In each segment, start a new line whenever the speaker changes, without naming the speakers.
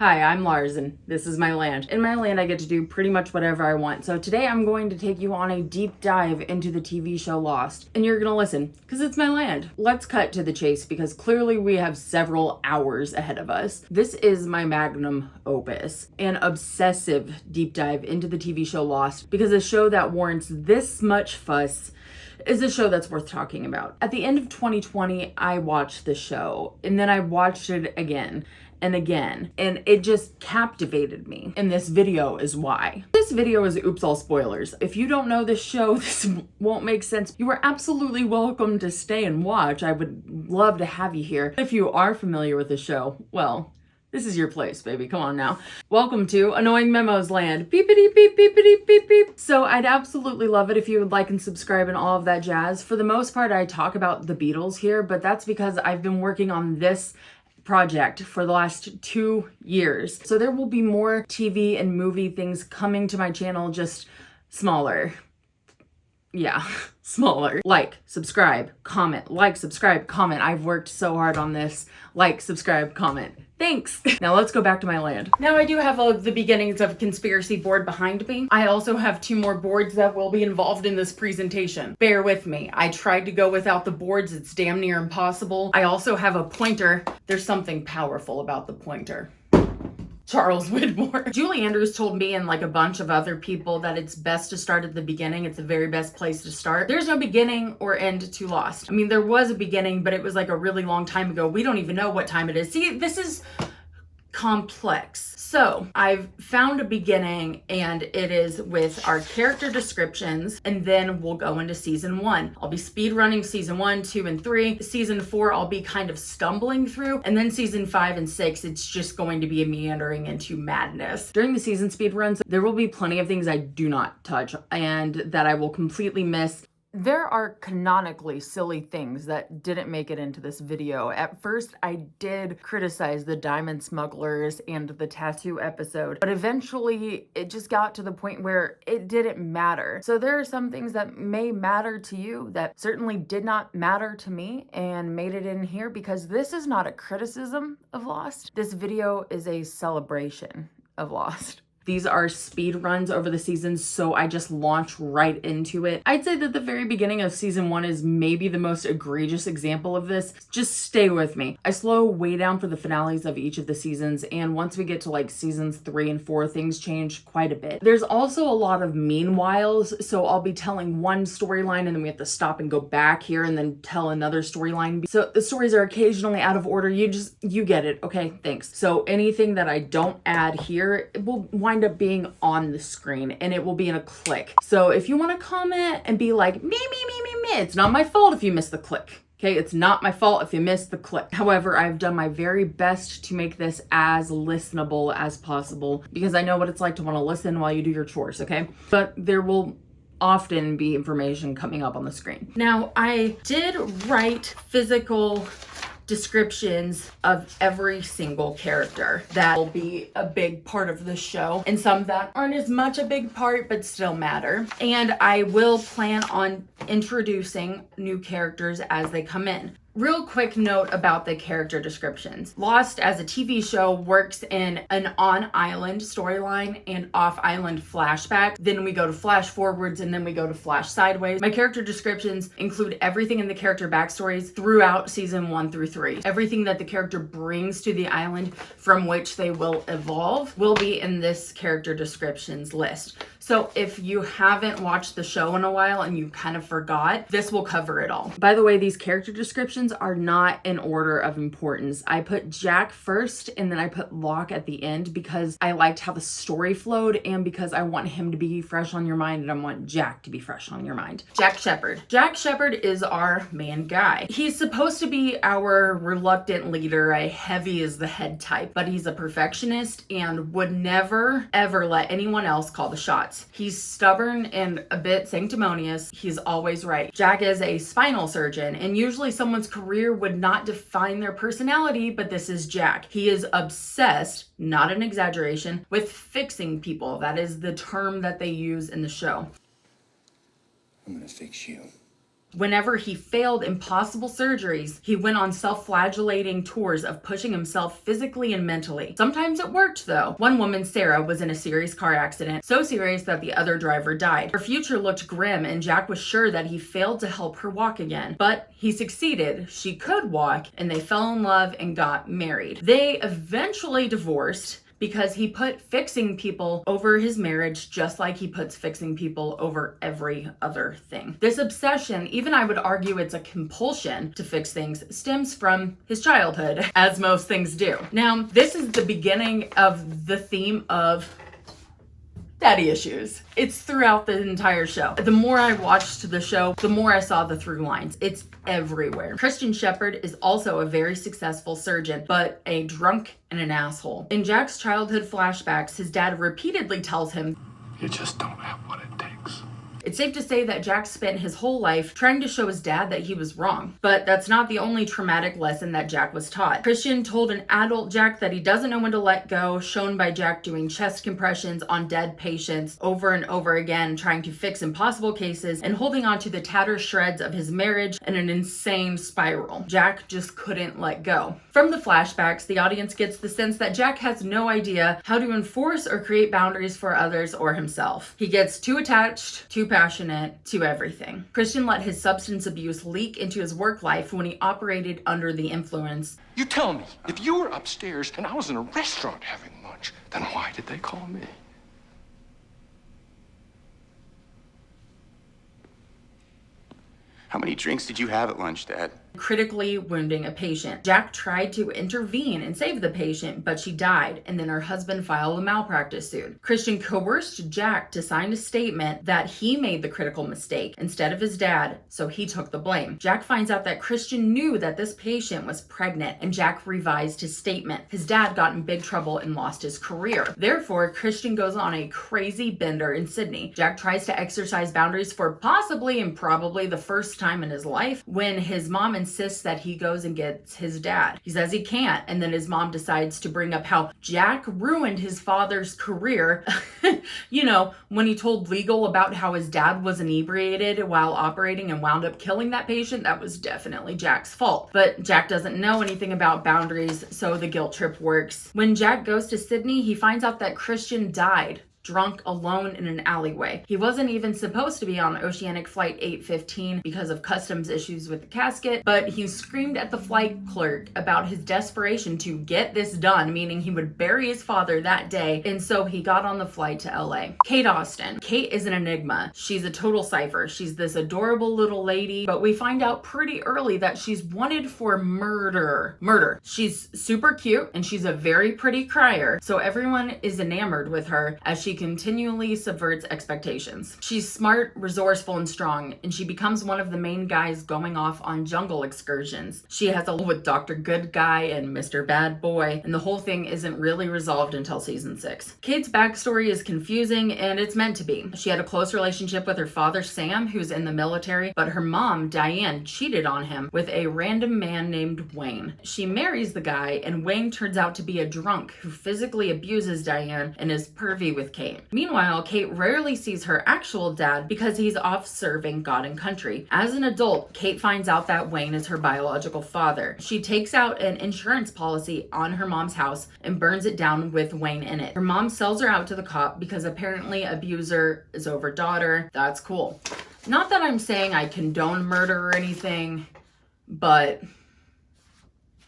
Hi, I'm Lars and this is my land. In my land, I get to do pretty much whatever I want. So today I'm going to take you on a deep dive into the TV show Lost. And you're gonna listen, because it's my land. Let's cut to the chase because clearly we have several hours ahead of us. This is my magnum opus, an obsessive deep dive into the TV show Lost, because a show that warrants this much fuss is a show that's worth talking about. At the end of 2020, I watched the show, and then I watched it again and again, and it just captivated me. And this video is why. This video is oops all spoilers. If you don't know this show, this won't make sense. You are absolutely welcome to stay and watch. I would love to have you here. If you are familiar with the show, well, this is your place, baby. Come on now. Welcome to Annoying Memos Land. Beepity beep, beepity beep, beep. So I'd absolutely love it if you would like and subscribe and all of that jazz. For the most part, I talk about the Beatles here, but that's because I've been working on this project for the last 2 years. So there will be more TV and movie things coming to my channel, just smaller. Yeah, smaller. Like, subscribe, comment. Like, subscribe, comment. I've worked so hard on this. Like, subscribe, comment. Thanks. Now let's go back to my land. Now I do have the beginnings of a conspiracy board behind me. I also have 2 more boards that will be involved in this presentation. Bear with me. I tried to go without the boards. It's damn near impossible. I also have a pointer. There's something powerful about the pointer. Charles Widmore. Julie Andrews told me and like a bunch of other people that it's best to start at the beginning. It's the very best place to start. There's no beginning or end to Lost. I mean, there was a beginning, but it was like a really long time ago. We don't even know what time it is. See, this is complex. So I've found a beginning, and it is with our character descriptions, and then we'll go into season 1. I'll be speed running season 1, 2, and 3. Season 4, I'll be kind of stumbling through, and then season 5 and 6, it's just going to be a meandering into madness. During the season speed runs, there will be plenty of things I do not touch and that I will completely miss. There are canonically silly things that didn't make it into this video. At first, I did criticize the diamond smugglers and the tattoo episode, but eventually it just got to the point where it didn't matter. So there are some things that may matter to you that certainly did not matter to me and made it in here because this is not a criticism of Lost. This video is a celebration of Lost. These are speed runs over the seasons, so I just launch right into it. I'd say that the very beginning of season 1 is maybe the most egregious example of this. Just stay with me. I slow way down for the finales of each of the seasons, and once we get to like seasons 3 and 4, things change quite a bit. There's also a lot of meanwhiles, so I'll be telling one storyline and then we have to stop and go back here and then tell another storyline. So the stories are occasionally out of order. You get it. Okay, thanks. So anything that I don't add here, it will wind up being on the screen and it will be in a click. So if you want to comment and be like, me, it's not my fault if you miss the click. Okay, it's not my fault if you missed the click. However, I've done my very best to make this as listenable as possible because I know what it's like to want to listen while you do your chores, okay? But there will often be information coming up on the screen. Now, I did write physical descriptions of every single character that will be a big part of the show, and some that aren't as much a big part but still matter. And I will plan on introducing new characters as they come in. Real quick note about the character descriptions. Lost as a TV show works in an on-island storyline and off-island flashback. Then we go to flash forwards and then we go to flash sideways. My character descriptions include everything in the character backstories throughout season 1 through 3. Everything that the character brings to the island from which they will evolve will be in this character descriptions list. So if you haven't watched the show in a while and you kind of forgot, this will cover it all. By the way, these character descriptions are not in order of importance. I put Jack first and then I put Locke at the end because I liked how the story flowed and because I want him to be fresh on your mind and I want Jack to be fresh on your mind. Jack Shepherd. Jack Shepherd is our main guy. He's supposed to be our reluctant leader, a heavy as the head type, but he's a perfectionist and would never ever let anyone else call the shots. He's stubborn and a bit sanctimonious. He's always right. Jack is a spinal surgeon, and usually someone's career would not define their personality, but this is Jack. He is obsessed, not an exaggeration, with fixing people. That is the term that they use in the show.
I'm gonna fix you.
Whenever he failed impossible surgeries, he went on self-flagellating tours of pushing himself physically and mentally. Sometimes it worked though. One woman, Sarah, was in a serious car accident, so serious that the other driver died. Her future looked grim and Jack was sure that he failed to help her walk again. But he succeeded. She could walk and they fell in love and got married. They eventually divorced because he put fixing people over his marriage just like he puts fixing people over every other thing. This obsession, even I would argue it's a compulsion to fix things, stems from his childhood, as most things do. Now, this is the beginning of the theme of daddy issues. It's throughout the entire show. The more I watched the show, the more I saw the through lines. It's everywhere. Christian Shepherd is also a very successful surgeon, but a drunk and an asshole. In Jack's childhood flashbacks, his dad repeatedly tells him,
"You just don't have what it takes."
It's safe to say that Jack spent his whole life trying to show his dad that he was wrong. But that's not the only traumatic lesson that Jack was taught. Christian told an adult Jack that he doesn't know when to let go, shown by Jack doing chest compressions on dead patients over and over again, trying to fix impossible cases and holding on to the tattered shreds of his marriage in an insane spiral. Jack just couldn't let go. From the flashbacks, the audience gets the sense that Jack has no idea how to enforce or create boundaries for others or himself. He gets too attached, too passionate, to everything. Christian let his substance abuse leak into his work life when he operated under the influence.
You tell me, if you were upstairs and I was in a restaurant having lunch, then why did they call me?
How many drinks did you have at lunch, Dad?
Critically wounding a patient. Jack tried to intervene and save the patient, but she died, and then her husband filed a malpractice suit. Christian coerced Jack to sign a statement that he made the critical mistake instead of his dad, so he took the blame. Jack finds out that Christian knew that this patient was pregnant, and Jack revised his statement. His dad got in big trouble and lost his career. Therefore, Christian goes on a crazy bender in Sydney. Jack tries to exercise boundaries for possibly and probably the first time in his life when his mom insists that he goes and gets his dad. He says he can't, and then his mom decides to bring up how Jack ruined his father's career. You know, when he told legal about how his dad was inebriated while operating and wound up killing that patient, that was definitely Jack's fault. But Jack doesn't know anything about boundaries, so the guilt trip works. When Jack goes to Sydney, he finds out that Christian died drunk alone in an alleyway. He wasn't even supposed to be on Oceanic Flight 815 because of customs issues with the casket, but he screamed at the flight clerk about his desperation to get this done, meaning he would bury his father that day, and so he got on the flight to LA. Kate Austen. Kate is an enigma. She's a total cipher. She's this adorable little lady, but we find out pretty early that she's wanted for murder. She's super cute, and she's a very pretty crier, so everyone is enamored with her as she continually subverts expectations. She's smart, resourceful, and strong, and she becomes one of the main guys going off on jungle excursions. She has a love with Dr. Good Guy and Mr. Bad Boy, and the whole thing isn't really resolved until season 6. Kate's backstory is confusing, and it's meant to be. She had a close relationship with her father, Sam, who's in the military, but her mom, Diane, cheated on him with a random man named Wayne. She marries the guy, and Wayne turns out to be a drunk who physically abuses Diane and is pervy with Kate. Meanwhile, Kate rarely sees her actual dad because he's off serving God and country. As an adult, Kate finds out that Wayne is her biological father. She takes out an insurance policy on her mom's house and burns it down with Wayne in it. Her mom sells her out to the cop because apparently abuser is over daughter. That's cool. Not that I'm saying I condone murder or anything, but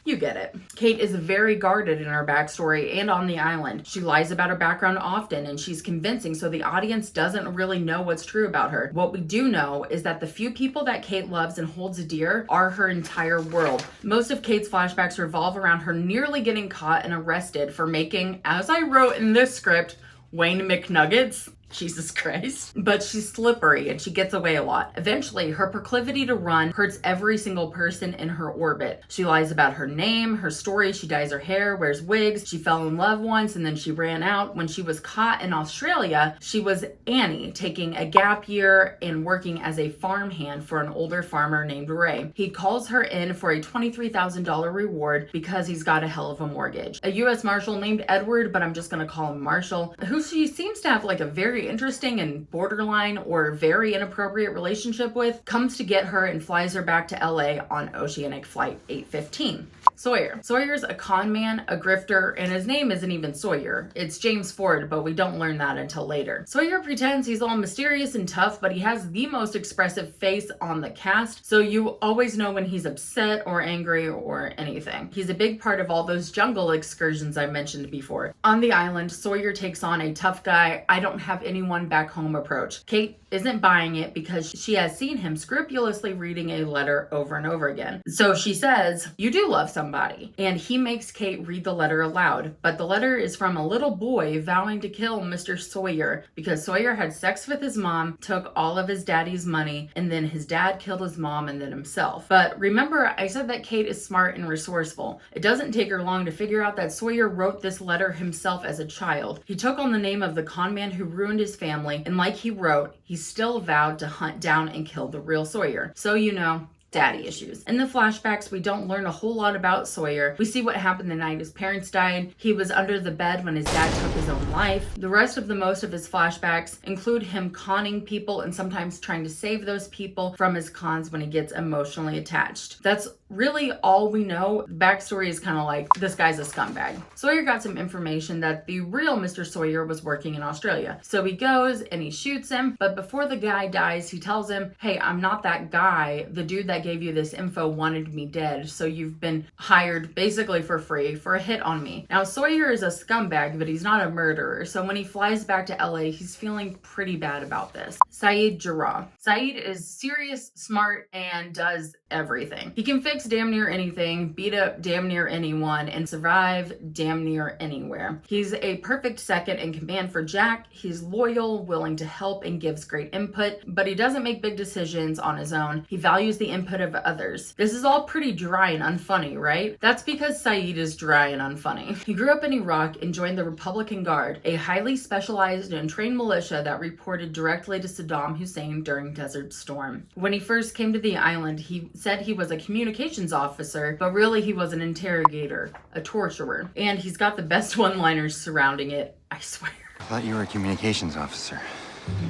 you get it. Kate is very guarded in her backstory and on the island. She lies about her background often, and she's convincing, so the audience doesn't really know what's true about her. What we do know is that the few people that Kate loves and holds dear are her entire world. Most of Kate's flashbacks revolve around her nearly getting caught and arrested for making, as I wrote in this script, Wayne McNuggets. Jesus Christ. But she's slippery and she gets away a lot. Eventually, her proclivity to run hurts every single person in her orbit. She lies about her name, her story, she dyes her hair, wears wigs, she fell in love once and then she ran out. When she was caught in Australia, she was Annie, taking a gap year and working as a farmhand for an older farmer named Ray. He calls her in for a $23,000 reward because he's got a hell of a mortgage. A U.S. Marshal named Edward, but I'm just gonna call him Marshall, who she seems to have like a very very interesting and borderline or very inappropriate relationship with, comes to get her and flies her back to LA on Oceanic Flight 815. Sawyer. Sawyer's a con man, a grifter, and his name isn't even Sawyer. It's James Ford, but we don't learn that until later. Sawyer pretends he's all mysterious and tough, but he has the most expressive face on the cast, so you always know when he's upset or angry or anything. He's a big part of all those jungle excursions I mentioned before. On the island, Sawyer takes on a tough guy, I don't have anyone back home approach. Kate isn't buying it because she has seen him scrupulously reading a letter over and over again. So she says, "You do love somebody." And he makes Kate read the letter aloud. But the letter is from a little boy vowing to kill Mr. Sawyer because Sawyer had sex with his mom, took all of his daddy's money, and then his dad killed his mom and then himself. But remember, I said that Kate is smart and resourceful. It doesn't take her long to figure out that Sawyer wrote this letter himself as a child. He took on the name of the con man who ruined his family, and like he wrote, he still vowed to hunt down and kill the real Sawyer. So you know, daddy issues. In the flashbacks, we don't learn a whole lot about Sawyer. We see what happened the night his parents died. He was under the bed when his dad took his own life. The rest of most of his flashbacks include him conning people and sometimes trying to save those people from his cons when he gets emotionally attached. That's really all we know. The backstory is kind of like, this guy's a scumbag. Sawyer got some information that the real Mr. Sawyer was working in Australia. So he goes and he shoots him, but before the guy dies, he tells him, "Hey, I'm not that guy. The dude that gave you this info wanted me dead, so you've been hired basically for free for a hit on me." Now, Sawyer is a scumbag, but he's not a murderer, so when he flies back to LA, he's feeling pretty bad about this. Saeed Jarrah. Saeed is serious, smart, and does everything. He can fix damn near anything, beat up damn near anyone, and survive damn near anywhere. He's a perfect second in command for Jack. He's loyal, willing to help, and gives great input, but he doesn't make big decisions on his own. He values the input of others. This is all pretty dry and unfunny, right? That's because Saeed is dry and unfunny. He grew up in Iraq and joined the Republican Guard, a highly specialized and trained militia that reported directly to Saddam Hussein during Desert Storm. When he first came to the island, he said he was a communications officer, but really he was an interrogator, a torturer. And he's got the best one-liners surrounding it, I swear.
I thought you were a communications officer.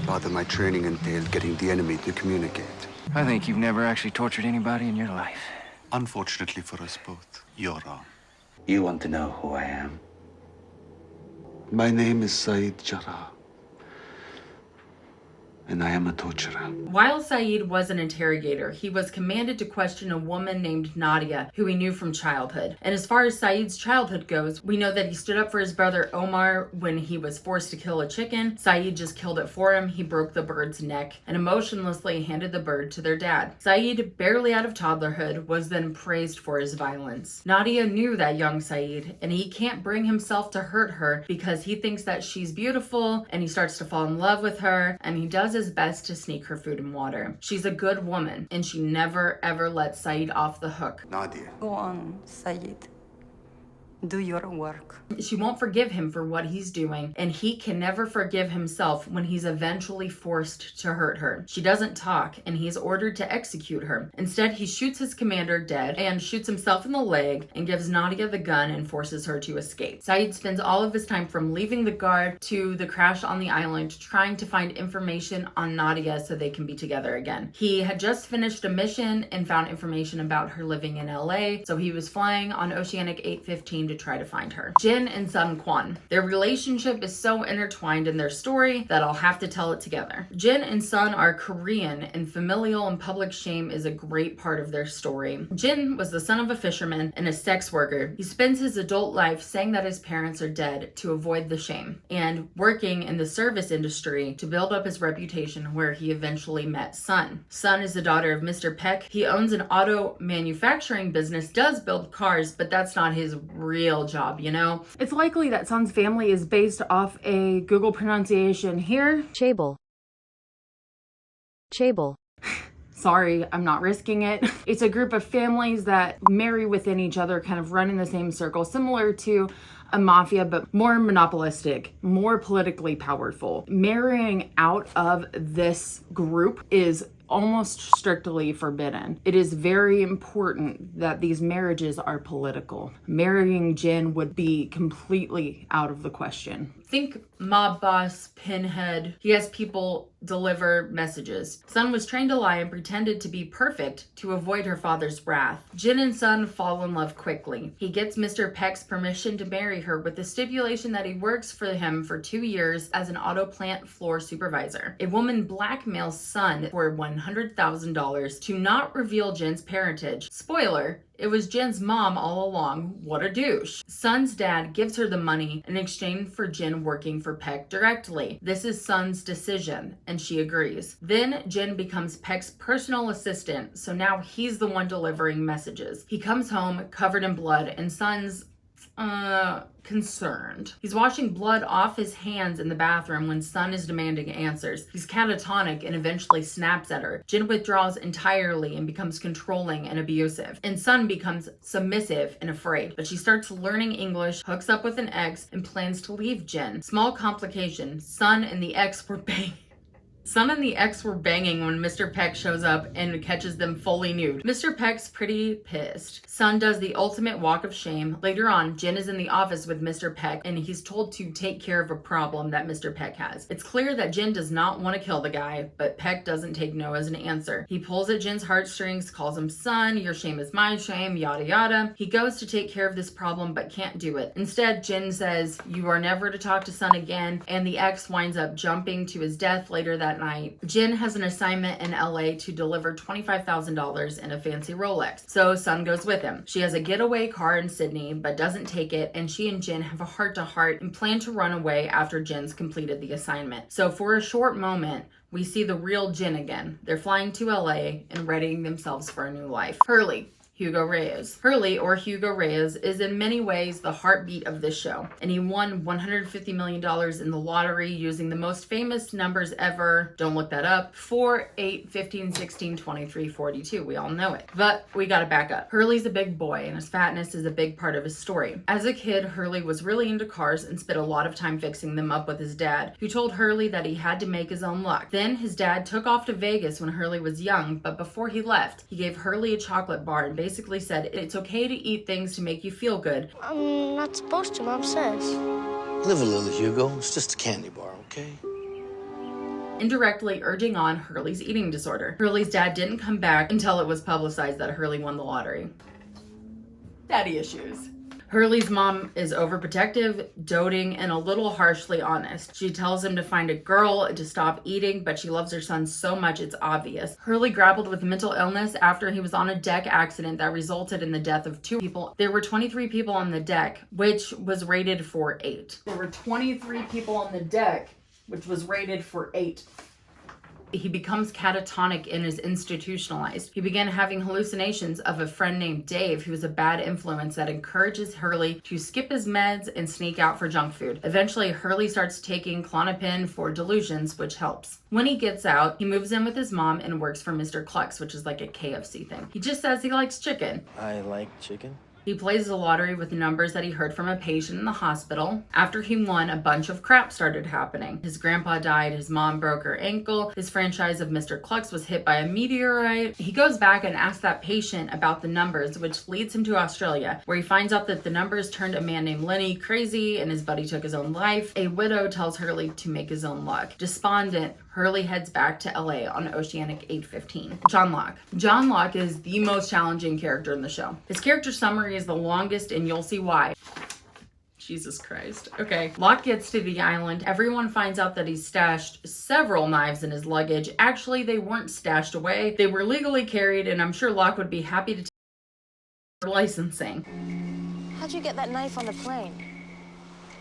Part of my training entailed getting the enemy to communicate.
I think you've never actually tortured anybody in your life.
Unfortunately for us both, you're wrong.
You want to know who I am?
My name is Saeed Jarrah, and I am a torturer.
While Saeed was an interrogator, he was commanded to question a woman named Nadia, who he knew from childhood. And as far as Saeed's childhood goes, we know that he stood up for his brother Omar when he was forced to kill a chicken. Saeed just killed it for him. He broke the bird's neck and emotionlessly handed the bird to their dad. Saeed, barely out of toddlerhood, was then praised for his violence. Nadia knew that young Saeed, and he can't bring himself to hurt her because he thinks that she's beautiful, and he starts to fall in love with her, and he does his best to sneak her food and water. She's a good woman, and she never ever lets Saeed off the hook.
Nadia.
Go on, Saeed. Do your work.
She won't forgive him for what he's doing, and he can never forgive himself when he's eventually forced to hurt her. She doesn't talk, and he's ordered to execute her. Instead, he shoots his commander dead and shoots himself in the leg and gives Nadia the gun and forces her to escape. Saeed spends all of his time from leaving the guard to the crash on the island trying to find information on Nadia so they can be together again. He had just finished a mission and found information about her living in LA, so he was flying on Oceanic 815 to try to find her. Jin and Sun Quan. Their relationship is so intertwined in their story that I'll have to tell it together. Jin and Sun are Korean, and familial and public shame is a great part of their story. Jin was the son of a fisherman and a sex worker. He spends his adult life saying that his parents are dead to avoid the shame, and working in the service industry to build up his reputation, where he eventually met Sun. Sun is the daughter of Mr. Peck. He owns an auto manufacturing business, does build cars, but that's not his real job, you know?
It's likely that Sun's family is based off a Google pronunciation here.
Chable. Chable.
Sorry, I'm not risking it. It's a group of families that marry within each other, kind of run in the same circle, similar to a mafia, but more monopolistic, more politically powerful. Marrying out of this group is almost strictly forbidden. It is very important that these marriages are political. Marrying Jin would be completely out of the question. Think mob boss, pinhead. He has people deliver messages. Sun was trained to lie and pretended to be perfect to avoid her father's wrath. Jin and Sun fall in love quickly. He gets Mr. Peck's permission to marry her with the stipulation that he works for him for 2 years as an auto plant floor supervisor. A woman blackmails Sun for $100,000 to not reveal Jin's parentage. Spoiler, it was Jin's mom all along. What a douche. Sun's dad gives her the money in exchange for Jin working for Peck directly. This is Sun's decision, and she agrees. Then Jin becomes Peck's personal assistant, so now he's the one delivering messages. He comes home covered in blood, and Sun's concerned. He's washing blood off his hands in the bathroom when Sun is demanding answers. He's catatonic and eventually snaps at her. Jin withdraws entirely and becomes controlling and abusive. And Sun becomes submissive and afraid. But she starts learning English, hooks up with an ex, and plans to leave Jin. Small complication. Sun and the ex were banging when Mr. Peck shows up and catches them fully nude. Mr. Peck's pretty pissed. Sun does the ultimate walk of shame. Later on, Jin is in the office with Mr. Peck and he's told to take care of a problem that Mr. Peck has. It's clear that Jin does not want to kill the guy, but Peck doesn't take no as an answer. He pulls at Jin's heartstrings, calls him son, your shame is my shame, yada yada. He goes to take care of this problem but can't do it. Instead, Jin says, you are never to talk to Sun again, and the ex winds up jumping to his death later that night. Jin has an assignment in LA to deliver $25,000 in a fancy Rolex, so Sun goes with him. She has a getaway car in Sydney but doesn't take it, and she and Jin have a heart-to-heart and plan to run away after Jin's completed the assignment. So for a short moment, we see the real Jin again. They're flying to LA and readying themselves for a new life. Hurley. Hugo Reyes. Hurley, or Hugo Reyes, is in many ways the heartbeat of this show, and he won $150 million in the lottery using the most famous numbers ever. Don't look that up. 4, 8, 15, 16, 23, 42. We all know it. But we gotta back up. Hurley's a big boy, and his fatness is a big part of his story. As a kid, Hurley was really into cars and spent a lot of time fixing them up with his dad, who told Hurley that he had to make his own luck. Then his dad took off to Vegas when Hurley was young, but before he left, he gave Hurley a chocolate bar and basically said it's okay to eat things to make you feel good.
I'm not supposed to, Mom says.
Live a little, Hugo. It's just a candy bar, okay?
Indirectly urging on Hurley's eating disorder. Hurley's dad didn't come back until it was publicized that Hurley won the lottery. Daddy issues. Hurley's mom is overprotective, doting, and a little harshly honest. She tells him to find a girl to stop eating, but she loves her son so much it's obvious. Hurley grappled with mental illness after he was on a deck accident that resulted in the death of 2 people. There were 23 people on the deck, which was rated for 8. There were 23 people on the deck, which was rated for 8. He becomes catatonic and is institutionalized. He began having hallucinations of a friend named Dave, who is a bad influence that encourages Hurley to skip his meds and sneak out for junk food. Eventually, Hurley starts taking Klonopin for delusions, which helps. When he gets out, he moves in with his mom and works for Mr. Clucks, which is like a KFC thing. He just says he likes chicken.
I like chicken.
He plays the lottery with the numbers that he heard from a patient in the hospital. After he won, a bunch of crap started happening. His grandpa died, his mom broke her ankle, his franchise of Mr. Clucks was hit by a meteorite. He goes back and asks that patient about the numbers, which leads him to Australia, where he finds out that the numbers turned a man named Lenny crazy and his buddy took his own life. A widow tells Hurley to make his own luck. Despondent, Hurley heads back to LA on Oceanic 815. John Locke. John Locke is the most challenging character in the show. His character summary is the longest, and you'll see why. Jesus Christ. Okay. Locke gets to the island. Everyone finds out that he's stashed several knives in his luggage. Actually, they weren't stashed away. They were legally carried, and I'm sure Locke would be happy to take licensing.
How'd you get that knife on the plane?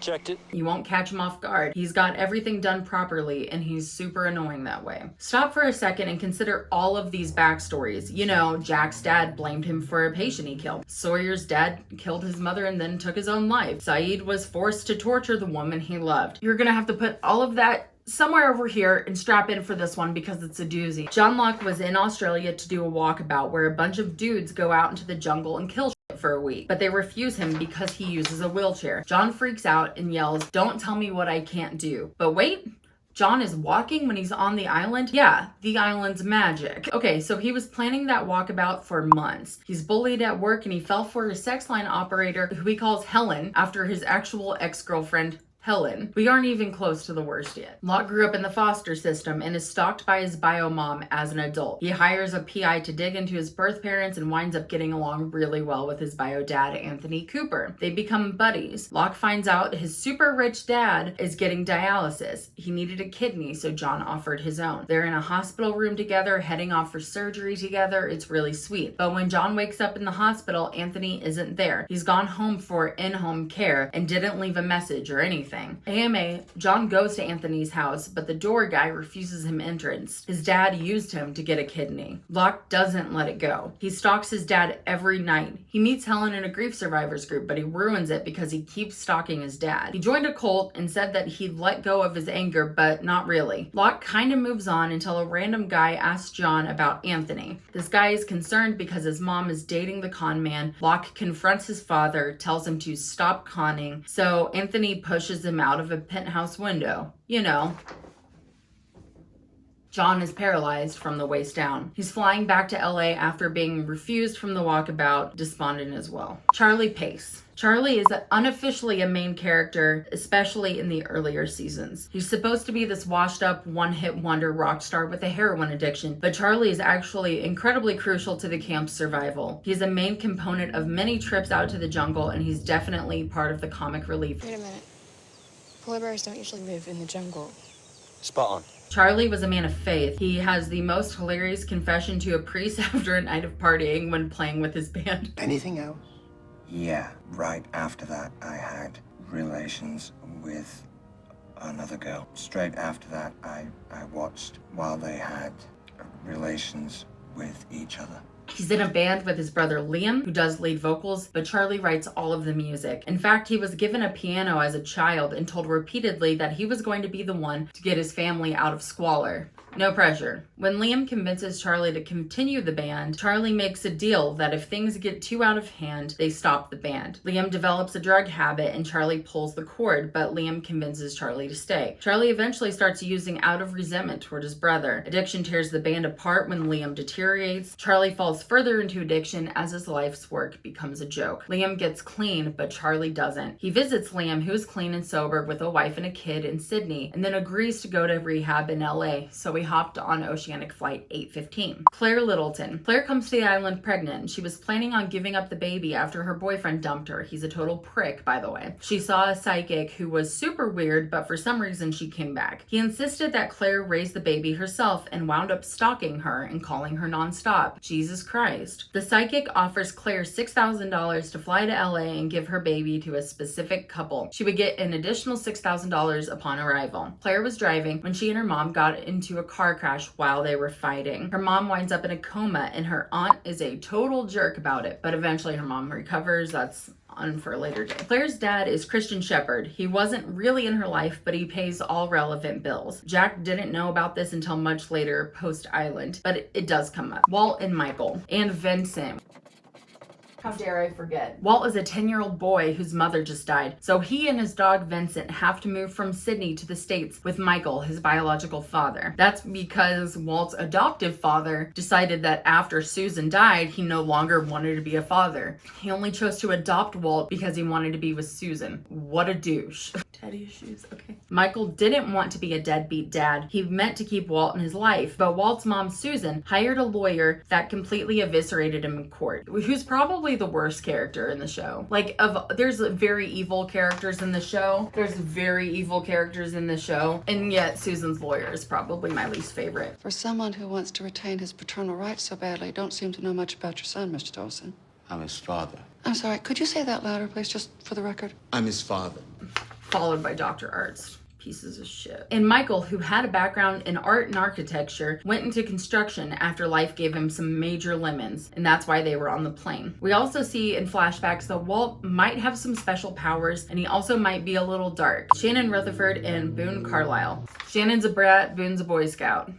Checked it.
You won't catch him off guard. He's got everything done properly, and he's super annoying that way. Stop for a second and consider all of these backstories. You know, Jack's dad blamed him for a patient he killed. Sawyer's dad killed his mother and then took his own life. Saeed was forced to torture the woman he loved. You're gonna have to put all of that somewhere over here and strap in for this one because it's a doozy. John Locke was in Australia to do a walkabout where a bunch of dudes go out into the jungle and kill for a week, but they refuse him because he uses a wheelchair. John freaks out and yells, "Don't tell me what I can't do." But wait, John is walking when he's on the island? Yeah, the island's magic. Okay, so he was planning that walkabout for months. He's bullied at work and he fell for a sex line operator who he calls Helen after his actual ex-girlfriend, Helen. We aren't even close to the worst yet. Locke grew up in the foster system and is stalked by his bio mom as an adult. He hires a PI to dig into his birth parents and winds up getting along really well with his bio dad, Anthony Cooper. They become buddies. Locke finds out his super rich dad is getting dialysis. He needed a kidney, so John offered his own. They're in a hospital room together, heading off for surgery together. It's really sweet. But when John wakes up in the hospital, Anthony isn't there. He's gone home for in-home care and didn't leave a message or anything. AMA, John goes to Anthony's house, but the door guy refuses him entrance. His dad used him to get a kidney. Locke doesn't let it go. He stalks his dad every night. He meets Helen in a grief survivors group, but he ruins it because he keeps stalking his dad. He joined a cult and said that he'd let go of his anger, but not really. Locke kind of moves on until a random guy asks John about Anthony. This guy is concerned because his mom is dating the con man. Locke confronts his father, tells him to stop conning, so Anthony pushes him out of a penthouse window. You know. John is paralyzed from the waist down. He's flying back to LA after being refused from the walkabout, despondent as well. Charlie Pace. Charlie is unofficially a main character, especially in the earlier seasons. He's supposed to be this washed up, one-hit wonder rock star with a heroin addiction, but Charlie is actually incredibly crucial to the camp's survival. He's a main component of many trips out to the jungle, and he's definitely part of the comic relief.
Wait a minute. Polar bears don't usually live in the jungle.
Spot on.
Charlie was a man of faith. He has the most hilarious confession to a priest after a night of partying when playing with his band.
Anything else?
Yeah, right after that, I had relations with another girl. Straight after that, I watched while they had relations with each other.
He's in a band with his brother Liam, who does lead vocals, but Charlie writes all of the music. In fact, he was given a piano as a child and told repeatedly that he was going to be the one to get his family out of squalor. No pressure. When Liam convinces Charlie to continue the band, Charlie makes a deal that if things get too out of hand, they stop the band. Liam develops a drug habit and Charlie pulls the cord, but Liam convinces Charlie to stay. Charlie eventually starts using out of resentment toward his brother. Addiction tears the band apart when Liam deteriorates. Charlie falls further into addiction as his life's work becomes a joke. Liam gets clean, but Charlie doesn't. He visits Liam, who's clean and sober with a wife and a kid in Sydney, and then agrees to go to rehab in LA, so he hopped on Oceanic Flight 815. Claire Littleton. Claire comes to the island pregnant. She was planning on giving up the baby after her boyfriend dumped her. He's a total prick, by the way. She saw a psychic who was super weird, but for some reason she came back. He insisted that Claire raise the baby herself and wound up stalking her and calling her nonstop. Jesus Christ. The psychic offers Claire $6,000 to fly to LA and give her baby to a specific couple. She would get an additional $6,000 upon arrival. Claire was driving when she and her mom got into a car crash while they were fighting. Her mom winds up in a coma and her aunt is a total jerk about it, but eventually her mom recovers. That's on for a later day. Claire's dad is Christian Shepherd. He wasn't really in her life, but he pays all relevant bills. Jack didn't know about this until much later post-Island, but it does come up. Walt and Michael and Vincent. How dare I forget? Walt is a 10-year-old boy whose mother just died, so he and his dog Vincent have to move from Sydney to the States with Michael, his biological father. That's because Walt's adoptive father decided that after Susan died, he no longer wanted to be a father. He only chose to adopt Walt because he wanted to be with Susan. What a douche. Daddy issues, okay. Michael didn't want to be a deadbeat dad. He meant to keep Walt in his life, but Walt's mom, Susan, hired a lawyer that completely eviscerated him in court, who's probably the worst character in the show. There's very evil characters in the show. And yet Susan's lawyer is probably my least favorite.
For someone who wants to retain his paternal rights so badly, don't seem to know much about your son, Mr. Dawson.
I'm his father.
I'm sorry, could you say that louder, please, just for the record?
I'm his father.
Followed by Dr. Arts. Pieces of shit. And Michael, who had a background in art and architecture, went into construction after life gave him some major lemons, and that's why they were on the plane. We also see in flashbacks that Walt might have some special powers, and he also might be a little dark. Shannon Rutherford and Boone Carlisle. Shannon's a brat, Boone's a Boy Scout.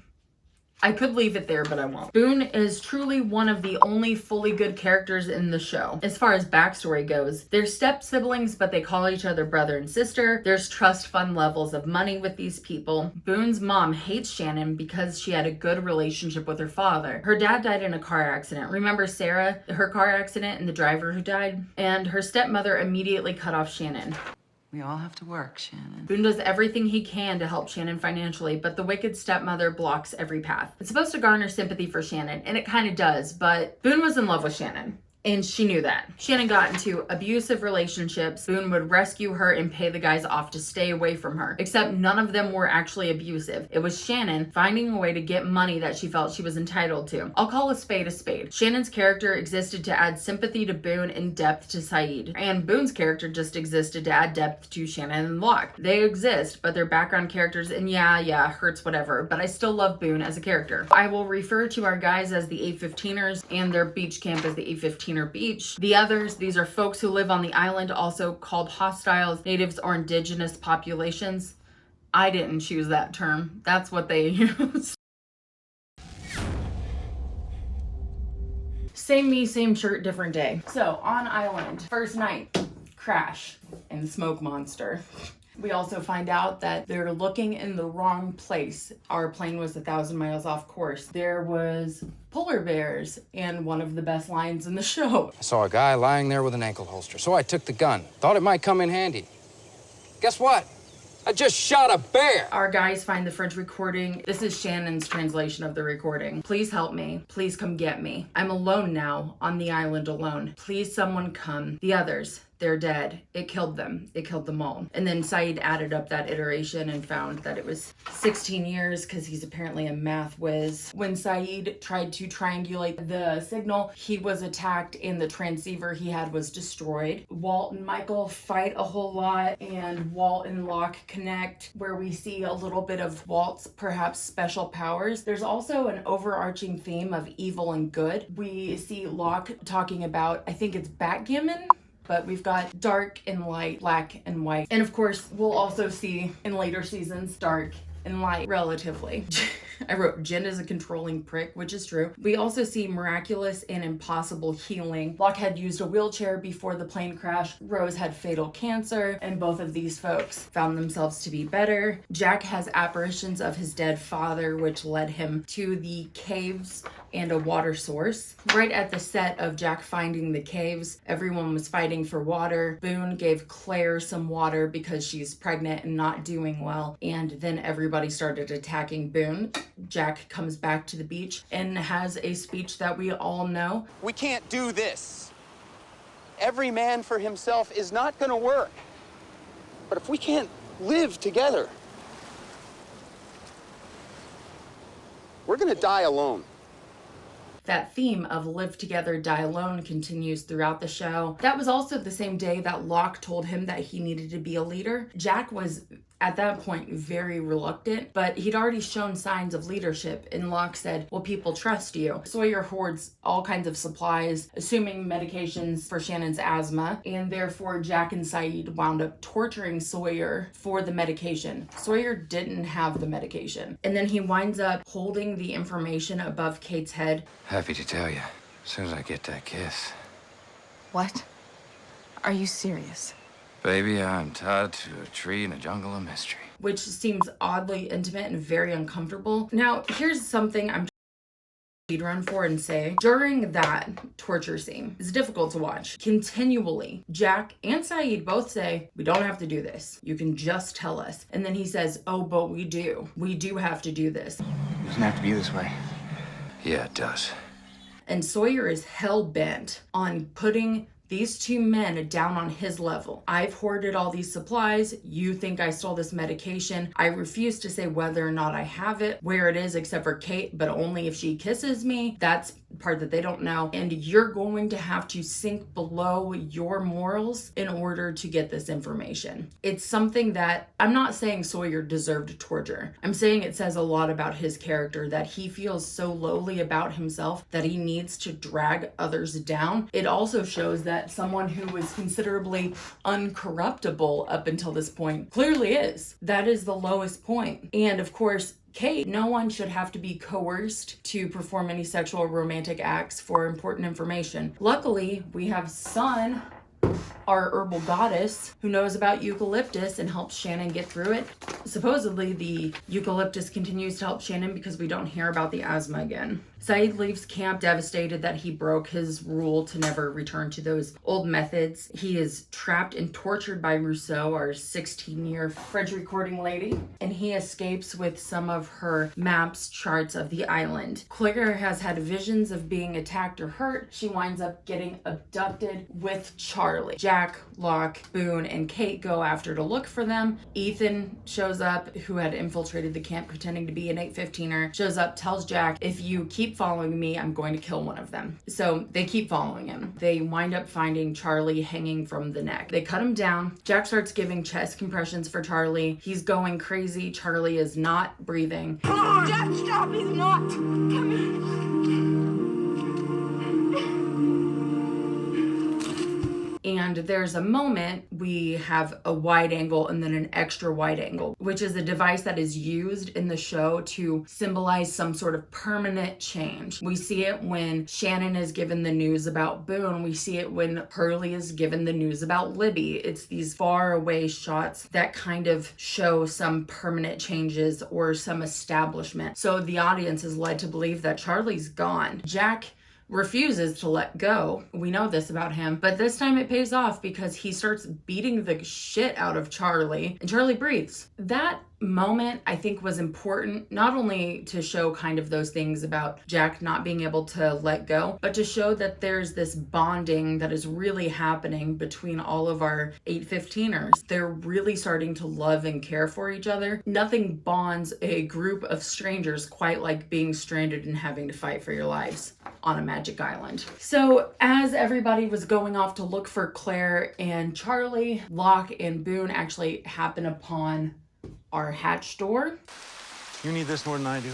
I could leave it there, but I won't. Boone is truly one of the only fully good characters in the show. As far as backstory goes, they're step siblings, but they call each other brother and sister. There's trust fund levels of money with these people. Boone's mom hates Shannon because she had a good relationship with her father. Her dad died in a car accident. Remember Sarah, her car accident, and the driver who died? And her stepmother immediately cut off Shannon.
We all have to work, Shannon.
Boone does everything he can to help Shannon financially, but the wicked stepmother blocks every path. It's supposed to garner sympathy for Shannon, and it kind of does, but Boone was in love with Shannon. And she knew that. Shannon got into abusive relationships. Boone would rescue her and pay the guys off to stay away from her. Except none of them were actually abusive. It was Shannon finding a way to get money that she felt she was entitled to. I'll call a spade a spade. Shannon's character existed to add sympathy to Boone and depth to Saeed. And Boone's character just existed to add depth to Shannon and Locke. They exist, but they're background characters, and yeah, hurts whatever. But I still love Boone as a character. I will refer to our guys as the 815ers and their beach camp as the 815 Beach. The others, these are folks who live on the island, also called hostiles, natives, or indigenous populations. I didn't choose that term. That's what they use. Same me, same shirt, different day. So, on island, first night, crash and smoke monster. We also find out that they're looking in the wrong place. Our plane was 1,000 miles off course. There was polar bears and one of the best lines in the show.
I saw a guy lying there with an ankle holster, so I took the gun. Thought it might come in handy. Guess what? I just shot a bear!
Our guys find the French recording. This is Shannon's translation of the recording. Please help me. Please come get me. I'm alone now, on the island alone. Please someone come. The others, they're dead. It killed them. It killed them all. And then Saeed added up that iteration and found that it was 16 years because he's apparently a math whiz. When Saeed tried to triangulate the signal, he was attacked and the transceiver he had was destroyed. Walt and Michael fight a whole lot, and Walt and Locke connect, where we see a little bit of Walt's perhaps special powers. There's also an overarching theme of evil and good. We see Locke talking about, I think it's backgammon, but we've got dark and light, black and white. And of course, we'll also see in later seasons, dark and light, relatively. I wrote, Jen is a controlling prick, which is true. We also see miraculous and impossible healing. Locke had used a wheelchair before the plane crash. Rose had fatal cancer, and both of these folks found themselves to be better. Jack has apparitions of his dead father, which led him to the caves and a water source. Right at the set of Jack finding the caves, everyone was fighting for water. Boone gave Claire some water because she's pregnant and not doing well, and then everybody started attacking Boone. Jack comes back to the beach and has a speech that we all know.
We can't do this. Every man for himself is not going to work. But if we can't live together, we're going to die alone.
That theme of live together, die alone continues throughout the show. That was also the same day that Locke told him that he needed to be a leader. Jack was at that point very reluctant, but he'd already shown signs of leadership, and Locke said, will people trust you? Sawyer hoards all kinds of supplies, assuming medications for Shannon's asthma, and therefore Jack and Saeed wound up torturing Sawyer for the medication. Sawyer didn't have the medication, and then he winds up holding the information above Kate's head.
Happy to tell you, as soon as I get that kiss.
What? Are you serious?
Baby, I'm tied to a tree in a jungle of mystery.
Which seems oddly intimate and very uncomfortable. Now, here's something I'm speed run for and say. During that torture scene, it's difficult to watch. Continually, Jack and Saeed both say, we don't have to do this. You can just tell us. And then he says, oh, but we do. We do have to do this.
It doesn't have to be this way.
Yeah, it does.
And Sawyer is hell-bent on putting these two men down on his level. I've hoarded all these supplies. You think I stole this medication. I refuse to say whether or not I have it, where it is, except for Kate, but only if she kisses me. That's part that they don't know. And you're going to have to sink below your morals in order to get this information. It's something that I'm not saying Sawyer deserved torture. I'm saying it says a lot about his character, that he feels so lowly about himself that he needs to drag others down. It also shows that someone who was considerably uncorruptible up until this point clearly is. That is the lowest point. And of course, Kate, no one should have to be coerced to perform any sexual or romantic acts for important information. Luckily, we have Sun, our herbal goddess, who knows about eucalyptus and helps Shannon get through it. Supposedly, the eucalyptus continues to help Shannon because we don't hear about the asthma again. Saeed leaves camp devastated that he broke his rule to never return to those old methods. He is trapped and tortured by Rousseau, our 16-year French recording lady, and he escapes with some of her maps, charts of the island. Claire has had visions of being attacked or hurt. She winds up getting abducted with Charlie. Jack, Locke, Boone, and Kate go after to look for them. Ethan shows up, who had infiltrated the camp pretending to be an 815er, shows up, tells Jack, if you keep following me, I'm going to kill one of them. So they keep following him. They wind up finding Charlie hanging from the neck. They cut him down. Jack starts giving chest compressions for Charlie. He's going crazy. Charlie is not breathing.
Come on, Jack, stop, he's not. Come here.
And there's a moment we have a wide angle and then an extra wide angle, which is a device that is used in the show to symbolize some sort of permanent change. We see it when Shannon is given the news about Boone. We see it when Hurley is given the news about Libby. It's these far away shots that kind of show some permanent changes or some establishment. So the audience is led to believe that Charlie's gone. Jack refuses to let go. We know this about him, but this time it pays off because he starts beating the shit out of Charlie and Charlie breathes. That moment I think was important, not only to show kind of those things about Jack not being able to let go, but to show that there's this bonding that is really happening between all of our 815ers. They're really starting to love and care for each other. Nothing bonds a group of strangers quite like being stranded and having to fight for your lives on a magic island. So as everybody was going off to look for Claire and Charlie, Locke and Boone actually happen upon our hatch door.
You need this more than I do.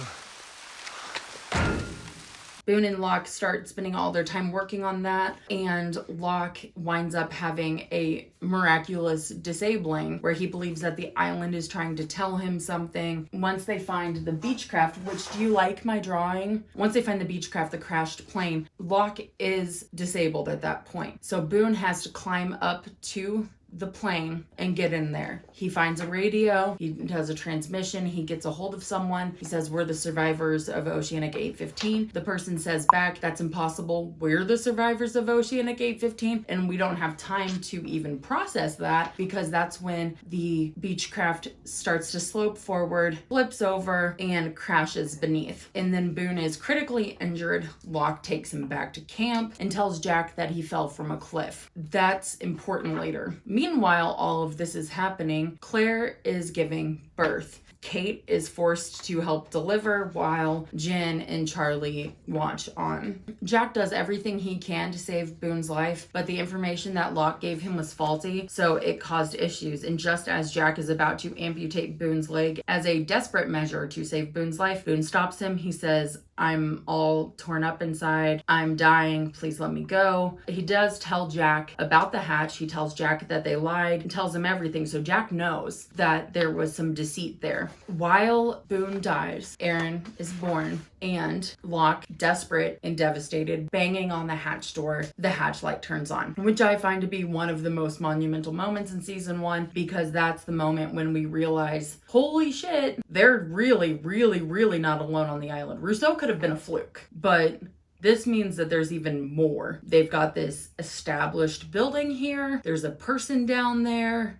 Boone and Locke start spending all their time working on that, and Locke winds up having a miraculous disabling where he believes that the island is trying to tell him something. Once they find the Beechcraft, which, do you like my drawing? Once they find the Beechcraft, the crashed plane, Locke is disabled at that point. So Boone has to climb up to the plane and get in there. He finds a radio, he does a transmission, he gets a hold of someone, he says, we're the survivors of Oceanic 815. The person says back, that's impossible, we're the survivors of Oceanic 815, and we don't have time to even process that because that's when the Beechcraft starts to slope forward, flips over, and crashes beneath. And then Boone is critically injured. Locke takes him back to camp and tells Jack that he fell from a cliff. That's important later. Meanwhile, all of this is happening. Claire is giving birth. Kate is forced to help deliver while Jen and Charlie watch on. Jack does everything he can to save Boone's life, but the information that Locke gave him was faulty, so it caused issues. And just as Jack is about to amputate Boone's leg as a desperate measure to save Boone's life, Boone stops him. He says, I'm all torn up inside. I'm dying. Please let me go. He does tell Jack about the hatch. He tells Jack that they lied and tells him everything. So Jack knows that there was some deceit there. While Boone dies, Aaron is born, and Locke, desperate and devastated, banging on the hatch door, the hatch light turns on, which I find to be one of the most monumental moments in season 1 because that's the moment when we realize, holy shit, they're really, really, really not alone on the island. Rousseau could have been a fluke, but this means that there's even more. They've got this established building here. There's a person down there.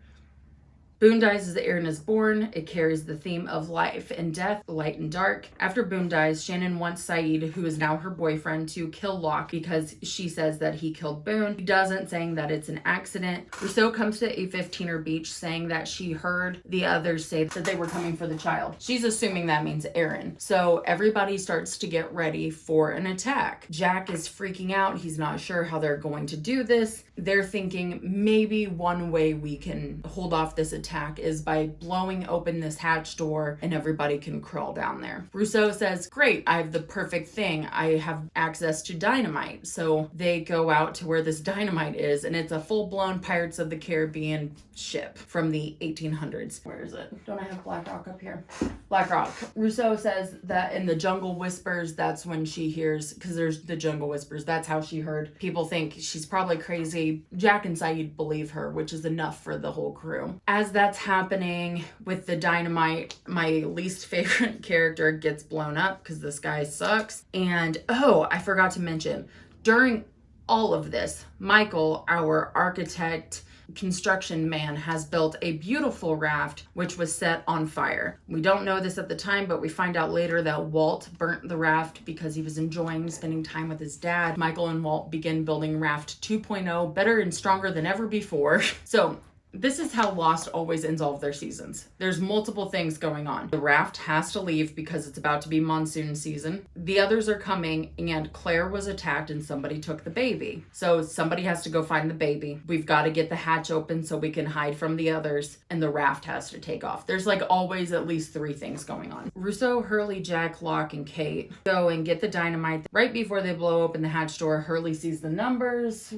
Boone dies as Aaron is born. It carries the theme of life and death, light and dark. After Boone dies, Shannon wants Saeed, who is now her boyfriend, to kill Locke because she says that he killed Boone. He doesn't, saying that it's an accident. Rousseau comes to a 15er beach saying that she heard the others say that they were coming for the child. She's assuming that means Aaron. So everybody starts to get ready for an attack. Jack is freaking out. He's not sure how they're going to do this. They're thinking maybe one way we can hold off this attack attack is by blowing open this hatch door and everybody can crawl down there. Rousseau says, great, I have the perfect thing. I have access to dynamite. So they go out to where this dynamite is, and it's a full-blown Pirates of the Caribbean ship from the 1800s. Where is it? Don't I have Black Rock up here? Black Rock. Rousseau says that in the Jungle Whispers, that's when she hears, because there's the Jungle Whispers, that's how she heard. People think she's probably crazy. Jack and Saeed believe her, which is enough for the whole crew. As that's happening with the dynamite, my least favorite character gets blown up because this guy sucks. And oh, I forgot to mention, during all of this, Michael, our architect, construction man, has built a beautiful raft which was set on fire. We don't know this at the time, but we find out later that Walt burnt the raft because he was enjoying spending time with his dad. Michael and Walt begin building raft 2.0, better and stronger than ever before. So this is how Lost always ends all of their seasons. There's multiple things going on. The raft has to leave because it's about to be monsoon season. The others are coming, and Claire was attacked and somebody took the baby. So somebody has to go find the baby. We've got to get the hatch open so we can hide from the others, and the raft has to take off. There's like always at least 3 things going on. Rousseau, Hurley, Jack, Locke, and Kate go and get the dynamite. Right before they blow open the hatch door, Hurley sees the numbers.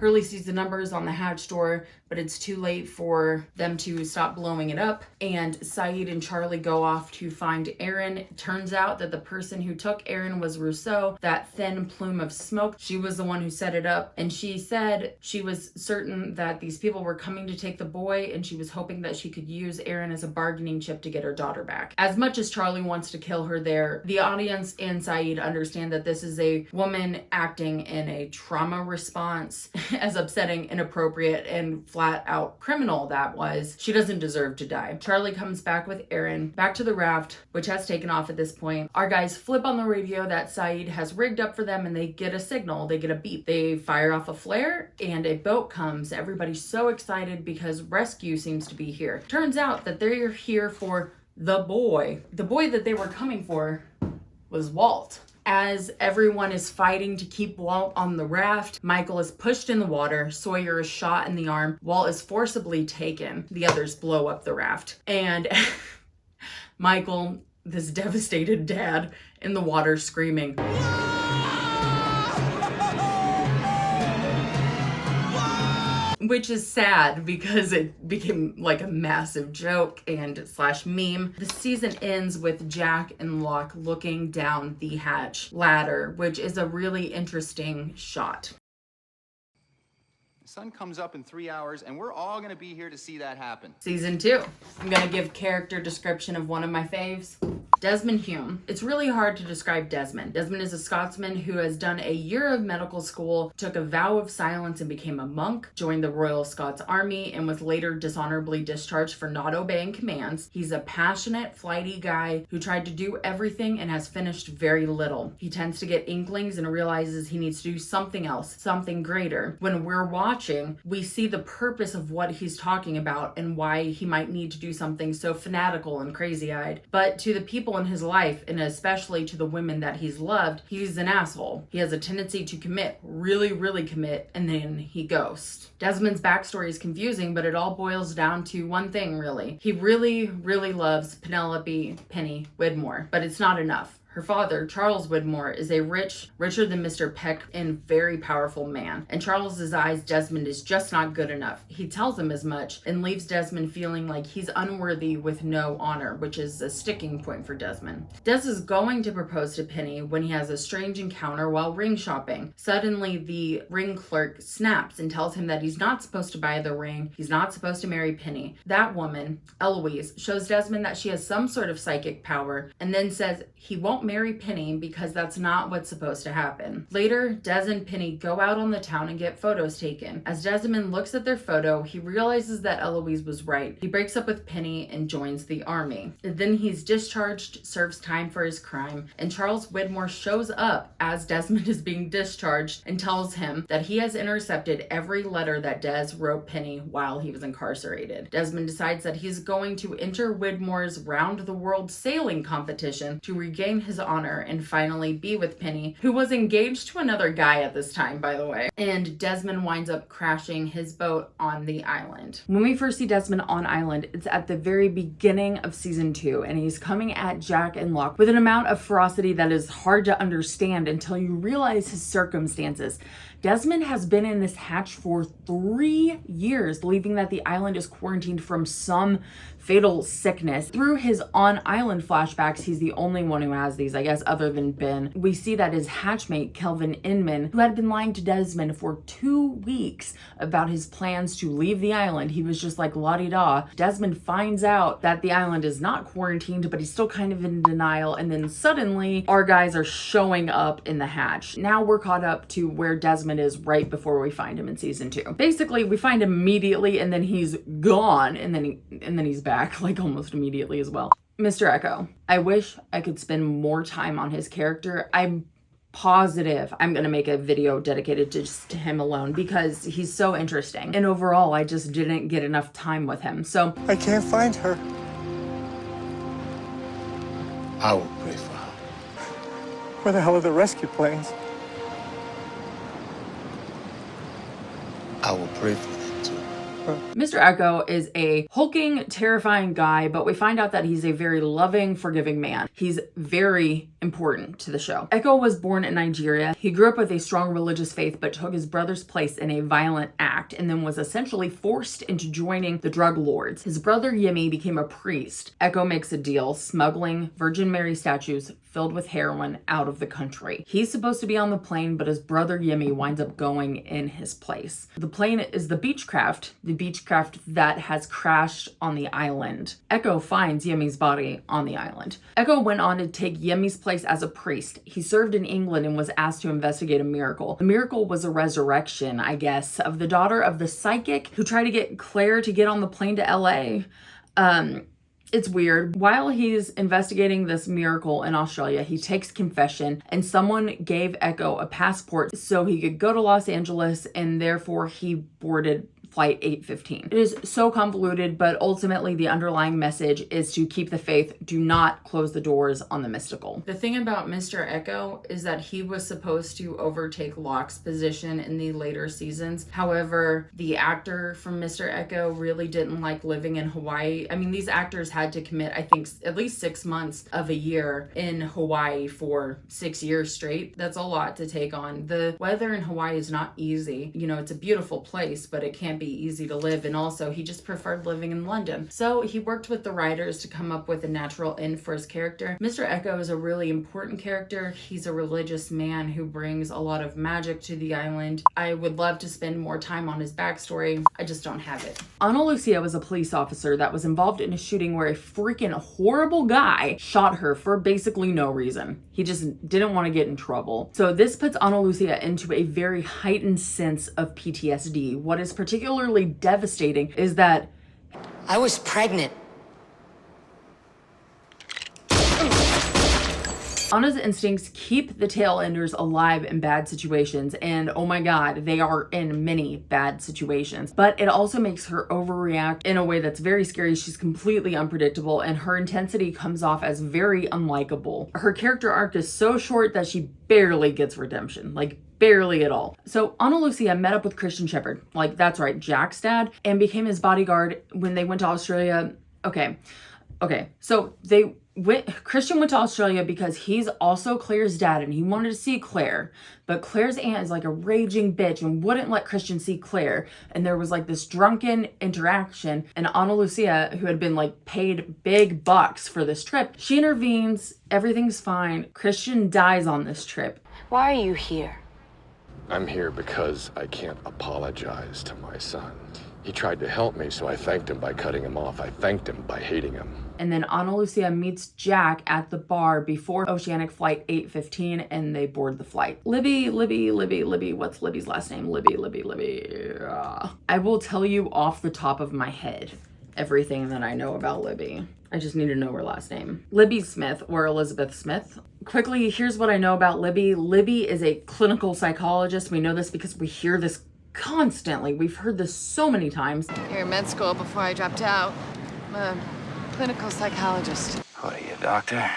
Hurley sees the numbers on the hatch door, but it's too late for them to stop blowing it up. And Saeed and Charlie go off to find Aaron. It turns out that the person who took Aaron was Rousseau, that thin plume of smoke. She was the one who set it up. And she said she was certain that these people were coming to take the boy, and she was hoping that she could use Aaron as a bargaining chip to get her daughter back. As much as Charlie wants to kill her there, the audience and Saeed understand that this is a woman acting in a trauma response, as upsetting, inappropriate, and flat out criminal that was. She doesn't deserve to die. Charlie comes back with Aaron back to the raft, which has taken off at this point. Our guys flip on the radio that Saeed has rigged up for them, and they get a signal. They get a beep. They fire off a flare, and a boat comes. Everybody's so excited because rescue seems to be here. Turns out that they're here for the boy. The boy that they were coming for was Walt. As everyone is fighting to keep Walt on the raft, Michael is pushed in the water, Sawyer is shot in the arm, Walt is forcibly taken, the others blow up the raft, and Michael, this devastated dad, in the water screaming. Which is sad because it became like a massive joke and slash meme. The season ends with Jack and Locke looking down the hatch ladder, which is a really interesting shot.
The sun comes up in 3 hours, and we're all gonna be here to see that happen.
Season 2. I'm gonna give character description of one of my faves. Desmond Hume. It's really hard to describe Desmond. Desmond is a Scotsman who has done a year of medical school, took a vow of silence and became a monk, joined the Royal Scots Army, and was later dishonorably discharged for not obeying commands. He's a passionate, flighty guy who tried to do everything and has finished very little. He tends to get inklings and realizes he needs to do something else, something greater. When we're watching, we see the purpose of what he's talking about and why he might need to do something so fanatical and crazy-eyed. But to the people in his life, and especially to the women that he's loved, he's an asshole. He has a tendency to commit, really commit, and then he ghosts. Desmond's backstory is confusing, but it all boils down to one thing, really. He really loves Penelope Penny Widmore, but it's not enough. Her father, Charles Widmore, is a richer than Mr. Peck and very powerful man. In Charles's eyes, Desmond is just not good enough. He tells him as much and leaves Desmond feeling like he's unworthy with no honor, which is a sticking point for Desmond. Des is going to propose to Penny when he has a strange encounter while ring shopping. Suddenly, the ring clerk snaps and tells him that he's not supposed to buy the ring. He's not supposed to marry Penny. That woman, Eloise, shows Desmond that she has some sort of psychic power and then says he won't marry Penny because that's not what's supposed to happen. Later, Des and Penny go out on the town and get photos taken. As Desmond looks at their photo, he realizes that Eloise was right. He breaks up with Penny and joins the army. Then he's discharged, serves time for his crime, and Charles Widmore shows up as Desmond is being discharged and tells him that he has intercepted every letter that Des wrote Penny while he was incarcerated. Desmond decides that he's going to enter Widmore's round-the-world sailing competition to regain his his honor and finally be with Penny, who was engaged to another guy at this time, by the way. And Desmond winds up crashing his boat on the island.
When we first see Desmond on island, it's at the very beginning of season 2, and he's coming at Jack and Locke with an amount of ferocity that is hard to understand until you realize his circumstances. Desmond has been in this hatch for 3 years, believing that the island is quarantined from some fatal sickness. Through his on-island flashbacks, he's the only one who has these, I guess, other than Ben. We see that his hatchmate, Kelvin Inman, who had been lying to Desmond for 2 weeks about his plans to leave the island, he was just like la-di-da. Desmond finds out that the island is not quarantined, but he's still kind of in denial, and then suddenly our guys are showing up in the hatch. Now we're caught up to where Desmond is right before we find him in season 2. Basically, we find him immediately, and then he's gone, and then he's back like almost immediately as well. Mr. Echo. I wish I could spend more time on his character. I'm positive I'm gonna make a video dedicated just to him alone because he's so interesting. And overall, I just didn't get enough time with him. So
I can't find her.
I will pray for her.
Where the hell are the rescue planes?
I will pray for them too.
Mr. Echo is a hulking, terrifying guy, but we find out that he's a very loving, forgiving man. He's very important to the show. Echo was born in Nigeria. He grew up with a strong religious faith, but took his brother's place in a violent act and then was essentially forced into joining the drug lords. His brother Yemi became a priest. Echo makes a deal, smuggling Virgin Mary statues filled with heroin out of the country. He's supposed to be on the plane, but his brother Yemi winds up going in his place. The plane is the Beechcraft that has crashed on the island. Echo finds Yemi's body on the island. Echo went on to take Yemi's place as a priest. He served in England and was asked to investigate a miracle. The miracle was a resurrection, I guess, of the daughter of the psychic who tried to get Claire to get on the plane to LA. It's weird. While he's investigating this miracle in Australia, he takes confession and someone gave Echo a passport so he could go to Los Angeles, and therefore he boarded Flight 815. It is so convoluted, but ultimately the underlying message is to keep the faith. Do not close the doors on the mystical.
The thing about Mr. Echo is that he was supposed to overtake Locke's position in the later seasons. However, the actor from Mr. Echo really didn't like living in Hawaii. I mean, these actors had to commit, I think, at least 6 months of a year in Hawaii for 6 years straight. That's a lot to take on. The weather in Hawaii is not easy. You know, it's a beautiful place, but it can't be easy to live, and also he just preferred living in London. So he worked with the writers to come up with a natural end for his character. Mr. Echo is a really important character. He's a religious man who brings a lot of magic to the island. I would love to spend more time on his backstory. I just don't have it.
Ana Lucia was a police officer that was involved in a shooting where a freaking horrible guy shot her for basically no reason. He just didn't want to get in trouble. So this puts Ana Lucia into a very heightened sense of PTSD. What is particularly devastating is that
I was pregnant.
Anna's instincts keep the tail enders alive in bad situations, and oh my god, they are in many bad situations. But it also makes her overreact in a way that's very scary. She's completely unpredictable, and her intensity comes off as very unlikable. Her character arc is so short that she barely gets redemption, like barely at all. So Ana Lucia met up with Christian Shepherd, like that's right, Jack's dad, and became his bodyguard when they went to Australia. Okay, so Christian went to Australia because he's also Claire's dad and he wanted to see Claire, but Claire's aunt is like a raging bitch and wouldn't let Christian see Claire, and there was like this drunken interaction, and Ana Lucia, who had been like paid big bucks for this trip, she intervenes. Everything's fine. Christian dies on this trip.
Why are you here?
I'm here because I can't apologize to my son. He tried to help me, so I thanked him by cutting him off. I thanked him by hating him.
And then Ana Lucia meets Jack at the bar before Oceanic Flight 815, and they board the flight. Libby, what's Libby's last name? Libby. I will tell you off the top of my head everything that I know about Libby. I just need to know her last name. Libby Smith, or Elizabeth Smith. Quickly, here's what I know about Libby. Libby is a clinical psychologist. We know this because we hear this constantly. We've heard this so many times.
Here in med school before I dropped out. I'm a clinical psychologist.
What are you, a doctor?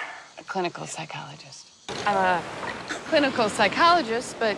clinical psychologist. I'm a clinical psychologist, but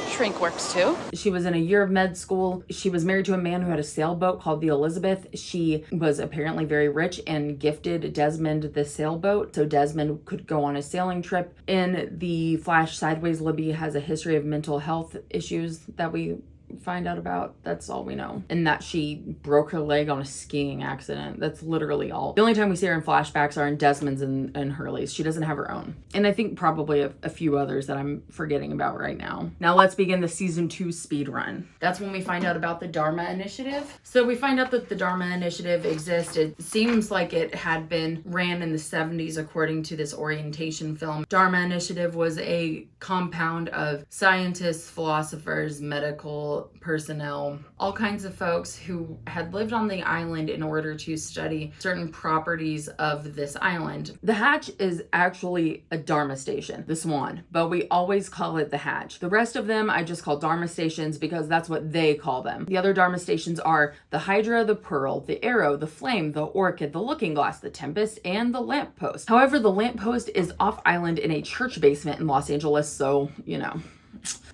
shrink works too.
She was in a year of med school. She was married to a man who had a sailboat called the Elizabeth. She was apparently very rich and gifted Desmond the sailboat so Desmond could go on a sailing trip. In the Flash Sideways, Libby has a history of mental health issues that we find out about. That's all we know. And that she broke her leg on a skiing accident. That's literally all. The only time we see her in flashbacks are in Desmond's and Hurley's. She doesn't have her own. And I think probably a few others that I'm forgetting about right now. Now let's begin the season 2 speed run.
That's when we find out about the Dharma Initiative. So we find out that the Dharma Initiative exists. It seems like it had been ran in the 70s according to this orientation film. Dharma Initiative was a compound of scientists, philosophers, medical personnel, all kinds of folks who had lived on the island in order to study certain properties of this island.
The Hatch is actually a Dharma station, the Swan, but we always call it the Hatch. The rest of them I just call Dharma stations because that's what they call them. The other Dharma stations are the Hydra, the Pearl, the Arrow, the Flame, the Orchid, the Looking Glass, the Tempest, and the Lamppost. However, the Lamppost is off island in a church basement in Los Angeles, so, you know.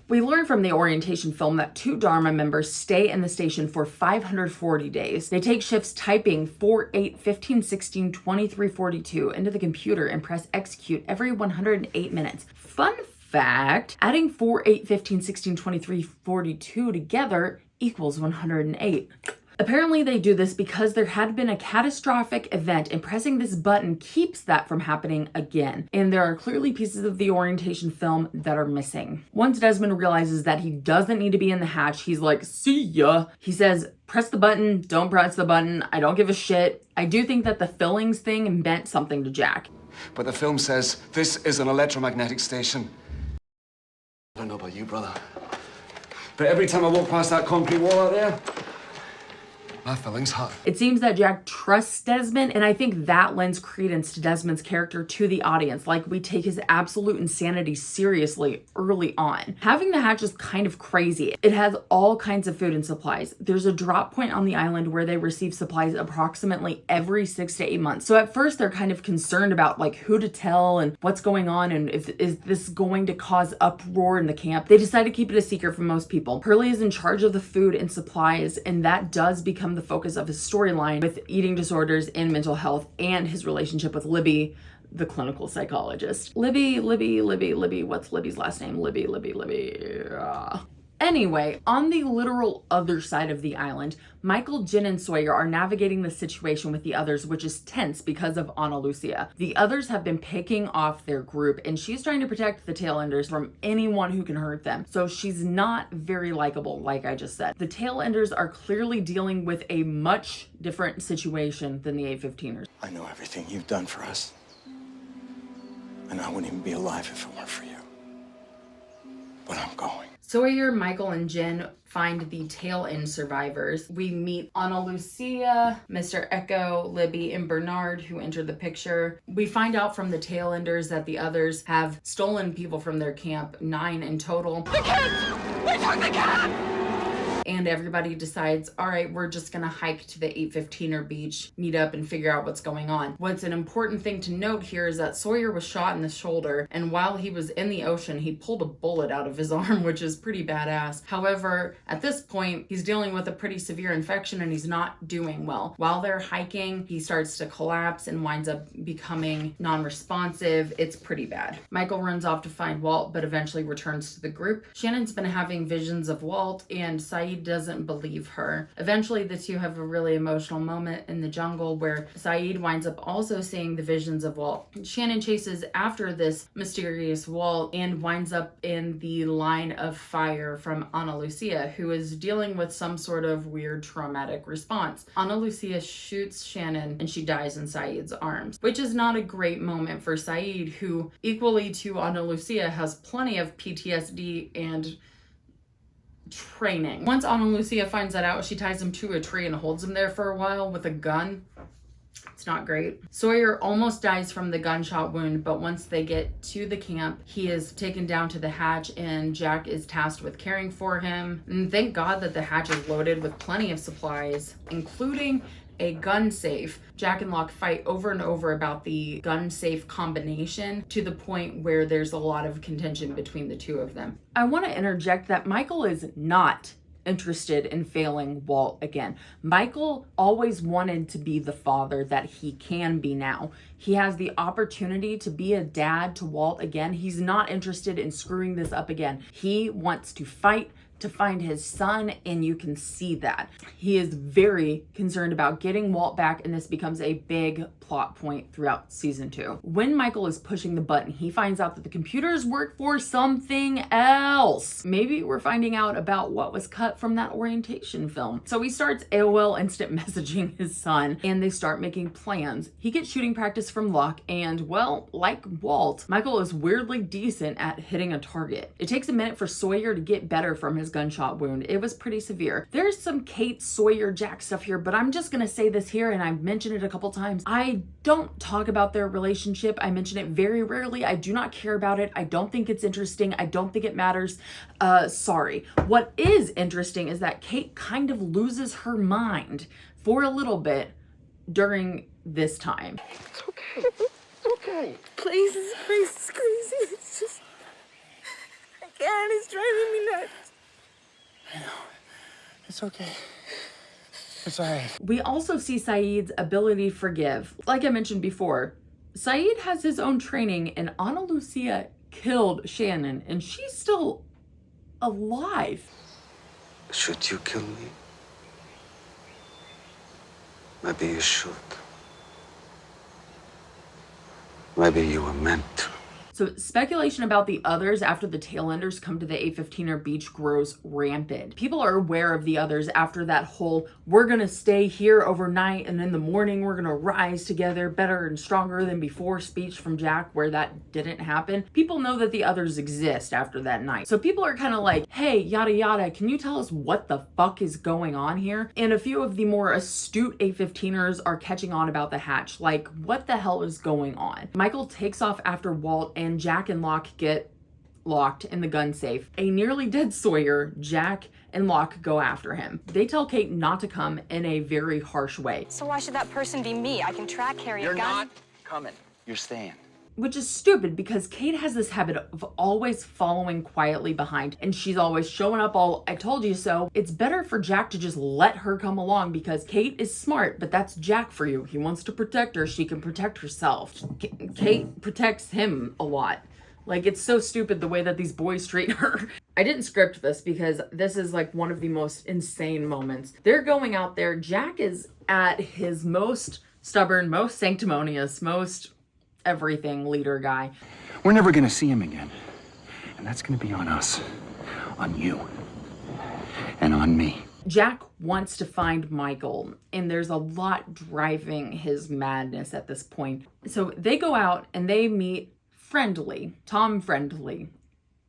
We learn from the orientation film that 2 Dharma members stay in the station for 540 days. They take shifts typing 4, 8, 15, 16, 23, 42 into the computer and press execute every 108 minutes. Fun fact, adding 4, 8, 15, 16, 23, 42 together equals 108. Apparently they do this because there had been a catastrophic event and pressing this button keeps that from happening again. And there are clearly pieces of the orientation film that are missing. Once Desmond realizes that he doesn't need to be in the Hatch, he's like, see ya. He says, press the button, don't press the button, I don't give a shit. I do think that the fillings thing meant something to Jack.
But the film says this is an electromagnetic station. I don't know about you, brother, but every time I walk past that concrete wall out there, my feelings hurt.
It seems that Jack trusts Desmond, and I think that lends credence to Desmond's character to the audience. Like, we take his absolute insanity seriously early on. Having the Hatch is kind of crazy. It has all kinds of food and supplies. There's a drop point on the island where they receive supplies approximately every 6 to 8 months. So at first they're kind of concerned about like who to tell and what's going on and is this going to cause uproar in the camp. They decide to keep it a secret from most people. Hurley is in charge of the food and supplies, and that does become the focus of his storyline with eating disorders and mental health and his relationship with Libby, the clinical psychologist. Libby, what's Libby's last name? Libby. Anyway, on the literal other side of the island, Michael, Jen, and Sawyer are navigating the situation with the others, which is tense because of Ana Lucia. The others have been picking off their group, and she's trying to protect the Tailenders from anyone who can hurt them. So she's not very likable, like I just said. The Tailenders are clearly dealing with a much different situation than the 815ers.
I know everything you've done for us, and I wouldn't even be alive if it weren't for you. But I'm going.
Sawyer, Michael, and Jen find the tail end survivors. We meet Ana Lucia, Mr. Echo, Libby, and Bernard, who enter the picture. We find out from the tail enders that the others have stolen people from their camp, 9 in total.
The kids! We took the kids!
And everybody decides, all right, we're just gonna hike to the 815er beach, meet up, and figure out what's going on. What's an important thing to note here is that Sawyer was shot in the shoulder, and while he was in the ocean, he pulled a bullet out of his arm, which is pretty badass. However, at this point, he's dealing with a pretty severe infection and he's not doing well. While they're hiking, he starts to collapse and winds up becoming non-responsive. It's pretty bad. Michael runs off to find Walt, but eventually returns to the group. Shannon's been having visions of Walt, and Saeed doesn't believe her. Eventually, the two have a really emotional moment in the jungle where Saeed winds up also seeing the visions of Walt. Shannon chases after this mysterious Walt and winds up in the line of fire from Ana Lucia, who is dealing with some sort of weird traumatic response. Ana Lucia shoots Shannon and she dies in Saeed's arms, which is not a great moment for Saeed, who equally to Ana Lucia has plenty of PTSD and training. Once Ana Lucia finds that out, she ties him to a tree and holds him there for a while with a gun. It's not great. Sawyer almost dies from the gunshot wound, but once they get to the camp, he is taken down to the hatch and Jack is tasked with caring for him. And thank God that the hatch is loaded with plenty of supplies, including a gun safe. Jack and Locke fight over and over about the gun safe combination to the point where there's a lot of contention between the two of them.
I want to interject that Michael is not interested in failing Walt again. Michael always wanted to be the father that he can be now. He has the opportunity to be a dad to Walt again. He's not interested in screwing this up again. He wants to fight to find his son, and you can see that. He is very concerned about getting Walt back, and this becomes a big plot point throughout season 2. When Michael is pushing the button, he finds out that the computers work for something else. Maybe we're finding out about what was cut from that orientation film. So he starts AOL instant messaging his son, and they start making plans. He gets shooting practice from Locke, and well, like Walt, Michael is weirdly decent at hitting a target. It takes a minute for Sawyer to get better from his gunshot wound. It was pretty severe. There's some Kate, Sawyer, Jack stuff here, but I'm just gonna say this here, and I've mentioned it a couple times. I don't talk about their relationship. I mention it very rarely. I do not care about it. I don't think it's interesting. I don't think it matters. Sorry. What is interesting is that Kate kind of loses her mind for a little bit during this time.
It's okay. It's okay. Please, this place is crazy. It's just... I can't. It's driving me nuts.
I know. It's okay. It's all right.
We also see Saeed's ability to forgive. Like I mentioned before, Saeed has his own training, and Ana Lucia killed Shannon, and she's still alive.
Should you kill me? Maybe you should. Maybe you were meant to.
So speculation about the others after the tailenders come to the A-15er beach grows rampant. People are aware of the others after that whole, we're gonna stay here overnight and in the morning we're gonna rise together better and stronger than before speech from Jack, where that didn't happen. People know that the others exist after that night. So people are kind of like, hey, yada yada, can you tell us what the fuck is going on here? And a few of the more astute A-15ers are catching on about the hatch. Like, what the hell is going on? Michael takes off after Walt, and Jack and Locke get locked in the gun safe. A nearly dead Sawyer, Jack and Locke go after him. They tell Kate not to come in a very harsh way.
So why should that person be me? I can track, carry a gun.
You're not coming. You're staying.
Which is stupid because Kate has this habit of always following quietly behind, and she's always showing up all, I told you so. It's better for Jack to just let her come along because Kate is smart, but that's Jack for you. He wants to protect her. She can protect herself. Kate protects him a lot. Like, it's so stupid the way that these boys treat her. I didn't script this because this is like one of the most insane moments. They're going out there. Jack is at his most stubborn, most sanctimonious, most everything leader guy.
We're never gonna see him again. And that's gonna be on us. On you. And on me.
Jack wants to find Michael, and there's a lot driving his madness at this point. So they go out and they meet Friendly, Tom Friendly,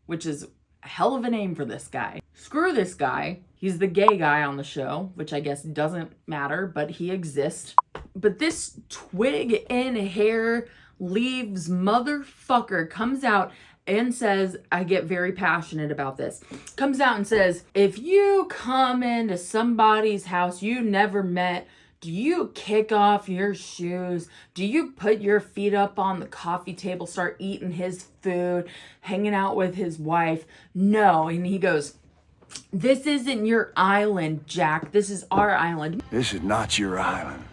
which is a hell of a name for this guy. Screw this guy. He's the gay guy on the show, which I guess doesn't matter, but he exists. But this twig in hair leaves motherfucker comes out and says, I get very passionate about this, comes out and says, if you come into somebody's house you never met, do you kick off your shoes? Do you put your feet up on the coffee table, start eating his food, hanging out with his wife? No. And he goes, this isn't your island, Jack. This is our island.
This is not your island.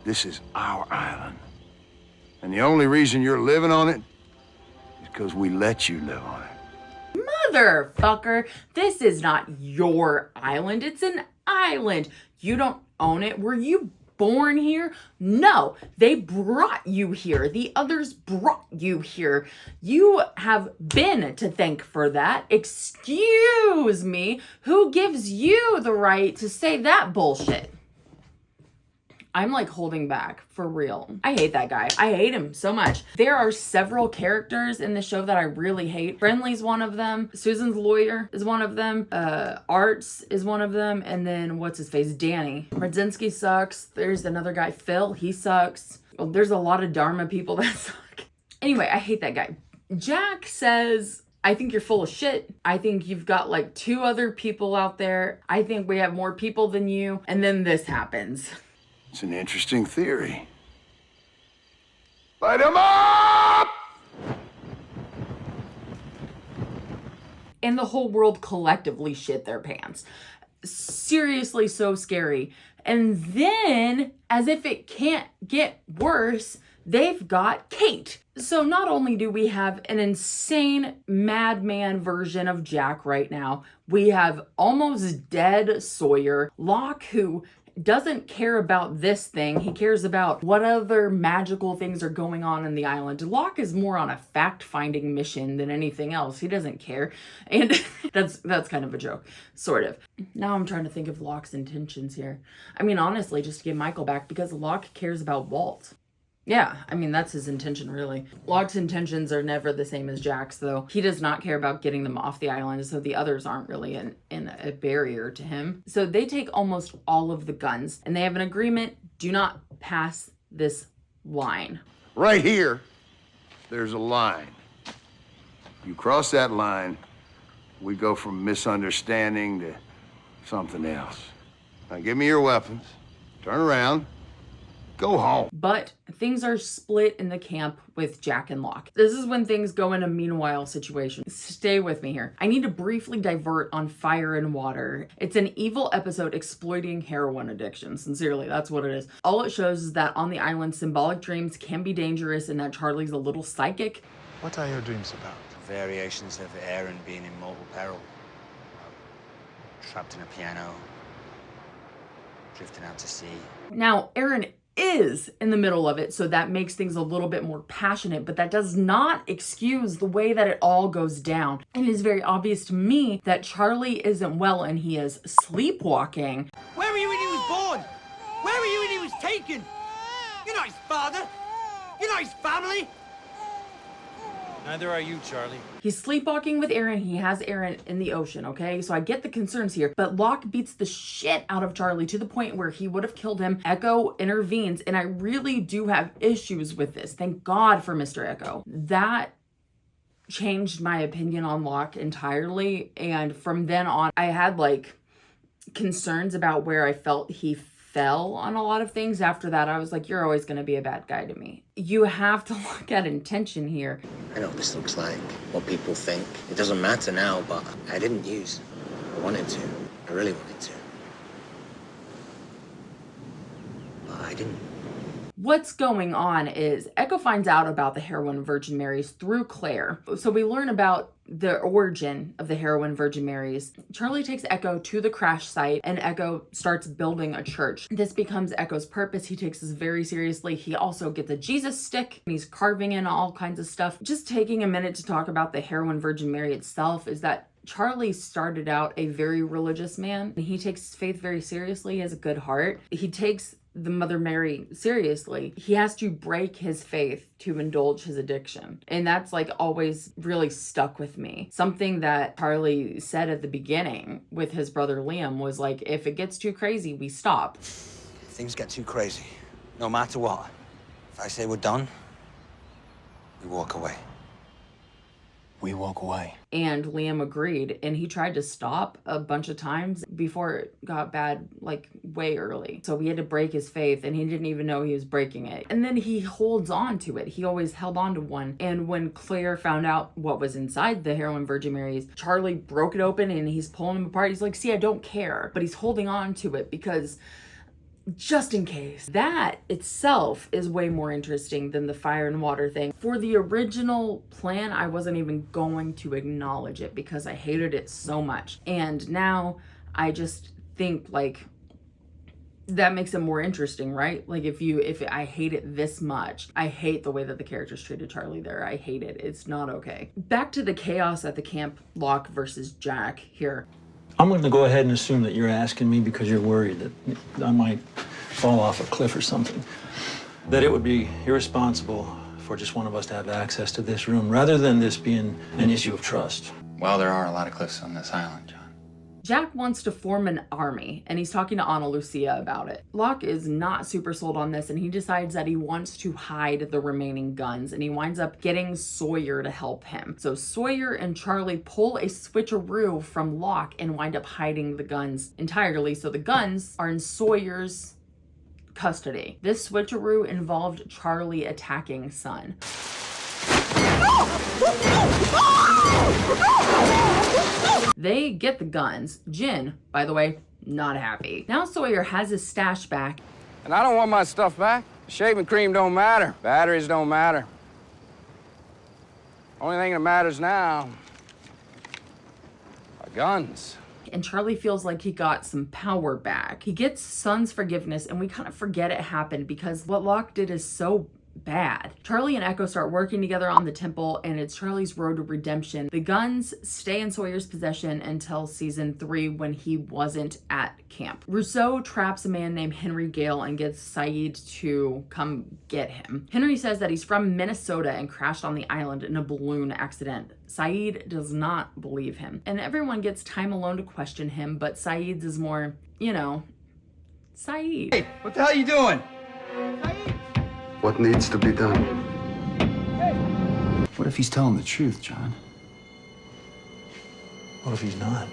This is our island. And the only reason you're living on it is because we let you live on it.
Motherfucker, this is not your island. It's an island. You don't own it. Were you born here? No, they brought you here. The others brought you here. You have been to thank for that. Excuse me, who gives you the right to say that bullshit? I'm like holding back for real. I hate that guy. I hate him so much. There are several characters in the show that I really hate. Friendly's one of them. Susan's lawyer is one of them. Arts is one of them. And then what's his face? Danny. Radzinski sucks. There's another guy, Phil. He sucks. Well, there's a lot of Dharma people that suck. Anyway, I hate that guy. Jack says, I think you're full of shit. I think you've got like 2 other people out there. I think we have more people than you. And then this happens.
It's an interesting theory. Light 'em up!
And the whole world collectively shit their pants. Seriously, so scary. And then, as if it can't get worse, they've got Kate. So not only do we have an insane madman version of Jack right now, we have almost dead Sawyer, Locke, who doesn't care about this thing. He cares about what other magical things are going on in the island. Locke is more on a fact-finding mission than anything else. He doesn't care. And that's kind of a joke, sort of. Now I'm trying to think of Locke's intentions here. I mean, honestly, just to get Michael back, because Locke cares about Walt. Yeah, I mean, that's his intention, really. Locke's intentions are never the same as Jack's, though. He does not care about getting them off the island, so the others aren't really in a barrier to him. So they take almost all of the guns, and they have an agreement, do not pass this line.
Right here, there's a line. You cross that line, we go from misunderstanding to something else. Now give me your weapons, turn around, go home.
But things are split in the camp with Jack and Locke. This is when things go in a meanwhile situation. Stay with me here. I need to briefly divert on Fire and Water. It's an evil episode exploiting heroin addiction. Sincerely, that's what it is. All it shows is that on the island, symbolic dreams can be dangerous and that Charlie's a little psychic.
What are your dreams about?
Variations of Aaron being in mortal peril. Trapped in a piano. Drifting out to sea.
Now, Aaron is in the middle of it, so that makes things a little bit more passionate, but that does not excuse the way that it all goes down. And it is very obvious to me that Charlie isn't well and he is sleepwalking.
Where were you when he was born? Where were you when he was taken? You're not his father. You're not his family.
Neither are you, Charlie.
He's sleepwalking with Aaron. He has Aaron in the ocean, okay? So I get the concerns here, but Locke beats the shit out of Charlie to the point where he would have killed him. Echo intervenes, and I really do have issues with this. Thank God for Mr. Echo. That changed my opinion on Locke entirely, and from then on, I had like concerns about where I felt he fell on a lot of things. After that, I was like, you're always going to be a bad guy to me. You have to look at intention here.
I know what this looks like, what people think. It doesn't matter now, but I didn't use. I wanted to. I really wanted to. But I didn't.
What's going on is Echo finds out about the heroin Virgin Marys through Claire. So we learn about the origin of the heroin Virgin Marys. Charlie takes Echo to the crash site and Echo starts building a church. This becomes Echo's purpose. He takes this very seriously. He also gets a Jesus stick and he's carving in all kinds of stuff. Just taking a minute to talk about the heroin Virgin Mary itself is that Charlie started out a very religious man. He takes faith very seriously. He has a good heart. He takes the Mother Mary seriously. He has to break his faith to indulge his addiction. And that's like always really stuck with me. Something that Charlie said at the beginning with his brother Liam was like, if it gets too crazy, we stop.
If things get too crazy, no matter what, if I say we're done, we walk away. We walk away.
And Liam agreed, and he tried to stop a bunch of times before it got bad, like way early. So we had to break his faith, and he didn't even know he was breaking it. And then he holds on to it. He always held on to one. And when Claire found out what was inside the heroin Virgin Marys, Charlie broke it open and he's pulling them apart. He's like, see, I don't care. But he's holding on to it because just in case. That itself is way more interesting than the Fire and Water thing. For the original plan, I wasn't even going to acknowledge it because I hated it so much. And now I just think like that makes it more interesting, right? Like if I hate it this much, I hate the way that the characters treated Charlie there. I hate it. It's not okay. Back to the chaos at the camp, Locke versus Jack here.
I'm going to go ahead and assume that you're asking me because you're worried that I might fall off a cliff or something. That it would be irresponsible for just one of us to have access to this room rather than this being an issue of trust.
Well, there are a lot of cliffs on this island, John.
Jack wants to form an army, and he's talking to Ana Lucia about it. Locke is not super sold on this, and he decides that he wants to hide the remaining guns, and he winds up getting Sawyer to help him. So Sawyer and Charlie pull a switcheroo from Locke and wind up hiding the guns entirely. So the guns are in Sawyer's custody. This switcheroo involved Charlie attacking Son. They get the guns. Jin, by the way, not happy. Now Sawyer has his stash back.
And I don't want my stuff back. Shaving cream don't matter. Batteries don't matter. Only thing that matters now are guns.
And Charlie feels like he got some power back. He gets Son's forgiveness, and we kind of forget it happened because what Locke did is so bad. Charlie and Echo start working together on the temple, and it's Charlie's road to redemption. The guns stay in Sawyer's possession until season 3 when he wasn't at camp. Rousseau traps a man named Henry Gale and gets Saeed to come get him. Henry says that he's from Minnesota and crashed on the island in a balloon accident. Saeed does not believe him, and everyone gets time alone to question him, but Saeed's is more, you know, Saeed.
Hey, what the hell are you doing?
What needs to be done?
What if he's telling the truth, John? What if he's not?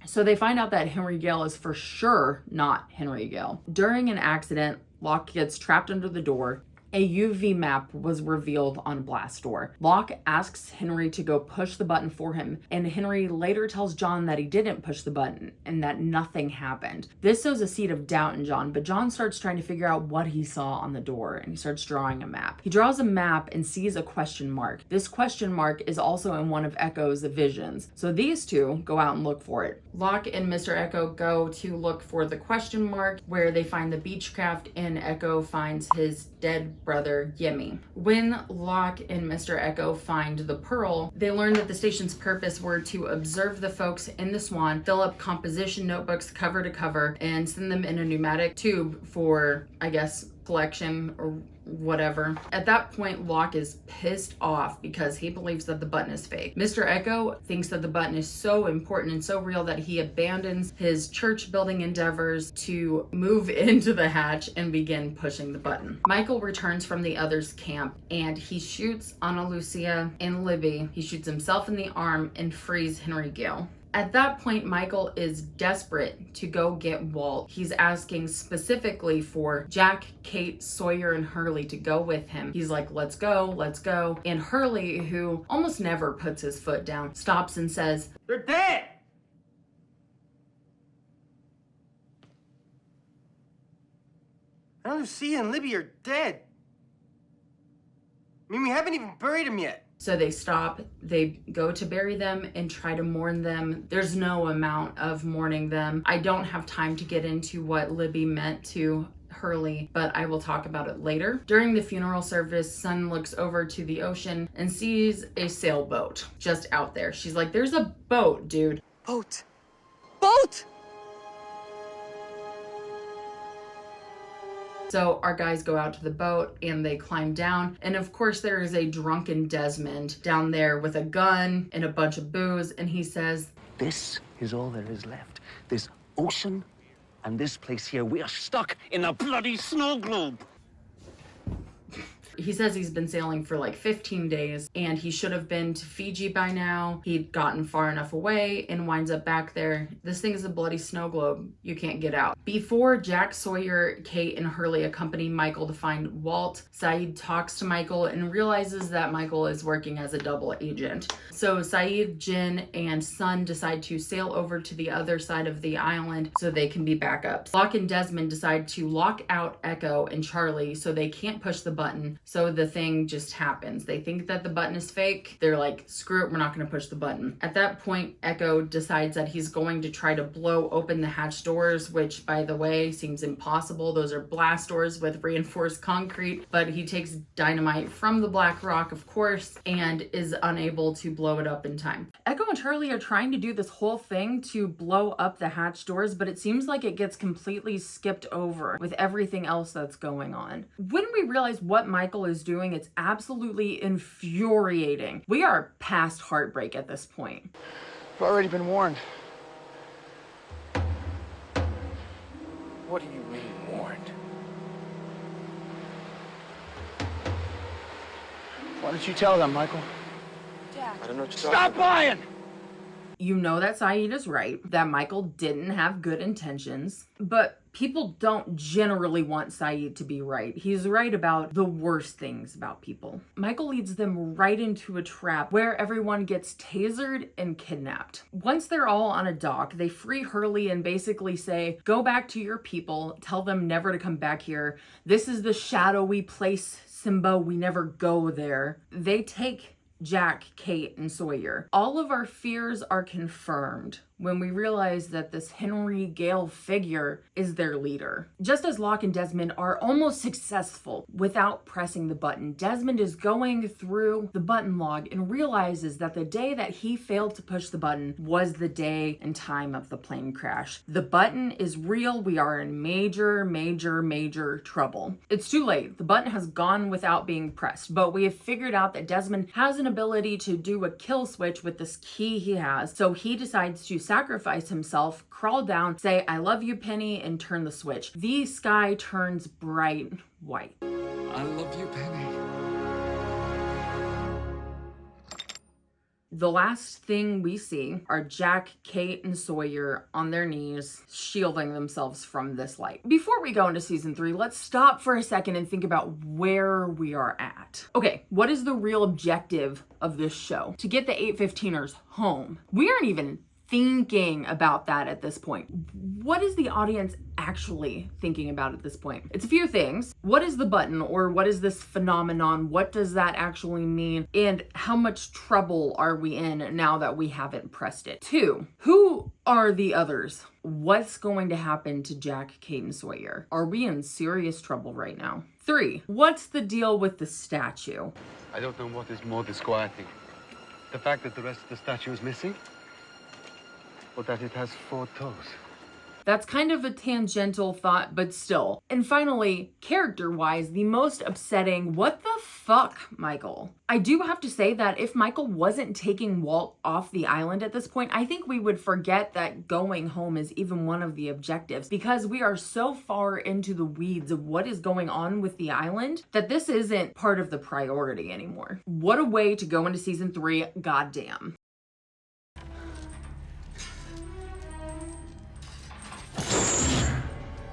So they find out that Henry Gale is for sure not Henry Gale. During an accident, Locke gets trapped under the door. A UV map was revealed on a blast door. Locke asks Henry to go push the button for him, and Henry later tells John that he didn't push the button and that nothing happened. This sows a seed of doubt in John, but John starts trying to figure out what he saw on the door, and he starts drawing a map. He draws a map and sees a question mark. This question mark is also in one of Echo's visions, so these two go out and look for it.
Locke and Mr. Echo go to look for the question mark where they find the Beechcraft, and Echo finds his dead brother Yemi. When Locke and Mr. Echo find the pearl, they learn that the station's purpose were to observe the folks in the Swan, fill up composition notebooks cover to cover, and send them in a pneumatic tube for, I guess, collection or whatever. At that point, Locke is pissed off because he believes that the button is fake. Mr. Echo thinks that the button is so important and so real that he abandons his church building endeavors to move into the hatch and begin pushing the button. Michael returns from the others' camp and he shoots Ana Lucia and Libby. He shoots himself in the arm and frees Henry Gale. At that point, Michael is desperate to go get Walt. He's asking specifically for Jack, Kate, Sawyer, and Hurley to go with him. He's like, let's go, let's go. And Hurley, who almost never puts his foot down, stops and says,
they're dead! Ana Lucia and Libby are dead. I mean, we haven't even buried them yet.
So they stop, they go to bury them and try to mourn them. There's no amount of mourning them. I don't have time to get into what Libby meant to Hurley, but I will talk about it later. During the funeral service, Sun looks over to the ocean and sees a sailboat just out there. She's like, there's a boat, dude.
Boat! Boat!
So our guys go out to the boat and they climb down. And of course there is a drunken Desmond down there with a gun and a bunch of booze. And he says,
This is all there is left. This ocean and this place here. We are stuck in a bloody snow globe.
he says he's been sailing for like 15 days and he should have been to Fiji by now. He'd gotten far enough away and winds up back there. This thing is a bloody snow globe. You can't get out. Before Jack, Sawyer, Kate, and Hurley accompany Michael to find Walt, Saeed talks to Michael and realizes that Michael is working as a double agent. So Saeed, Jin, and Sun decide to sail over to the other side of the island so they can be backups. Locke and Desmond decide to lock out Echo and Charlie so they can't push the button. So the thing just happens. They think that the button is fake. They're like, screw it, we're not going to push the button. At that point, Echo decides that he's going to try to blow open the hatch doors, which, by the way, seems impossible. Those are blast doors with reinforced concrete, but he takes dynamite from the black rock, of course, and is unable to blow it up in time.
Echo and Charlie are trying to do this whole thing to blow up the hatch doors, but it seems like it gets completely skipped over with everything else that's going on. When we realize what Michael is doing, it's absolutely infuriating. We are past heartbreak at this point.
I've already been warned.
What do you mean, warned?
Why don't you tell them, Michael?
Dad.
I don't know what you're talking about. Stop lying!
You know that Saeed is right, that Michael didn't have good intentions, but People don't generally want Saeed to be right. He's right about the worst things about people. Michael leads them right into a trap where everyone gets tasered and kidnapped. Once they're all on a dock, they free Hurley and basically say, go back to your people, tell them never to come back here. This is the shadowy place, Simba, we never go there. They take Jack, Kate, and Sawyer. All of our fears are confirmed when we realize that this Henry Gale figure is their leader. Just as Locke and Desmond are almost successful without pressing the button, Desmond is going through the button log and realizes that the day that he failed to push the button was the day and time of the plane crash. The button is real. We are in major, major, major trouble. It's too late. The button has gone without being pressed, but we have figured out that Desmond has an ability to do a kill switch with this key he has, so he decides to sacrifice himself, crawl down, say, I love you, Penny, and turn the switch. The sky turns bright white.
I love you, Penny.
The last thing we see are Jack, Kate, and Sawyer on their knees, shielding themselves from this light. Before we go into season 3, let's stop for a second and think about where we are at. Okay, what is the real objective of this show? To get the 815ers home. We aren't even thinking about that at this point. What is the audience actually thinking about at this point? It's a few things. What is the button, or what is this phenomenon? What does that actually mean? And how much trouble are we in now that we haven't pressed it? 2, who are the others? What's going to happen to Jack, Kate, and Sawyer? Are we in serious trouble right now? 3, what's the deal with the statue?
I don't know what is more disquieting. The fact that the rest of the statue is missing, or that it has 4 toes.
That's kind of a tangential thought, but still. And finally, character-wise, the most upsetting, what the fuck, Michael? I do have to say that if Michael wasn't taking Walt off the island at this point, I think we would forget that going home is even one of the objectives, because we are so far into the weeds of what is going on with the island that this isn't part of the priority anymore. What a way to go into season 3, goddamn.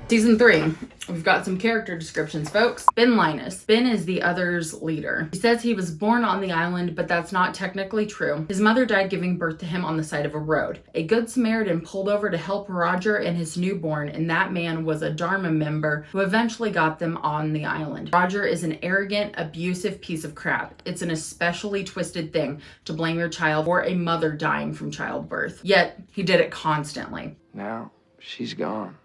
Season 3. We've got some character descriptions, folks. Ben Linus. Ben is the other's leader. He says he was born on the island, but that's not technically true. His mother died giving birth to him on the side of a road. A good Samaritan pulled over to help Roger and his newborn, and that man was a Dharma member who eventually got them on the island. Roger is an arrogant, abusive piece of crap. It's an especially twisted thing to blame your child for a mother dying from childbirth. Yet, he did it constantly.
Now, she's gone.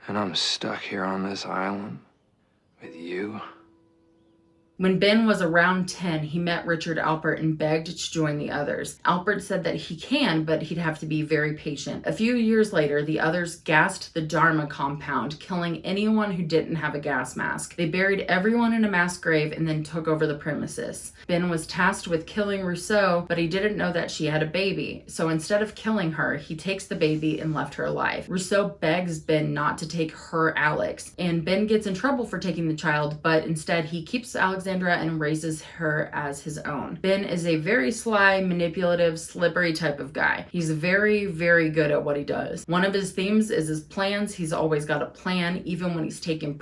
And I'm stuck here on this island with you.
When Ben was around 10, he met Richard Alpert and begged to join the others. Alpert said that he can, but he'd have to be very patient. A few years later, the others gassed the Dharma compound, killing anyone who didn't have a gas mask. They buried everyone in a mass grave and then took over the premises. Ben was tasked with killing Rousseau, but he didn't know that she had a baby. So instead of killing her, he takes the baby and left her alive. Rousseau begs Ben not to take her Alex, and Ben gets in trouble for taking the child, but instead he keeps Alexandra and raises her as his own. Ben is a very sly, manipulative, slippery type of guy. He's very, very good at what he does. One of his themes is his plans. He's always got a plan, even when he's taking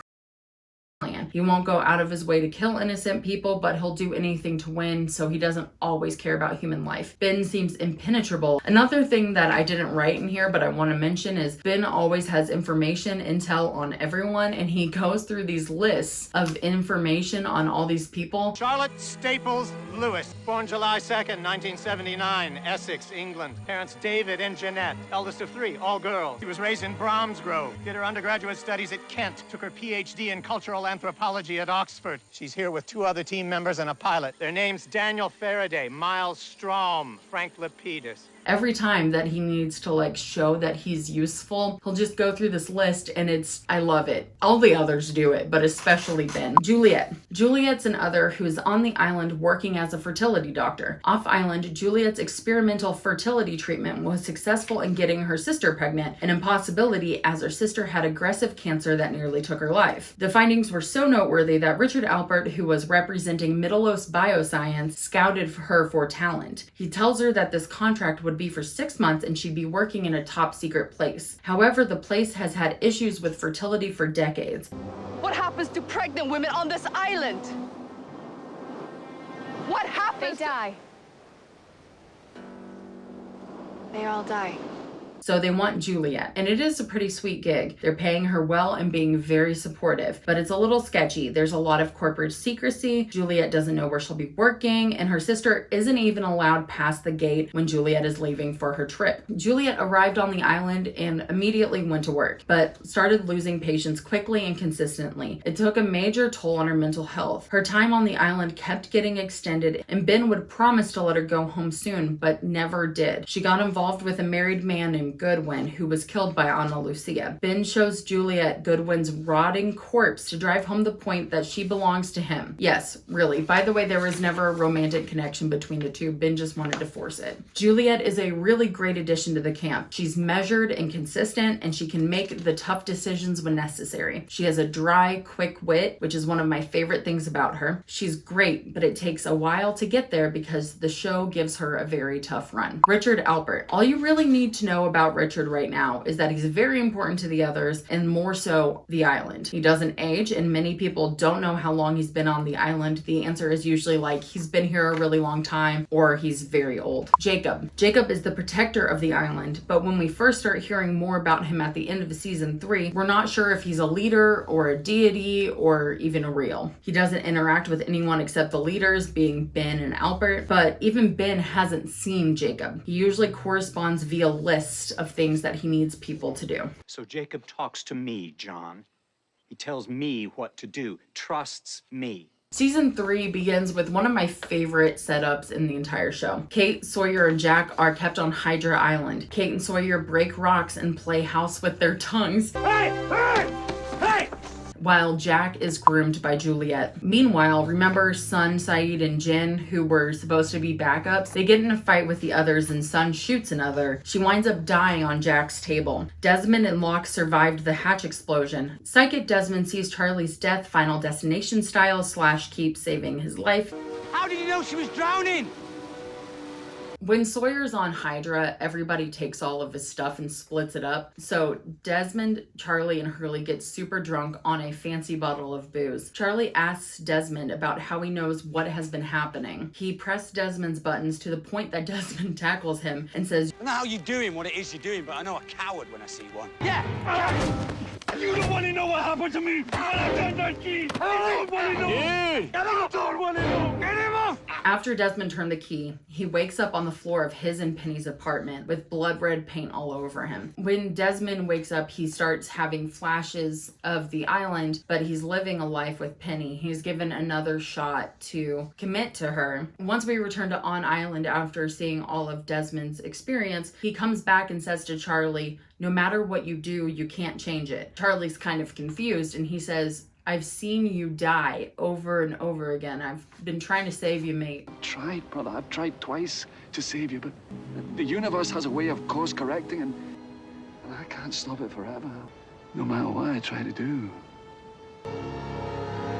plan. He won't go out of his way to kill innocent people, but he'll do anything to win, so he doesn't always care about human life. Ben seems impenetrable. Another thing that I didn't write in here, but I want to mention, is Ben always has information, intel on everyone, and he goes through these lists of information on all these people.
Charlotte Staples Lewis, born July 2nd, 1979, Essex, England. Parents David and Jeanette, eldest of 3, all girls. She was raised in Bromsgrove, did her undergraduate studies at Kent, took her PhD in cultural anthropology at Oxford. She's here with 2 other team members and a pilot. Their names Daniel Faraday, Miles Strom, Frank Lapidus.
Every time that he needs to show that he's useful, he'll just go through this list, and I love it. All the others do it, but especially Ben. Juliet. Juliet's an other who's on the island working as a fertility doctor. Off island, Juliet's experimental fertility treatment was successful in getting her sister pregnant, an impossibility as her sister had aggressive cancer that nearly took her life. The findings were so noteworthy that Richard Alpert, who was representing Middleos Bioscience, scouted her for talent. He tells her that this contract would would be for 6 months and she'd be working in a top secret place. However, the place has had issues with fertility for decades.
What happens to pregnant women on this island? What happens?
They die. They all die.
So they want Juliet, and it is a pretty sweet gig. They're paying her well and being very supportive, but it's a little sketchy. There's a lot of corporate secrecy. Juliet doesn't know where she'll be working, and her sister isn't even allowed past the gate when Juliet is leaving for her trip. Juliet arrived on the island and immediately went to work, but started losing patience quickly and consistently. It took a major toll on her mental health. Her time on the island kept getting extended, and Ben would promise to let her go home soon, but never did. She got involved with a married man named Goodwin, who was killed by Ana Lucia. Ben shows Juliet Goodwin's rotting corpse to drive home the point that she belongs to him. Yes, really. By the way, there was never a romantic connection between the two. Ben just wanted to force it. Juliet is a really great addition to the camp. She's measured and consistent, and she can make the tough decisions when necessary. She has a dry, quick wit, which is one of my favorite things about her. She's great, but it takes a while to get there because the show gives her a very tough run. Richard Alpert. All you really need to know about Richard right now is that he's very important to the others, and more so the island. He doesn't age, and many people don't know how long he's been on the island. The answer is usually like he's been here a really long time or he's very old. Jacob. Jacob is the protector of the island, but when we first start hearing more about him at the end of season 3, we're not sure if he's a leader or a deity or even a real. He doesn't interact with anyone except the leaders, being Ben and Alpert, but even Ben hasn't seen Jacob. He usually corresponds via lists of things that he needs people to do.
So Jacob talks to me, John. He tells me what to do, trusts me.
Season 3 begins with one of my favorite setups in the entire show. Kate, Sawyer, and Jack are kept on Hydra Island. Kate and Sawyer break rocks and play house with their tongues. Hey! Hey! Hey! While Jack is groomed by Juliet. Meanwhile, remember Sun, Saeed, and Jin, who were supposed to be backups? They get in a fight with the others and Sun shoots another. She winds up dying on Jack's table. Desmond and Locke survived the hatch explosion. Psychic Desmond sees Charlie's death Final Destination style / keeps saving his life.
How did you know she was drowning?
When Sawyer's on Hydra, everybody takes all of his stuff and splits it up. So Desmond, Charlie, and Hurley get super drunk on a fancy bottle of booze. Charlie asks Desmond about how he knows what has been happening. He pressed Desmond's buttons to the point that Desmond tackles him and says,
I know how you're doing what it is you're doing, but I know a coward when I see one.
Yeah! You don't want to know what happened to me! I don't want to know! I don't want to know! Get him off!
After Desmond turned the key, he wakes up on the floor of his and Penny's apartment with blood red paint all over him. When Desmond wakes up, he starts having flashes of the island, but he's living a life with Penny. He's given another shot to commit to her. Once we return to On Island after seeing all of Desmond's experience, he comes back and says to Charlie, no matter what you do, you can't change it. Charlie's kind of confused and he says, I've seen you die over and over again. I've been trying to save you, mate.
I've tried, brother. I've tried twice to save you, but the universe has a way of course correcting, and I can't stop it forever. No matter what I try to do.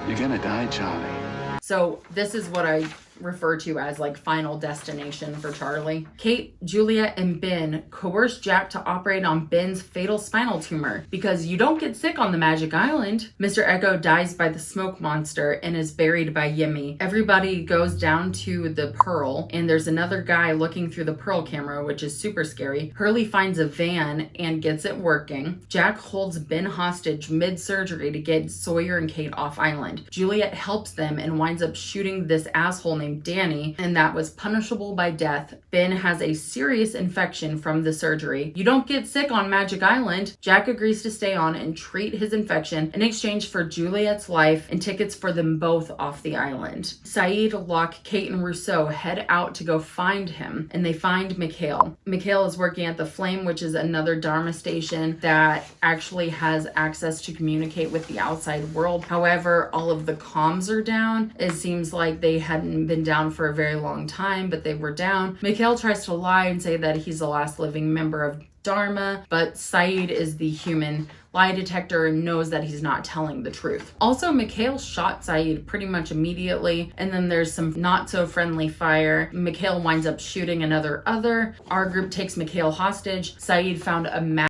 You're gonna die, Charlie.
So this is what I refer to as like Final Destination for Charlie. Kate, Juliet, and Ben coerce Jack to operate on Ben's fatal spinal tumor because you don't get sick on the Magic Island. Mr. Echo dies by the smoke monster and is buried by Yemi. Everybody goes down to the Pearl and there's another guy looking through the Pearl camera, which is super scary. Hurley finds a van and gets it working. Jack holds Ben hostage mid-surgery to get Sawyer and Kate off island. Juliet helps them and winds up shooting this asshole named Danny, and that was punishable by death. Ben has a serious infection from the surgery. You don't get sick on Magic Island. Jack agrees to stay on and treat his infection in exchange for Juliet's life and tickets for them both off the island. Saeed, Locke, Kate, and Rousseau head out to go find him, and they find Mikhail. Mikhail is working at the Flame, which is another Dharma station that actually has access to communicate with the outside world. However, all of the comms are down. It seems like they hadn't been down for a very long time, but they were down. Mikhail tries to lie and say that he's the last living member of Dharma, but Saeed is the human lie detector and knows that he's not telling the truth. Also, Mikhail shot Saeed pretty much immediately, and then there's some not so friendly fire. Mikhail winds up shooting another other. Our group takes Mikhail hostage. Saeed found a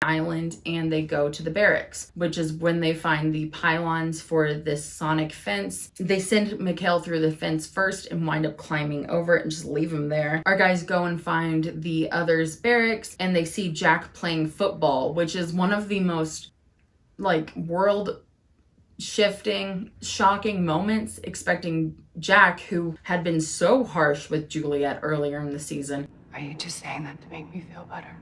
island and they go to the barracks, which is when they find the pylons for this sonic fence. They send Mikhail through the fence first and wind up climbing over it and just leave him there. Our guys go and find the others' barracks and they see Jack playing football, which is one of the most world shifting, shocking moments, expecting Jack, who had been so harsh with Juliet earlier in the season.
Are you just saying that to make me feel better?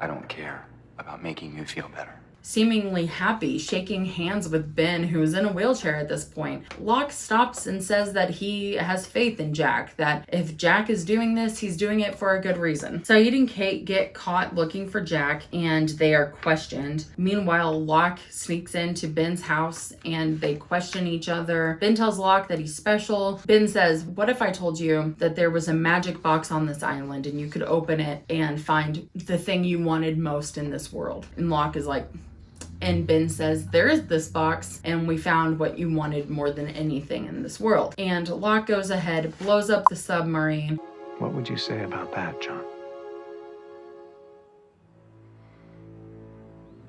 I don't care about making you feel better.
Seemingly happy, shaking hands with Ben, who is in a wheelchair at this point. Locke stops and says that he has faith in Jack, that if Jack is doing this, he's doing it for a good reason. Saeed and Kate get caught looking for Jack, and they are questioned. Meanwhile, Locke sneaks into Ben's house, and they question each other. Ben tells Locke that he's special. Ben says, what if I told you that there was a magic box on this island, and you could open it and find the thing you wanted most in this world? And Locke is like, and Ben says, there is this box, and we found what you wanted more than anything in this world. And Locke goes ahead, blows up the submarine.
What would you say about that, John?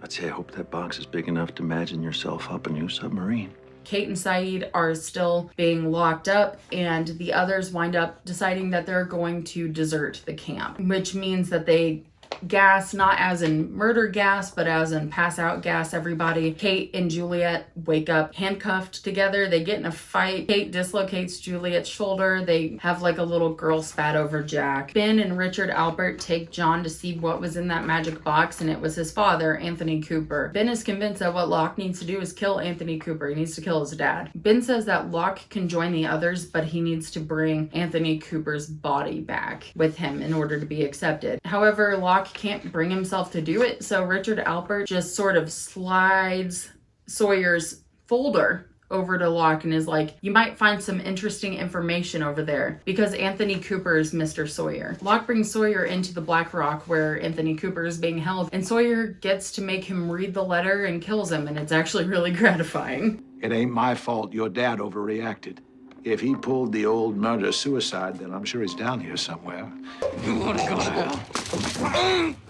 I'd say I hope that box is big enough to imagine yourself up a new submarine.
Kate and Saeed are still being locked up, and the others wind up deciding that they're going to desert the camp, which means that they gas, not as in murder gas, but as in pass out gas everybody. Kate and Juliet wake up handcuffed together. They get in a fight. Kate dislocates Juliet's shoulder. They have a little girl spat over Jack. Ben and Richard Albert take John to see what was in that magic box, and it was his father, Anthony Cooper. Ben is convinced that what Locke needs to do is kill Anthony Cooper. He needs to kill his dad. Ben says that Locke can join the others, but he needs to bring Anthony Cooper's body back with him in order to be accepted. However, Locke can't bring himself to do it, so Richard Albert just sort of slides Sawyer's folder over to Locke and is like, you might find some interesting information over there, because Anthony Cooper is Mr. Sawyer. Locke brings Sawyer into the Black Rock where Anthony Cooper is being held, and Sawyer gets to make him read the letter and kills him, and it's actually really gratifying.
It ain't my fault your dad overreacted. If he pulled the old murder-suicide, then I'm sure he's down here somewhere.
You wanna go to hell?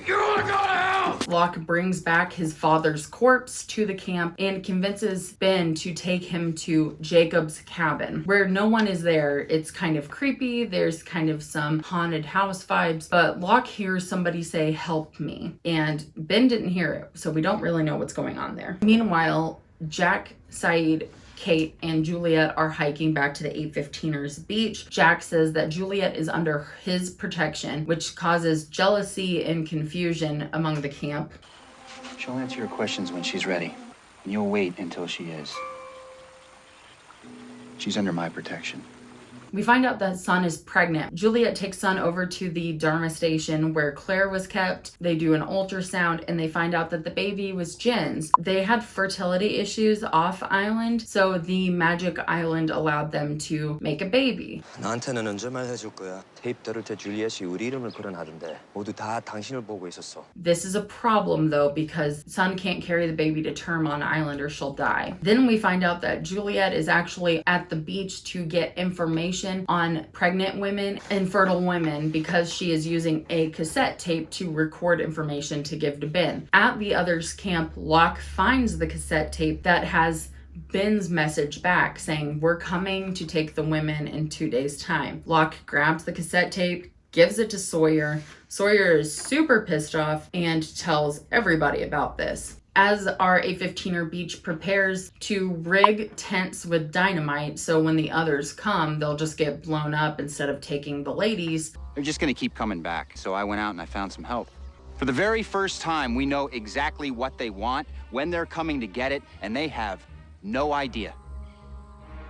You wanna go to hell?
Locke brings back his father's corpse to the camp and convinces Ben to take him to Jacob's cabin, where no one is there. It's kind of creepy. There's kind of some haunted house vibes, but Locke hears somebody say, "Help me." And Ben didn't hear it, so we don't really know what's going on there. Meanwhile, Jack, Saeed, Kate, and Juliet are hiking back to the 815ers beach. Jack says that Juliet is under his protection, which causes jealousy and confusion among the camp.
She'll answer your questions when she's ready, and you'll wait until she is. She's under my protection.
We find out that Sun is pregnant. Juliet takes Sun over to the Dharma station where Claire was kept. They do an ultrasound and they find out that the baby was Jin's. They had fertility issues off island, so the magic island allowed them to make a baby.
나한테는 언제 말해줄 거야? 테이프대로 제 줄리엣이 우리 이름을 걸어놔둔대. 모두 다 당신을 보고 있었어.
This is a problem though, because Sun can't carry the baby to term on island or she'll die. Then we find out that Juliet is actually at the beach to get information on pregnant women and fertile women, because she is using a cassette tape to record information to give to Ben. At the others' camp, Locke finds the cassette tape that has Ben's message back saying, "We're coming to take the women in 2 days' time." Locke grabs the cassette tape, gives it to Sawyer. Sawyer is super pissed off and tells everybody about this. As our 815er beach prepares to rig tents with dynamite, so when the others come, they'll just get blown up instead of taking the ladies.
They're just gonna keep coming back, so I went out and I found some help. For the very first time, we know exactly what they want, when they're coming to get it, and they have no idea.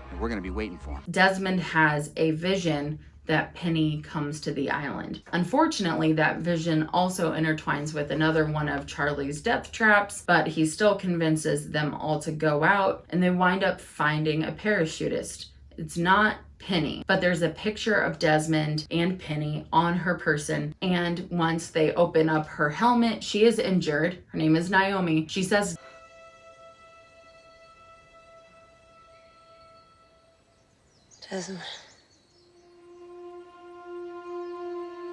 And we're gonna be waiting for them.
Desmond has a vision that Penny comes to the island. Unfortunately, that vision also intertwines with another one of Charlie's death traps, but he still convinces them all to go out, and they wind up finding a parachutist. It's not Penny, but there's a picture of Desmond and Penny on her person. And once they open up her helmet, she is injured. Her name is Naomi. She says,
Desmond.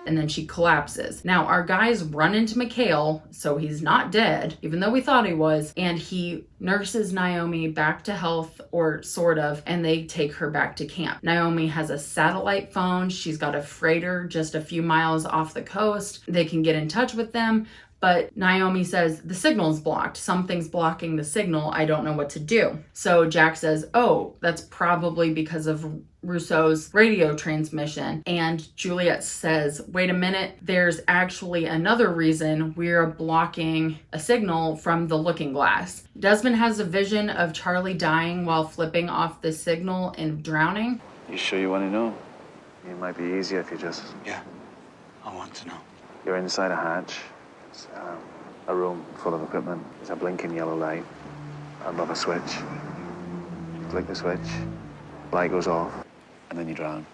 and then she collapses. Now, our guys run into Mikhail, so he's not dead, even though we thought he was, and he nurses Naomi back to health, or sort of, and they take her back to camp. Naomi has a satellite phone. She's got a freighter just a few miles off the coast. They can get in touch with them, but Naomi says, the signal's blocked. Something's blocking the signal. I don't know what to do. So Jack says, oh, that's probably because of Rousseau's radio transmission. And Juliet says, wait a minute, there's actually another reason we're blocking a signal from the looking glass. Desmond has a vision of Charlie dying while flipping off the signal and drowning.
You sure you want to know? It might be easier if you just...
Yeah, I want to know.
You're inside a hatch. It's a room full of equipment. There's a blinking yellow light above a switch. You flick the switch, light goes off, and then you drown.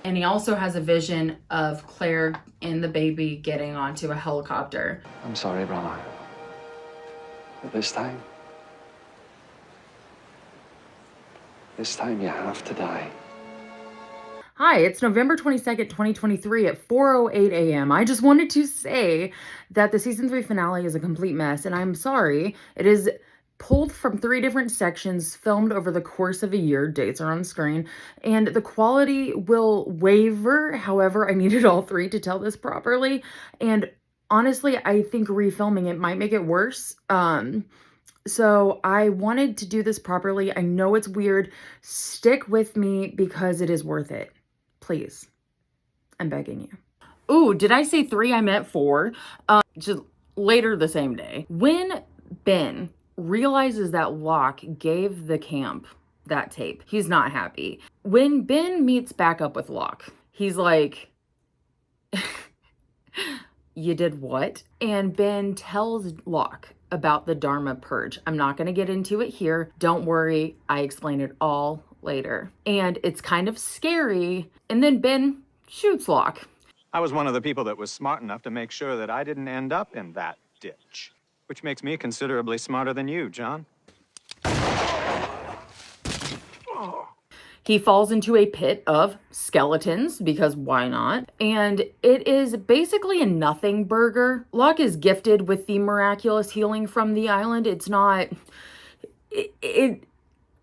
And he also has a vision of Claire and the baby getting onto a helicopter.
I'm sorry, brother. But this time you have to die.
Hi, it's November 22nd, 2023 at 4:08 a.m. I just wanted to say that the season 3 finale is a complete mess, and I'm sorry. It is pulled from 3 different sections, filmed over the course of a year. Dates are on screen, and the quality will waver. However, I needed all 3 to tell this properly, and honestly, I think refilming it might make it worse. So I wanted to do this properly. I know it's weird. Stick with me because it is worth it. Please. I'm begging you. Ooh, did I say 3? I meant 4. Just later the same day. When Ben realizes that Locke gave the camp that tape, he's not happy. When Ben meets back up with Locke, he's like, you did what? And Ben tells Locke about the Dharma Purge. I'm not going to get into it here. Don't worry. I explain it all later. And it's kind of scary. And then Ben shoots Locke.
I was one of the people that was smart enough to make sure that I didn't end up in that ditch. Which makes me considerably smarter than you, John.
He falls into a pit of skeletons, because why not? And it is basically a nothing burger. Locke is gifted with the miraculous healing from the island. It's not... It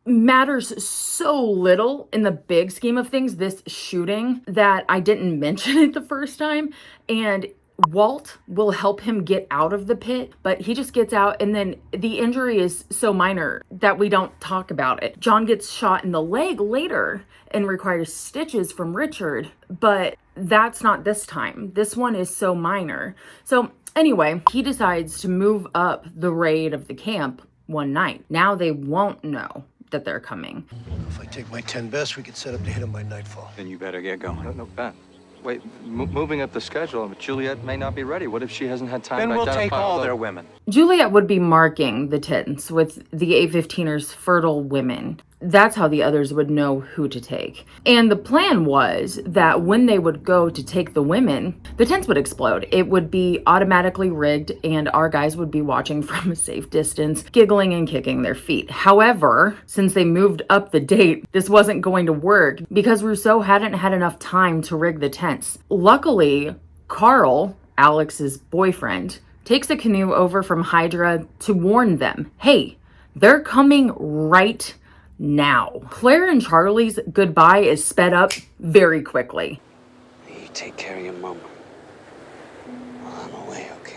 matters so little in the big scheme of things, this shooting, that I didn't mention it the first time. And Walt will help him get out of the pit, but he just gets out, and then the injury is so minor that we don't talk about it. John gets shot in the leg later and requires stitches from Richard, but that's not this time. This one is so minor. So anyway, he decides to move up the raid of the camp one night. Now they won't know that they're coming.
If I take my 10 best, we could set up to hit them by nightfall.
Then you better get going.
No, Ben. Wait, moving up the schedule, Juliet may not be ready. What if she hasn't had time
Then
to
we'll
identify
take all their women.
Juliet would be marking the tents with the A-15ers' fertile women. That's how the others would know who to take. And the plan was that when they would go to take the women, the tents would explode. It would be automatically rigged, and our guys would be watching from a safe distance, giggling and kicking their feet. However, since they moved up the date, this wasn't going to work because Rousseau hadn't had enough time to rig the tents. Luckily, Carl, Alex's boyfriend, takes a canoe over from Hydra to warn them, hey, they're coming right now. Claire and Charlie's goodbye is sped up very quickly.
You take care of your mom. While I'm away, okay?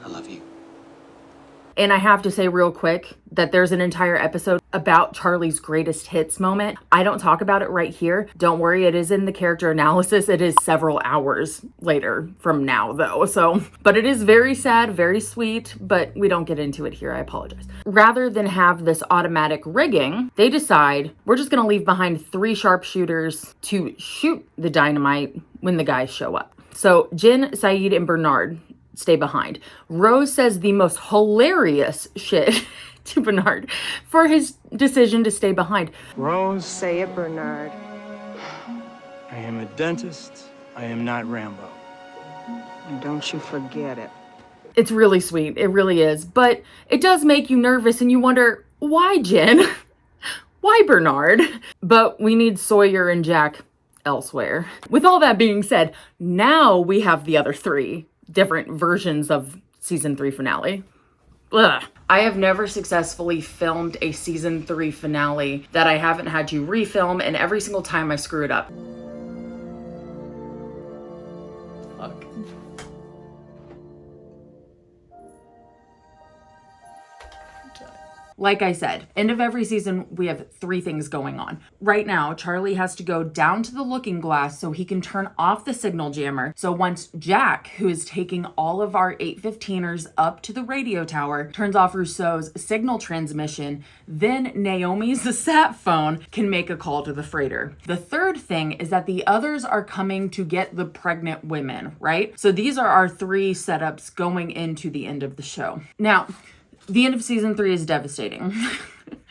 I love you.
And I have to say real quick that there's an entire episode about Charlie's greatest hits moment. I don't talk about it right here. Don't worry, it is in the character analysis. It is several hours later from now though. But it is very sad, very sweet, but we don't get into it here. I apologize. Rather than have this automatic rigging, they decide we're just gonna leave behind 3 sharpshooters to shoot the dynamite when the guys show up. So Jen, Saeed, and Bernard stay behind. Rose says the most hilarious shit to Bernard for his decision to stay behind.
Rose,
Say it, Bernard.
I am a dentist. I am not Rambo.
And don't you forget it.
It's really sweet. It really is. But it does make you nervous and you wonder, why, Jen? Why, Bernard? But we need Sawyer and Jack elsewhere. With all that being said, now we have the other 3 different versions of season 3 finale. Ugh. I have never successfully filmed a season 3 finale that I haven't had to refilm, and every single time I screw it up. Fuck. Like I said, end of every season, we have 3 things going on. Right now, Charlie has to go down to the looking glass so he can turn off the signal jammer. So once Jack, who is taking all of our 815ers up to the radio tower, turns off Rousseau's signal transmission, then Naomi's sat phone can make a call to the freighter. The third thing is that the others are coming to get the pregnant women, right? So these are our 3 setups going into the end of the show. Now, the end of season 3 is devastating.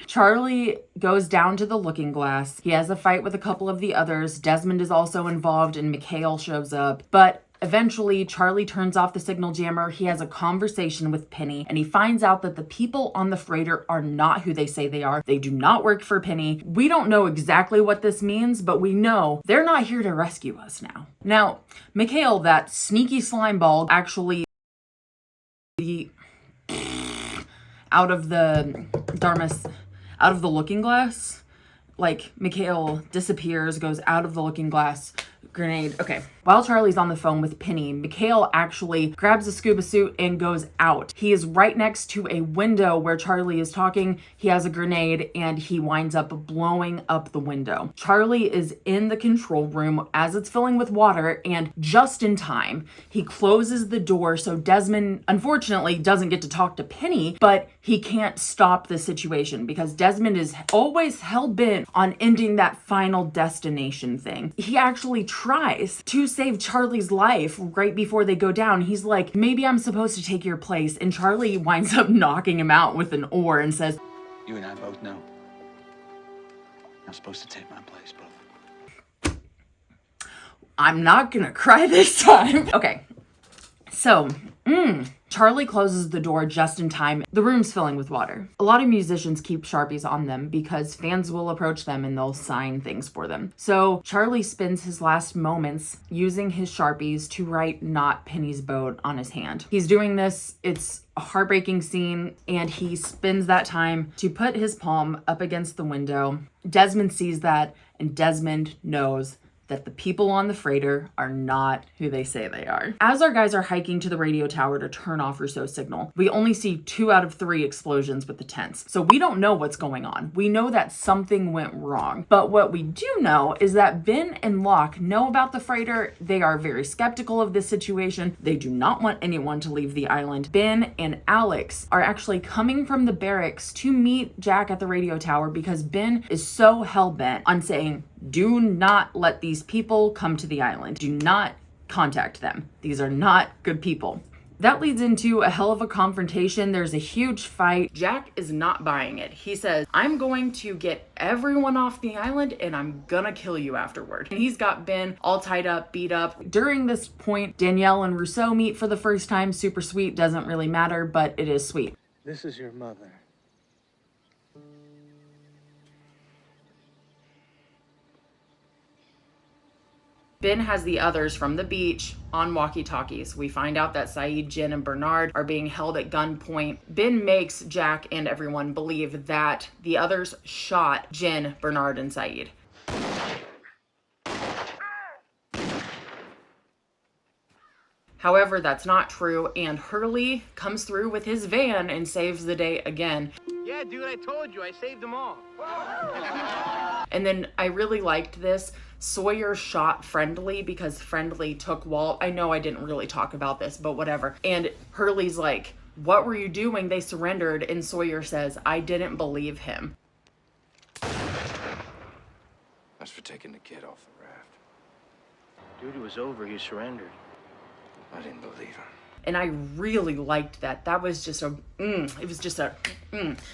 Charlie goes down to the looking glass. He has a fight with a couple of the others. Desmond is also involved and Mikhail shows up. But eventually, Charlie turns off the signal jammer. He has a conversation with Penny and he finds out that the people on the freighter are not who they say they are. They do not work for Penny. We don't know exactly what this means, but we know they're not here to rescue us now. Now, Mikhail, that sneaky slime ball, actually out of the looking glass. Like, Mikhail disappears, goes out of the looking glass, grenade. Okay. While Charlie's on the phone with Penny, Mikhail actually grabs a scuba suit and goes out. He is right next to a window where Charlie is talking. He has a grenade and he winds up blowing up the window. Charlie is in the control room as it's filling with water, and just in time, he closes the door so Desmond unfortunately doesn't get to talk to Penny, but he can't stop the situation because Desmond is always hell-bent on ending that final destination thing. He actually tries to save Charlie's life right before they go down. He's like, maybe I'm supposed to take your place. And Charlie winds up knocking him out with an oar and says,
You and I both know I'm supposed to take my place, brother.
I'm not gonna cry this time. Okay, so, Charlie closes the door just in time. The room's filling with water. A lot of musicians keep Sharpies on them because fans will approach them and they'll sign things for them. So Charlie spends his last moments using his Sharpies to write "Not Penny's Boat" on his hand. He's doing this, it's a heartbreaking scene, and he spends that time to put his palm up against the window. Desmond sees that, and Desmond knows that the people on the freighter are not who they say they are. As our guys are hiking to the radio tower to turn off Rousseau's signal, we only see 2 out of 3 explosions with the tents. So we don't know what's going on. We know that something went wrong. But what we do know is that Ben and Locke know about the freighter. They are very skeptical of this situation. They do not want anyone to leave the island. Ben and Alex are actually coming from the barracks to meet Jack at the radio tower because Ben is so hell-bent on saying, do not let these people come to the island. Do not contact them. These are not good people. That leads into a hell of a confrontation. There's a huge fight. Jack is not buying it. He says, I'm going to get everyone off the island and I'm gonna kill you afterward. And he's got Ben all tied up, beat up. During this point, Danielle and Rousseau meet for the first time. Super sweet, doesn't really matter, but it is sweet.
This is your mother.
Ben has the others from the beach on walkie-talkies. We find out that Saeed, Jen, and Bernard are being held at gunpoint. Ben makes Jack and everyone believe that the others shot Jen, Bernard, and Saeed. However, that's not true, and Hurley comes through with his van and saves the day again.
Yeah, dude, I told you, I saved them all.
And then I really liked this. Sawyer shot Friendly because Friendly took Walt. I know I didn't really talk about this, but whatever. And Hurley's like, what were you doing? They surrendered. And Sawyer says, I didn't believe him.
That's for taking the kid off the raft.
Dude, it was over. He surrendered.
I didn't believe him.
And I really liked that. That was just it was just a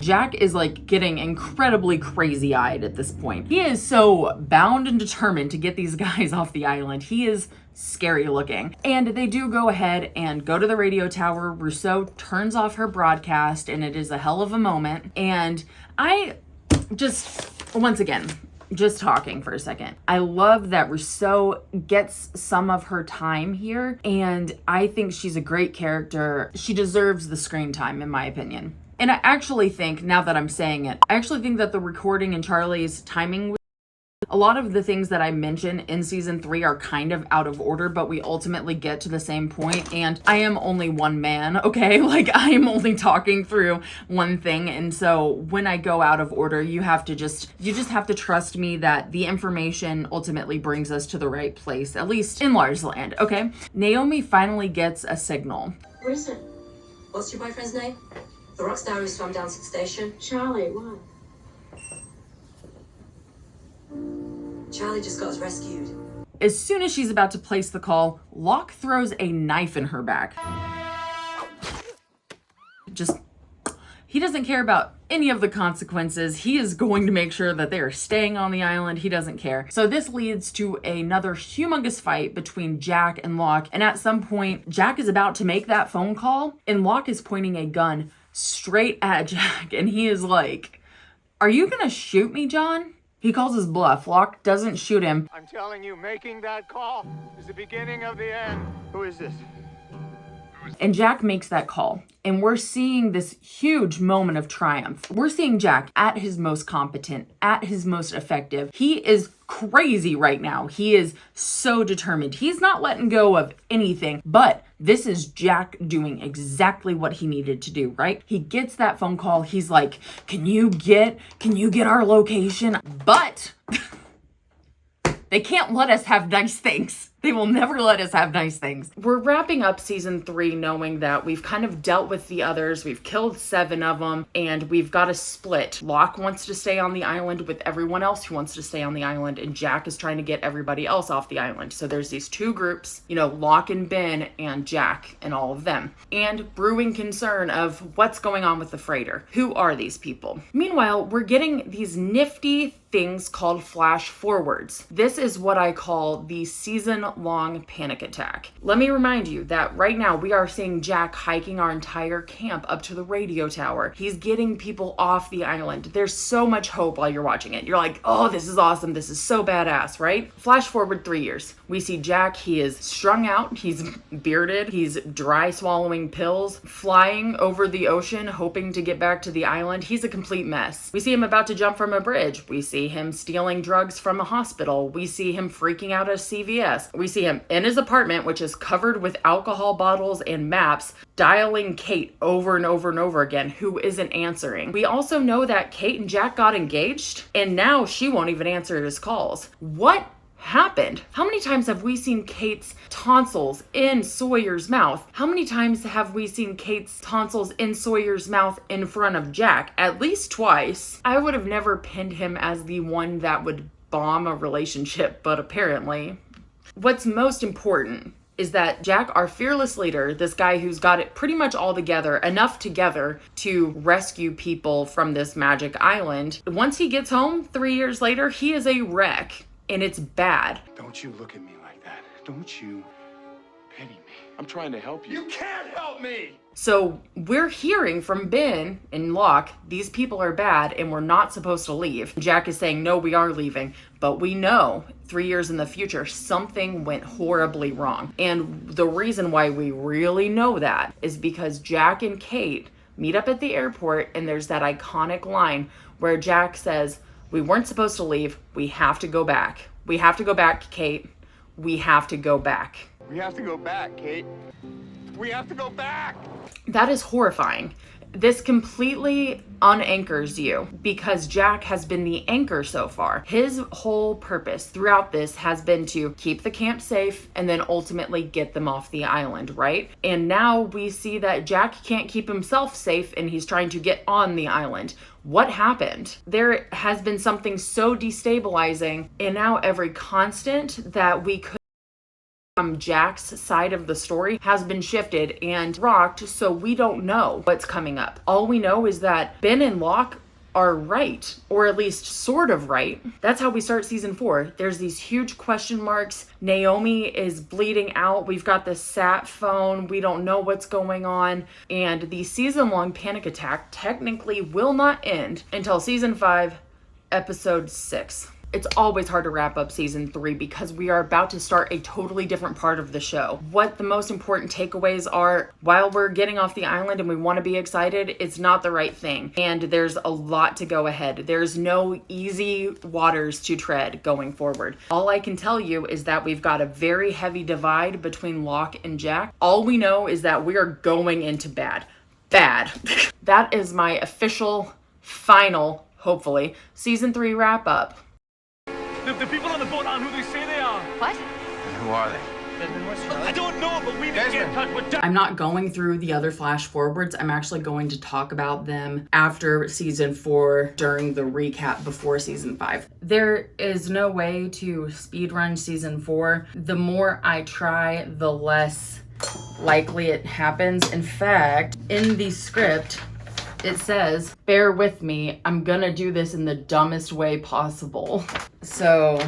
Jack is like getting incredibly crazy-eyed at this point. He is so bound and determined to get these guys off the island. He is scary looking. And they do go ahead and go to the radio tower. Rousseau turns off her broadcast, and it is a hell of a moment. And I just, once again, just talking for a second, I love that Rousseau gets some of her time here, and I think she's a great character. She deserves the screen time, in my opinion. And I actually think, now that I'm saying it, I actually think that the recording and Charlie's timing was, a lot of the things that I mentioned in season 3 are kind of out of order, but we ultimately get to the same point. And I am only one man, okay? Like, I am only talking through one thing. And so when I go out of order, you just have to trust me that the information ultimately brings us to the right place, at least in Lars Land, okay? Naomi finally gets a signal.
Where is it? What's your boyfriend's name? The rock star who swam down to the station? Charlie, what? Charlie just got us rescued.
As soon as she's about to place the call, Locke throws a knife in her back. He doesn't care about any of the consequences. He is going to make sure that they are staying on the island. He doesn't care. So this leads to another humongous fight between Jack and Locke. And at some point, Jack is about to make that phone call, and Locke is pointing a gun straight at Jack. And he is like, "Are you gonna shoot me, John?" He calls his bluff. Locke doesn't shoot him.
I'm telling you, making that call is the beginning of the end. Who is this?
And Jack makes that call. And we're seeing this huge moment of triumph. We're seeing Jack at his most competent, at his most effective. He is crazy right now. He is so determined. He's not letting go of anything, but this is Jack doing exactly what he needed to do, right? He gets that phone call. He's like, can you get our location? But they can't let us have nice things. They will never let us have nice things. We're wrapping up season 3 knowing that we've kind of dealt with the others. We've killed 7 of them, and we've got a split. Locke wants to stay on the island with everyone else who wants to stay on the island, and Jack is trying to get everybody else off the island. So there's these 2 groups, Locke and Ben and Jack and all of them. And brewing concern of what's going on with the freighter. Who are these people? Meanwhile, we're getting these nifty things called flash forwards. This is what I call the season-long panic attack. Let me remind you that right now we are seeing Jack hiking our entire camp up to the radio tower. He's getting people off the island. There's so much hope while you're watching it. You're like, oh, this is awesome. This is so badass, right? Flash forward 3 years. We see Jack. He is strung out. He's bearded. He's dry swallowing pills, flying over the ocean, hoping to get back to the island. He's a complete mess. We see him about to jump from a bridge. We see him stealing drugs from a hospital. We see him freaking out at CVS. We see him in his apartment, which is covered with alcohol bottles and maps, dialing Kate over and over and over again, who isn't answering. We also know that Kate and Jack got engaged, and now she won't even answer his calls. What happened? How many times have we seen Kate's tonsils in Sawyer's mouth? How many times have we seen Kate's tonsils in Sawyer's mouth in front of Jack? At least twice. I would have never pinned him as the one that would bomb a relationship, but apparently. What's most important is that Jack, our fearless leader, this guy who's got it pretty much all together, enough together to rescue people from this magic island, once he gets home 3 years later, he is a wreck. And it's bad.
Don't you look at me like that. Don't you pity me. I'm trying to help you. You can't help me!
So we're hearing from Ben and Locke, these people are bad and we're not supposed to leave. Jack is saying, no, we are leaving. But we know 3 years in the future, something went horribly wrong. And the reason why we really know that is because Jack and Kate meet up at the airport, and there's that iconic line where Jack says, we weren't supposed to leave. We have to go back. We have to go back, Kate. We have to go back.
We have to go back, Kate. We have to go back!
That is horrifying. This completely unanchors you because Jack has been the anchor so far. His whole purpose throughout this has been to keep the camp safe and then ultimately get them off the island, right? And now we see that Jack can't keep himself safe and he's trying to get on the island. What happened? There has been something so destabilizing, and now every constant that we could Jack's side of the story has been shifted and rocked, so we don't know what's coming up. All we know is that Ben and Locke are right, or at least sort of right. That's how we start season 4. There's these huge question marks. Naomi is bleeding out. We've got the sat phone. We don't know what's going on. And the season-long panic attack technically will not end until season 5, episode 6. It's always hard to wrap up season 3 because we are about to start a totally different part of the show. What the most important takeaways are, while we're getting off the island and we want to be excited, it's not the right thing. And there's a lot to go ahead. There's no easy waters to tread going forward. All I can tell you is that we've got a very heavy divide between Locke and Jack. All we know is that we are going into bad. Bad. That is my official, final, hopefully, season 3 wrap up.
The people on the boat aren't who they say they are.
What?
Who are they?
I don't know, but we need to get in touch with
I'm not going through the other flash forwards. I'm actually going to talk about them after season 4 during the recap before season 5. There is no way to speedrun season 4. The more I try, the less likely it happens. In fact, in the script, it says, bear with me, I'm gonna do this in the dumbest way possible. So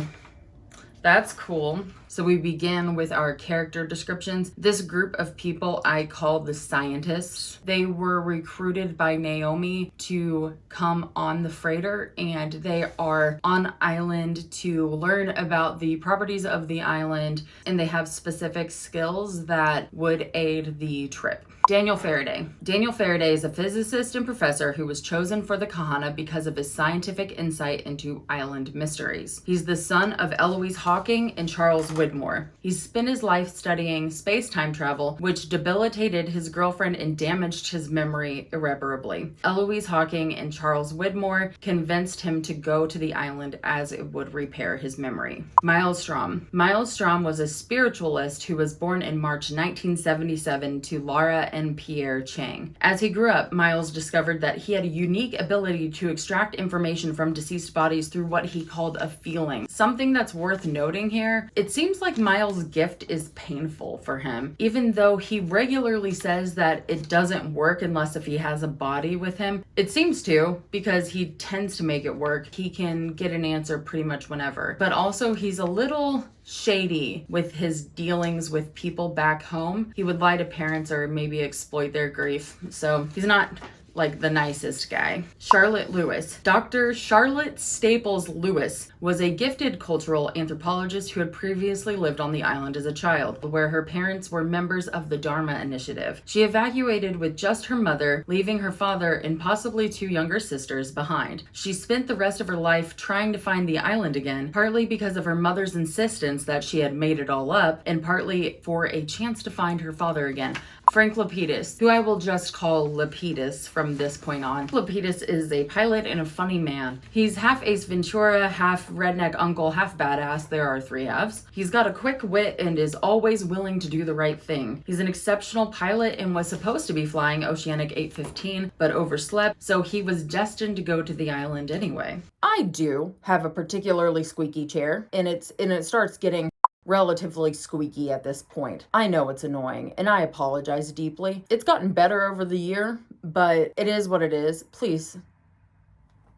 that's cool. So we begin with our character descriptions. This group of people I call the scientists. They were recruited by Naomi to come on the freighter, and they are on island to learn about the properties of the island, and they have specific skills that would aid the trip. Daniel Faraday. Daniel Faraday is a physicist and professor who was chosen for the Kahana because of his scientific insight into island mysteries. He's the son of Eloise Hawking and Charles Widmore. He's spent his life studying space-time travel, which debilitated his girlfriend and damaged his memory irreparably. Eloise Hawking and Charles Widmore convinced him to go to the island as it would repair his memory. Miles Strom. Miles Strom was a spiritualist who was born in March 1977 to Laura and Pierre Chang. As he grew up, Miles discovered that he had a unique ability to extract information from deceased bodies through what he called a feeling. Something that's worth noting here, it seems like Miles' gift is painful for him, even though he regularly says that it doesn't work unless if he has a body with him. It seems to, because he tends to make it work. He can get an answer pretty much whenever. But also he's a little shady with his dealings with people back home. He would lie to parents or maybe exploit their grief. So he's not like the nicest guy. Charlotte Lewis. Dr. Charlotte Staples Lewis was a gifted cultural anthropologist who had previously lived on the island as a child, where her parents were members of the Dharma Initiative. She evacuated with just her mother, leaving her father and possibly 2 younger sisters behind. She spent the rest of her life trying to find the island again, partly because of her mother's insistence that she had made it all up, and partly for a chance to find her father again. Frank Lapidus, who I will just call Lapidus from this point on. Lapidus is a pilot and a funny man. He's half Ace Ventura, half redneck uncle, half badass. There are 3 halves. He's got a quick wit and is always willing to do the right thing. He's an exceptional pilot and was supposed to be flying Oceanic 815, but overslept, so he was destined to go to the island anyway. I do have a particularly squeaky chair, and it starts getting relatively squeaky at this point. I know it's annoying, and I apologize deeply. It's gotten better over the year, but it is what it is. Please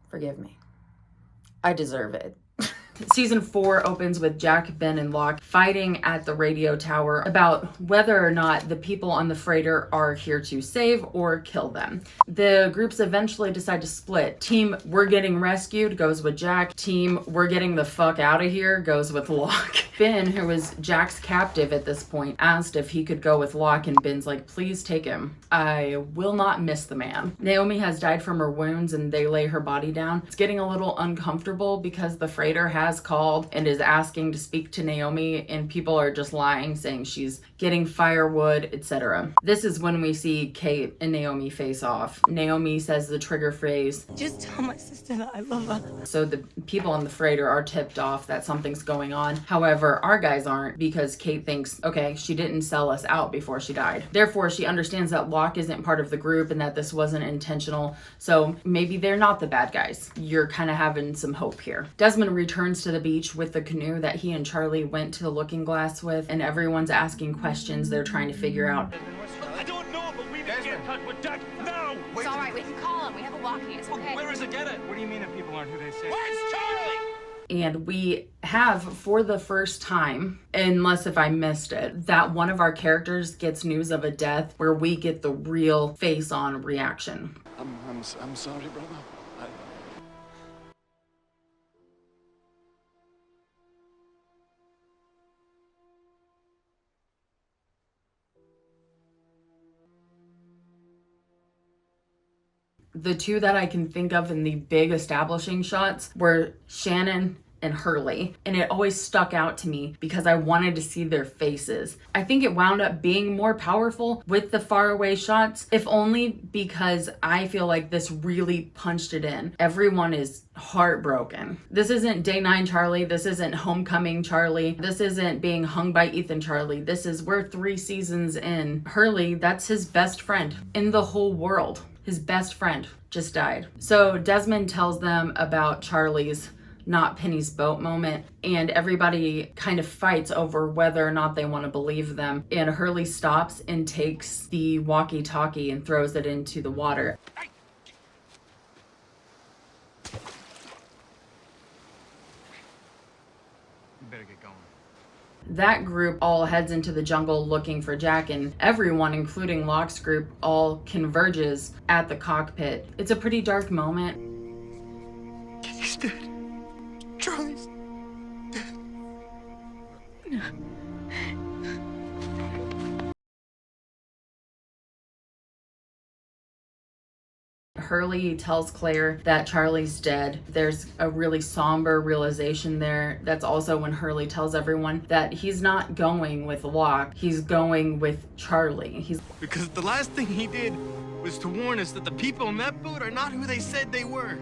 forgive me. I deserve it. Season 4 opens with Jack, Ben, and Locke fighting at the radio tower about whether or not the people on the freighter are here to save or kill them. The groups eventually decide to split. Team We're Getting Rescued goes with Jack. Team We're Getting the Fuck Out of Here goes with Locke. Ben, who is Jack's captive at this point, asked if he could go with Locke, and Ben's like, please take him. I will not miss the man. Naomi has died from her wounds and they lay her body down. It's getting a little uncomfortable because the freighter has called and is asking to speak to Naomi, and people are just lying, saying she's getting firewood, etc. This is when we see Kate and Naomi face off. Naomi says the trigger phrase, just tell my sister that I love her. So the people on the freighter are tipped off that something's going on. However, our guys aren't, because Kate thinks, okay, she didn't sell us out before she died. Therefore, she understands that Locke isn't part of the group and that this wasn't intentional. So maybe they're not the bad guys. You're kind of having some hope here. Desmond returns
pans to the beach with the canoe that he and Charlie went to the Looking Glass with, and everyone's asking questions they're trying to figure out.
I don't know, but we need to get in touch with Jack now!
It's all right. We can call him. We have a walkie. It's okay.
Where is it? Get it!
What do you mean if people aren't who they say?
Where's Charlie?
And we have, for the first time, unless if I missed it, that one of our characters gets news of a death where we get the real face-on reaction.
I'm sorry, brother.
The two that I can think of in the big establishing shots were Shannon and Hurley, and it always stuck out to me because I wanted to see their faces. I think it wound up being more powerful with the faraway shots, if only because I feel like this really punched it in. Everyone is heartbroken. This isn't Day 9 Charlie. This isn't Homecoming Charlie. This isn't being hung by Ethan Charlie. We're 3 seasons in. Hurley, that's his best friend in the whole world. His best friend just died. So Desmond tells them about Charlie's not Penny's boat moment, and everybody kind of fights over whether or not they want to believe them. And Hurley stops and takes the walkie-talkie and throws it into the water.
You better get going.
That group all heads into the jungle looking for Jack, and everyone, including Locke's group, all converges at the cockpit. It's a pretty dark moment.
He's dead. Charlie's dead.
Hurley tells Claire that Charlie's dead. There's a really somber realization there. That's also when Hurley tells everyone that he's not going with Locke, he's going with Charlie.
Because the last thing he did was to warn us that the people in that boat are not who they said they were.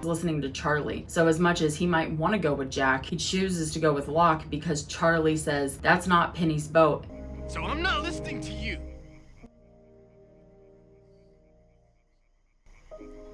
Listening to Charlie. So as much as he might want to go with Jack, he chooses to go with Locke because Charlie says that's not Penny's boat.
So I'm not listening to you.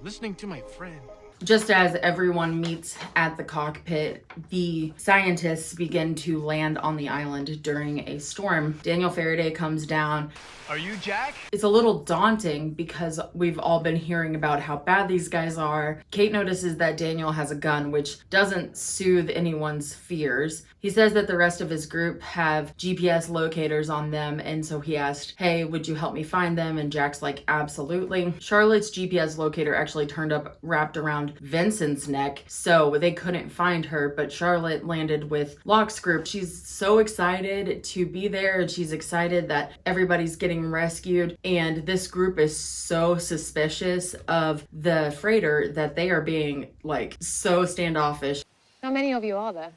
Listening to my friend.
Just as everyone meets at the cockpit, the scientists begin to land on the island during a storm. Daniel Faraday comes down.
Are you Jack?
It's a little daunting because we've all been hearing about how bad these guys are. Kate notices that Daniel has a gun, which doesn't soothe anyone's fears. He says that the rest of his group have GPS locators on them, and so he asked, hey, would you help me find them? And Jack's like, absolutely. Charlotte's GPS locator actually turned up wrapped around Vincent's neck, so they couldn't find her, but Charlotte landed with Locke's group. She's so excited to be there, and she's excited that everybody's getting rescued, and this group is so suspicious of the freighter that they are being like so standoffish.
How many of you are there?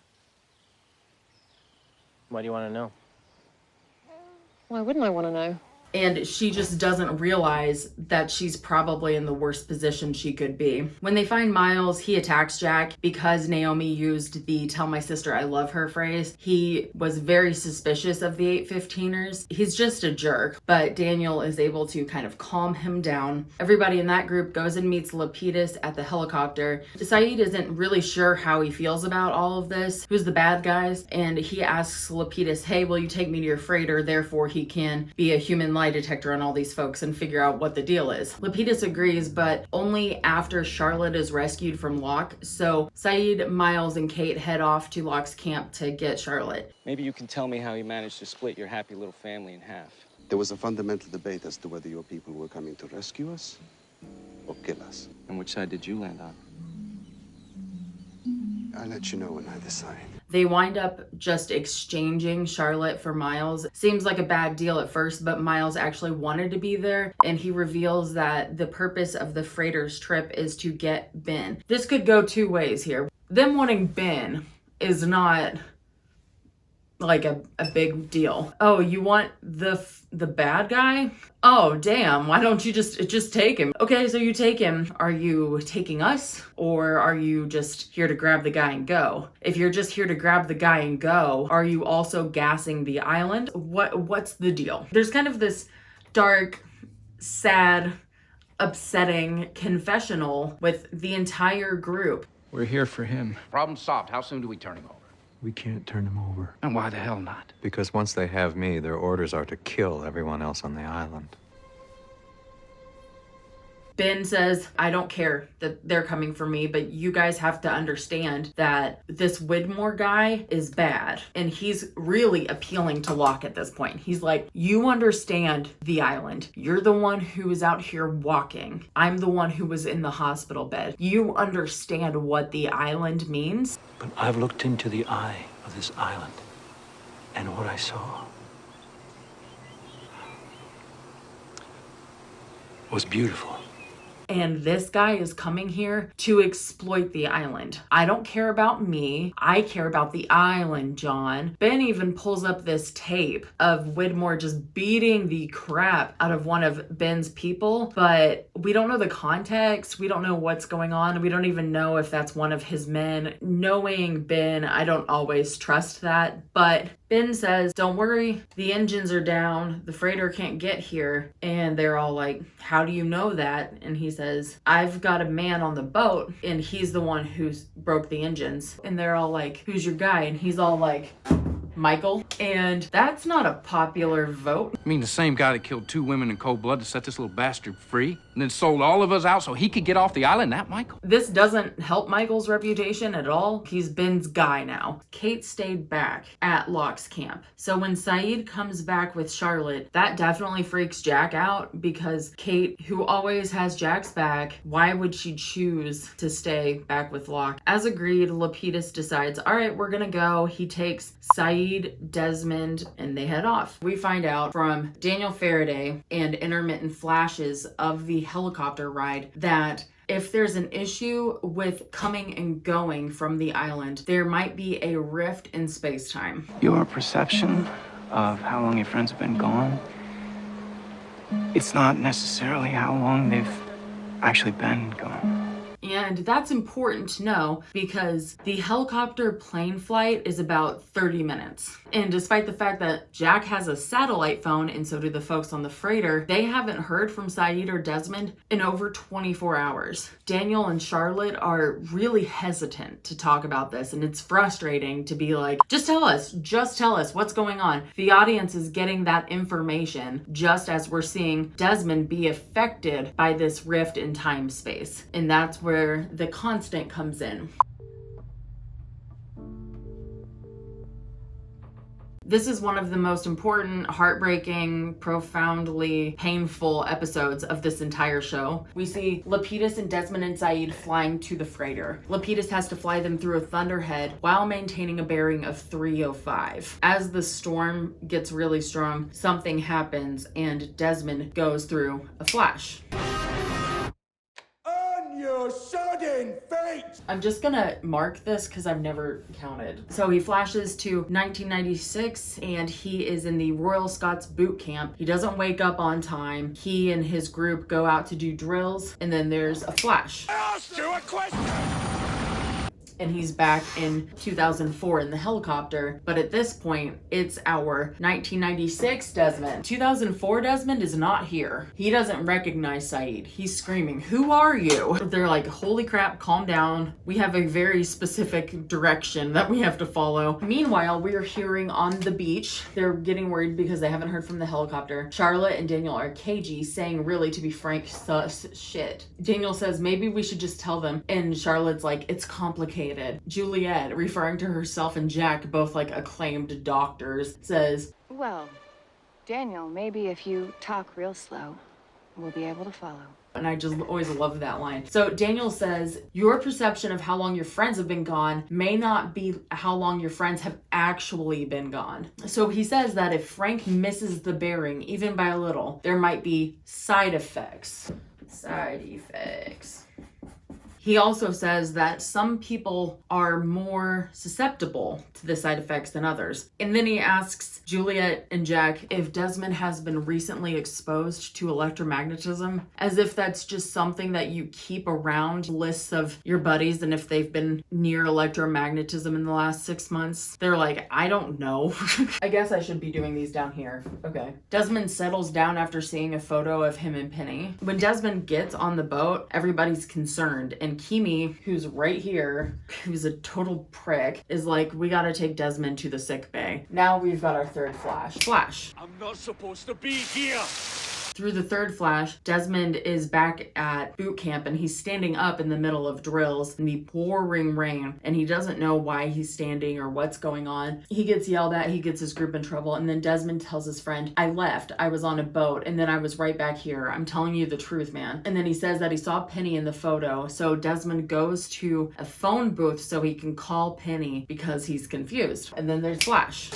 Why do you want to know?
Why wouldn't I want to know?
And she just doesn't realize that she's probably in the worst position she could be. When they find Miles, he attacks Jack because Naomi used the tell my sister I love her phrase. He was very suspicious of the 815ers. He's just a jerk, but Daniel is able to kind of calm him down. Everybody in that group goes and meets Lapidus at the helicopter. Saeed isn't really sure how he feels about all of this, who's the bad guys, and he asks Lapidus, hey, will you take me to your freighter? Therefore, he can be a human lie detector on all these folks and figure out what the deal is. Lapidus agrees, but only after Charlotte is rescued from Locke. So Saeed, Miles, and Kate head off to Locke's camp to get Charlotte.
Maybe you can tell me how you managed to split your happy little family in half.
There was a fundamental debate as to whether your people were coming to rescue us or kill us.
And which side did you land on?
I'll let you know when I decide.
They wind up just exchanging Charlotte for Miles. Seems like a bad deal at first, but Miles actually wanted to be there, and he reveals that the purpose of the freighter's trip is to get Ben. This could go two ways here. Them wanting Ben is not like a big deal. Oh, you want the bad guy? Oh, damn, why don't you just take him? Okay, so you take him. Are you taking us, or are you just here to grab the guy and go? If you're just here to grab the guy and go, are you also gassing the island? What's the deal? There's kind of this dark, sad, upsetting confessional with the entire group.
We're here for him.
Problem solved. How soon do we turn him over?
We can't turn him over.
And why the hell not?
Because once they have me, their orders are to kill everyone else on the island.
Ben says, I don't care that they're coming for me, but you guys have to understand that this Widmore guy is bad. And he's really appealing to Locke at this point. He's like, you understand the island. You're the one who is out here walking. I'm the one who was in the hospital bed. You understand what the island means.
But I've looked into the eye of this island, and what I saw was beautiful.
And this guy is coming here to exploit the island. I don't care about me. I care about the island, John. Ben even pulls up this tape of Widmore just beating the crap out of one of Ben's people, but we don't know the context. We don't know what's going on. We don't even know if that's one of his men. Knowing Ben, I don't always trust that, but Ben says, don't worry, the engines are down. The freighter can't get here. And they're all like, how do you know that? And he says, I've got a man on the boat and he's the one who's broke the engines. And they're all like, who's your guy? And he's all like, Michael. And that's not a popular vote.
I mean, the same guy that killed 2 women in cold blood to set this little bastard free and then sold all of us out so he could get off the island, that Michael?
This doesn't help Michael's reputation at all. He's Ben's guy now. Kate stayed back at Locke's camp. So when Saeed comes back with Charlotte, that definitely freaks Jack out because Kate, who always has Jack's back, why would she choose to stay back with Locke? As agreed, Lapidus decides, all right, we're gonna go. He takes Saeed, Desmond, and they head off. We find out from Daniel Faraday and intermittent flashes of the helicopter ride that if there's an issue with coming and going from the island, there might be a rift in space-time.
Your perception of how long your friends have been gone, it's not necessarily how long they've actually been gone.
And that's important to know because the helicopter plane flight is about 30 minutes. And despite the fact that Jack has a satellite phone and so do the folks on the freighter, they haven't heard from Saeed or Desmond in over 24 hours. Daniel and Charlotte are really hesitant to talk about this, and it's frustrating to be like, just tell us what's going on. The audience is getting that information just as we're seeing Desmond be affected by this rift in time space. And that's where the Constant comes in. This is one of the most important, heartbreaking, profoundly painful episodes of this entire show. We see Lapidus and Desmond and Saeed flying to the freighter. Lapidus has to fly them through a thunderhead while maintaining a bearing of 305. As the storm gets really strong, something happens and Desmond goes through a flash.
Your sudden fate!
I'm just gonna mark this because I've never counted. So he flashes to 1996 and he is in the Royal Scots boot camp. He doesn't wake up on time. He and his group go out to do drills and then there's a flash.
I asked you a question!
And he's back in 2004 in the helicopter. But at this point, it's our 1996 Desmond. 2004 Desmond is not here. He doesn't recognize Saeed. He's screaming, "Who are you?" They're like, holy crap, calm down. We have a very specific direction that we have to follow. Meanwhile, we're hearing on the beach, they're getting worried because they haven't heard from the helicopter. Charlotte and Daniel are cagey, saying really, to be frank, sus shit. Daniel says, maybe we should just tell them. And Charlotte's like, it's complicated. Juliet, referring to herself and Jack, both like acclaimed doctors, says,
well, Daniel, maybe if you talk real slow, we'll be able to follow.
And I just always love that line. So Daniel says, your perception of how long your friends have been gone may not be how long your friends have actually been gone. So he says that if Frank misses the bearing, even by a little, there might be side effects. Side effects. He also says that some people are more susceptible to the side effects than others. And then he asks Juliet and Jack if Desmond has been recently exposed to electromagnetism, as if that's just something that you keep around lists of your buddies and if they've been near electromagnetism in the last 6 months. They're like, I don't know. I guess I should be doing these down here. Okay. Desmond settles down after seeing a photo of him and Penny. When Desmond gets on the boat, everybody's concerned and then Kimi, who's right here, who's a total prick, is like, we gotta take Desmond to the sick bay. Now we've got our third flash.
I'm not supposed to be here.
Through the third flash, Desmond is back at boot camp and he's standing up in the middle of drills in the pouring rain, and he doesn't know why he's standing or what's going on. He gets yelled at, he gets his group in trouble, and then Desmond tells his friend, I left, I was on a boat, and then I was right back here. I'm telling you the truth, man. And then he says that he saw Penny in the photo, so Desmond goes to a phone booth so he can call Penny because he's confused. And then there's flash.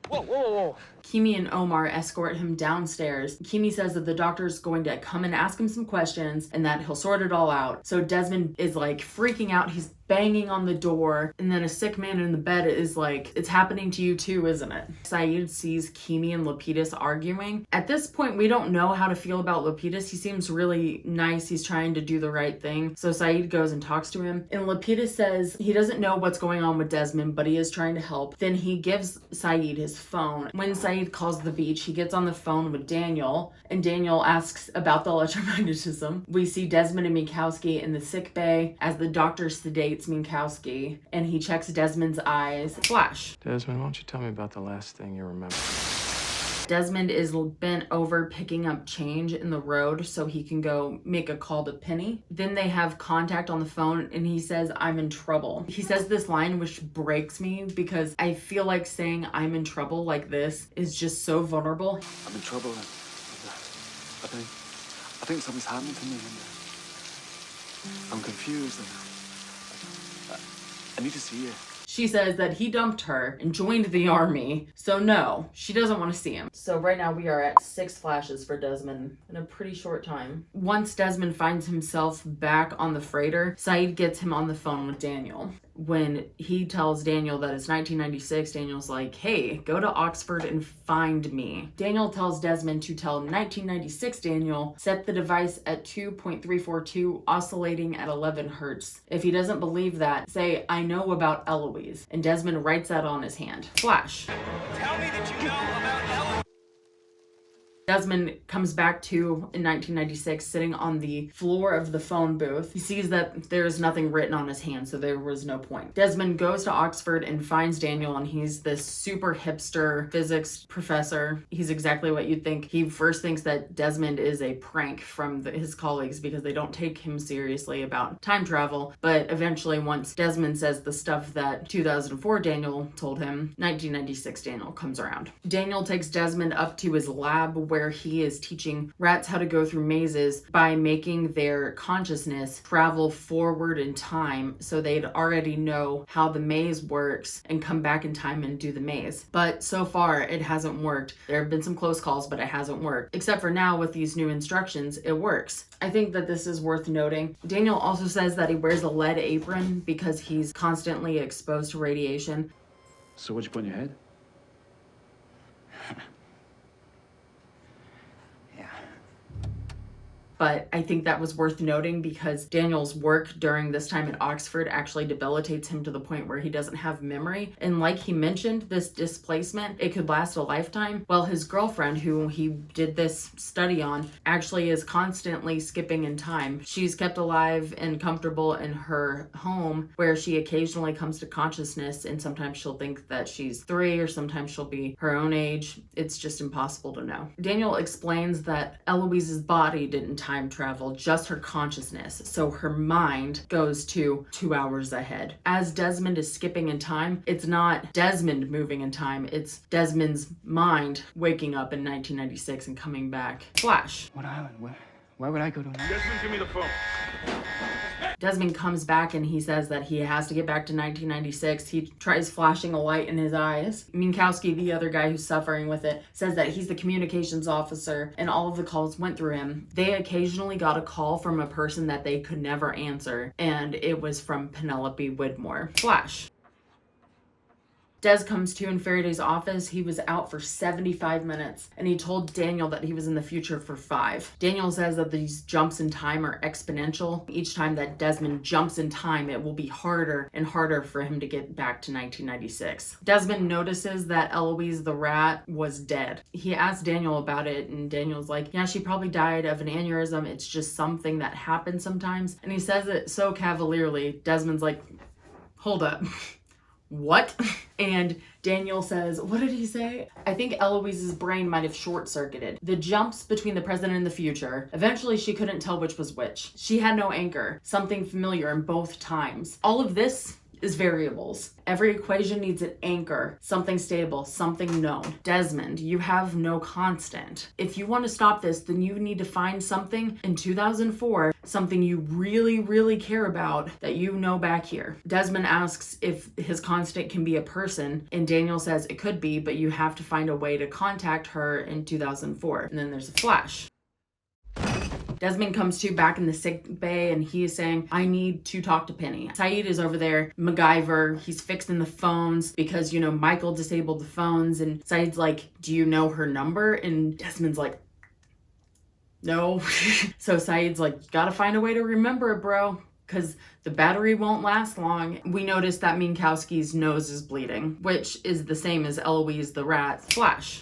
Whoa.
Kimi and Omar escort him downstairs. Kimi says that the doctor's going to come and ask him some questions and that he'll sort it all out. So Desmond is like freaking out. He's banging on the door, and then a sick man in the bed is like, it's happening to you too, isn't it? Saeed sees Kimi and Lapidus arguing. At this point, we don't know how to feel about Lapidus. He seems really nice. He's trying to do the right thing. So Saeed goes and talks to him, and Lapidus says he doesn't know what's going on with Desmond, but he is trying to help. Then he gives Saeed his phone. When Saeed calls the beach, he gets on the phone with Daniel, and Daniel asks about the electromagnetism. We see Desmond and Minkowski in the sick bay as the doctor sedates Minkowski, and he checks Desmond's eyes. Flash.
Desmond, why don't you tell me about the last thing you remember?
Desmond is bent over picking up change in the road so he can go make a call to Penny. Then they have contact on the phone, and he says, I'm in trouble. He says this line which breaks me because I feel like saying I'm in trouble like this is just so vulnerable.
I'm in trouble. I think something's happening to me, and I'm confused, and I need to see you.
She says that he dumped her and joined the army, so no, she doesn't want to see him. So right now we are at 6 flashes for Desmond in a pretty short time. Once Desmond finds himself back on the freighter, Saeed gets him on the phone with Daniel. When he tells Daniel that it's 1996, Daniel's like, hey, go to Oxford and find me. Daniel tells Desmond to tell 1996 Daniel, set the device at 2.342, oscillating at 11 hertz. If he doesn't believe that, say, I know about Eloise. And Desmond writes that on his hand. Flash.
Tell me that you know about Ellen.
Desmond comes back to, in 1996, sitting on the floor of the phone booth. He sees that there's nothing written on his hand, so there was no point. Desmond goes to Oxford and finds Daniel, and he's this super hipster physics professor. He's exactly what you'd think. He first thinks that Desmond is a prank from his colleagues because they don't take him seriously about time travel, but eventually once Desmond says the stuff that 2004 Daniel told him, 1996 Daniel comes around. Daniel takes Desmond up to his lab where he is teaching rats how to go through mazes by making their consciousness travel forward in time so they'd already know how the maze works and come back in time and do the maze. But so far, it hasn't worked. There have been some close calls, but it hasn't worked. Except for now with these new instructions, it works. I think that this is worth noting. Daniel also says that he wears a lead apron because he's constantly exposed to radiation.
So what'd you put in your head?
But I think that was worth noting because Daniel's work during this time at Oxford actually debilitates him to the point where he doesn't have memory. And like he mentioned, this displacement, it could last a lifetime. Well, his girlfriend, who he did this study on, actually is constantly skipping in time. She's kept alive and comfortable in her home where she occasionally comes to consciousness, and sometimes she'll think that she's 3 or sometimes she'll be her own age. It's just impossible to know. Daniel explains that Eloise's body didn't time travel, just her consciousness. So her mind goes to 2 hours ahead. As Desmond is skipping in time, it's not Desmond moving in time, it's Desmond's mind waking up in 1996 and coming back. Flash.
What island? Why would I go to an island?
Desmond, give me the phone.
Desmond comes back and he says that he has to get back to 1996. He tries flashing a light in his eyes. Minkowski, the other guy who's suffering with it, says that he's the communications officer and all of the calls went through him. They occasionally got a call from a person that they could never answer, and it was from Penelope Widmore. Flash. Des comes to in Faraday's office. He was out for 75 minutes and he told Daniel that he was in the future for 5. Daniel says that these jumps in time are exponential. Each time that Desmond jumps in time, it will be harder and harder for him to get back to 1996. Desmond notices that Eloise the rat was dead. He asks Daniel about it and Daniel's like, yeah, she probably died of an aneurysm. It's just something that happens sometimes. And he says it so cavalierly. Desmond's like, hold up. What? And Daniel says, what did he say? I think Eloise's brain might have short-circuited. The jumps between the present and the future, eventually she couldn't tell which was which. She had no anchor, something familiar in both times. All of this is variables. Every equation needs an anchor, something stable, something known. Desmond, you have no constant. If you want to stop this, then you need to find something in 2004, something you really, really care about that you know back here. Desmond asks if his constant can be a person, and Daniel says it could be, but you have to find a way to contact her in 2004. And then there's a flash. Desmond comes to back in the sick bay and he is saying, I need to talk to Penny. Saeed is over there, MacGyver. He's fixing the phones because, you know, Michael disabled the phones. And Saeed's like, do you know her number? And Desmond's like, no. So Saeed's like, you gotta find a way to remember it, bro, because the battery won't last long. We notice that Minkowski's nose is bleeding, which is the same as Eloise the rat's flash.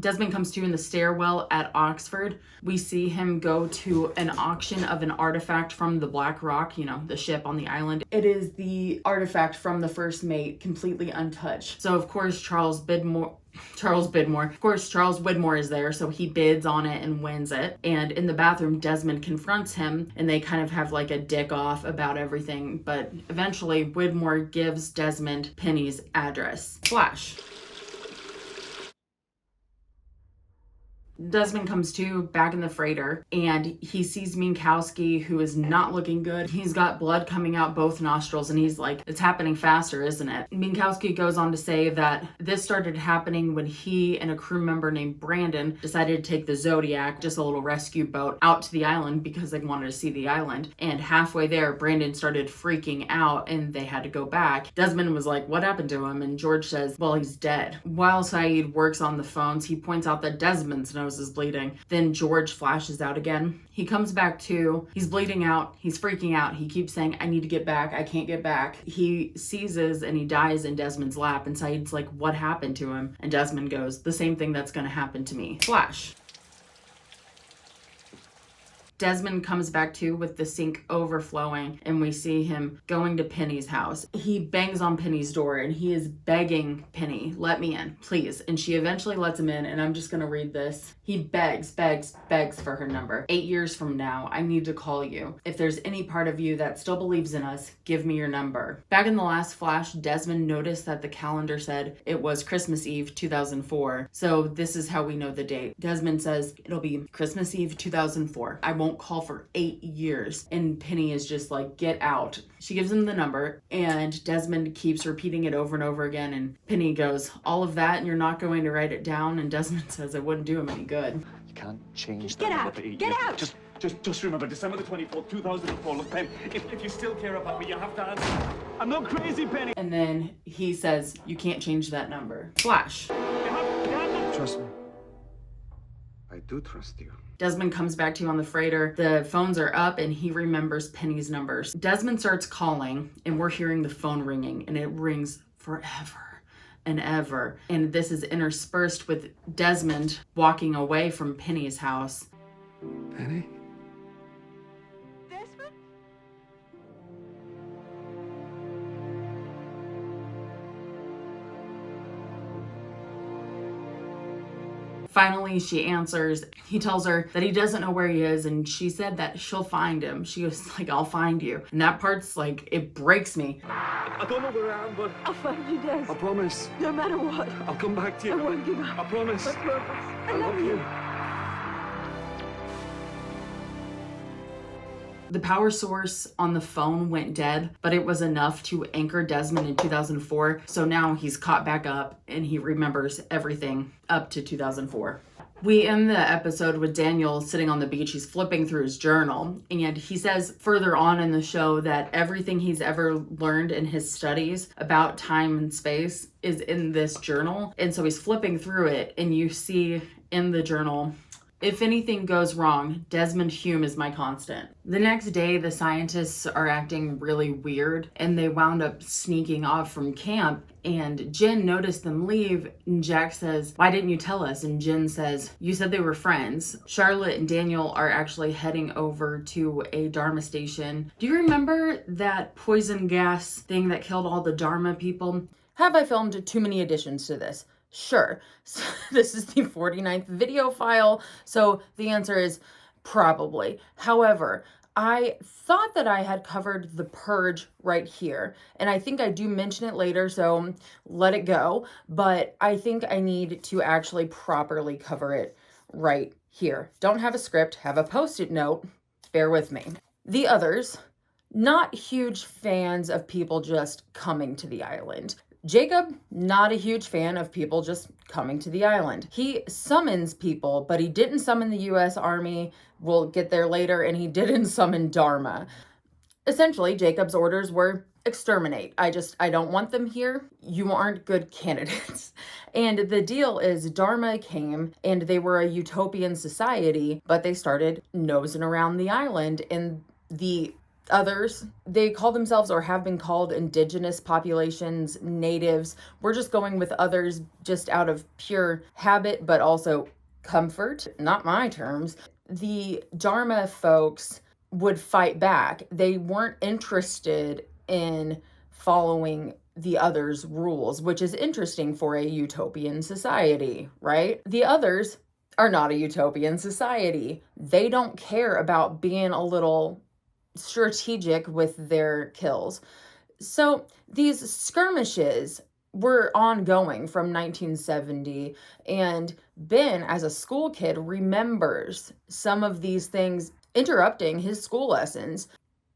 Desmond comes to in the stairwell at Oxford. We see him go to an auction of an artifact from the Black Rock, you know, the ship on the island. It is the artifact from the first mate, completely untouched. So of course, Charles Widmore is there, so he bids on it and wins it. And in the bathroom, Desmond confronts him and they kind of have like a dick off about everything. But eventually, Widmore gives Desmond Penny's address. Flash. Desmond comes to back in the freighter and he sees Minkowski, who is not looking good. He's got blood coming out both nostrils and he's like, it's happening faster, isn't it? Minkowski goes on to say that this started happening when he and a crew member named Brandon decided to take the Zodiac, just a little rescue boat, out to the island because they wanted to see the island. And halfway there, Brandon started freaking out and they had to go back. Desmond was like, what happened to him? And George says, well, he's dead. While Saeed works on the phones, he points out that Desmond's nose is bleeding. Then George flashes out again. He comes back to, he's bleeding out, he's freaking out. He keeps saying, I need to get back, I can't get back. He seizes and he dies in Desmond's lap and Saeed's like, what happened to him? And Desmond goes, the same thing that's gonna happen to me. Flash. Desmond comes back to with the sink overflowing and we see him going to Penny's house. He bangs on Penny's door and he is begging Penny, let me in, please. And she eventually lets him in and I'm just gonna read this. He begs for her number. 8 years from now, I need to call you. If there's any part of you that still believes in us, give me your number. Back in the last flash, Desmond noticed that the calendar said it was Christmas Eve 2004. So this is how we know the date. Desmond says it'll be Christmas Eve 2004. I won't call for 8 years. And Penny is just like, get out. She gives him the number and Desmond keeps repeating it over and over again. And Penny goes, all of that and you're not going to write it down? And Desmond says it wouldn't do him any good.
You can't change
Get
that
out!
number for 8
Get
years.
out! Just remember, December the 24th, 2004. Look, Penny, if you still care about me, you have to answer. I'm not crazy, Penny.
And then he says, you can't change that number. Flash.
Trust me. I do trust you.
Desmond comes back to you on the freighter. The phones are up and he remembers Penny's numbers. Desmond starts calling and we're hearing the phone ringing and it rings forever and ever. And this is interspersed with Desmond walking away from Penny's house.
Penny?
Finally, she answers. He tells her that he doesn't know where he is, and she said that she'll find him. She goes like, I'll find you. And that part's like, it breaks me.
I don't know where I am, but
I'll find you, Des.
I promise.
No matter what.
I'll come back to you.
I won't give up.
I promise.
I promise. I love you.
The power source on the phone went dead, but it was enough to anchor Desmond in 2004. So now he's caught back up and he remembers everything up to 2004. We end the episode with Daniel sitting on the beach. He's flipping through his journal, and he says further on in the show that everything he's ever learned in his studies about time and space is in this journal. And so he's flipping through it, and you see in the journal, if anything goes wrong, Desmond Hume is my constant. The next day, the scientists are acting really weird, and they wound up sneaking off from camp. And Jen noticed them leave, and Jack says, "Why didn't you tell us?" And Jen says, "You said they were friends." Charlotte and Daniel are actually heading over to a Dharma station. Do you remember that poison gas thing that killed all the Dharma people? Have I filmed too many additions to this? Sure. So this is the 49th video file, so the answer is probably. However, I thought that I had covered the purge right here, and I think I do mention it later, so let it go, but I think I need to actually properly cover it right here. Don't have a script, have a post-it note, bear with me. The others, not huge fans of people just coming to the island. Jacob, not a huge fan of people just coming to the island. He summons people, but he didn't summon the US Army. We'll get there later, and he didn't summon Dharma. Essentially, Jacob's orders were exterminate. I don't want them here. You aren't good candidates. And the deal is Dharma came, and they were a utopian society, but they started nosing around the island, and the others, they call themselves or have been called indigenous populations, natives. We're just going with others just out of pure habit, but also comfort, not my terms. The Dharma folks would fight back. They weren't interested in following the others' rules, which is interesting for a utopian society, right? The others are not a utopian society. They don't care about being a little strategic with their kills. So these skirmishes were ongoing from 1970, and Ben, as a school kid, remembers some of these things interrupting his school lessons.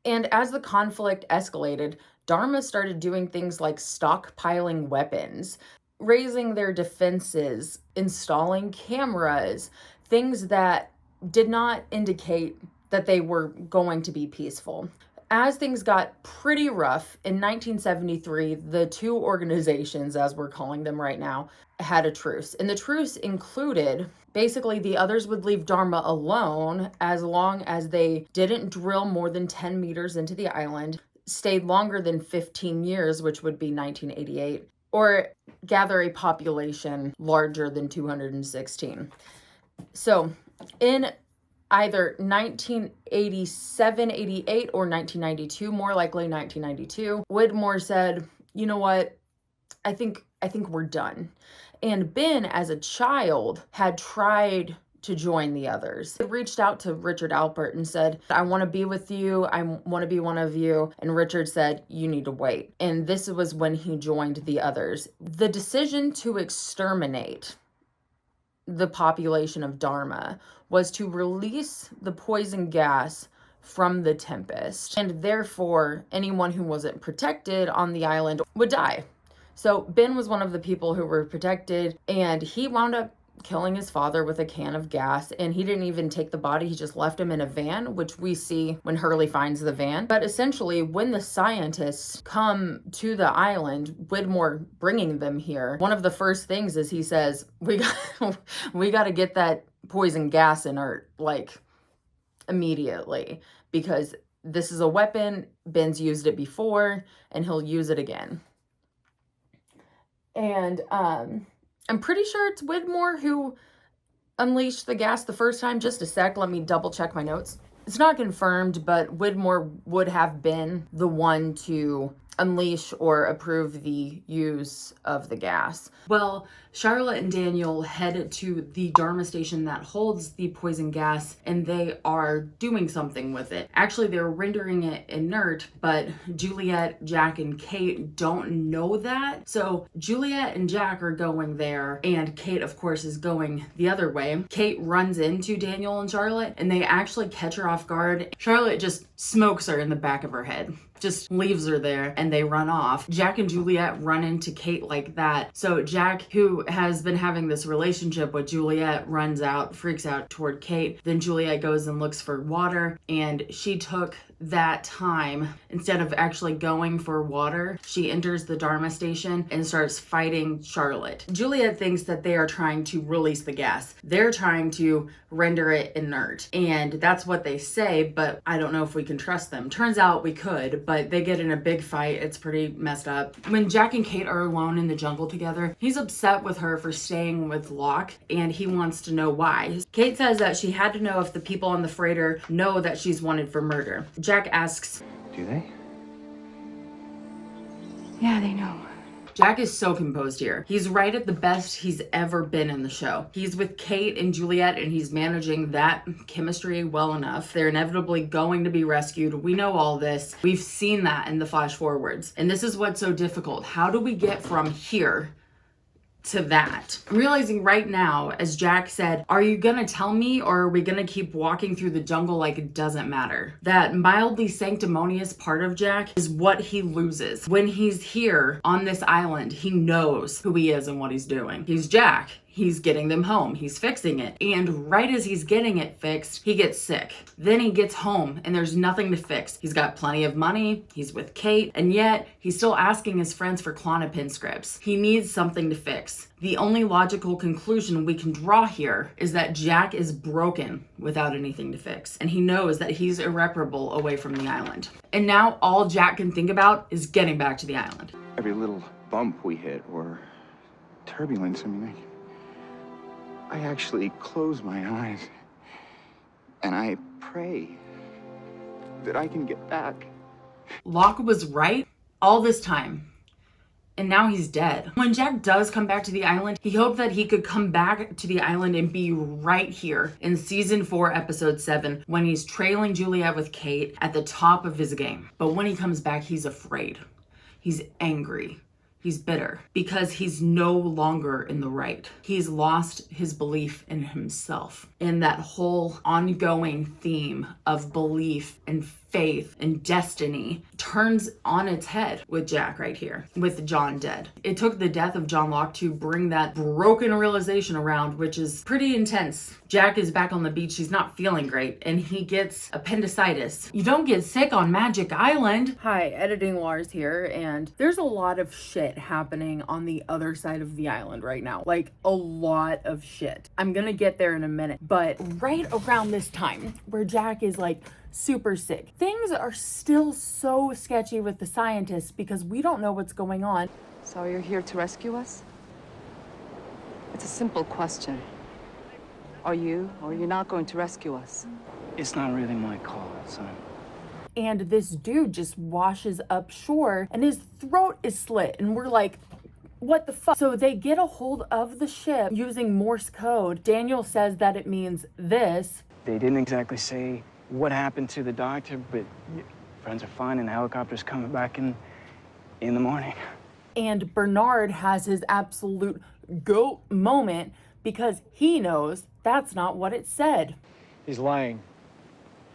And as the conflict escalated, Dharma started doing things like stockpiling weapons, raising their defenses, installing cameras, things that did not indicate that they were going to be peaceful. As things got pretty rough, in 1973, the two organizations, as we're calling them right now, had a truce. And the truce included, basically, the others would leave Dharma alone as long as they didn't drill more than 10 meters into the island, stayed longer than 15 years, which would be 1988, or gather a population larger than 216. So, in either 1987, 88, or 1992, more likely 1992, Widmore said, "You know what? I think we're done." And Ben, as a child, had tried to join the others. He reached out to Richard Alpert and said, "I want to be with you. I want to be one of you." And Richard said, "You need to wait." And this was when he joined the others. The decision to exterminate the population of Dharma was to release the poison gas from the Tempest, and therefore anyone who wasn't protected on the island would die. So Ben was one of the people who were protected, and he wound up killing his father with a can of gas, and he didn't even take the body, he just left him in a van, which we see when Hurley finds the van. But essentially, when the scientists come to the island, Widmore bringing them here, one of the first things is he says, we got to get that poison gas in her, like, immediately, because this is a weapon, Ben's used it before, and he'll use it again. And I'm pretty sure it's Widmore who unleashed the gas the first time. Just a sec, let me double check my notes. It's not confirmed, but Widmore would have been the one to unleash or approve the use of the gas. Well, Charlotte and Daniel head to the Dharma station that holds the poison gas, and they are doing something with it. Actually, they're rendering it inert, but Juliet, Jack, and Kate don't know that. So Juliet and Jack are going there, and Kate, of course, is going the other way. Kate runs into Daniel and Charlotte, and they actually catch her off guard. Charlotte just smokes her in the back of her head.
just leaves her there and they run off. Jack and Juliet run into Kate like that. So Jack, who has been having this relationship with Juliet, runs out, freaks out toward Kate. Then Juliet goes and looks for water, and she took that time, instead of actually going for water, she enters the Dharma station and starts fighting Charlotte. Juliet thinks that they are trying to release the gas. They're trying to render it inert. And that's what they say, but I don't know if we can trust them. Turns out we could, but they get in a big fight. It's pretty messed up. When Jack and Kate are alone in the jungle together, he's upset with her for staying with Locke, and he wants to know why. Kate says that she had to know if the people on the freighter know that she's wanted for murder. Jack asks,
Do they?
Yeah, they know.
Jack is so composed here. He's right at the best he's ever been in the show. He's with Kate and Juliet, and he's managing that chemistry well enough. They're inevitably going to be rescued. We know all this. We've seen that in the flash forwards. And this is what's so difficult. How do we get from here to that? I'm realizing right now, as Jack said, are you gonna tell me, or are we gonna keep walking through the jungle like it doesn't matter? That mildly sanctimonious part of Jack is what he loses. When he's here on this island, he knows who he is and what he's doing. He's Jack. He's getting them home. He's fixing it. And right as he's getting it fixed, he gets sick. Then he gets home and there's nothing to fix. He's got plenty of money. He's with Kate. And yet he's still asking his friends for Klonopin scripts. He needs something to fix. The only logical conclusion we can draw here is that Jack is broken without anything to fix. And he knows that he's irreparable away from the island. And now all Jack can think about is getting back to the island.
Every little bump we hit or turbulence, I actually close my eyes and I pray that I can get back.
Locke was right all this time. And now he's dead. When Jack does come back to the island, he hoped that he could come back to the island and be right here in season 4, episode 7, when he's trailing Juliet with Kate at the top of his game. But when he comes back, he's afraid. He's angry. He's bitter because he's no longer in the right. He's lost his belief in himself. And that whole ongoing theme of belief and faith and destiny turns on its head with Jack right here, with John dead. It took the death of John Locke to bring that broken realization around, which is pretty intense. Jack is back on the beach. He's not feeling great and he gets appendicitis. You don't get sick on Magic Island. Hi, Editing Lars here, and there's a lot of shit happening on the other side of the island right now. Like, a lot of shit. I'm gonna get there in a minute, but right around this time where Jack is like super sick, things are still so sketchy with the scientists because we don't know what's going on.
So you're here to rescue us? It's a simple question. Are you or are you not going to rescue us?
It's not really my call, son.
And this dude just washes up shore and his throat is slit, and we're like, what the fuck? So they get a hold of the ship using Morse code. Daniel says that it means this.
They didn't exactly say what happened to the doctor, but friends are fine and the helicopter's coming back in the morning.
And Bernard has his absolute goat moment because he knows that's not what it said.
He's lying.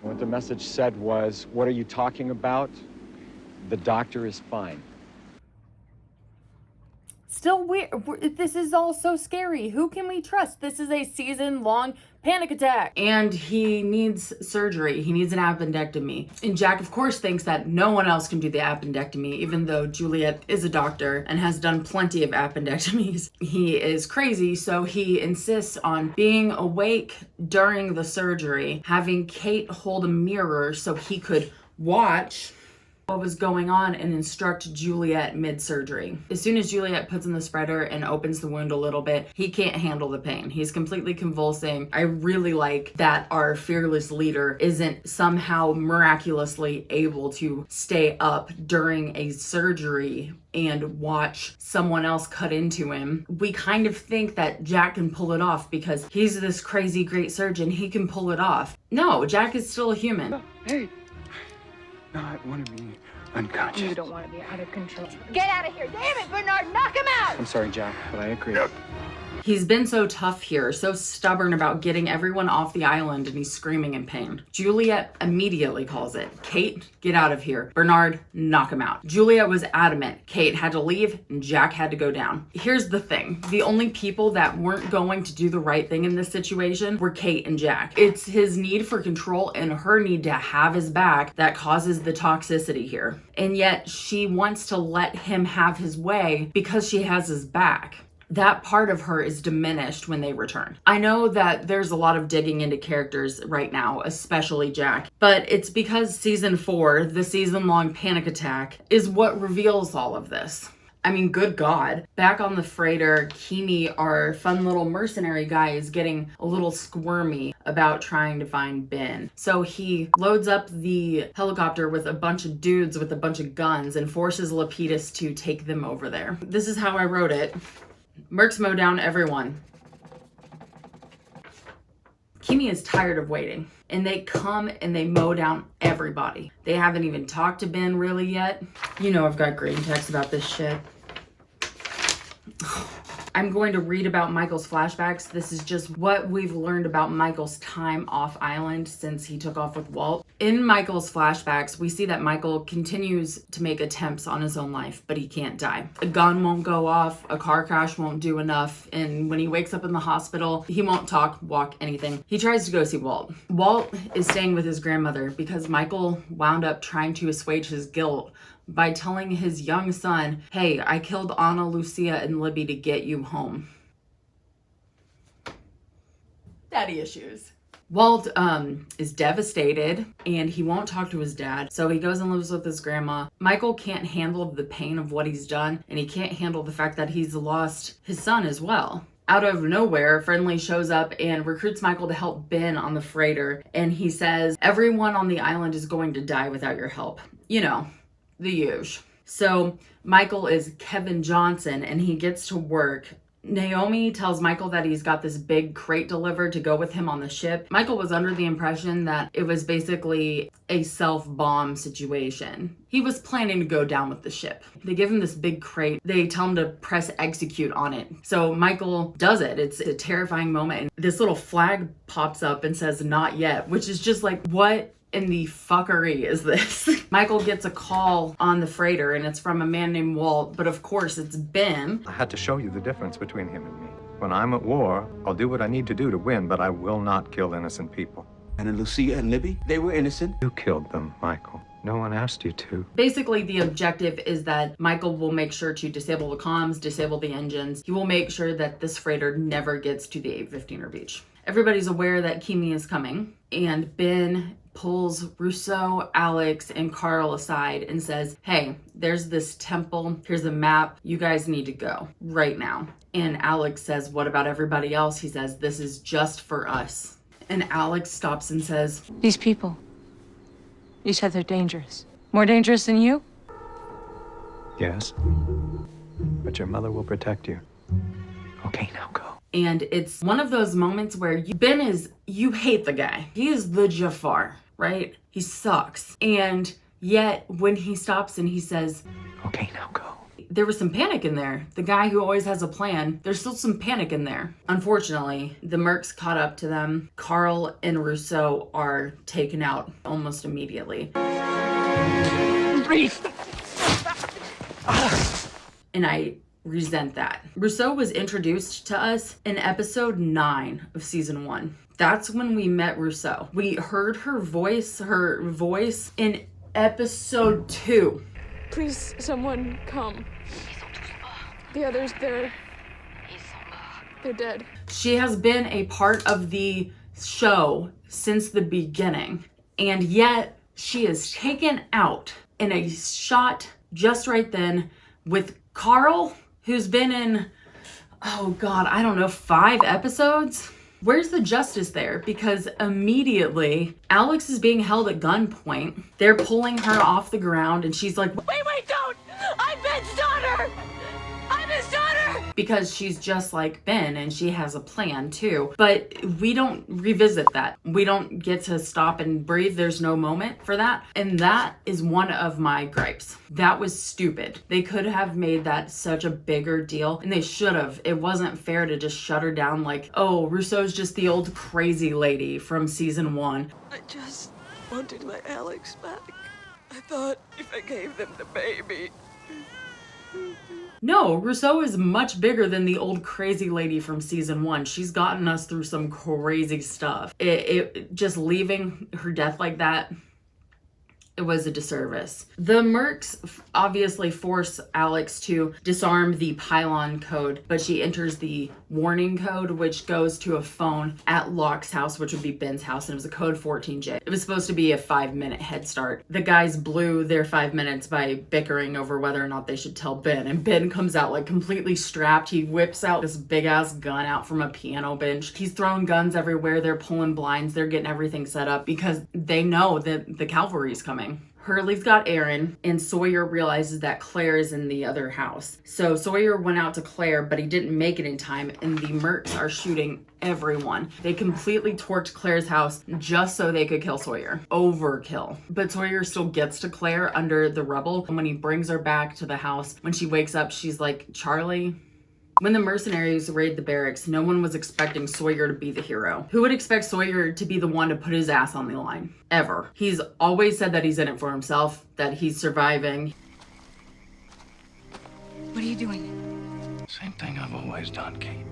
What the message said was, what are you talking about? The doctor is fine.
Still weird. This is all so scary. Who can we trust? This is a season-long panic attack. And he needs surgery. He needs an appendectomy. And Jack, of course, thinks that no one else can do the appendectomy, even though Juliet is a doctor and has done plenty of appendectomies. He is crazy, so he insists on being awake during the surgery, having Kate hold a mirror so he could watch what was going on and instruct Juliet mid-surgery. As soon as Juliet puts in the spreader and opens the wound a little bit, he can't handle the pain. He's completely convulsing. I really like that our fearless leader isn't somehow miraculously able to stay up during a surgery and watch someone else cut into him. We kind of think that Jack can pull it off because he's this crazy great surgeon. He can pull it off. No, Jack is still a human.
Hey! No, I want to be unconscious.
You don't want to be out of control. Get out of here. Damn it, Bernard, knock him out!
I'm sorry, Jack, but I agree.
He's been so tough here, so stubborn about getting everyone off the island, and he's screaming in pain. Juliet immediately calls it. Kate, get out of here. Bernard, knock him out. Juliet was adamant. Kate had to leave and Jack had to go down. Here's the thing. The only people that weren't going to do the right thing in this situation were Kate and Jack. It's his need for control and her need to have his back that causes the toxicity here. And yet she wants to let him have his way because she has his back. That part of her is diminished when they return. I know that there's a lot of digging into characters right now, especially Jack, but it's because season 4, the season-long panic attack, is what reveals all of this. I mean, good God. Back on the freighter, Kimi, our fun little mercenary guy, is getting a little squirmy about trying to find Ben. So he loads up the helicopter with a bunch of dudes with a bunch of guns and forces Lapidus to take them over there. This is how I wrote it. Mercs mow down everyone. Kimi is tired of waiting, and they come and they mow down everybody. They haven't even talked to Ben really yet. You know I've got green text about this shit. I'm going to read about Michael's flashbacks. This is just what we've learned about Michael's time off island since he took off with Walt. In Michael's flashbacks, we see that Michael continues to make attempts on his own life, but he can't die. A gun won't go off, a car crash won't do enough, and when he wakes up in the hospital, he won't talk, walk, anything. He tries to go see Walt. Walt is staying with his grandmother because Michael wound up trying to assuage his guilt by telling his young son, hey, I killed Anna, Lucia, and Libby to get you home. Daddy issues. Walt is devastated and he won't talk to his dad, so he goes and lives with his grandma. Michael can't handle the pain of what he's done, and he can't handle the fact that he's lost his son as well. Out of nowhere, Friendly shows up and recruits Michael to help Ben on the freighter, and he says, everyone on the island is going to die without your help. You know, the huge. So Michael is Kevin Johnson and he gets to work. Naomi tells Michael that he's got this big crate delivered to go with him on the ship. Michael was under the impression that it was basically a self-bomb situation. He was planning to go down with the ship. They give him this big crate. They tell him to press execute on it. So Michael does it. It's a terrifying moment. And this little flag pops up and says, not yet, which is just like, what in the fuckery is this? Michael gets a call on the freighter and it's from a man named Walt, but of course it's Ben.
I had to show you the difference between him and me. When I'm at war, I'll do what I need to do to win, but I will not kill innocent people.
And Lucia and Libby, they were innocent?
You killed them, Michael. No one asked you to.
Basically, the objective is that Michael will make sure to disable the comms, disable the engines. He will make sure that this freighter never gets to the 815er beach. Everybody's aware that Kimi is coming, and Ben pulls Rousseau, Alex, and Carl aside and says, hey, there's this temple, here's a map, you guys need to go right now. And Alex says, what about everybody else? He says, this is just for us. And Alex stops and says,
these people, you said they're dangerous. More dangerous than you?
Yes, but your mother will protect you.
Okay, now go.
And it's one of those moments where you hate the guy. He is the Jafar, right? He sucks. And yet when he stops and he says,
okay, now go.
There was some panic in there. The guy who always has a plan, there's still some panic in there. Unfortunately, the mercs caught up to them. Carl and Rousseau are taken out almost immediately.
Breathe.
And I resent that. Rousseau was introduced to us in episode 9 of season 1. That's when we met Rousseau. We heard her voice in episode 2.
Please, someone come. The others, they're dead.
She has been a part of the show since the beginning, and yet she is taken out in a shot just right then with Carl, who's been in, oh God, I don't know, 5 episodes? Where's the justice there? Because immediately, Alex is being held at gunpoint. They're pulling her off the ground and she's like,
Wait, don't! I'm Ben's daughter! I'm his daughter!
because she's just like Ben and she has a plan too. But we don't revisit that. We don't get to stop and breathe. There's no moment for that. And that is one of my gripes. That was stupid. They could have made that such a bigger deal, and they should have. It wasn't fair to just shut her down like, oh, Rousseau's just the old crazy lady from season 1.
I just wanted my Alex back. I thought if I gave them the baby.
No, Rousseau is much bigger than the old crazy lady from season 1. She's gotten us through some crazy stuff. It just leaving her death like that, it was a disservice. The Mercs obviously force Alex to disarm the pylon code, but she enters the warning code, which goes to a phone at Locke's house, which would be Ben's house, and it was a code 14J. It was supposed to be a 5-minute head start. The guys blew their 5 minutes by bickering over whether or not they should tell Ben, and Ben comes out like completely strapped. He whips out this big ass gun out from a piano bench. He's throwing guns everywhere. They're pulling blinds. They're getting everything set up because they know that the cavalry's coming. Hurley's got Aaron, and Sawyer realizes that Claire is in the other house. So Sawyer went out to Claire, but he didn't make it in time, and the Mercs are shooting everyone. They completely torched Claire's house just so they could kill Sawyer. Overkill. But Sawyer still gets to Claire under the rubble, and when he brings her back to the house, when she wakes up, she's like, Charlie? When the mercenaries raid the barracks, no one was expecting Sawyer to be the hero. Who would expect Sawyer to be the one to put his ass on the line? Ever. He's always said that he's in it for himself, that he's surviving.
What are you doing?
Same thing I've always done, Kate.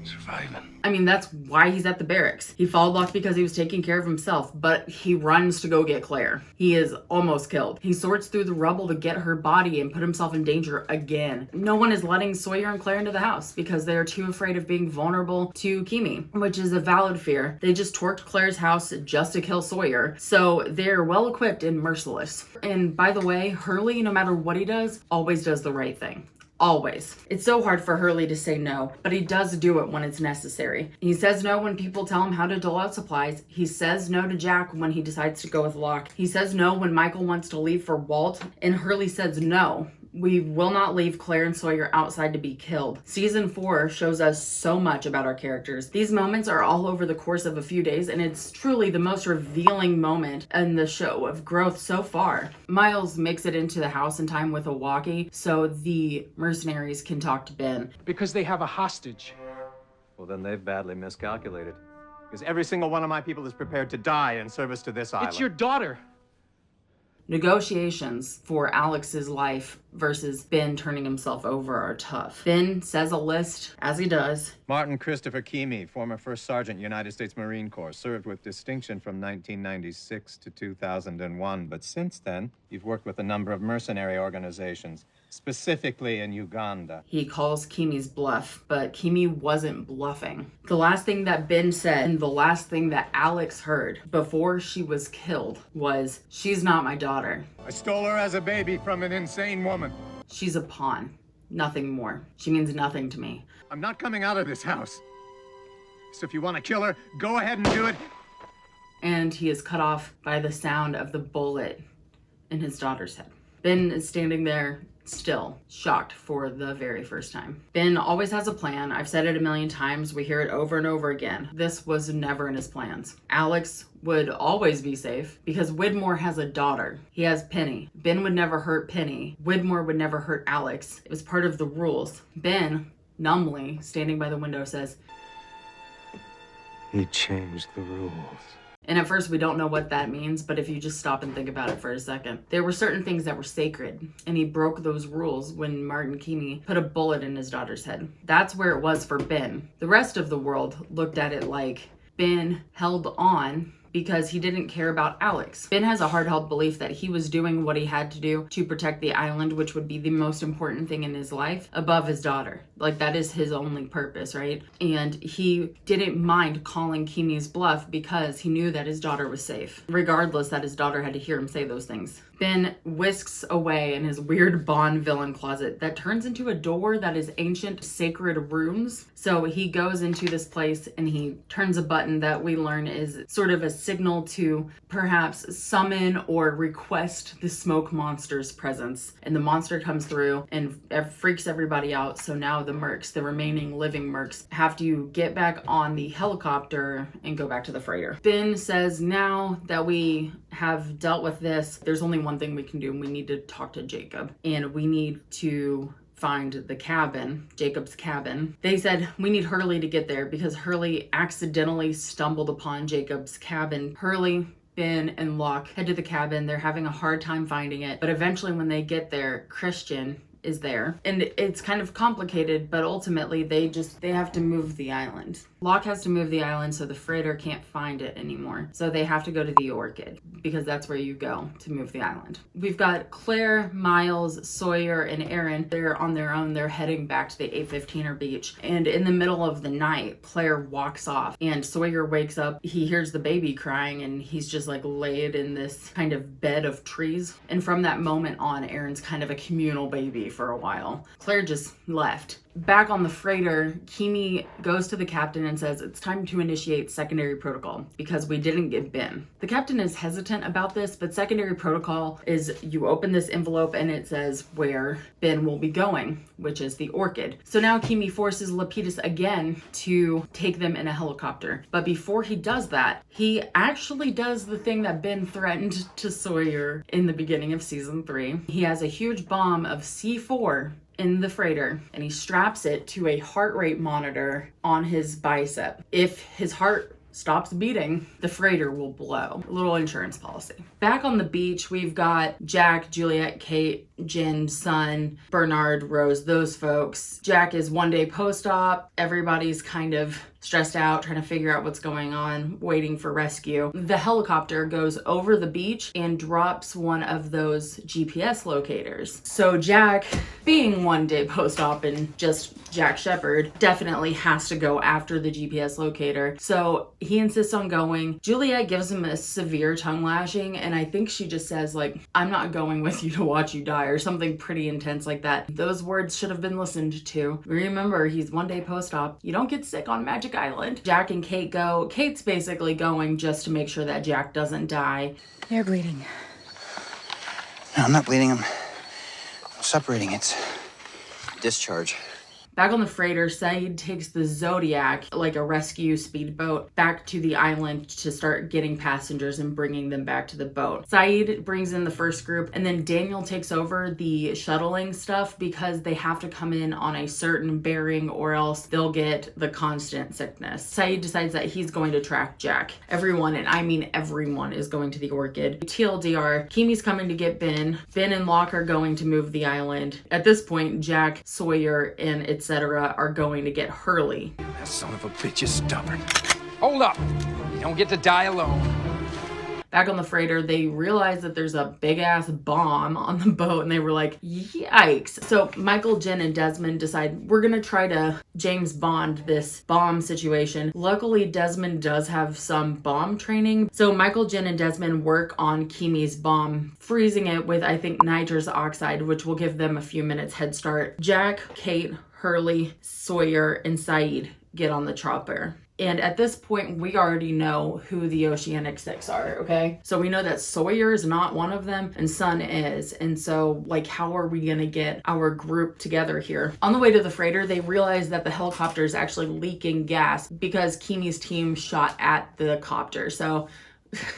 Surviving.
I mean, that's why he's at the barracks. He followed Locke because he was taking care of himself, but he runs to go get Claire. He is almost killed. He sorts through the rubble to get her body and put himself in danger again. No one is letting Sawyer and Claire into the house because they are too afraid of being vulnerable to Kimi, which is a valid fear. They just torched Claire's house just to kill Sawyer, so they're well equipped and merciless. And by the way, Hurley, no matter what he does, always does the right thing. Always. It's so hard for Hurley to say no, but he does do it when it's necessary. He says no when people tell him how to dole out supplies. He says no to Jack when he decides to go with Locke. He says no when Michael wants to leave for Walt, and Hurley says no. We will not leave Claire and Sawyer outside to be killed. Season 4 shows us so much about our characters. These moments are all over the course of a few days, and it's truly the most revealing moment in the show of growth so far. Miles makes it into the house in time with a walkie, so the mercenaries can talk to Ben.
Because they have a hostage.
Well, then they've badly miscalculated. Because every single one of my people is prepared to die in service to this island.
It's your daughter.
Negotiations for Alex's life versus Ben turning himself over are tough. Ben says a list, as he does.
Martin Christopher Kimi, former First Sergeant, United States Marine Corps, served with distinction from 1996 to 2001. But since then, you've worked with a number of mercenary organizations, specifically in Uganda.
He calls Kimi's bluff, but Kimi wasn't bluffing. The last thing that Ben said, and the last thing that Alex heard before she was killed was, "She's not my daughter.
I stole her as a baby from an insane woman.
She's a pawn. Nothing more. She means nothing to me."
I'm not coming out of this house. So if you want to kill her, go ahead and do it.
And he is cut off by the sound of the bullet in his daughter's head. Ben is standing there still, shocked for the very first time. Ben always has a plan. I've said it a million times. We hear it over and over again. This was never in his plans. Alex would always be safe because Widmore has a daughter. He has Penny. Ben would never hurt Penny. Widmore would never hurt Alex. It was part of the rules. Ben, numbly, standing by the window, says,
He changed the rules.
and at first we don't know what that means, but if you just stop and think about it for a second, there were certain things that were sacred, and he broke those rules when Martin Kimi put a bullet in his daughter's head. That's where it was for Ben. The rest of the world looked at it like Ben held on because he didn't care about Alex. Ben has a hard-held belief that he was doing what he had to do to protect the island, which would be the most important thing in his life, above his daughter. Like, that is his only purpose, right? And he didn't mind calling Kimi's bluff because he knew that his daughter was safe, regardless that his daughter had to hear him say those things. Ben whisks away in his weird Bond villain closet that turns into a door that is ancient sacred runes. So he goes into this place and he turns a button that we learn is sort of a signal to perhaps summon or request the smoke monster's presence. And the monster comes through and freaks everybody out. So now the mercs, the remaining living mercs, have to get back on the helicopter and go back to the freighter. Ben says, now that we have dealt with this, there's only one thing we can do, and we need to talk to Jacob. And we need to find the cabin, Jacob's cabin. They said we need Hurley to get there because Hurley accidentally stumbled upon Jacob's cabin. Hurley, Ben, and Locke head to the cabin. They're having a hard time finding it, but eventually when they get there, Christian is there. And it's kind of complicated, but ultimately they have to move the island. Locke has to move the island so the freighter can't find it anymore. So they have to go to the Orchid because that's where you go to move the island. We've got Claire, Miles, Sawyer, and Aaron. They're on their own. They're heading back to the 815er beach. And in the middle of the night, Claire walks off and Sawyer wakes up. He hears the baby crying and he's just like laid in this kind of bed of trees. And from that moment on, Aaron's kind of a communal baby for a while. Claire just left. Back on the freighter, Kimi goes to the captain and says it's time to initiate secondary protocol because we didn't get Ben. The captain is hesitant about this, but secondary protocol is you open this envelope and it says where Ben will be going, which is the Orchid. So now Kimi forces Lapidus again to take them in a helicopter. But before he does that, he actually does the thing that Ben threatened to Sawyer in the beginning of season 3. He has a huge bomb of C4 in the freighter and he straps it to a heart rate monitor on his bicep. If his heart stops beating, the freighter will blow. A little insurance policy. Back on the beach, we've got Jack, Juliet, Kate, Jen, Sun, Bernard, Rose, those folks. Jack is one day post-op. Everybody's kind of stressed out, trying to figure out what's going on, waiting for rescue. The helicopter goes over the beach and drops one of those GPS locators. So Jack, being one day post-op and just Jack Shepherd, definitely has to go after the GPS locator. So he insists on going. Juliet gives him a severe tongue lashing, and I think she just says, like, I'm not going with you to watch you die, or something pretty intense like that. Those words should have been listened to. Remember, he's one day post-op. You don't get sick on Magic Island. Jack and Kate go. Kate's basically going just to make sure that Jack doesn't die.
You're bleeding. No, I'm not bleeding. I'm separating. It's discharge.
Back on the freighter, Saeed takes the Zodiac, like a rescue speedboat, back to the island to start getting passengers and bringing them back to the boat. Saeed brings in the first group, and then Daniel takes over the shuttling stuff because they have to come in on a certain bearing or else they'll get the constant sickness. Saeed decides that he's going to track Jack. Everyone, and I mean everyone, is going to the Orchid. TLDR, Kimi's coming to get Ben. Ben and Locke are going to move the island. At this point, Jack, Sawyer, and etc. are going to get Hurley.
That son of a bitch is stubborn. Hold up! You don't get to die alone.
Back on the freighter, they realize that there's a big ass bomb on the boat and they were like, yikes. So Michael, Jen, and Desmond decide we're gonna try to James Bond this bomb situation. Luckily, Desmond does have some bomb training. So Michael, Jen, and Desmond work on Kimi's bomb, freezing it with, I think, nitrous oxide, which will give them a few minutes head start. Jack, Kate, Hurley, Sawyer, and Saeed get on the chopper. And at this point, we already know who the Oceanic Six are, okay? So we know that Sawyer is not one of them and Sun is. And so, like, how are we gonna get our group together here? On the way to the freighter, they realize that the helicopter is actually leaking gas because Kimi's team shot at the copter. So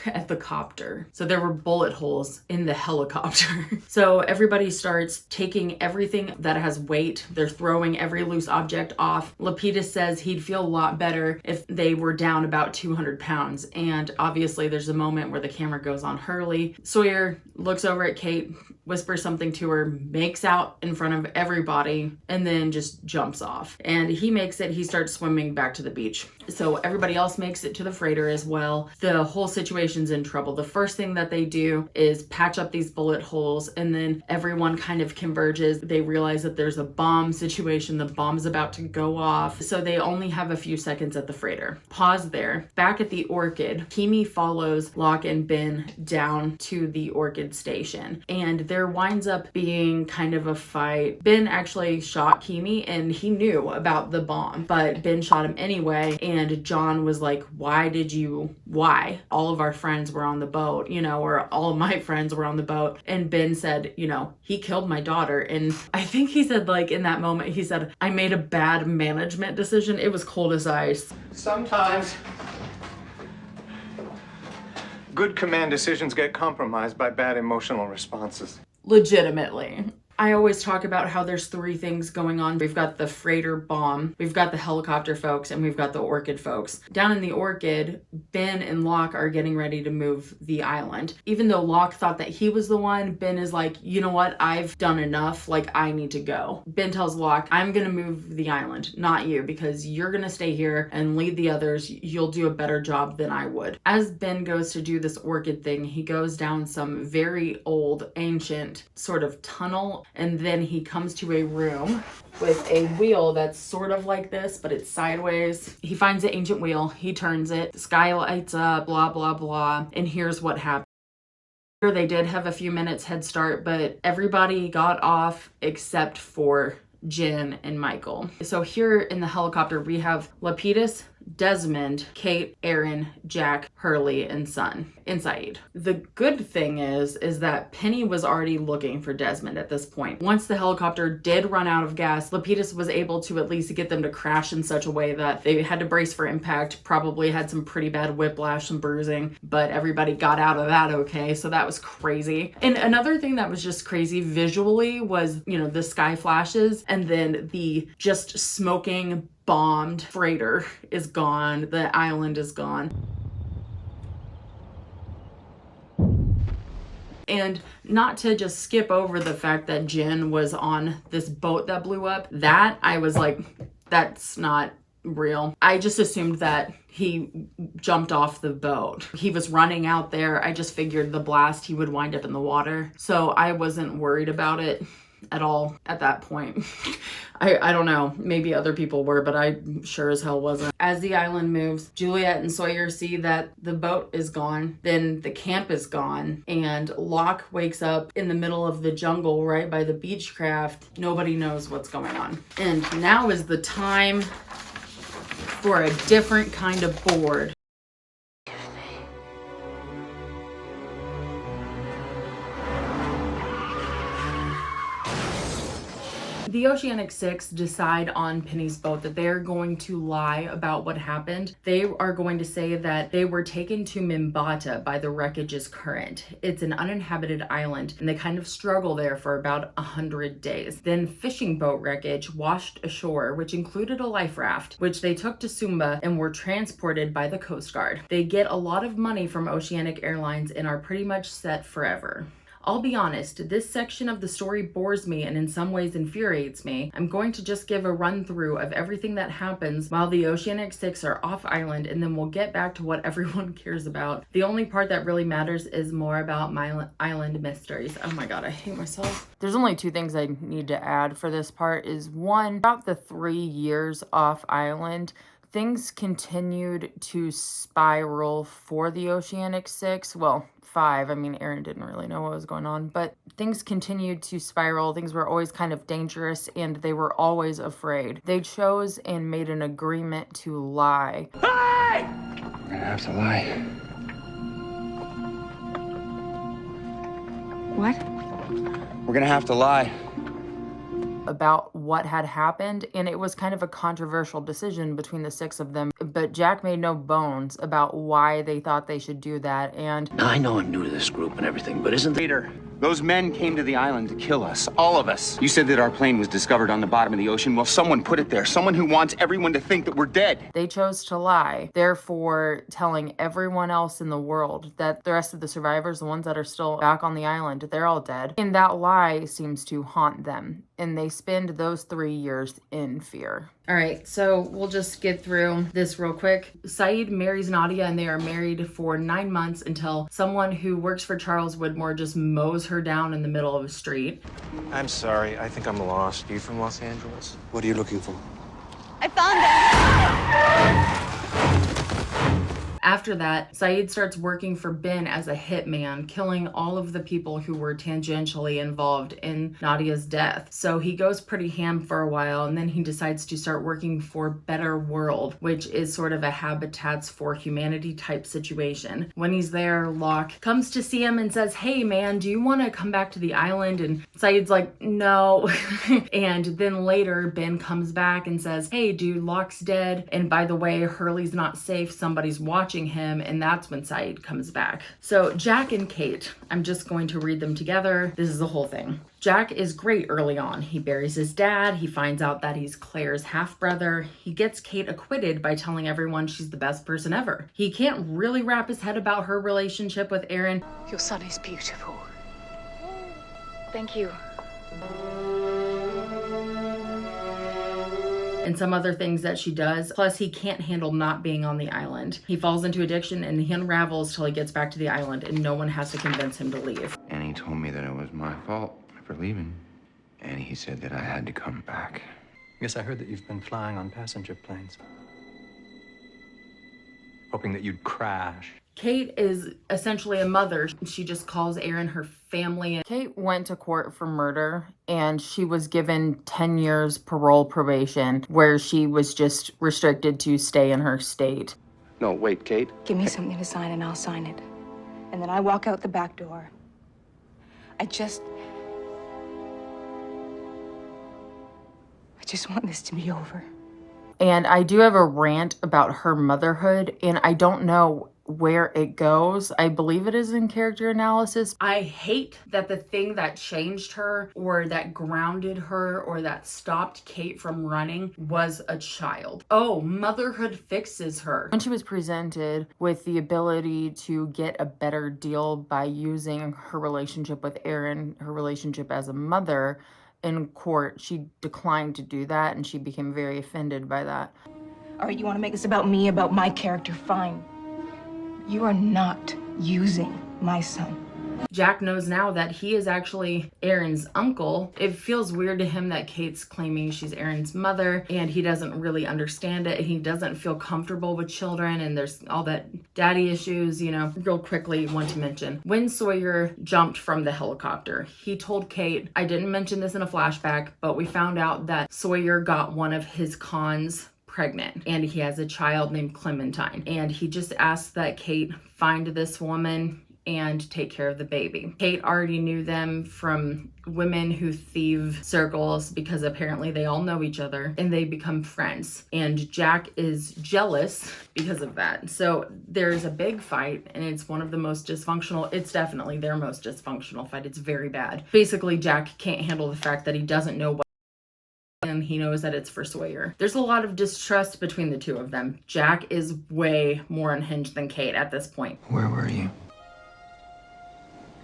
at the copter. So there were bullet holes in the helicopter. So everybody starts taking everything that has weight. They're throwing every loose object off. Lapidus says he'd feel a lot better if they were down about 200 pounds. And obviously there's a moment where the camera goes on Hurley. Sawyer looks over at Kate whispers something to her, makes out in front of everybody, and then just jumps off. And he makes it, he starts swimming back to the beach. So everybody else makes it to the freighter as well. The whole situation's in trouble. The first thing that they do is patch up these bullet holes, and then everyone kind of converges. They realize that there's a bomb situation. The bomb's about to go off. So they only have a few seconds at the freighter. Pause there. Back at the Orchid, Kimi follows Locke and Ben down to the Orchid station, and there winds up being kind of a fight. Ben actually shot Kimi, and he knew about the bomb, but Ben shot him anyway. And John was like, why? All of our friends were on the boat, you know, or all of my friends were on the boat. And Ben said, you know, he killed my daughter. And I think he said, like, in that moment, he said, I made a bad management decision. It was cold as ice.
Sometimes good command decisions get compromised by bad emotional responses.
Legitimately. I always talk about how there's three things going on. We've got the freighter bomb, we've got the helicopter folks, and we've got the Orchid folks. Down in the Orchid, Ben and Locke are getting ready to move the island. Even though Locke thought that he was the one, Ben is like, you know what? I've done enough. Like, I need to go. Ben tells Locke, I'm gonna move the island, not you, because you're gonna stay here and lead the others. You'll do a better job than I would. As Ben goes to do this Orchid thing, he goes down some very old, ancient sort of tunnel, and then he comes to a room with a wheel that's sort of like this, but it's sideways. He finds the ancient wheel, he turns it, the sky lights up, blah, blah, blah, and here's what happened. They did have a few minutes head start, but everybody got off except for Jen and Michael. So here in the helicopter, we have Lapidus, Desmond, Kate, Aaron, Jack, Hurley, and Son, and Saeed. The good thing is that Penny was already looking for Desmond at this point. Once the helicopter did run out of gas, Lapidus was able to at least get them to crash in such a way that they had to brace for impact, probably had some pretty bad whiplash, some bruising, but everybody got out of that okay, so that was crazy. And another thing that was just crazy visually was, you know, the sky flashes, and then the just smoking bombed freighter is gone. The island is gone. And not to just skip over the fact that Jen was on this boat that blew up, that I was like, that's not real. I just assumed that he jumped off the boat. He was running out there. I just figured the blast, he would wind up in the water. So I wasn't worried about it at all at that point. I don't know, maybe other people were, but I sure as hell wasn't. As the island moves, Juliet and Sawyer see that the boat is gone, then the camp is gone, and Locke wakes up in the middle of the jungle right by the Beechcraft. Nobody knows what's going on. And now is the time for a different kind of board. The Oceanic Six decide on Penny's boat that they're going to lie about what happened. They are going to say that they were taken to Mimbata by the wreckage's current. It's an uninhabited island, and they kind of struggle there for about 100 days. Then fishing boat wreckage washed ashore, which included a life raft, which they took to Sumba and were transported by the Coast Guard. They get a lot of money from Oceanic Airlines and are pretty much set forever. I'll be honest, this section of the story bores me and in some ways infuriates me. I'm going to just give a run through of everything that happens while the Oceanic Six are off island, and then we'll get back to what everyone cares about. The only part that really matters is more about my island mysteries. Oh my god, I hate myself. There's only two things I need to add for this part. Is one, about the 3 years off island, things continued to spiral for the Oceanic Six. Well, 5. I mean, Aaron didn't really know what was going on, but things continued to spiral. Things were always kind of dangerous, and they were always afraid. They chose and made an agreement to lie.
Hey! We're gonna have to lie.
What?
We're gonna have to lie
about what had happened, and it was kind of a controversial decision between the 6 of them, but Jack made no bones about why they thought they should do that. And
now, I know I'm new to this group and everything, but isn't
Peter, Those men came to the island to kill us, all of us. You said that our plane was discovered on the bottom of the ocean. Well, someone put it there. Someone who wants everyone to think that we're dead.
They chose to lie, therefore telling everyone else in the world that the rest of the survivors, the ones that are still back on the island, they're all dead. And that lie seems to haunt them. And they spend those 3 years in fear. All right, so we'll just get through this real quick. Saeed marries Nadia and they are married for 9 months until someone who works for Charles Widmore just mows her down in the middle of a street.
I'm sorry, I think I'm lost. Are you from Los Angeles? What are you looking for?
I found them!
After that, Saeed starts working for Ben as a hitman, killing all of the people who were tangentially involved in Nadia's death. So he goes pretty ham for a while, and then he decides to start working for Better World, which is sort of a Habitats for Humanity type situation. When he's there, Locke comes to see him and says, "Hey man, do you want to come back to the island?" And Saeed's like, "No." And then later, Ben comes back and says, "Hey dude, Locke's dead. And by the way, Hurley's not safe. Somebody's watching him." And that's when Saeed comes back. So Jack and Kate, I'm just going to read them together. This is the whole thing. Jack is great early on. He buries his dad. He finds out that he's Claire's half-brother. He gets Kate acquitted by telling everyone she's the best person ever. He can't really wrap his head about her relationship with Aaron.
Your son is beautiful. Thank you.
And some other things that she does. Plus, he can't handle not being on the island. He falls into addiction and he unravels till he gets back to the island and no one has to convince him to leave.
And he told me that it was my fault for leaving. And he said that I had to come back.
Yes, I heard that you've been flying on passenger planes. Hoping that you'd crash.
Kate is essentially a mother. She just calls Aaron her family. Kate went to court for murder and she was given 10 years parole probation where she was just restricted to stay in her state.
No, wait, Kate.
Give me something to sign and I'll sign it. And then I walk out the back door. I just want this to be over.
And I do have a rant about her motherhood, and I don't know where it goes. I believe it is in character analysis. I hate that the thing that changed her or that grounded her or that stopped Kate from running was a child. Oh, motherhood fixes her. When she was presented with the ability to get a better deal by using her relationship with Aaron, her relationship as a mother, in court, she declined to do that and she became very offended by that.
All right, you want to make this about me, about my character? Fine. You are not using my son.
Jack knows now that he is actually Aaron's uncle. It feels weird to him that Kate's claiming she's Aaron's mother and he doesn't really understand it. He doesn't feel comfortable with children and there's all that daddy issues, you know. Real quickly, want to mention when Sawyer jumped from the helicopter, he told Kate, I didn't mention this in a flashback, but we found out that Sawyer got one of his cons pregnant and he has a child named Clementine. And he just asked that Kate find this woman and take care of the baby. Kate already knew them from women who thieve circles because apparently they all know each other and they become friends. And Jack is jealous because of that. So there's a big fight and it's one of the most dysfunctional, it's definitely their most dysfunctional fight. It's very bad. Basically, Jack can't handle the fact that he doesn't know what and he knows that it's for Sawyer. There's a lot of distrust between the two of them. Jack is way more unhinged than Kate at this point.
Where were you?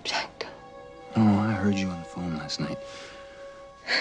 Jack.
Oh, I heard you on the phone last night.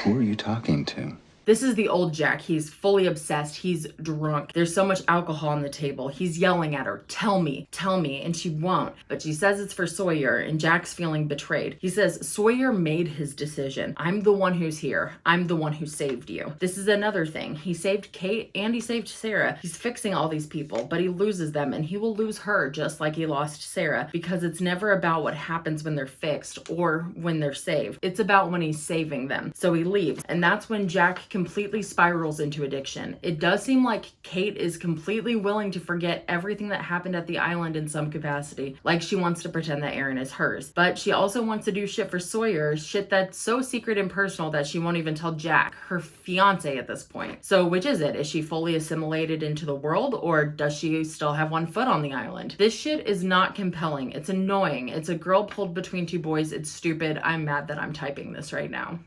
Who are you talking to?
This is the old Jack. He's fully obsessed. He's drunk. There's so much alcohol on the table. He's yelling at her, tell me, and she won't. But she says it's for Sawyer, and Jack's feeling betrayed. He says, Sawyer made his decision. I'm the one who's here. I'm the one who saved you. This is another thing. He saved Kate and he saved Sarah. He's fixing all these people, but he loses them, and he will lose her just like he lost Sarah, because it's never about what happens when they're fixed or when they're saved. It's about when he's saving them. So he leaves, and that's when Jack
completely spirals into addiction. It does seem like Kate is completely willing to forget everything that happened at the island in some capacity. Like she wants to pretend that Aaron is hers. But she also wants to do shit for Sawyer, shit that's so secret and personal that she won't even tell Jack, her fiance at this point. So which is it? Is she fully assimilated into the world, or does she still have one foot on the island? This shit is not compelling. It's annoying. It's a girl pulled between two boys. It's stupid. I'm mad that I'm typing this right now.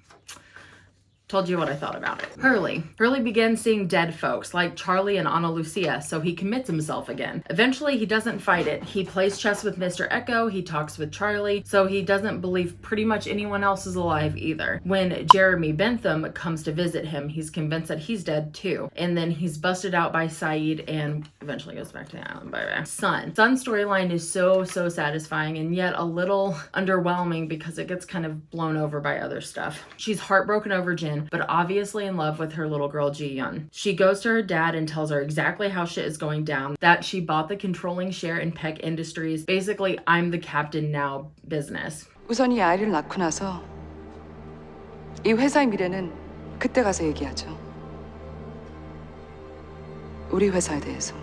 Told you what I thought about it. Hurley begins seeing dead folks like Charlie and Ana Lucia, so he commits himself again. Eventually, he doesn't fight it. He plays chess with Mr. Echo, he talks with Charlie, so he doesn't believe pretty much anyone else is alive either. When Jeremy Bentham comes to visit him, he's convinced that he's dead too. And then he's busted out by Saeed and eventually goes back to the island by Sun's storyline is so satisfying and yet a little underwhelming because it gets kind of blown over by other stuff. She's heartbroken over Jin, but obviously in love with her little girl Ji-Yun. She goes to her dad and tells her exactly how shit is going down, that she bought the controlling share in Peck Industries, basically I'm the captain now business.
우선 이 아이를 낳고 나서 이 회사의 미래는 그때 가서 얘기하죠. 우리 회사에 대해서.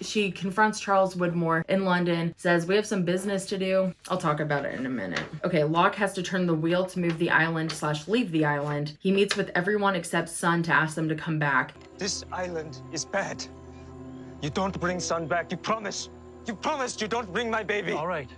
She confronts Charles Widmore in London, says, we have some business to do. I'll talk about it in a minute. Okay, Locke has to turn the wheel to move the island / leave the island. He meets with everyone except Sun to ask them to come back.
This island is bad. You don't bring Sun back. You promise. You promised you don't bring my baby.
All right.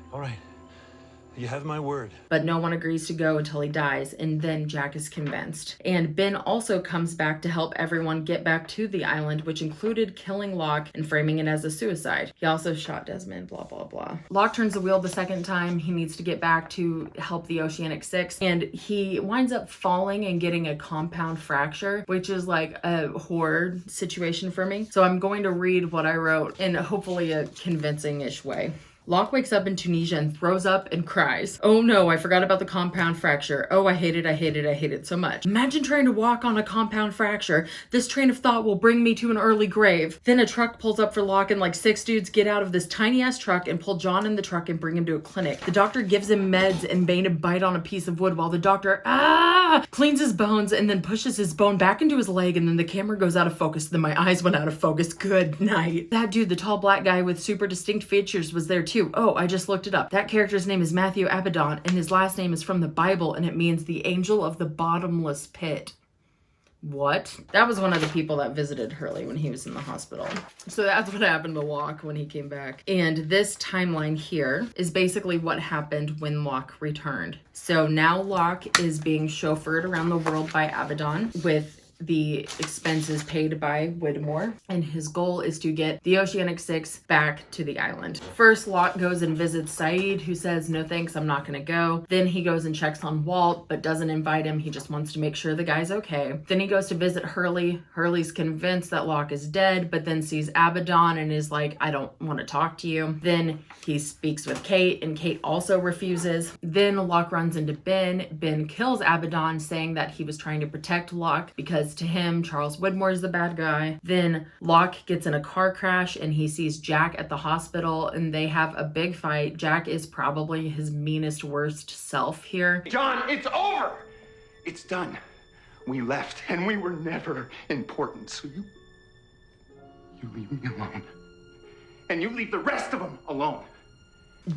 You have my word.
But no one agrees to go until he dies, and then Jack is convinced. And Ben also comes back to help everyone get back to the island, which included killing Locke and framing it as a suicide. He also shot Desmond, blah, blah, blah. Locke turns the wheel the second time. He needs to get back to help the Oceanic Six, and he winds up falling and getting a compound fracture, which is like a horror situation for me. So I'm going to read what I wrote in hopefully a convincing-ish way. Locke wakes up in Tunisia and throws up and cries. Oh no, I forgot about the compound fracture. Oh, I hate it so much. Imagine trying to walk on a compound fracture. This train of thought will bring me to an early grave. Then a truck pulls up for Locke and like 6 dudes get out of this tiny ass truck and pull John in the truck and bring him to a clinic. The doctor gives him meds and Bane to bite on a piece of wood while the doctor cleans his bones and then pushes his bone back into his leg, and then the camera goes out of focus. Then my eyes went out of focus. Good night. That dude, the tall black guy with super distinct features, was there too. Oh, I just looked it up. That character's name is Matthew Abaddon, and his last name is from the Bible, and it means the angel of the bottomless pit. What? That was one of the people that visited Hurley when he was in the hospital. So that's what happened to Locke when he came back. And this timeline here is basically what happened when Locke returned. So now Locke is being chauffeured around the world by Abaddon with the expenses paid by Widmore, and his goal is to get the Oceanic Six back to the island. First, Locke goes and visits Saeed, who says, no thanks, I'm not gonna go. Then he goes and checks on Walt, but doesn't invite him. He just wants to make sure the guy's okay. Then he goes to visit Hurley. Hurley's convinced that Locke is dead, but then sees Abaddon and is like, I don't want to talk to you. Then he speaks with Kate, and Kate also refuses. Then Locke runs into Ben. Ben kills Abaddon, saying that he was trying to protect Locke because to him, Charles Widmore is the bad guy. Then Locke gets in a car crash and he sees Jack at the hospital and they have a big fight. Jack is probably his meanest, worst self here.
John, it's over. It's done. We left and we were never important. So you leave me alone. And you leave the rest of them alone.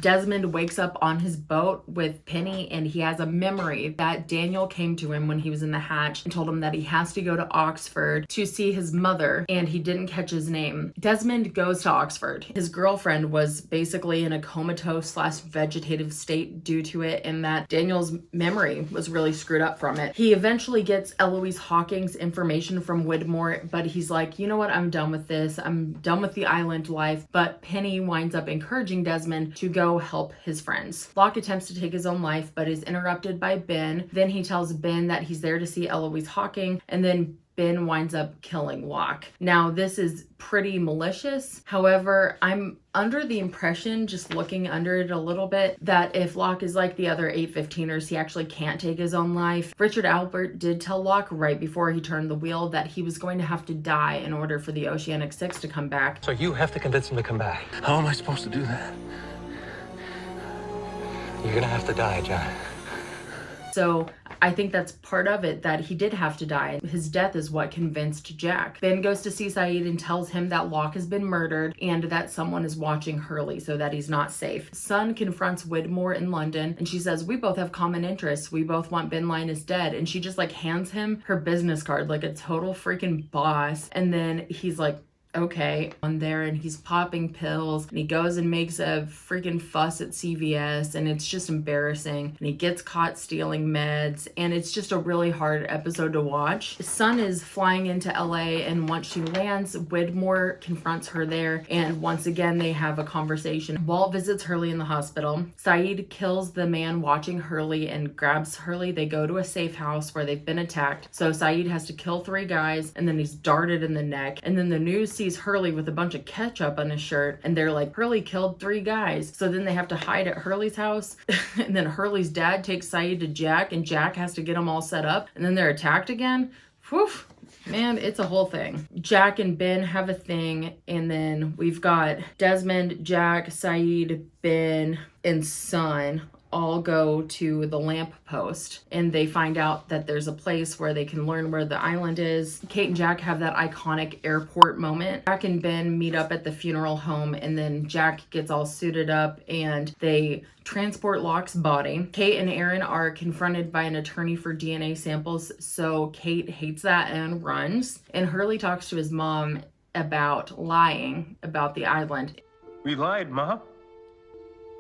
Desmond wakes up on his boat with Penny, and he has a memory that Daniel came to him when he was in the hatch and told him that he has to go to Oxford to see his mother, and he didn't catch his name. Desmond goes to Oxford. His girlfriend was basically in a comatose / vegetative state due to it, and that Daniel's memory was really screwed up from it. He eventually gets Eloise Hawking's information from Widmore, but he's like, you know what, I'm done with this. I'm done with the island life. But Penny winds up encouraging Desmond to go help his friends. Locke attempts to take his own life, but is interrupted by Ben. Then he tells Ben that he's there to see Eloise Hawking, and then Ben winds up killing Locke. Now, this is pretty malicious. However, I'm under the impression, just looking under it a little bit, that if Locke is like the other 815ers, he actually can't take his own life. Richard Albert did tell Locke right before he turned the wheel that he was going to have to die in order for the Oceanic Six to come back.
So you have to convince him to come back.
How am I supposed to do that?
You're gonna have to die, John.
So I think that's part of it, that he did have to die. His death is what convinced Jack. Ben goes to see Saeed and tells him that Locke has been murdered and that someone is watching Hurley so that he's not safe. Sun confronts Widmore in London and she says, we both have common interests. We both want Ben Linus dead. And she just like hands him her business card like a total freaking boss. And then he's like, okay, on there, and he's popping pills and he goes and makes a freaking fuss at CVS and it's just embarrassing, and he gets caught stealing meds, and it's just a really hard episode to watch. Sun is flying into LA, and once she lands, Widmore confronts her there, and once again they have a conversation. Walt visits Hurley in the hospital. Saeed kills the man watching Hurley and grabs Hurley. They go to a safe house where they've been attacked, so Saeed has to kill 3 guys and then he's darted in the neck, and then the news sees Hurley with a bunch of ketchup on his shirt and they're like, Hurley killed 3 guys. So then they have to hide at Hurley's house and then Hurley's dad takes Saeed to Jack and Jack has to get them all set up, and then they're attacked again. Whew. Man, it's a whole thing. Jack and Ben have a thing, and then we've got Desmond, Jack, Saeed, Ben, and Sun all go to the lamp post, and they find out that there's a place where they can learn where the island is. Kate and Jack have that iconic airport moment. Jack and Ben meet up at the funeral home, and then Jack gets all suited up and they transport Locke's body. Kate and Aaron are confronted by an attorney for DNA samples, so Kate hates that and runs. And Hurley talks to his mom about lying about the island.
We lied, Mom.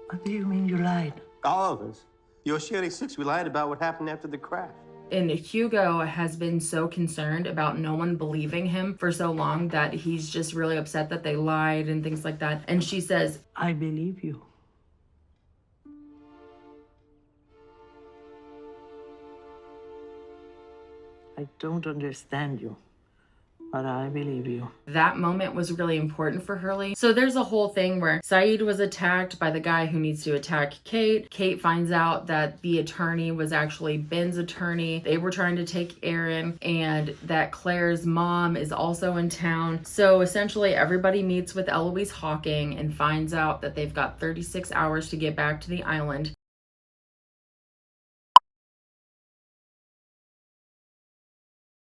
What do you mean you lied? All of us. The Oceanic 6, we lied about what happened after the crash.
And Hugo has been so concerned about no one believing him for so long that he's just really upset that they lied and things like that. And she says,
I believe you. I don't understand you, but I believe you.
That moment was really important for Hurley. So there's a whole thing where Saeed was attacked by the guy who needs to attack Kate. Kate finds out that the attorney was actually Ben's attorney. They were trying to take Aaron, and that Claire's mom is also in town. So essentially everybody meets with Eloise Hawking and finds out that they've got 36 hours to get back to the island.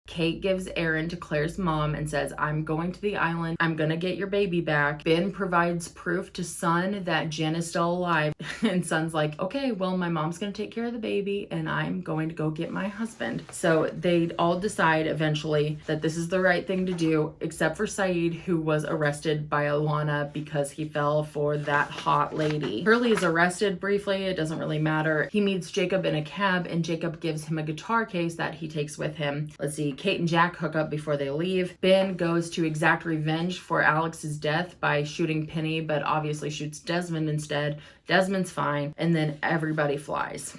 Kate gives Aaron to Claire's mom and says, I'm going to the island. I'm going to get your baby back. Ben provides proof to Sun that Jen is still alive. And Sun's like, okay, well, my mom's going to take care of the baby and I'm going to go get my husband. So they all decide eventually that this is the right thing to do, except for Saeed, who was arrested by Alana because he fell for that hot lady. Hurley is arrested briefly. It doesn't really matter. He meets Jacob in a cab and Jacob gives him a guitar case that he takes with him. Let's see. Kate and Jack hook up before they leave. Ben goes to exact revenge for Alex's death by shooting Penny, but obviously shoots Desmond instead. Desmond's fine, and then everybody flies.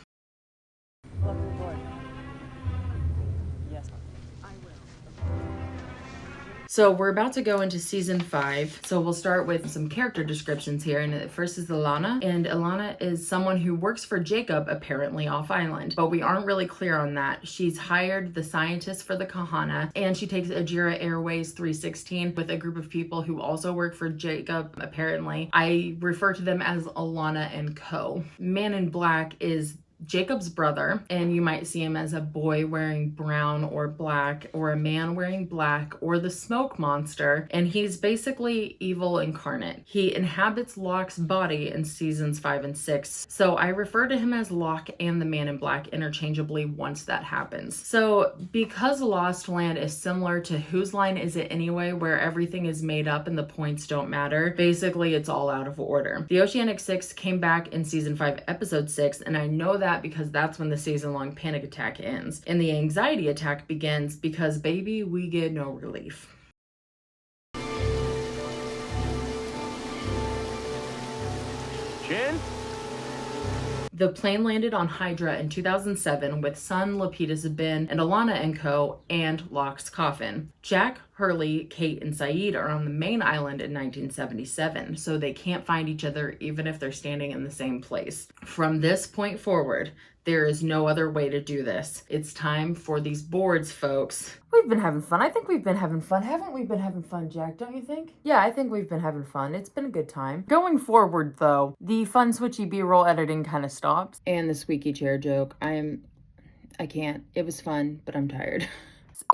So we're about to go into season 5. So we'll start with some character descriptions here. And the first is Alana. And Alana is someone who works for Jacob, apparently off island. But we aren't really clear on that. She's hired the scientist for the Kahana. And she takes Ajira Airways 316 with a group of people who also work for Jacob, apparently. I refer to them as Alana and Co. Man in Black is Jacob's brother, and you might see him as a boy wearing brown or black, or a man wearing black, or the smoke monster, and he's basically evil incarnate. He inhabits Locke's body in seasons 5 and 6, so I refer to him as Locke and the Man in Black interchangeably once that happens. So because Lost Land is similar to Whose Line Is It Anyway, where everything is made up and the points don't matter, basically it's all out of order. The Oceanic 6 came back in season 5 episode 6, and I know that because that's when the season-long panic attack ends. And the anxiety attack begins because, baby, we get no relief.
Jen?
The plane landed on Hydra in 2007 with Sun, Lapidus, Ben, and Alana and Co. and Locke's coffin. Jack, Hurley, Kate, and Saeed are on the main island in 1977, so they can't find each other even if they're standing in the same place. From this point forward, there is no other way to do this. It's time for these boards, folks. We've been having fun. I think we've been having fun. Haven't we been having fun, Jack? Don't you think? Yeah, I think we've been having fun. It's been a good time. Going forward, though, the fun switchy B-roll editing kind of stops. And the squeaky chair joke. I
I can't. It was fun, but I'm tired.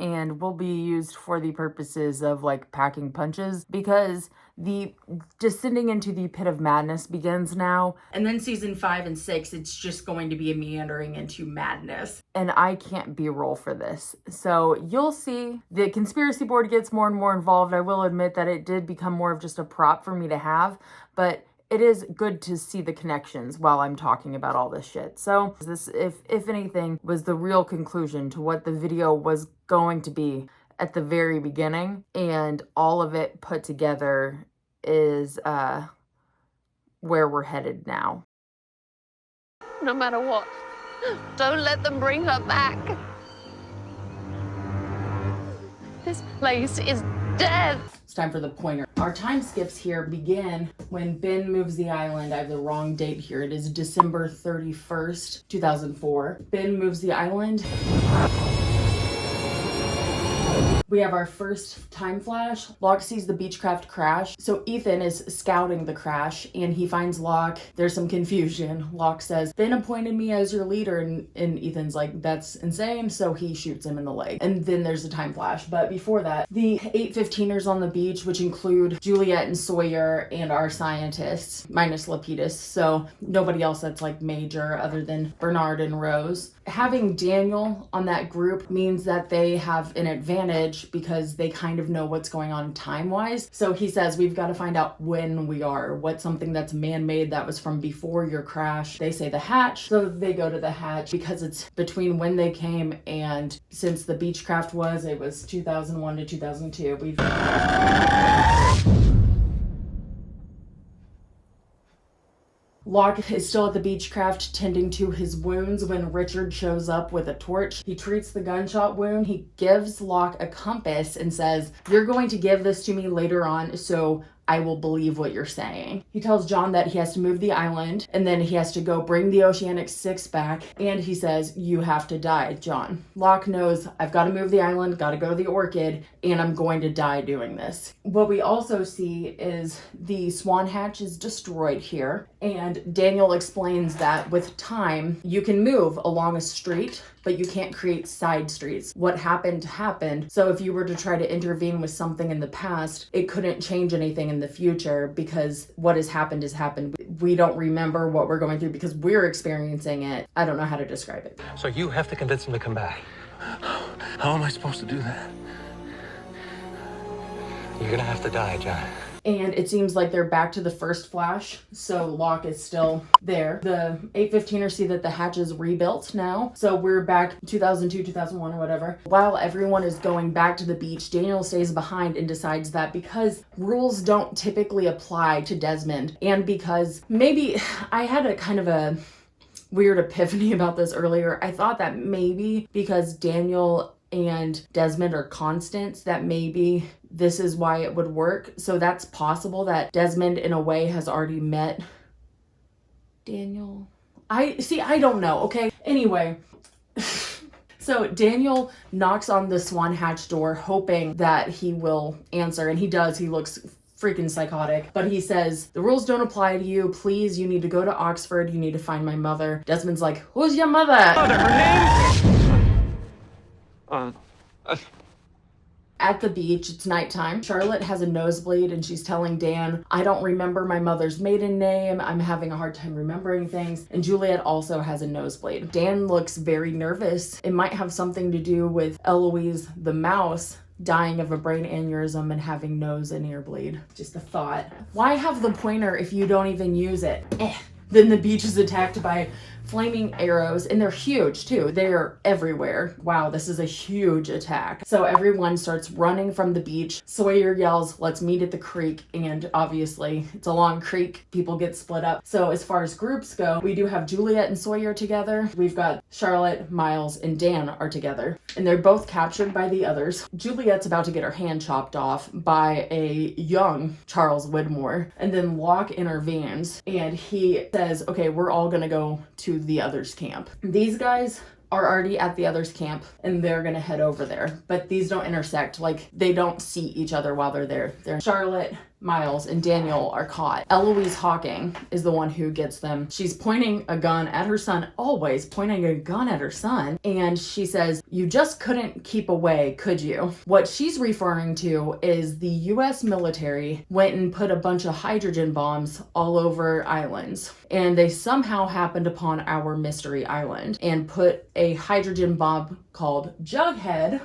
And will be used for the purposes of like packing punches, because the descending into the pit of madness begins now. And then season 5 and 6, it's just going to be a meandering into madness. And I can't B-roll for this. So you'll see the conspiracy board gets more and more involved. I will admit that it did become more of just a prop for me to have, but it is good to see the connections while I'm talking about all this shit. So this, if anything, was the real conclusion to what the video was going to be at the very beginning, and all of it put together is where we're headed now.
No matter what, don't let them bring her back. This place is dead.
It's time for the pointer. Our time skips here begin when Ben moves the island. I have the wrong date here. It is December 31st, 2004. Ben moves the island. We have our first time flash. Locke sees the Beechcraft crash. So Ethan is scouting the crash and he finds Locke. There's some confusion. Locke says, Ben appointed me as your leader. And Ethan's like, that's insane. So he shoots him in the leg. And then there's a time flash. But before that, the 815ers on the beach, which include Juliet and Sawyer and our scientists, minus Lapidus. So nobody else that's like major other than Bernard and Rose. Having Daniel on that group means that they have an advantage because they kind of know what's going on time-wise. So he says, we've got to find out when we are. What's something that's man-made that was from before your crash? They say the hatch, so they go to the hatch because it's between when they came and since the Beechcraft it was 2001 to 2002. Locke is still at the Beechcraft tending to his wounds when Richard shows up with a torch. He treats the gunshot wound. He gives Locke a compass and says, you're going to give this to me later on, so I will believe what you're saying. He tells John that he has to move the island and then he has to go bring the Oceanic 6 back, and he says, you have to die, John. Locke knows, I've got to move the island, got to go to the Orchid, and I'm going to die doing this. What we also see is the Swan Hatch is destroyed here, and Daniel explains that with time, you can move along a street, but you can't create side streets. What happened happened. So if you were to try to intervene with something in the past, it couldn't change anything in the future because what has happened has happened. We don't remember what we're going through because we're experiencing it. I don't know how to describe it.
So you have to convince him to come back. How am I supposed to do that? You're gonna have to die, John.
And it seems like they're back to the first flash, so Locke is still there. The 815ers see that the hatch is rebuilt now, so we're back 2002, 2001, or whatever. While everyone is going back to the beach, Daniel stays behind and decides that because rules don't typically apply to Desmond, and because maybe I had a kind of a weird epiphany about this earlier. I thought that maybe because Daniel and Desmond are constants, that maybe this is why it would work. So that's possible that Desmond in a way has already met Daniel. I don't know, okay? Anyway, so Daniel knocks on the Swan Hatch door hoping that he will answer, and he does. He looks freaking psychotic, but he says, the rules don't apply to you. Please, you need to go to Oxford. You need to find my mother. Desmond's like, who's your mother?
Her name?
At the beach, it's nighttime. Charlotte has a nosebleed and she's telling Dan, I don't remember my mother's maiden name. I'm having a hard time remembering things. And Juliet also has a nosebleed. Dan looks very nervous. It might have something to do with Eloise the mouse dying of a brain aneurysm and having nose and ear bleed. Just a thought. Why have the pointer if you don't even use it? Then the beach is attacked by flaming arrows, and they're huge too. They're everywhere. Wow, this is a huge attack. So everyone starts running from the beach. Sawyer yells, let's meet at the creek, and obviously it's a long creek. People get split up. So as far as groups go, we do have Juliet and Sawyer together. We've got Charlotte, Miles, and Dan are together, and they're both captured by the others. Juliet's about to get her hand chopped off by a young Charles Widmore, and then Locke intervenes, and he says, okay, we're all gonna go to the others' camp. These guys are already at the others' camp and they're gonna head over there, but these don't intersect. Like, they don't see each other while they're there. Charlotte,
Miles and Daniel are caught. Eloise Hawking is the one who gets them. She's pointing a gun at her son, always pointing a gun at her son. And she says, "You just couldn't keep away, could you?" What she's referring to is the US military went and put a bunch of hydrogen bombs all over islands. And they somehow happened upon our mystery island and put a hydrogen bomb called Jughead.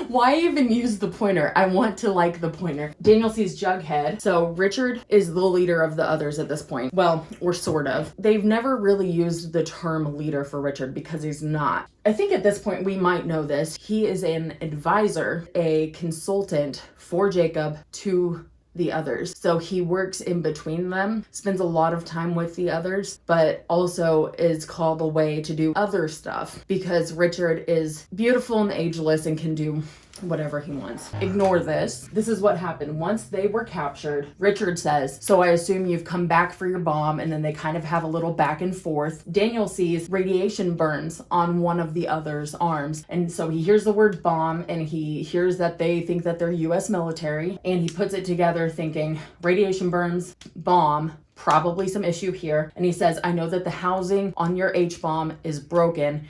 Why even use the pointer? I want to like the pointer. Daniel sees Jughead. So Richard is the leader of the others at this point. Well, or sort of. They've never really used the term leader for Richard because he's not. I think at this point we might know this. He is an advisor, a consultant for Jacob to the others. So he works in between them, spends a lot of time with the others, but also is called away to do other stuff because Richard is beautiful and ageless and can do whatever he wants. Ignore this. This is what happened. Once they were captured, Richard says, "So I assume you've come back for your bomb," and then they kind of have a little back and forth. Daniel sees radiation burns on one of the other's arms, and so he hears the word bomb, and he hears that they think that they're US military, and he puts it together thinking radiation burns, bomb, probably some issue here. And he says, "I know that the housing on your H-bomb is broken.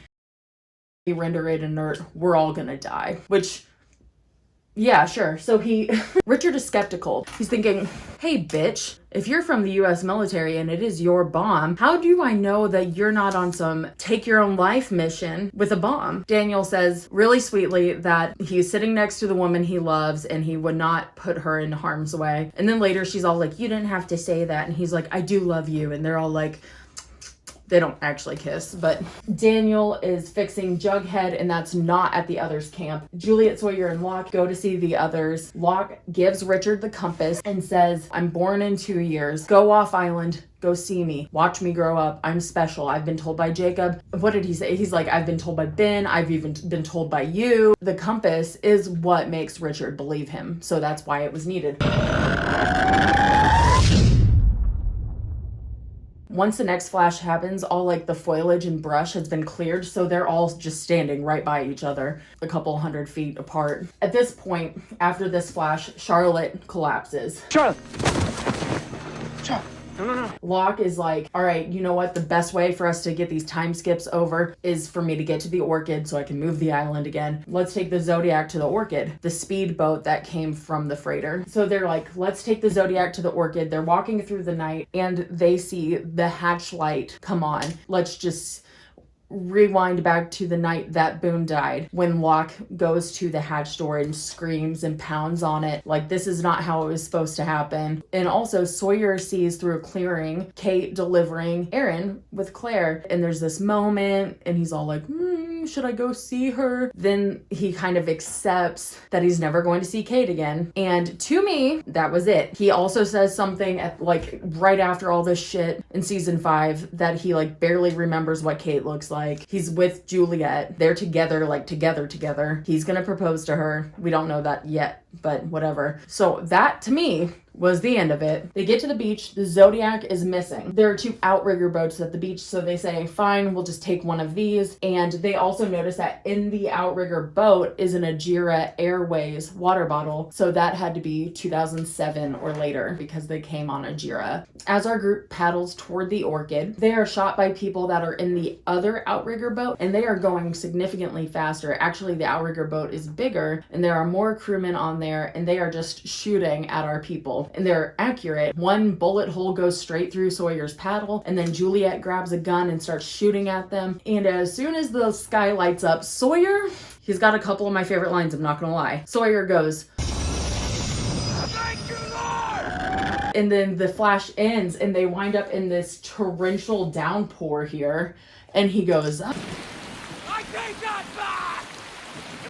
You render it inert, we're all gonna die." Which, yeah, sure. So Richard is skeptical. He's thinking, "Hey, bitch, if you're from the US military and it is your bomb, how do I know that you're not on some take your own life mission with a bomb?" Daniel says really sweetly that he's sitting next to the woman he loves and he would not put her in harm's way. And then later she's all like, "You didn't have to say that." And he's like, "I do love you." And they're all like, they don't actually kiss, but Daniel is fixing Jughead, and that's not at the others' camp. Juliet, Sawyer, and Locke go to see the others. Locke gives Richard the compass and says, "I'm born in 2 years. Go off island. Go see me. Watch me grow up. I'm special. I've been told by Jacob." What did he say? He's like, "I've been told by Ben. I've even been told by you." The compass is what makes Richard believe him. So that's why it was needed. Once the next flash happens, all like the foliage and brush has been cleared, so they're all just standing right by each other, a couple 100 feet apart. At this point, after this flash, Charlotte collapses. Charlotte! No. Locke is like, "All right, you know what? The best way for us to get these time skips over is for me to get to the Orchid so I can move the island again. Let's take the Zodiac to the Orchid," the speedboat that came from the freighter. So they're like, "Let's take the Zodiac to the Orchid." They're walking through the night and they see the hatch light come on. Let's just rewind back to the night that Boone died, when Locke goes to the hatch door and screams and pounds on it like this is not how it was supposed to happen. And also Sawyer sees through a clearing Kate delivering Aaron with Claire, and there's this moment and he's all like, should I go see her? Then he kind of accepts that he's never going to see Kate again. And to me, that was it. He also says something at like right after all this shit in season 5 that he like barely remembers what Kate looks like. He's with Juliet. They're together, like together. He's gonna propose to her. We don't know that yet, but whatever. So that to me was the end of it. They get to the beach. The Zodiac is missing. There are 2 outrigger boats at the beach, so they say, fine, we'll just take one of these. And they also notice that in the outrigger boat is an Ajira Airways water bottle. So that had to be 2007 or later because they came on Ajira. As our group paddles toward the Orchid, they are shot by people that are in the other outrigger boat, and they are going significantly faster. Actually, the outrigger boat is bigger, and there are more crewmen on there, and they are just shooting at our people. And they're accurate. One bullet hole goes straight through Sawyer's paddle, and then Juliet grabs a gun and starts shooting at them. And as soon as the sky lights up, Sawyer, he's got a couple of my favorite lines, I'm not gonna lie. Sawyer goes, "Thank you, Lord!" And then the flash ends, and they wind up in this torrential downpour here, and he goes, "I take that back!"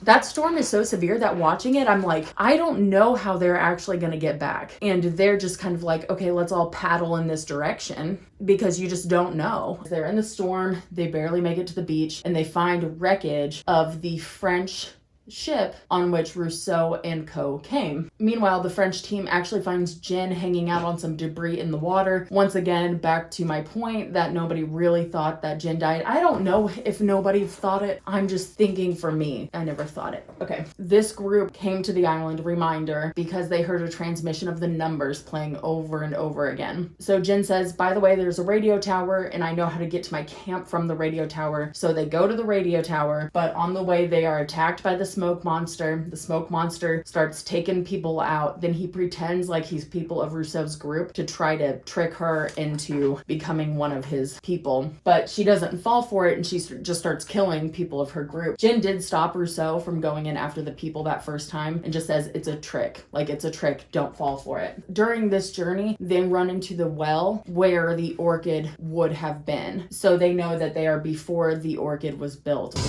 That storm is so severe that watching it, I'm like, I don't know how they're actually going to get back. And they're just kind of like, okay, let's all paddle in this direction because you just don't know. They're in the storm. They barely make it to the beach, and they find wreckage of the French ship on which Rousseau and co came. Meanwhile, the French team actually finds Jin hanging out on some debris in the water. Once again, back to my point that nobody really thought that Jin died. I don't know if nobody thought it. I'm just thinking for me. I never thought it. Okay. This group came to the island, reminder, because they heard a transmission of the numbers playing over and over again. So Jin says, by the way, there's a radio tower and I know how to get to my camp from the radio tower. So they go to the radio tower, but on the way they are attacked by the smoke monster. The smoke monster starts taking people out. Then he pretends like he's people of Rousseau's group to try to trick her into becoming one of his people. But she doesn't fall for it and she just starts killing people of her group. Jin did stop Rousseau from going in after the people that first time and just says it's a trick. Like, it's a trick, don't fall for it. During this journey, they run into the well where the orchid would have been. So they know that they are before the orchid was built.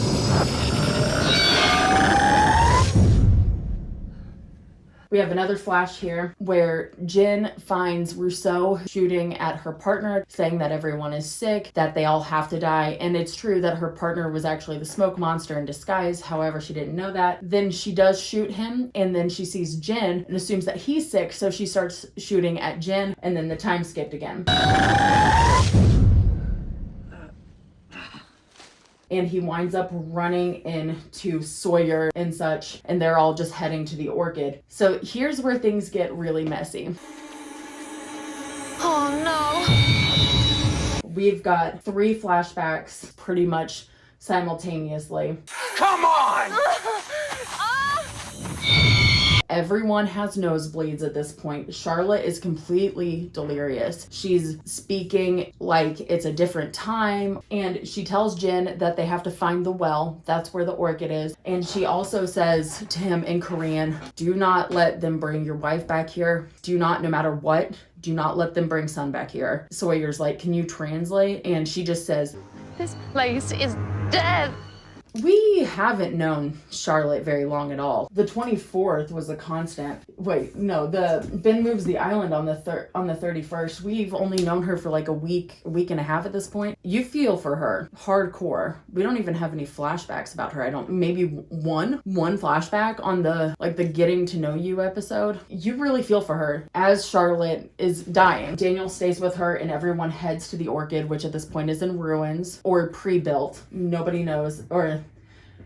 We have another flash here where Jin finds Rousseau shooting at her partner, saying that everyone is sick, that they all have to die. And it's true that her partner was actually the smoke monster in disguise. However, she didn't know that. Then she does shoot him, and then she sees Jin and assumes that he's sick. So she starts shooting at Jin, and then the time skipped again. And he winds up running into Sawyer and such, and they're all just heading to the orchid. So here's where things get really messy.
Oh no!
We've got 3 flashbacks pretty much simultaneously.
Come on!
Everyone has nosebleeds at this point. Charlotte is completely delirious. She's speaking like it's a different time, and she tells Jin that they have to find the well. That's where the orchid is. And she also says to him in Korean, do not let them bring your wife back here. Do not, no matter what, do not let them bring Sun back here. Sawyer's like, can you translate? And she just says,
this place is dead.
We haven't known Charlotte very long at all. The 24th was a constant. Wait, no, Ben moves the island on the 31st. We've only known her for like a week and a half at this point. You feel for her hardcore. We don't even have any flashbacks about her. Maybe one flashback on the getting to know you episode. You really feel for her as Charlotte is dying. Daniel stays with her and everyone heads to the orchid, which at this point is in ruins or pre-built. Nobody knows, or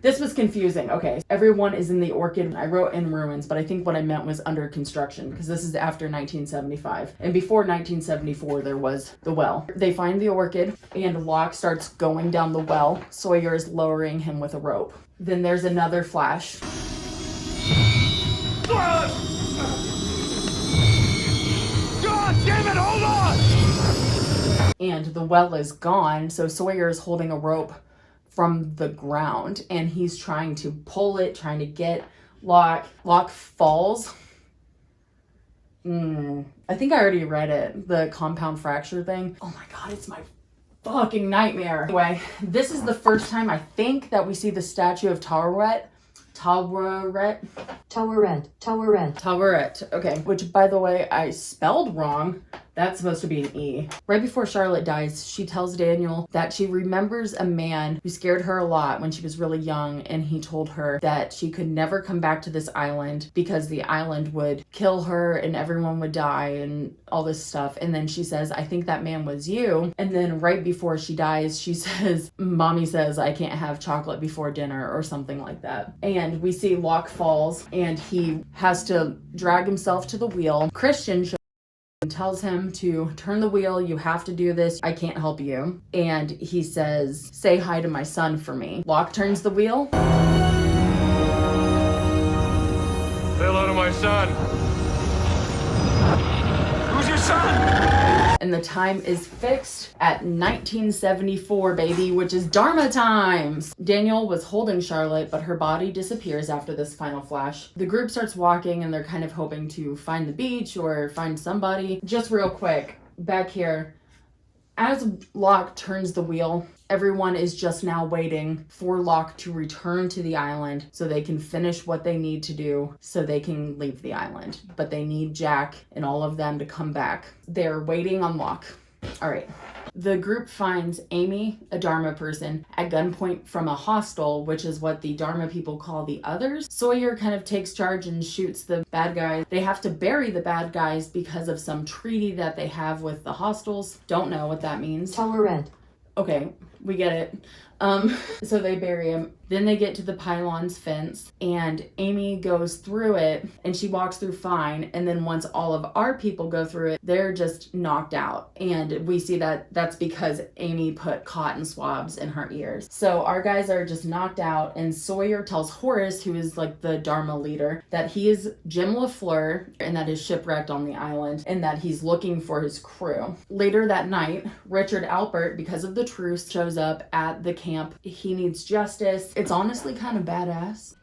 this was confusing. Okay, everyone is in the orchid. I wrote in ruins, but I think what I meant was under construction because this is after 1975. And before 1974, there was the well. They find the orchid and Locke starts going down the well. Sawyer is lowering him with a rope. Then there's another flash.
God damn it, hold on!
And the well is gone, so Sawyer is holding a rope from the ground and he's trying to pull it, trying to get Locke. Locke falls. I think I already read it, the compound fracture thing. Oh my god, it's my fucking nightmare. Anyway, this is the first time I think that we see the statue of Taweret. Okay, which by the way, I spelled wrong. That's supposed to be an E. Right before Charlotte dies, she tells Daniel that she remembers a man who scared her a lot when she was really young, and he told her that she could never come back to this island because the island would kill her and everyone would die and all this stuff. And then she says, I think that man was you. And then right before she dies, she says, Mommy says I can't have chocolate before dinner or something like that. And we see Locke falls and he has to drag himself to the wheel. Christian tells him to turn the wheel. You have to do this. I can't help you. And he says, say hi to my son for me. Locke turns the wheel.
Say hello to my son. Who's your son?
And the time is fixed at 1974, baby, which is Dharma times. Daniel was holding Charlotte, but her body disappears after this final flash. The group starts walking and they're kind of hoping to find the beach or find somebody. Just real quick, back here, as Locke turns the wheel, everyone is just now waiting for Locke to return to the island so they can finish what they need to do so they can leave the island. But they need Jack and all of them to come back. They're waiting on Locke. All right. The group finds Amy, a Dharma person, at gunpoint from a hostel, which is what the Dharma people call the others. Sawyer kind of takes charge and shoots the bad guys. They have to bury the bad guys because of some treaty that they have with the hostels. Don't know what that means.
Tell her red.
Okay, we get it. So they bury him. Then they get to the pylon's fence and Amy goes through it and she walks through fine. And then once all of our people go through it, they're just knocked out. And we see that that's because Amy put cotton swabs in her ears. So our guys are just knocked out and Sawyer tells Horace, who is like the Dharma leader, that he is Jim LaFleur and that is shipwrecked on the island and that he's looking for his crew. Later that night, Richard Alpert, because of the truce, shows up at the camp. He needs justice. It's honestly kind of badass.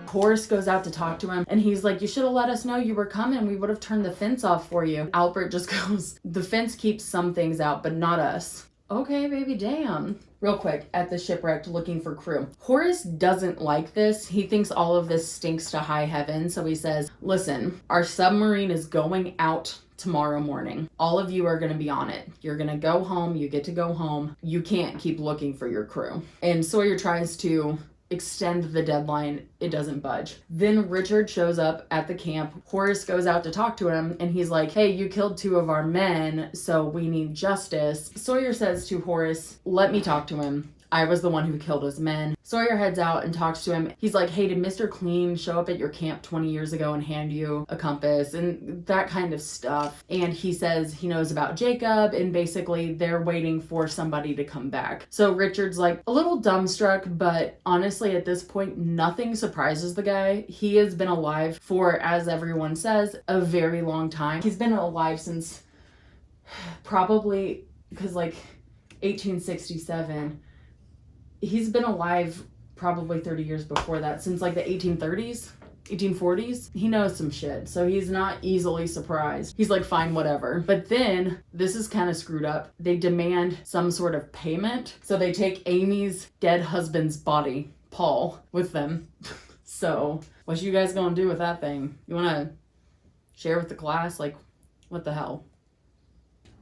Horace goes out to talk to him and he's like, you should have let us know you were coming. We would have turned the fence off for you. Alpert just goes, the fence keeps some things out, but not us. Okay, baby, damn. Real quick, at the shipwreck looking for crew. Horace doesn't like this. He thinks all of this stinks to high heaven. So he says, listen, our submarine is going out tomorrow morning. All of you are going to be on it. You're going to go home. You get to go home. You can't keep looking for your crew. And Sawyer tries to extend the deadline. It doesn't budge. Then Richard shows up at the camp. Horace goes out to talk to him and he's like, hey, you killed 2 of our men, so we need justice. Sawyer says to Horace, let me talk to him. I was the one who killed his men. Sawyer heads out and talks to him. He's like, hey, did Mr. Clean show up at your camp 20 years ago and hand you a compass and that kind of stuff? And he says he knows about Jacob and basically they're waiting for somebody to come back. So Richard's like a little dumbstruck, but honestly at this point, nothing surprises the guy. He has been alive for, as everyone says, a very long time. He's been alive since probably, because like 1867, he's been alive probably 30 years before that, since like the 1830s, 1840s. He knows some shit, so he's not easily surprised. He's like, fine, whatever. But then, this is kind of screwed up. They demand some sort of payment, so they take Amy's dead husband's body, Paul, with them. So, what you guys gonna do with that thing? You wanna share with the class? Like, what the hell?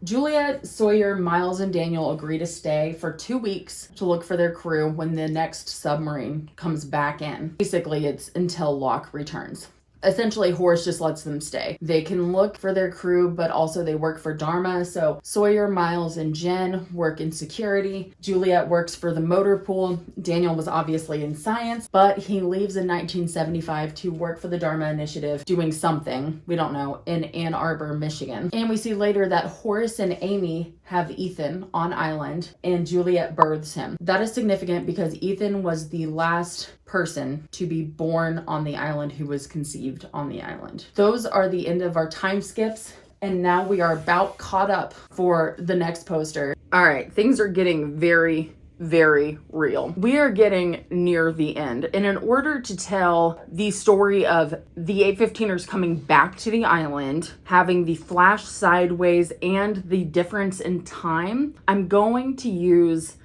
Juliet, Sawyer, Miles, and Daniel agree to stay for 2 weeks to look for their crew when the next submarine comes back in. Basically, it's until Locke returns. Essentially, Horace just lets them stay. They can look for their crew, but also they work for Dharma. So Sawyer, Miles, and Jen work in security. Juliet works for the motor pool. Daniel was obviously in science, but he leaves in 1975 to work for the Dharma Initiative, doing something, we don't know, in Ann Arbor, Michigan. And we see later that Horace and Amy have Ethan on island and Juliet births him. That is significant because Ethan was the last person to be born on the island who was conceived on the island. Those are the end of our time skips. And now we are about caught up for the next poster. All right, things are getting very, very real. We are getting near the end. And in order to tell the story of the 815ers coming back to the island, having the flash sideways and the difference in time, I'm going to use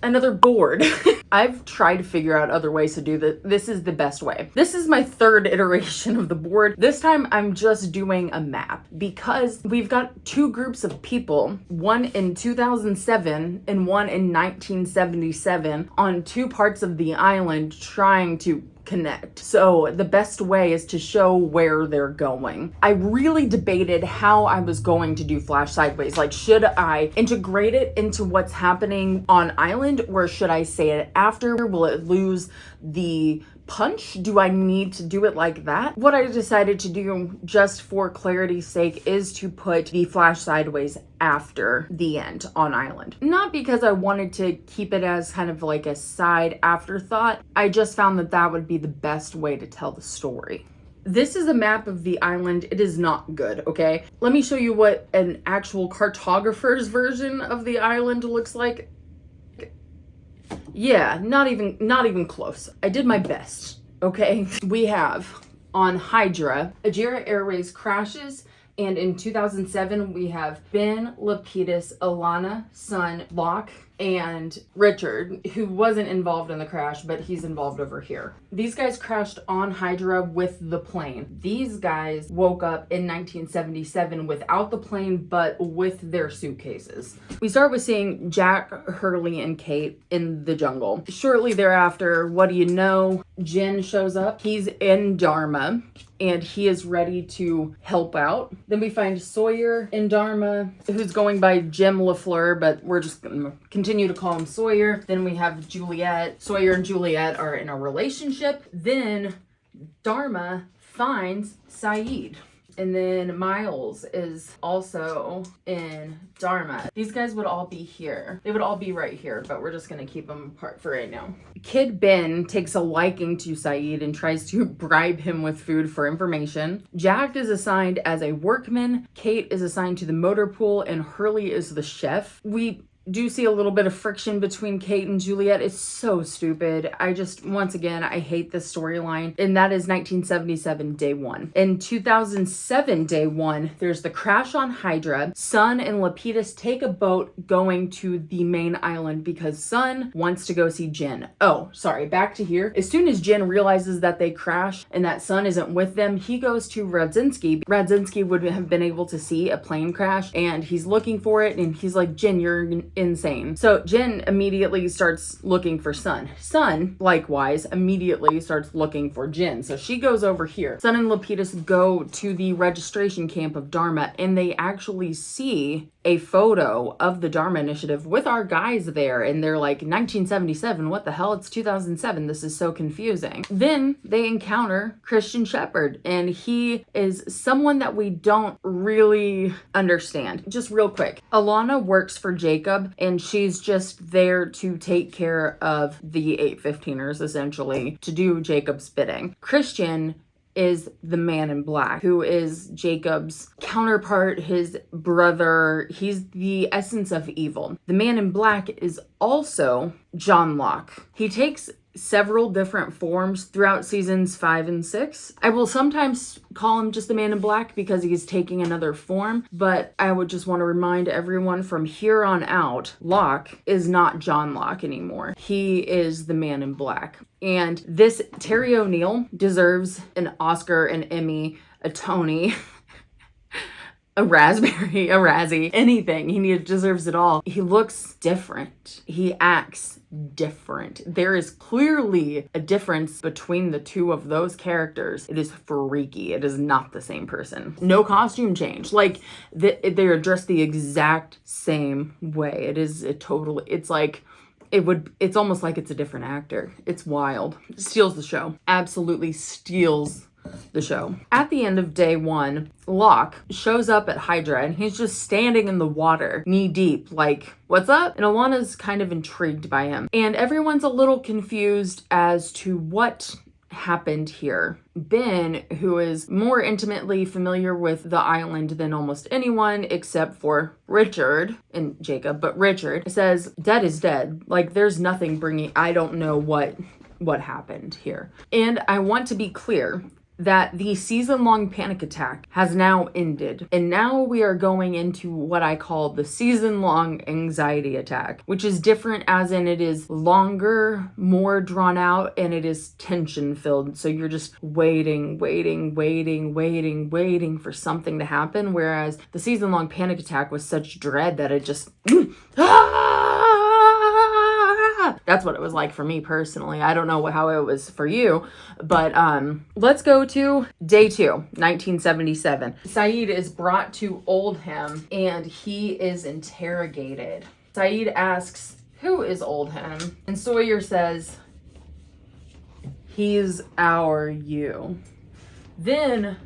another board. I've tried to figure out other ways to do this. This is the best way. This is my 3rd iteration of the board. This time I'm just doing a map because we've got 2 groups of people, one in 2007 and one in 1977 on 2 parts of the island trying to connect. So the best way is to show where they're going. I really debated how I was going to do flash sideways. Like, should I integrate it into what's happening on island or should I say it after? Will it lose the punch? Do I need to do it like that? What I decided to do, just for clarity's sake, is to put the flash sideways after the end on island. Not because I wanted to keep it as kind of like a side afterthought. I just found that that would be the best way to tell the story. This is a map of the island. It is not good, okay? Let me show you what an actual cartographer's version of the island looks like. Yeah, not even close. I did my best, okay? We have on Hydra, Ajira Airways crashes
And in 2007, we have Ben, Lapidus, Alana, Son, Locke, and Richard, who wasn't involved in the crash, but he's involved over here. These guys crashed on Hydra with the plane. These guys woke up in 1977 without the plane, but with their suitcases. We start with seeing Jack, Hurley, and Kate in the jungle. Shortly thereafter, what do you know? Jin shows up. He's in Dharma, and he is ready to help out. Then we find Sawyer in Dharma, who's going by Jim LaFleur, but we're just gonna continue to call him Sawyer. Then we have Juliet. Sawyer and Juliet are in a relationship. Then Dharma finds Saeed. And then Miles is also in Dharma. These guys would all be here. They would all be right here, but we're just gonna keep them apart for right now. Kid Ben takes a liking to Saeed and tries to bribe him with food for information. Jack is assigned as a workman. Kate is assigned to the motor pool, and Hurley is the chef. We do see a little bit of friction between Kate and Juliet. It's so stupid. Once again, I hate this storyline. And that is 1977, day one. In 2007, day one, there's the crash on Hydra. Son and Lapidus take a boat going to the main island because Son wants to go see Jin. Oh, sorry, back to here. As soon as Jin realizes that they crash and that Son isn't with them, he goes to Radzinski. Radzinski would have been able to see a plane crash, and he's looking for it, and he's like, Jin, you're insane. So Jin immediately starts looking for Son. Son, likewise, immediately starts looking for Jin. So she goes over here. Son and Lapidus go to the registration camp of Dharma, and they actually see a photo of the Dharma Initiative with our guys there, and they're like, 1977, what the hell? It's 2007. This is so confusing. Then they encounter Christian Shepherd, and he is someone that we don't really understand. Just real quick, Alana works for Jacob, and she's just there to take care of the 815ers, essentially, to do Jacob's bidding. Christian is the man in black, who is Jacob's counterpart, his brother. He's the essence of evil. The man in black is also John Locke. He takes several different forms throughout seasons 5 and 6. I will sometimes call him just the man in black because he's taking another form, but I would just want to remind everyone from here on out, Locke is not John Locke anymore. He is the man in black. And this Terry O'Neill deserves an Oscar, an Emmy, a Tony, a raspberry, a Razzie, anything. He deserves it all. He looks different. He acts different. There is clearly a difference between the two of those characters. It is freaky. It is not the same person. No costume change. Like, they're dressed the exact same way. It's almost like it's a different actor. It's wild. Steals the show. Absolutely steals the show. At the end of day one, Locke shows up at Hydra, and he's just standing in the water, knee deep, like, what's up? And Alana's kind of intrigued by him. And everyone's a little confused as to what happened here. Ben, who is more intimately familiar with the island than almost anyone except for Richard and Jacob, but Richard says, dead is dead. Like, there's nothing I don't know what happened here. And I want to be clear that the season-long panic attack has now ended. And now we are going into what I call the season-long anxiety attack, which is different as in it is longer, more drawn out, and it is tension-filled. So you're just waiting for something to happen, whereas the season-long panic attack was such dread that it just... That's what it was like for me personally. I don't know how it was for you, but let's go to day 2, 1977. Saeed is brought to Oldham, and he is interrogated. Saeed asks, who is Oldham? And Sawyer says, he's our you. Then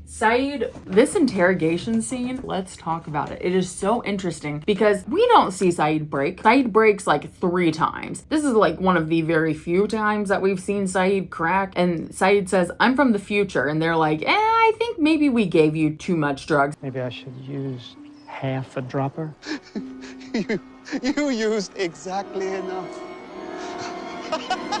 Saeed, this interrogation scene, let's talk about it. It is so interesting because we don't see Saeed break. Saeed breaks like 3 times. This is like one of the very few times that we've seen Saeed crack. And Saeed says, I'm from the future. And they're like, I think maybe we gave you too much drugs.
Maybe I should use half a dropper.
You used exactly enough.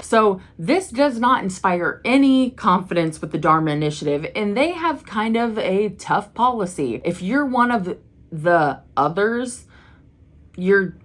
So this does not inspire any confidence with the Dharma Initiative, and they have kind of a tough policy. If you're one of the others, you're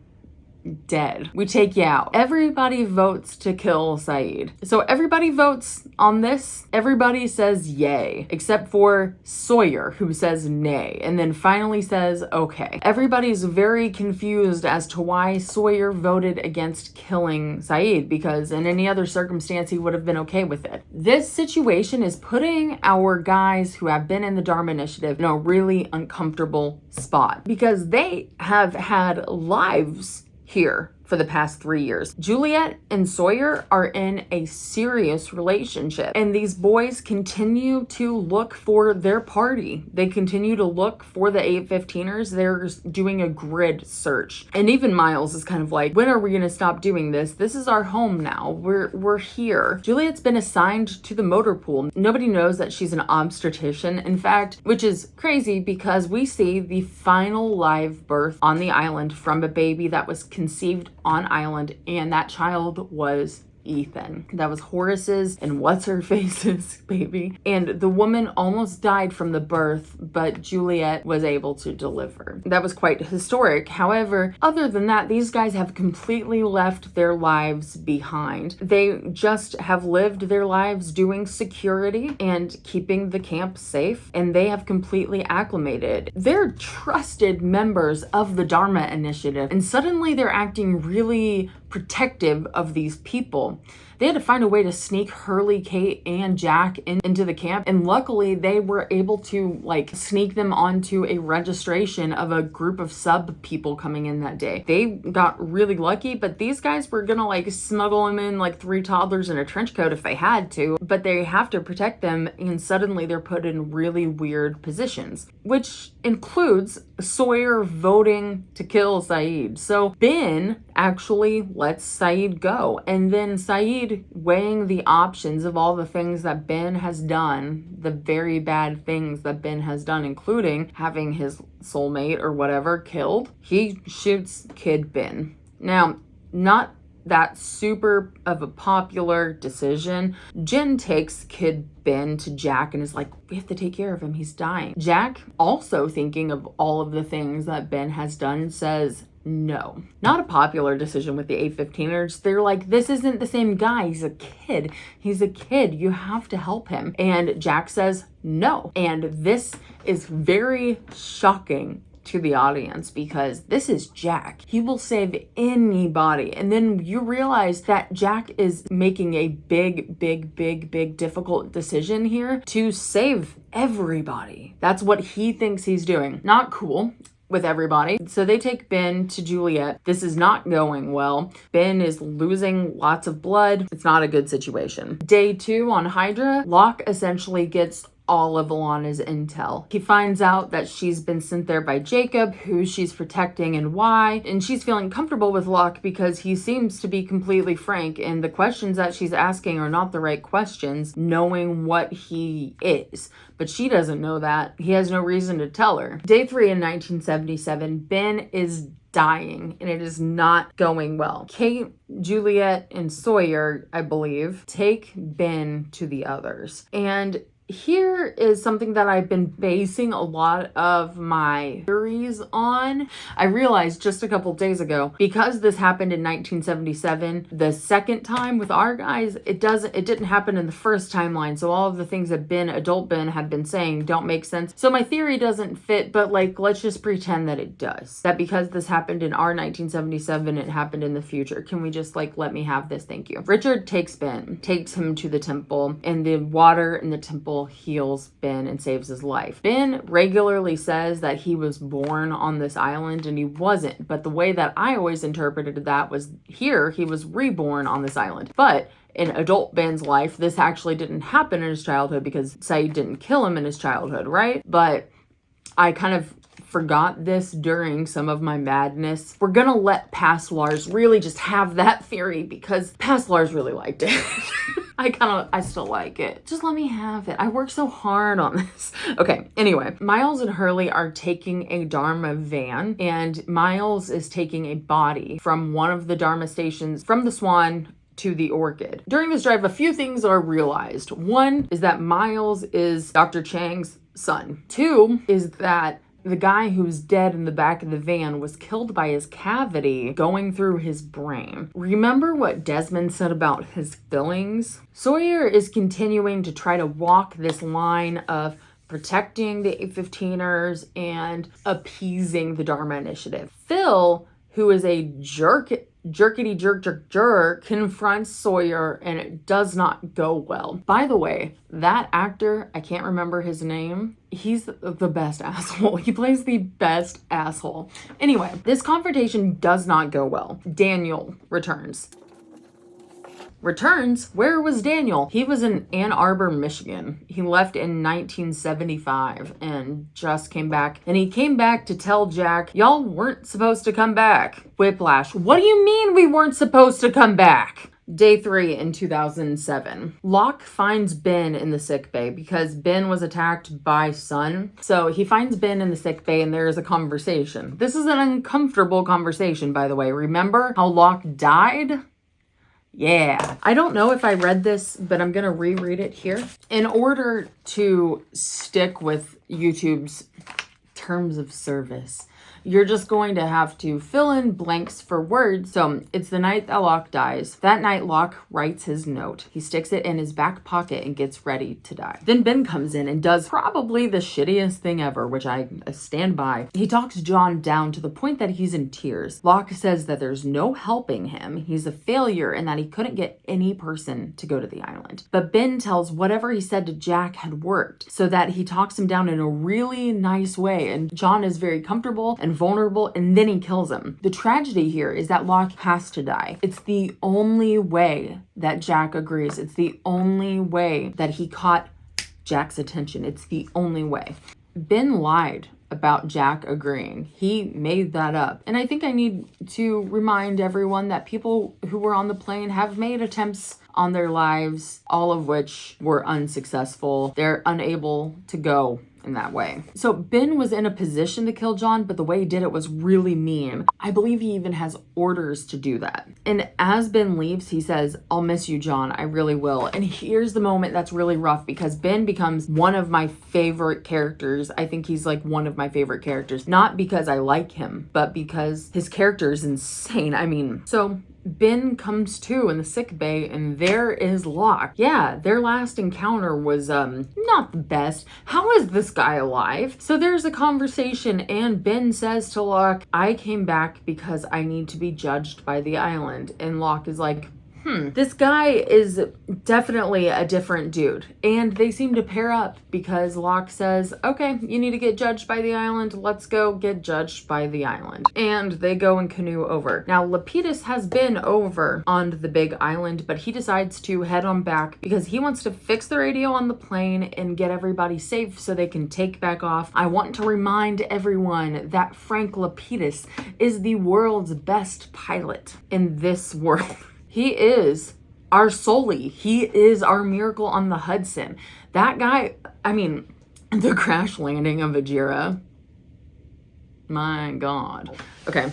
dead. We take you out. Everybody votes to kill Saeed. So everybody votes on this. Everybody says yay, except for Sawyer, who says nay, and then finally says okay. Everybody's very confused as to why Sawyer voted against killing Saeed, because in any other circumstance he would have been okay with it. This situation is putting our guys who have been in the Dharma Initiative in a really uncomfortable spot, because they have had lives here for the past 3 years. Juliet and Sawyer are in a serious relationship, and these boys continue to look for their party. They continue to look for the 815ers. They're doing a grid search. And even Miles is kind of like, when are we gonna stop doing this? This is our home now. We're here. Juliet's been assigned to the motor pool. Nobody knows that she's an obstetrician, in fact, which is crazy because we see the final live birth on the island from a baby that was conceived on island, and that child was Ethan. That was Horace's and what's-her-face's baby. And the woman almost died from the birth, but Juliet was able to deliver. That was quite historic. However, other than that, these guys have completely left their lives behind. They just have lived their lives doing security and keeping the camp safe, and they have completely acclimated. They're trusted members of the Dharma Initiative, and suddenly they're acting really protective of these people. They had to find a way to sneak Hurley, Kate, and Jack into the camp, and luckily they were able to like sneak them onto a registration of a group of sub people coming in that day. They got really lucky, but these guys were gonna like smuggle them in like 3 toddlers in a trench coat if they had to, but they have to protect them, and suddenly they're put in really weird positions, which includes Sawyer voting to kill Saeed. So Ben actually lets Saeed go, and then Saeed, weighing the options of all the things that Ben has done, the very bad things that Ben has done, including having his soulmate or whatever killed, he shoots Kid Ben. Now, not that super of a popular decision. Jen takes Kid Ben to Jack and is like, we have to take care of him, he's dying. Jack, also thinking of all of the things that Ben has done, says no. Not a popular decision with the 815ers. They're like, this isn't the same guy. He's a kid. He's a kid. You have to help him. And Jack says no. And this is very shocking to the audience because this is Jack. He will save anybody. And then you realize that Jack is making a big difficult decision here to save everybody. That's what he thinks he's doing. Not cool with everybody. So they take Ben to Juliet. This is not going well. Ben is losing lots of blood. It's not a good situation. Day 2 on Hydra, Locke essentially gets all of Alana's intel. He finds out that she's been sent there by Jacob, who she's protecting and why, and she's feeling comfortable with Locke because he seems to be completely frank, and the questions that she's asking are not the right questions, knowing what he is. But she doesn't know that. He has no reason to tell her. Day 3 in 1977, Ben is dying, and it is not going well. Kate, Juliet, and Sawyer, I believe, take Ben to the others. And here is something that I've been basing a lot of my theories on. I realized just a couple days ago, because this happened in 1977, the second time with our guys, it didn't happen in the first timeline. So all of the things that adult Ben had been saying don't make sense. So my theory doesn't fit, but like, let's just pretend that it does. That because this happened in our 1977, it happened in the future. Can we just like, let me have this? Thank you. Richard takes Ben, takes him to the temple, and the water in the temple heals Ben and saves his life. Ben regularly says that he was born on this island, and he wasn't, but the way that I always interpreted that was here he was reborn on this island. But in adult Ben's life, this actually didn't happen in his childhood because Saeed didn't kill him in his childhood, right? But I kind of forgot this during some of my madness. We're gonna let Past Lars really just have that theory because Past Lars really liked it. I still like it. Just let me have it. I worked so hard on this. Okay, anyway, Miles and Hurley are taking a Dharma van, and Miles is taking a body from one of the Dharma stations from the Swan to the Orchid. During this drive, a few things are realized. One is that Miles is Dr. Chang's son. Two is that the guy who's dead in the back of the van was killed by his cavity going through his brain. Remember what Desmond said about his fillings? Sawyer is continuing to try to walk this line of protecting the A-15ers and appeasing the Dharma Initiative. Phil, who is a jerk, confronts Sawyer, and it does not go well. By the way, that actor, I can't remember his name, he's the best asshole. He plays the best asshole. Anyway, this confrontation does not go well. Daniel returns. Where was Daniel? He was in Ann Arbor, Michigan. He left in 1975 and just came back. And he came back to tell Jack, y'all weren't supposed to come back. Whiplash. What do you mean we weren't supposed to come back? Day 3 in 2007. Locke finds Ben in the sickbay because Ben was attacked by Sun. So he finds Ben in the sickbay and there is a conversation. This is an uncomfortable conversation, by the way. Remember how Locke died? Yeah. I don't know if I read this, but I'm going to reread it here. In order to stick with YouTube's terms of service, you're just going to have to fill in blanks for words. So it's the night that Locke dies. That night, Locke writes his note. He sticks it in his back pocket and gets ready to die. Then Ben comes in and does probably the shittiest thing ever, which I stand by. He talks John down to the point that he's in tears. Locke says that there's no helping him. He's a failure and that he couldn't get any person to go to the island. But Ben tells whatever he said to Jack had worked, so that he talks him down in a really nice way. And John is very comfortable and vulnerable, and then he kills him. The tragedy here is that Locke has to die. It's the only way that Jack agrees. It's the only way that he caught Jack's attention. It's the only way. Ben lied about Jack agreeing. He made that up. And I think I need to remind everyone that people who were on the plane have made attempts on their lives, all of which were unsuccessful. They're unable to go in that way. So Ben was in a position to kill John, but the way he did it was really mean. I believe he even has orders to do that. And as Ben leaves, he says, "I'll miss you, John. I really will." And here's the moment that's really rough because Ben becomes one of my favorite characters. I think he's like one of my favorite characters, not because I like him, but because his character is insane. I mean, so Ben comes to in the sick bay and there is Locke. Yeah, their last encounter was not the best. How is this guy alive? So there's a conversation and Ben says to Locke, "I came back because I need to be judged by the island." And Locke is like, this guy is definitely a different dude. And they seem to pair up because Locke says, "Okay, you need to get judged by the island. Let's go get judged by the island." And they go and canoe over. Now, Lapidus has been over on the big island, but he decides to head on back because he wants to fix the radio on the plane and get everybody safe so they can take back off. I want to remind everyone that Frank Lapidus is the world's best pilot in this world. He is our Sully. He is our Miracle on the Hudson. That guy, I mean, the crash landing of Ajira. My God. Okay.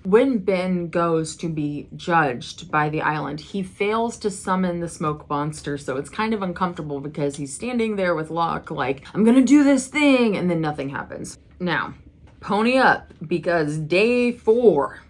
When Ben goes to be judged by the island, he fails to summon the smoke monster, so it's kind of uncomfortable because he's standing there with Locke like, "I'm gonna do this thing," and then nothing happens. Now, pony up because day 4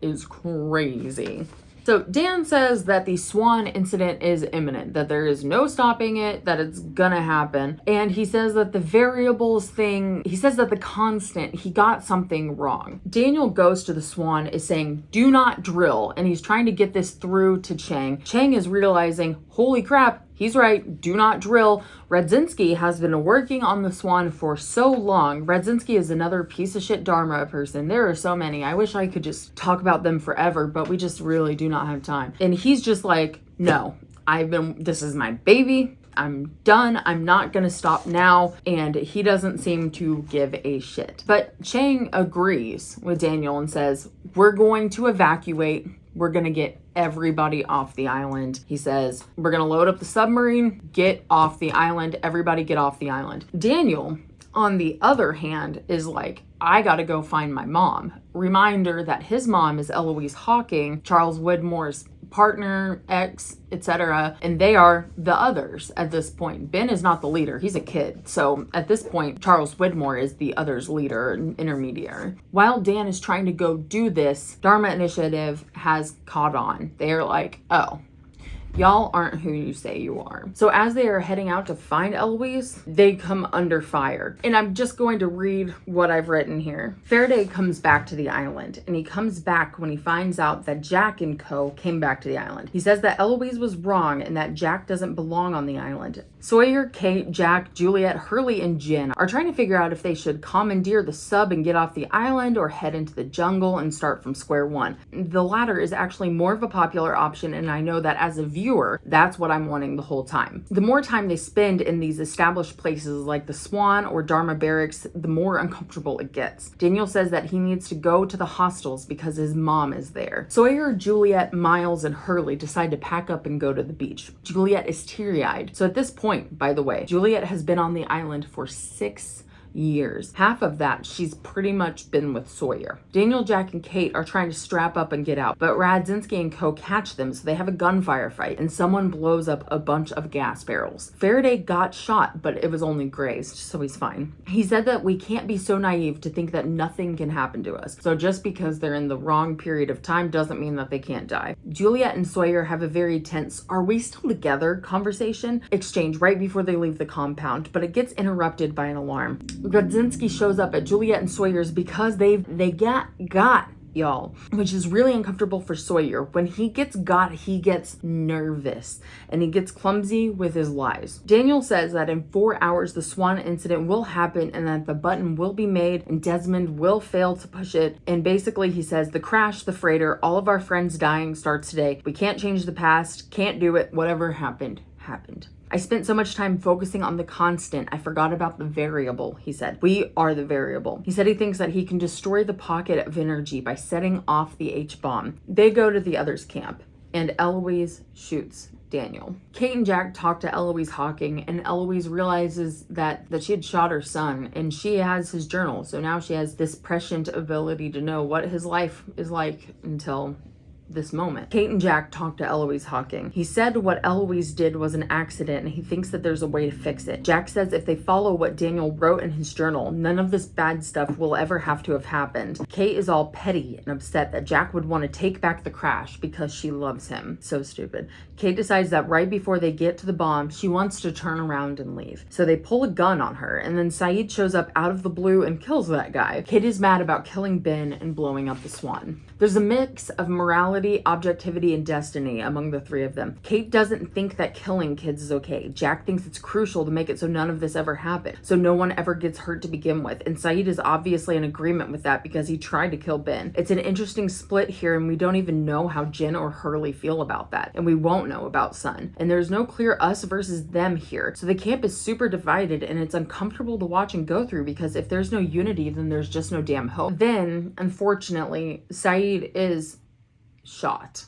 is crazy. So Dan says that the Swan incident is imminent, that there is no stopping it, that it's gonna happen. And he says that the variables thing, he says that the constant, he got something wrong. Daniel goes to the Swan, is saying, "Do not drill." And he's trying to get this through to Chang. Chang is realizing, holy crap, he's right, do not drill. Radzinski has been working on the Swan for so long. Radzinski is another piece of shit Dharma person. There are so many. I wish I could just talk about them forever, but we just really do not have time. And he's just like, "No, this is my baby. I'm done. I'm not gonna stop now." And he doesn't seem to give a shit. But Chang agrees with Daniel and says, "We're going to evacuate. We're gonna get everybody off the island." He says, "We're gonna load up the submarine, get off the island, everybody get off the island." Daniel, on the other hand, is like, "I gotta go find my mom." Reminder that his mom is Eloise Hawking, Charles Widmore's partner, ex, etc. And they are the others at this point. Ben is not the leader. He's a kid. So at this point, Charles Widmore is the others' leader and intermediary. While Dan is trying to go do this, Dharma Initiative has caught on. They're like, oh, y'all aren't who you say you are. So as they are heading out to find Eloise, they come under fire. And I'm just going to read what I've written here. Faraday comes back to the island, and he comes back when he finds out that Jack and co came back to the island. He says that Eloise was wrong and that Jack doesn't belong on the island. Sawyer, Kate, Jack, Juliet, Hurley, and Jen are trying to figure out if they should commandeer the sub and get off the island or head into the jungle and start from square one. The latter is actually more of a popular option, and I know that as a viewer, that's what I'm wanting the whole time. The more time they spend in these established places like the Swan or Dharma Barracks, the more uncomfortable it gets. Daniel says that he needs to go to the hostels because his mom is there. Sawyer, Juliet, Miles, and Hurley decide to pack up and go to the beach. Juliet is teary-eyed. So at this point, by the way, Juliet has been on the island for 6 years. Half of that, she's pretty much been with Sawyer. Daniel, Jack, and Kate are trying to strap up and get out, but Radzinski and co catch them, so they have a gunfire fight, and someone blows up a bunch of gas barrels. Faraday got shot, but it was only grazed, so he's fine. He said that we can't be so naive to think that nothing can happen to us. So just because they're in the wrong period of time doesn't mean that they can't die. Juliet and Sawyer have a very tense, are we still together conversation exchange right before they leave the compound, but it gets interrupted by an alarm. Radzinski shows up at Juliet and Sawyer's because they got y'all, which is really uncomfortable for Sawyer. When he gets got, he gets nervous and he gets clumsy with his lies. Daniel says that in 4 hours the Swan incident will happen and that the button will be made and Desmond will fail to push it. And basically he says the crash, the freighter, all of our friends dying starts today. We can't change the past, can't do it. Whatever happened, happened. I spent so much time focusing on the constant, I forgot about the variable, he said. We are the variable. He said he thinks that he can destroy the pocket of energy by setting off the H-bomb. They go to the others' camp, and Eloise shoots Daniel. Kate and Jack talk to Eloise Hawking, and Eloise realizes that she had shot her son, and she has his journal. So now she has this prescient ability to know what his life is like until this moment. Kate and Jack talk to Eloise Hawking. He said what Eloise did was an accident and he thinks that there's a way to fix it. Jack says if they follow what Daniel wrote in his journal, none of this bad stuff will ever have to have happened. Kate is all petty and upset that Jack would want to take back the crash because she loves him. So stupid. Kate decides that right before they get to the bomb, she wants to turn around and leave. So they pull a gun on her, and then Saeed shows up out of the blue and kills that guy. Kate is mad about killing Ben and blowing up the Swan. There's a mix of morality, objectivity, and destiny among the three of them. Kate doesn't think that killing kids is okay. Jack thinks it's crucial to make it so none of this ever happened, so no one ever gets hurt to begin with. And Saeed is obviously in agreement with that because he tried to kill Ben. It's an interesting split here, and we don't even know how Jen or Hurley feel about that. And we won't know about Sun. And there's no clear us versus them here. So the camp is super divided, and it's uncomfortable to watch and go through because if there's no unity, then there's just no damn hope. Then, unfortunately, Saeed is shot.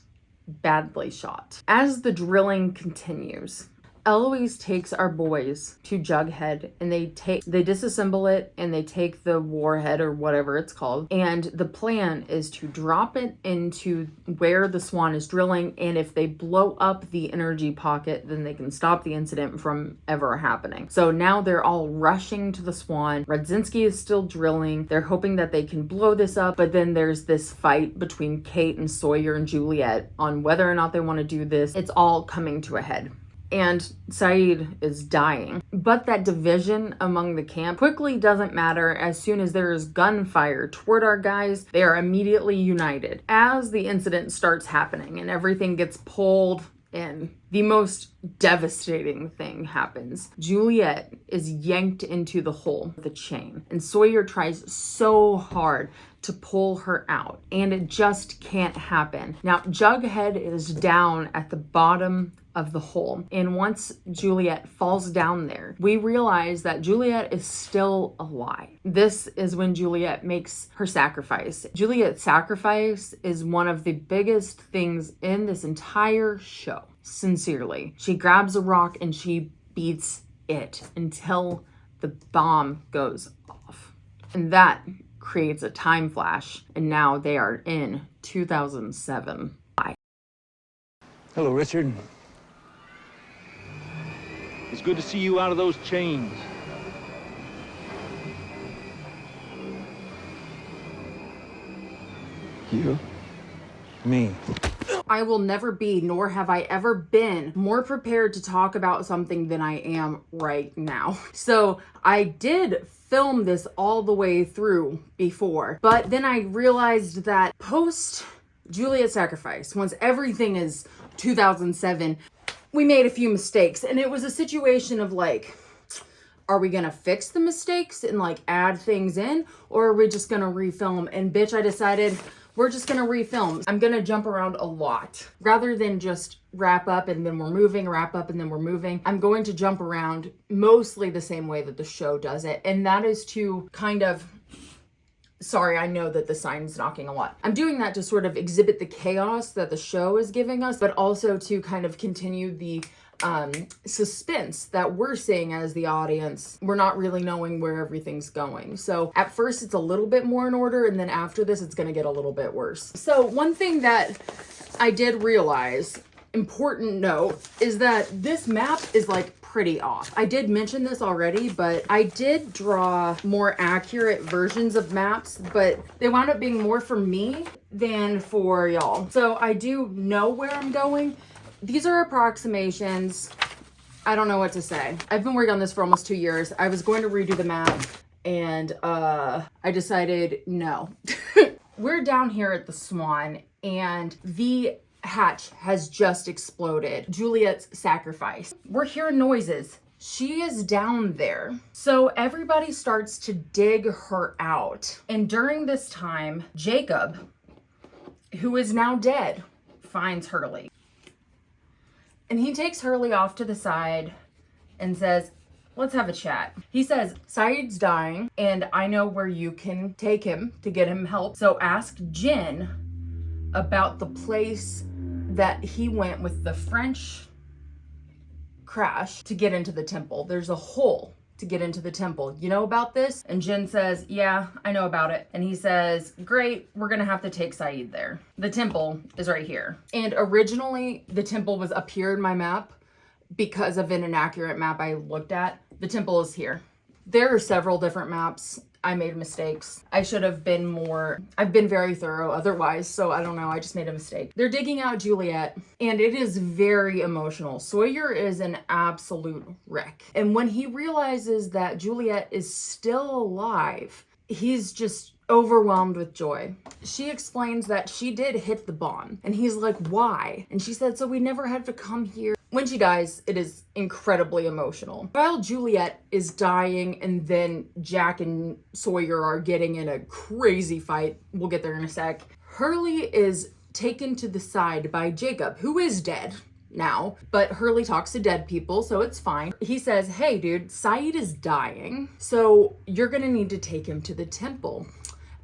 Badly shot. As the drilling continues, Eloise takes our boys to Jughead and they disassemble it and they take the warhead or whatever it's called. And the plan is to drop it into where the Swan is drilling. And if they blow up the energy pocket, then they can stop the incident from ever happening. So now they're all rushing to the Swan. Radzinski is still drilling. They're hoping that they can blow this up. But then there's this fight between Kate and Sawyer and Juliet on whether or not they want to do this. It's all coming to a head. And Saeed is dying. But that division among the camp quickly doesn't matter. As soon as there is gunfire toward our guys, they are immediately united. As the incident starts happening and everything gets pulled in, the most devastating thing happens. Juliet is yanked into the hole with the chain, and Sawyer tries so hard to pull her out, and it just can't happen. Now, Jughead is down at the bottom of the hole, and once Juliet falls down there, we realize that Juliet is still alive. This is when Juliet makes her sacrifice. Juliet's sacrifice is one of the biggest things in this entire show. Sincerely, she grabs a rock and she beats it until the bomb goes off, and that creates a time flash, and now they are in 2007.
Hello, Richard. It's good to see you out of those chains. You? Me.
I will never be, nor have I ever been, more prepared to talk about something than I am right now. So I did film this all the way through before, but then I realized that post Juliet's sacrifice, once everything is 2007, we made a few mistakes, and it was a situation of like, are we gonna fix the mistakes and like add things in, or are we just gonna refilm? And bitch, I decided we're just gonna refilm. I'm gonna jump around a lot. Rather than just wrap up and then we're moving, wrap up and then we're moving, I'm going to jump around mostly the same way that the show does it. And that is to kind of, sorry, I know that the sign's knocking a lot. I'm doing that to sort of exhibit the chaos that the show is giving us, but also to kind of continue the suspense that we're seeing as the audience. We're not really knowing where everything's going. So at first it's a little bit more in order, and then after this it's gonna get a little bit worse. So one thing that I did realize, important note, is that this map is like pretty off. I did mention this already, but I did draw more accurate versions of maps, but they wound up being more for me than for y'all. So I do know where I'm going. These are approximations. I don't know what to say. I've been working on this for almost 2 years. I was going to redo the map and I decided no. We're down here at the Swan and the hatch has just exploded. Juliet's sacrifice. We're hearing noises. She is down there. So everybody starts to dig her out. And during this time, Jacob, who is now dead, finds Hurley. And he takes Hurley off to the side and says, let's have a chat. He says, Saeed's dying and I know where you can take him to get him help. So ask Jen about the place that he went with the French crash to get into the temple. There's a hole to get into the temple. You know about this? And Jen says, yeah, I know about it. And he says, great, we're gonna have to take Saeed there. The temple is right here. And originally the temple was up here in my map because of an inaccurate map I looked at. The temple is here. There are several different maps. I made mistakes. I should have been more, I've been very thorough otherwise, so I don't know, I just made a mistake. They're digging out Juliet, and it is very emotional. Sawyer is an absolute wreck. And when he realizes that Juliet is still alive, he's just overwhelmed with joy. She explains that she did hit the bomb, and he's like, why? And she said, so we never had to come here. When she dies, it is incredibly emotional. While Juliet is dying and then Jack and Sawyer are getting in a crazy fight, we'll get there in a sec, Hurley is taken to the side by Jacob, who is dead now, but Hurley talks to dead people, so it's fine. He says, hey dude, Saeed is dying, so you're gonna need to take him to the temple.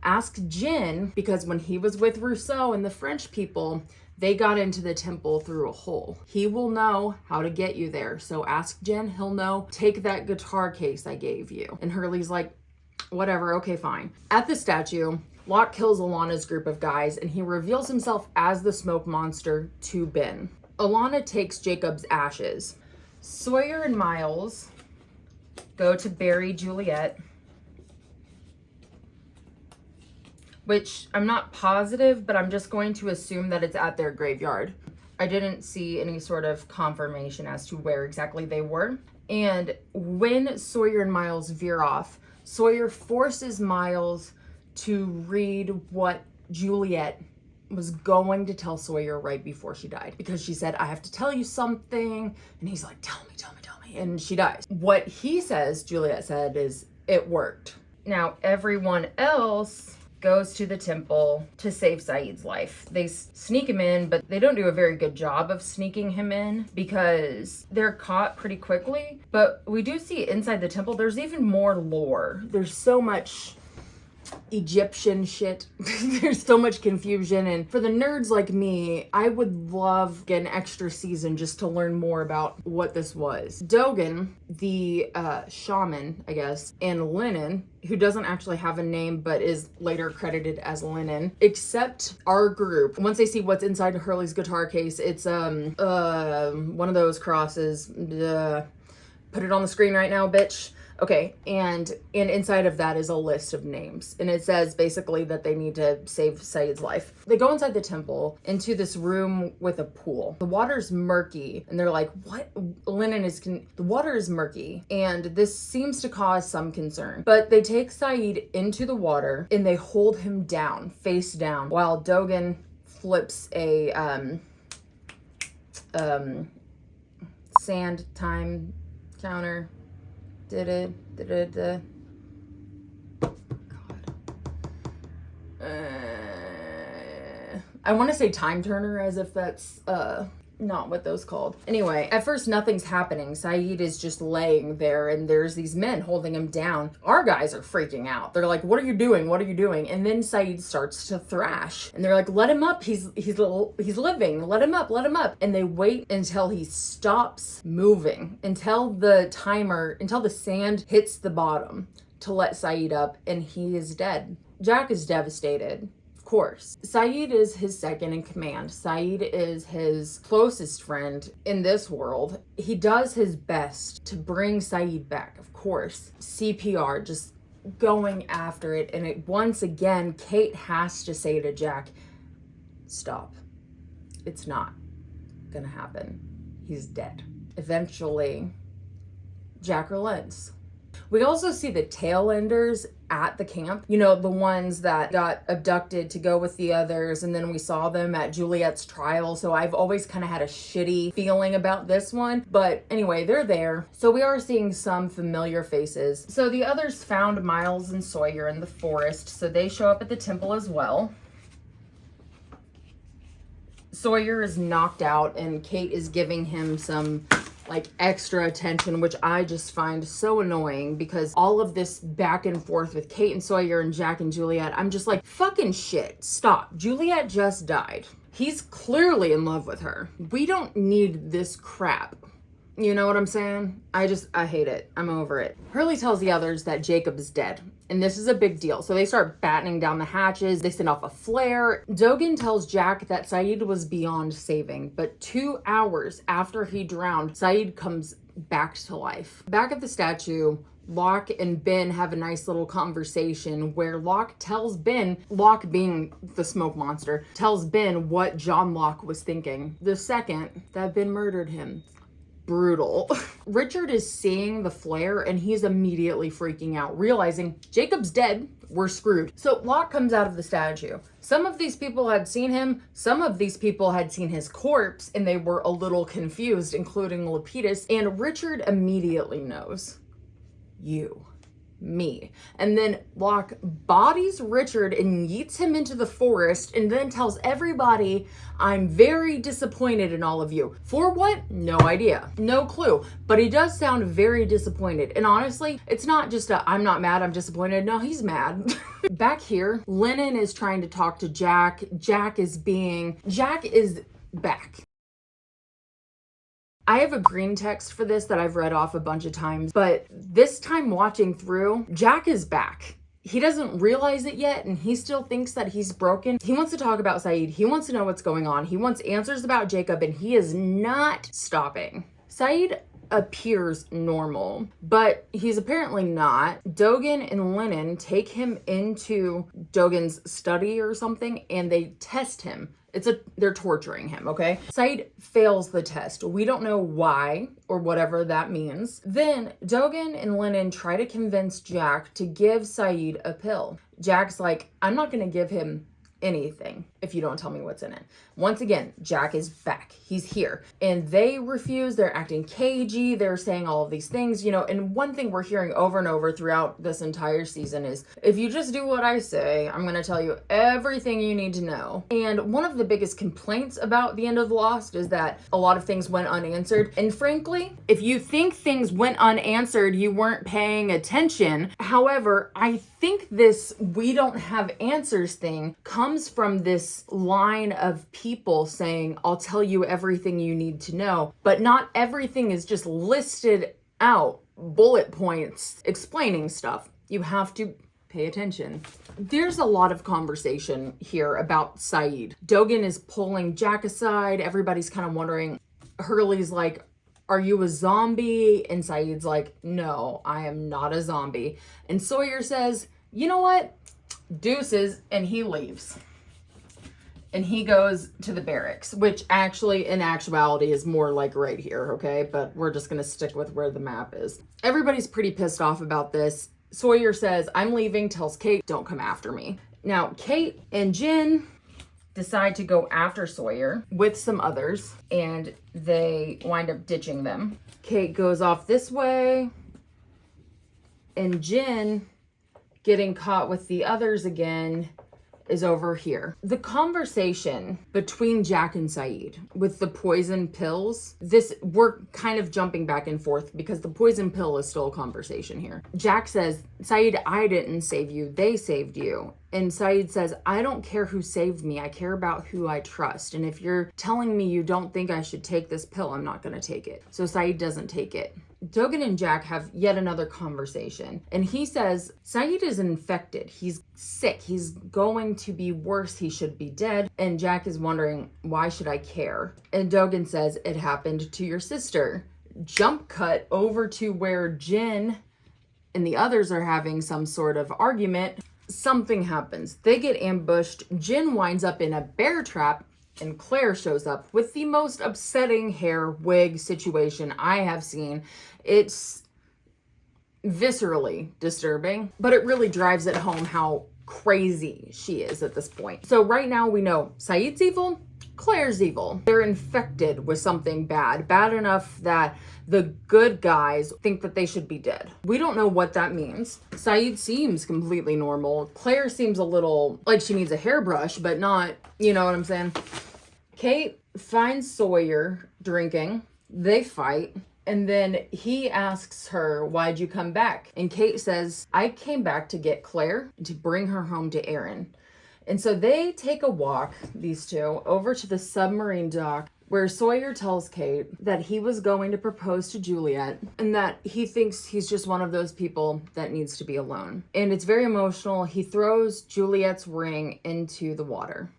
Ask Jen, because when he was with Rousseau and the French people, they got into the temple through a hole. He will know how to get you there. So ask Jen, he'll know. Take that guitar case I gave you. And Hurley's like, whatever, okay, fine. At the statue, Locke kills Alana's group of guys and he reveals himself as the smoke monster to Ben. Alana takes Jacob's ashes. Sawyer and Miles go to bury Juliet, which I'm not positive, but I'm just going to assume that it's at their graveyard. I didn't see any sort of confirmation as to where exactly they were. And when Sawyer and Miles veer off, Sawyer forces Miles to read what Juliet was going to tell Sawyer right before she died. Because she said, I have to tell you something. And he's like, tell me, tell me, tell me. And she dies. What he says, Juliet said, is it worked. Now, everyone else goes to the temple to save Saeed's life. They sneak him in, but they don't do a very good job of sneaking him in because they're caught pretty quickly. But we do see inside the temple, there's even more lore. There's so much Egyptian shit. There's so much confusion, and for the nerds like me, I would love an extra season just to learn more about what this was. Dogen, the shaman, I guess, and Lennon, who doesn't actually have a name but is later credited as Lennon, accept our group. Once they see what's inside Hurley's guitar case, it's one of those crosses. Put it on the screen right now, bitch. Okay, and inside of that is a list of names. And it says basically that they need to save Saeed's life. They go inside the temple into this room with a pool. The water's murky. And they're like, what? Lennon is, the water is murky. And this seems to cause some concern. But they take Saeed into the water and they hold him down, face down, while Dogen flips a sand time counter. God. I want to say time turner as if that's not what those called. Anyway, at first nothing's happening. Saeed is just laying there and there's these men holding him down. Our guys are freaking out. They're like, what are you doing? What are you doing? And then Saeed starts to thrash. And they're like, let him up. He's living. Let him up. Let him up. And they wait until he stops moving, until the sand hits the bottom to let Saeed up, and he is dead. Jack is devastated. Course. Saeed is his second in command. Saeed is his closest friend in this world. He does his best to bring Saeed back, of course. CPR, just going after it. And once again, Kate has to say to Jack, stop. It's not gonna happen. He's dead. Eventually, Jack relents. We also see the tail enders at the camp. You know, the ones that got abducted to go with the others, and then we saw them at Juliet's trial. So I've always kind of had a shitty feeling about this one. But anyway, they're there. So we are seeing some familiar faces. So the others found Miles and Sawyer in the forest. So they show up at the temple as well. Sawyer is knocked out and Kate is giving him some like extra attention, which I just find so annoying because all of this back and forth with Kate and Sawyer and Jack and Juliet, I'm just like, fucking shit, stop. Juliet just died. He's clearly in love with her. We don't need this crap. You know what I'm saying? I hate it. I'm over it. Hurley tells the others that Jacob is dead, and this is a big deal. So they start battening down the hatches. They send off a flare. Dogen tells Jack that Saeed was beyond saving, but 2 hours after he drowned, Saeed comes back to life. Back at the statue, Locke and Ben have a nice little conversation where Locke tells Ben, Locke being the smoke monster, tells Ben what John Locke was thinking the second that Ben murdered him. Brutal. Richard is seeing the flare and he's immediately freaking out, realizing Jacob's dead, we're screwed. So Locke comes out of the statue. Some of these people had seen him, some of these people had seen his corpse, and they were a little confused, including Lapidus, and Richard immediately knows. You. Me. And then Locke bodies Richard and yeets him into the forest and then tells everybody, I'm very disappointed in all of you. For what? No idea. No clue. But he does sound very disappointed. And honestly, it's not just a, I'm not mad, I'm disappointed. No, he's mad. Back here, Lennon is trying to talk to Jack. Jack is back. I have a green text for this that I've read off a bunch of times, but this time watching through, Jack is back. He doesn't realize it yet, and he still thinks that he's broken. He wants to talk about Saeed. He wants to know what's going on. He wants answers about Jacob, and he is not stopping. Saeed appears normal, but he's apparently not. Dogen and Lennon take him into Dogen's study or something, and they test him. They're torturing him, okay? Saeed fails the test. We don't know why or whatever that means. Then Dogen and Lennon try to convince Jack to give Saeed a pill. Jack's like, I'm not gonna give him anything. if you don't tell me what's in it. Once again, Jack is back. He's here. And they refuse. They're acting cagey. They're saying all of these things, you know. And one thing we're hearing over and over throughout this entire season is, if you just do what I say, I'm going to tell you everything you need to know. And one of the biggest complaints about the end of Lost is that a lot of things went unanswered. And frankly, if you think things went unanswered, you weren't paying attention. However, I think this "we don't have answers" thing comes from this line of people saying, I'll tell you everything you need to know, but not everything is just listed out, bullet points explaining stuff. You have to pay attention. There's a lot of conversation here about Saeed. Dogan is pulling Jack aside. Everybody's kind of wondering. Hurley's like, are you a zombie? And Saeed's like, no, I am not a zombie. And Sawyer says, you know what? Deuces, and he leaves. And he goes to the barracks, which actually, in actuality, is more like right here, okay? But we're just gonna stick with where the map is. Everybody's pretty pissed off about this. Sawyer says, I'm leaving, tells Kate, don't come after me. Now, Kate and Jen decide to go after Sawyer with some others, and they wind up ditching them. Kate goes off this way, and Jen, getting caught with the others again, is over here. The conversation between Jack and Saeed with the poison pills, we're kind of jumping back and forth because the poison pill is still a conversation here. Jack says, Saeed, I didn't save you, they saved you. And Saeed says, I don't care who saved me, I care about who I trust. And if you're telling me you don't think I should take this pill, I'm not gonna take it. So Saeed doesn't take it. Dogan and Jack have yet another conversation, and he says Saeed is infected, he's sick, he's going to be worse, he should be dead. And Jack is wondering, why should I care? And Dogan says, it happened to your sister. Jump cut over to where Jen and the others are having some sort of argument. Something happens, they get ambushed, Jen winds up in a bear trap, and Claire shows up with the most upsetting hair wig situation I have seen. It's viscerally disturbing, but it really drives it home how crazy she is at this point. So right now we know Saeed's evil, Claire's evil. They're infected with something bad enough that the good guys think that they should be dead. We don't know what that means. Saeed seems completely normal. Claire seems a little like she needs a hairbrush, but not, you know what I'm saying? Kate finds Sawyer drinking. They fight. And then he asks her, why'd you come back? And Kate says, I came back to get Claire and to bring her home to Aaron. And so they take a walk, these two, over to the submarine dock, where Sawyer tells Kate that he was going to propose to Juliet and that he thinks he's just one of those people that needs to be alone. And it's very emotional. He throws Juliet's ring into the water.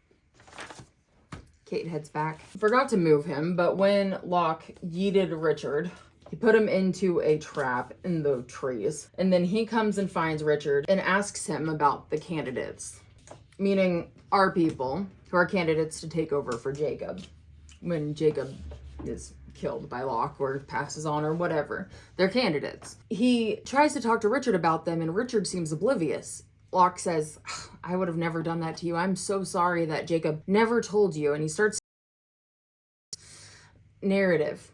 Kate heads back. Forgot to move him, but when Locke yeeted Richard, he put him into a trap in the trees. And then he comes and finds Richard and asks him about the candidates, meaning our people who are candidates to take over for Jacob when Jacob is killed by Locke or passes on or whatever. They're candidates. He tries to talk to Richard about them, and Richard seems oblivious. Locke says, I would have never done that to you. I'm so sorry that Jacob never told you. And he starts narrative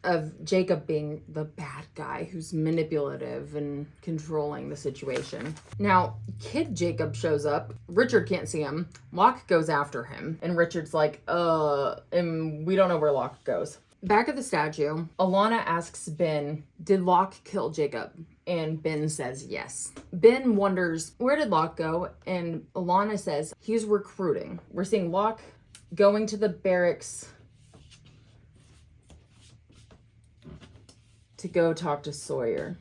of Jacob being the bad guy who's manipulative and controlling the situation. Now, kid Jacob shows up. Richard can't see him. Locke goes after him. And Richard's like, and we don't know where Locke goes. Back at the statue, Alana asks Ben, did Locke kill Jacob? And Ben says yes. Ben wonders, where did Locke go? And Alana says, he's recruiting. We're seeing Locke going to the barracks to go talk to Sawyer.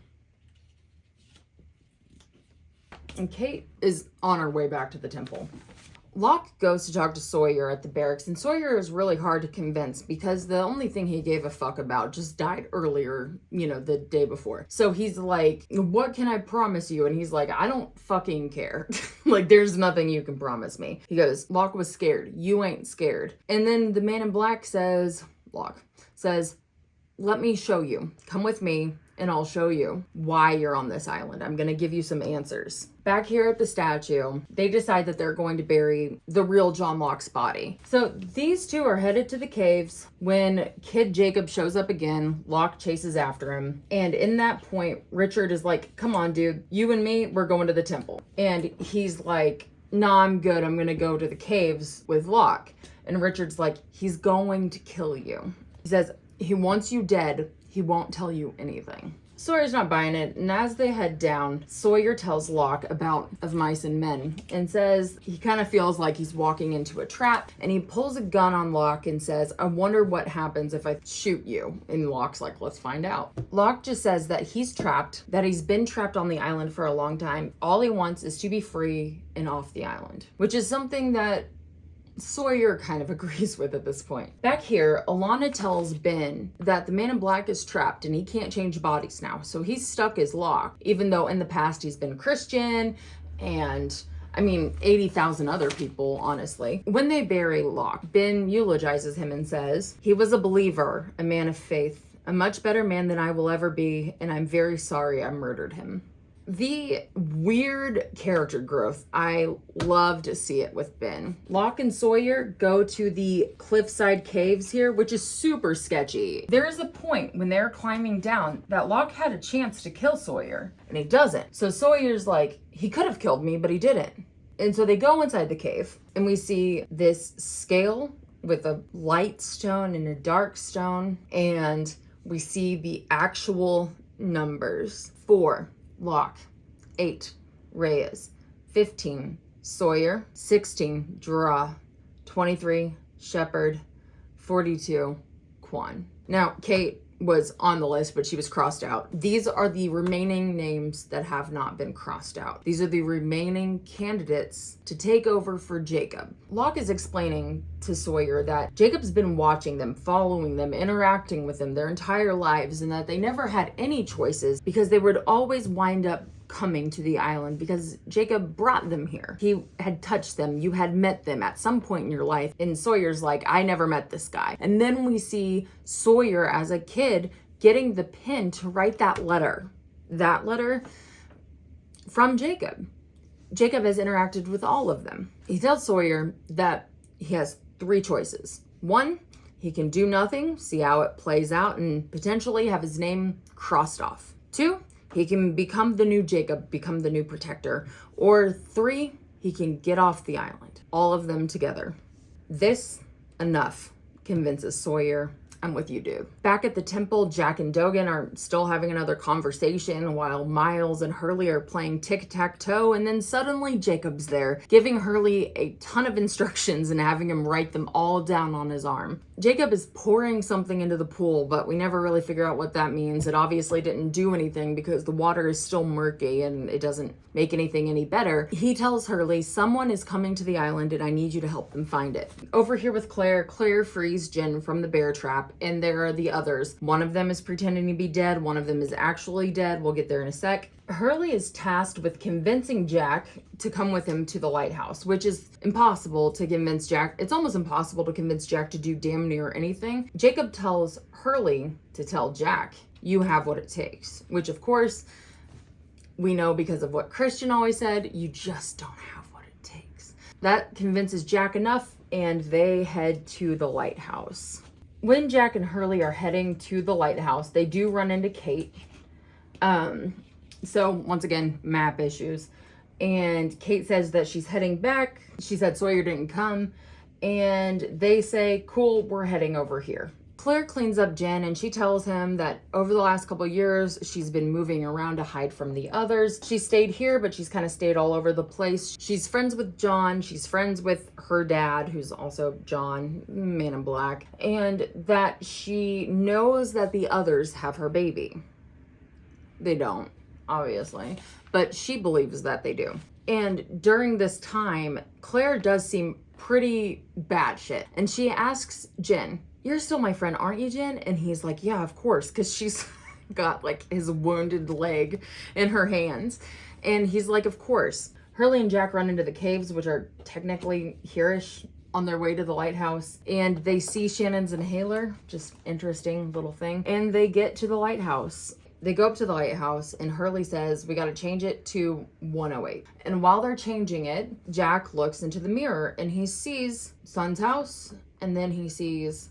And Kate is on her way back to the temple. Locke goes to talk to Sawyer at the barracks, and Sawyer is really hard to convince because the only thing he gave a fuck about just died earlier, you know, the day before. So he's like, what can I promise you? And he's like, I don't fucking care. Like, there's nothing you can promise me. He goes, Locke was scared. You ain't scared. And then the man in black says, Locke says, let me show you. Come with me. and I'll show you why you're on this island. I'm gonna give you some answers. Back here at the statue, they decide that they're going to bury the real John Locke's body. So these two are headed to the caves when Kid Jacob shows up again. Locke chases after him. And in that point, Richard is like, come on, dude, you and me, we're going to the temple. And he's like, nah, I'm good. I'm gonna go to the caves with Locke. And Richard's like, he's going to kill you. He says, he wants you dead. He won't tell you anything. Sawyer's not buying it, and as they head down, Sawyer tells Locke about Of Mice and Men and says he kind of feels like he's walking into a trap, and he pulls a gun on Locke and says, I wonder what happens if I shoot you. And Locke's like, let's find out. Locke just says that he's trapped, that he's been trapped on the island for a long time. All he wants is to be free and off the island, which is something that Sawyer kind of agrees with at this point. Back here, Alana tells Ben that the man in black is trapped and he can't change bodies now. So he's stuck as Locke, even though in the past he's been Christian and 80,000 other people, honestly. When they bury Locke, Ben eulogizes him and says, he was a believer, a man of faith, a much better man than I will ever be, and I'm very sorry I murdered him. The weird character growth, I love to see it with Ben. Locke and Sawyer go to the cliffside caves here, which is super sketchy. There is a point when they're climbing down that Locke had a chance to kill Sawyer, and he doesn't. So Sawyer's like, he could have killed me, but he didn't. And so they go inside the cave, and we see this scale with a light stone and a dark stone, and we see the actual numbers. 4. Locke, 8, Reyes, 15, Sawyer, 16, Draw, 23, Shepard, 42, Quan. Now, Kate was on the list, but she was crossed out. These are the remaining names that have not been crossed out. These are the remaining candidates to take over for Jacob. Locke is explaining to Sawyer that Jacob's been watching them, following them, interacting with them their entire lives, and that they never had any choices because they would always wind up coming to the island because Jacob brought them here. He had touched them. You had met them at some point in your life. And Sawyer's like, I never met this guy. And then we see Sawyer as a kid getting the pen to write that letter from Jacob. Jacob has interacted with all of them. He tells Sawyer that he has 3 choices. 1, he can do nothing, see how it plays out, and potentially have his name crossed off. 2, he can become the new Jacob, become the new protector. Or 3, he can get off the island. All of them together. This, enough, convinces Sawyer. I'm with you, dude. Back at the temple, Jack and Dogan are still having another conversation while Miles and Hurley are playing tic-tac-toe, and then suddenly Jacob's there, giving Hurley a ton of instructions and having him write them all down on his arm. Jacob is pouring something into the pool, but we never really figure out what that means. It obviously didn't do anything because the water is still murky and it doesn't make anything any better. He tells Hurley, someone is coming to the island and I need you to help them find it. Over here with Claire, Claire frees Jen from the bear trap, and there are the others. One of them is pretending to be dead, one of them is actually dead. We'll get there in a sec. Hurley is tasked with convincing Jack to come with him to the lighthouse, which is impossible to convince Jack. It's almost impossible to convince Jack to do damn near anything. Jacob tells Hurley to tell Jack, you have what it takes, which of course we know because of what Christian always said, you just don't have what it takes. That convinces Jack enough, and they head to the lighthouse. When Jack and Hurley are heading to the lighthouse, they do run into Kate. So once again, map issues. And Kate says that she's heading back. She said Sawyer didn't come. And they say, cool, we're heading over here. Claire cleans up Jen and she tells him that over the last couple years, she's been moving around to hide from the others. She stayed here, but she's kind of stayed all over the place. She's friends with John. She's friends with her dad, who's also John, Man in Black. And that she knows that the others have her baby. They don't, obviously, but she believes that they do. And during this time, Claire does seem pretty bad shit. And she asks Jen, you're still my friend, aren't you, Jen? And he's like, yeah, of course, because she's got like his wounded leg in her hands. And he's like, of course. Hurley and Jack run into the caves, which are technically here-ish, on their way to the lighthouse. And they see Shannon's inhaler, just interesting little thing. And they get to the lighthouse. They go up to the lighthouse and Hurley says, we got to change it to 108. And while they're changing it, Jack looks into the mirror and he sees Son's house and then he sees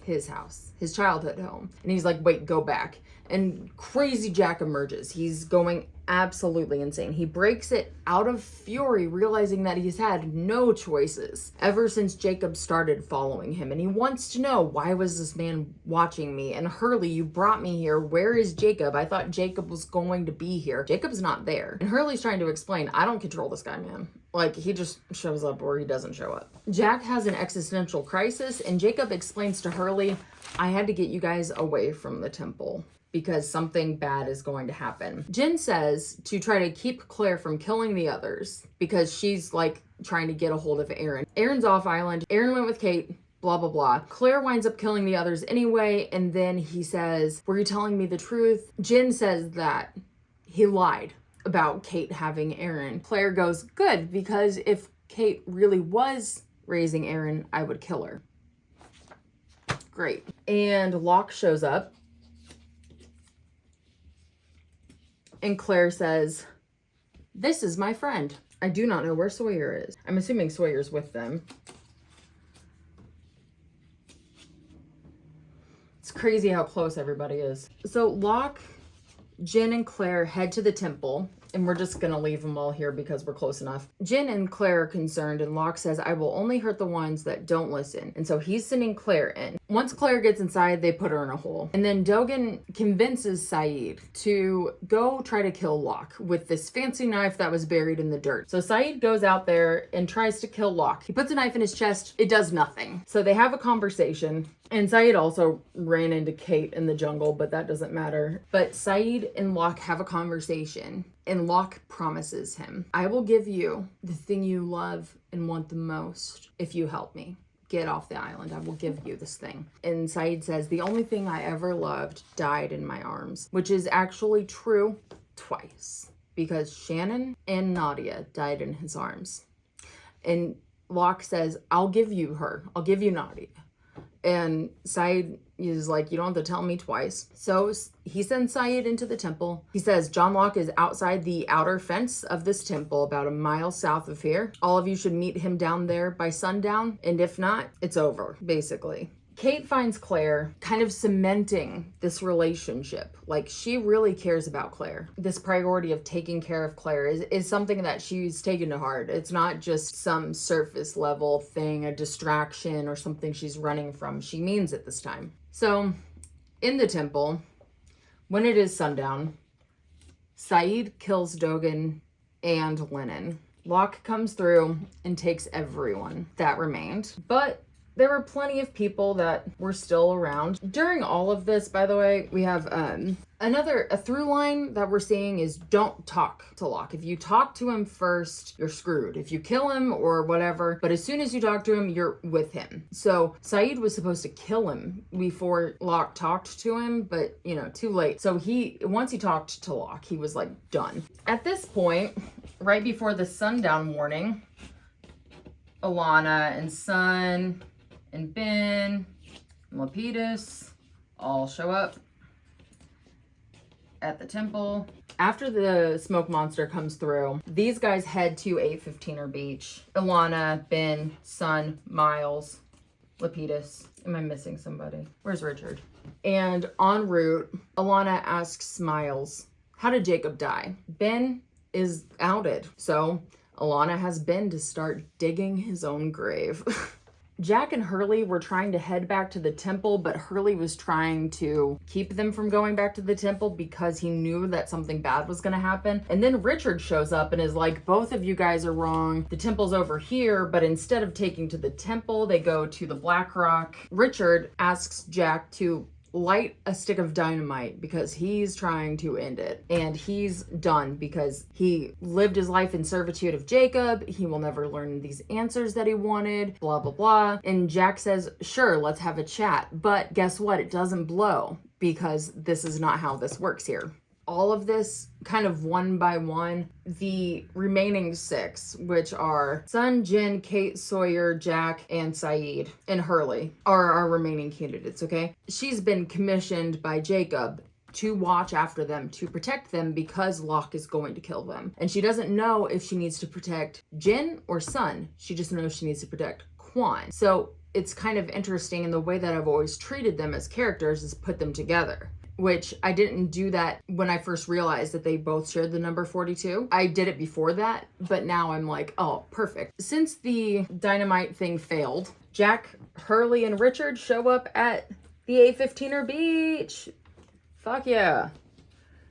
his house, his childhood home. And he's like, wait, go back. And crazy Jack emerges. He's going absolutely insane. He breaks it out of fury, realizing that he's had no choices ever since Jacob started following him. And he wants to know, why was this man watching me? And Hurley, you brought me here. Where is Jacob? I thought Jacob was going to be here. Jacob's not there. And Hurley's trying to explain, I don't control this guy, man. Like, he just shows up or he doesn't show up. Jack has an existential crisis, and Jacob explains to Hurley, I had to get you guys away from the temple because something bad is going to happen. Jen says to try to keep Claire from killing the others because she's like trying to get a hold of Aaron. Aaron's off island. Aaron went with Kate. Blah, blah, blah. Claire winds up killing the others anyway. And then he says, were you telling me the truth? Jen says that he lied about Kate having Aaron. Claire goes, good, because if Kate really was raising Aaron, I would kill her. Great. And Locke shows up. And Claire says, this is my friend. I do not know where Sawyer is. I'm assuming Sawyer's with them. It's crazy how close everybody is. So Locke, Jen, and Claire head to the temple. And we're just going to leave them all here because we're close enough. Jen and Claire are concerned, and Locke says, I will only hurt the ones that don't listen. And so he's sending Claire in. Once Claire gets inside, they put her in a hole. And then Dogan convinces Saeed to go try to kill Locke with this fancy knife that was buried in the dirt. So Saeed goes out there and tries to kill Locke. He puts a knife in his chest. It does nothing. So they have a conversation. And Saeed also ran into Kate in the jungle, but that doesn't matter. But Saeed and Locke have a conversation. And Locke promises him, I will give you the thing you love and want the most if you help me get off the island. I will give you this thing. And Saeed says, the only thing I ever loved died in my arms, which is actually true twice because Shannon and Nadia died in his arms. And Locke says, I'll give you her. I'll give you Nadia. And Saeed is like, you don't have to tell me twice. So he sends Saeed into the temple. He says, John Locke is outside the outer fence of this temple, about a mile south of here. All of you should meet him down there by sundown. And if not, it's over, basically. Kate finds Claire kind of cementing this relationship. Like, she really cares about Claire. This priority of taking care of Claire is something that she's taken to heart. It's not just some surface level thing, a distraction or something she's running from. She means it this time. So, in the temple, when it is sundown, Saeed kills Dogan and Lennon. Locke comes through and takes everyone that remained. But there were plenty of people that were still around. During all of this, by the way, we have a through line that we're seeing is don't talk to Locke. If you talk to him first, you're screwed. If you kill him or whatever, but as soon as you talk to him, you're with him. So Saeed was supposed to kill him before Locke talked to him, but you know, too late. So once he talked to Locke, he was like done. At this point, right before the sundown warning, Alana and Sun and Ben and Lapidus all show up at the temple. After the smoke monster comes through, these guys head to 815er Beach. Alana, Ben, Sun, Miles, Lapidus. Am I missing somebody? Where's Richard? And en route, Alana asks Miles, how did Jacob die? Ben is outed. So Alana has Ben to start digging his own grave. Jack and Hurley were trying to head back to the temple, but Hurley was trying to keep them from going back to the temple because he knew that something bad was going to happen. And then Richard shows up and is like, both of you guys are wrong. The temple's over here, but instead of taking to the temple, they go to the Black Rock. Richard asks Jack to light a stick of dynamite because he's trying to end it, and he's done because he lived his life in servitude of Jacob. He will never learn these answers that he wanted, blah blah blah. And Jack says, sure, let's have a chat, but guess what, it doesn't blow because this is not how this works here. All of this kind of one by one, the remaining 6, which are Sun, Jen, Kate, Sawyer, Jack, and Saeed, and Hurley, are our remaining candidates, okay? She's been commissioned by Jacob to watch after them, to protect them, because Locke is going to kill them. And she doesn't know if she needs to protect Jin or Sun. She just knows she needs to protect Quan. So it's kind of interesting in the way that I've always treated them as characters is put them together, which I didn't do that when I first realized that they both shared the number 42. I did it before that, but now I'm like, oh, perfect. Since the dynamite thing failed, Jack, Hurley, and Richard show up at the A15er beach. Fuck yeah.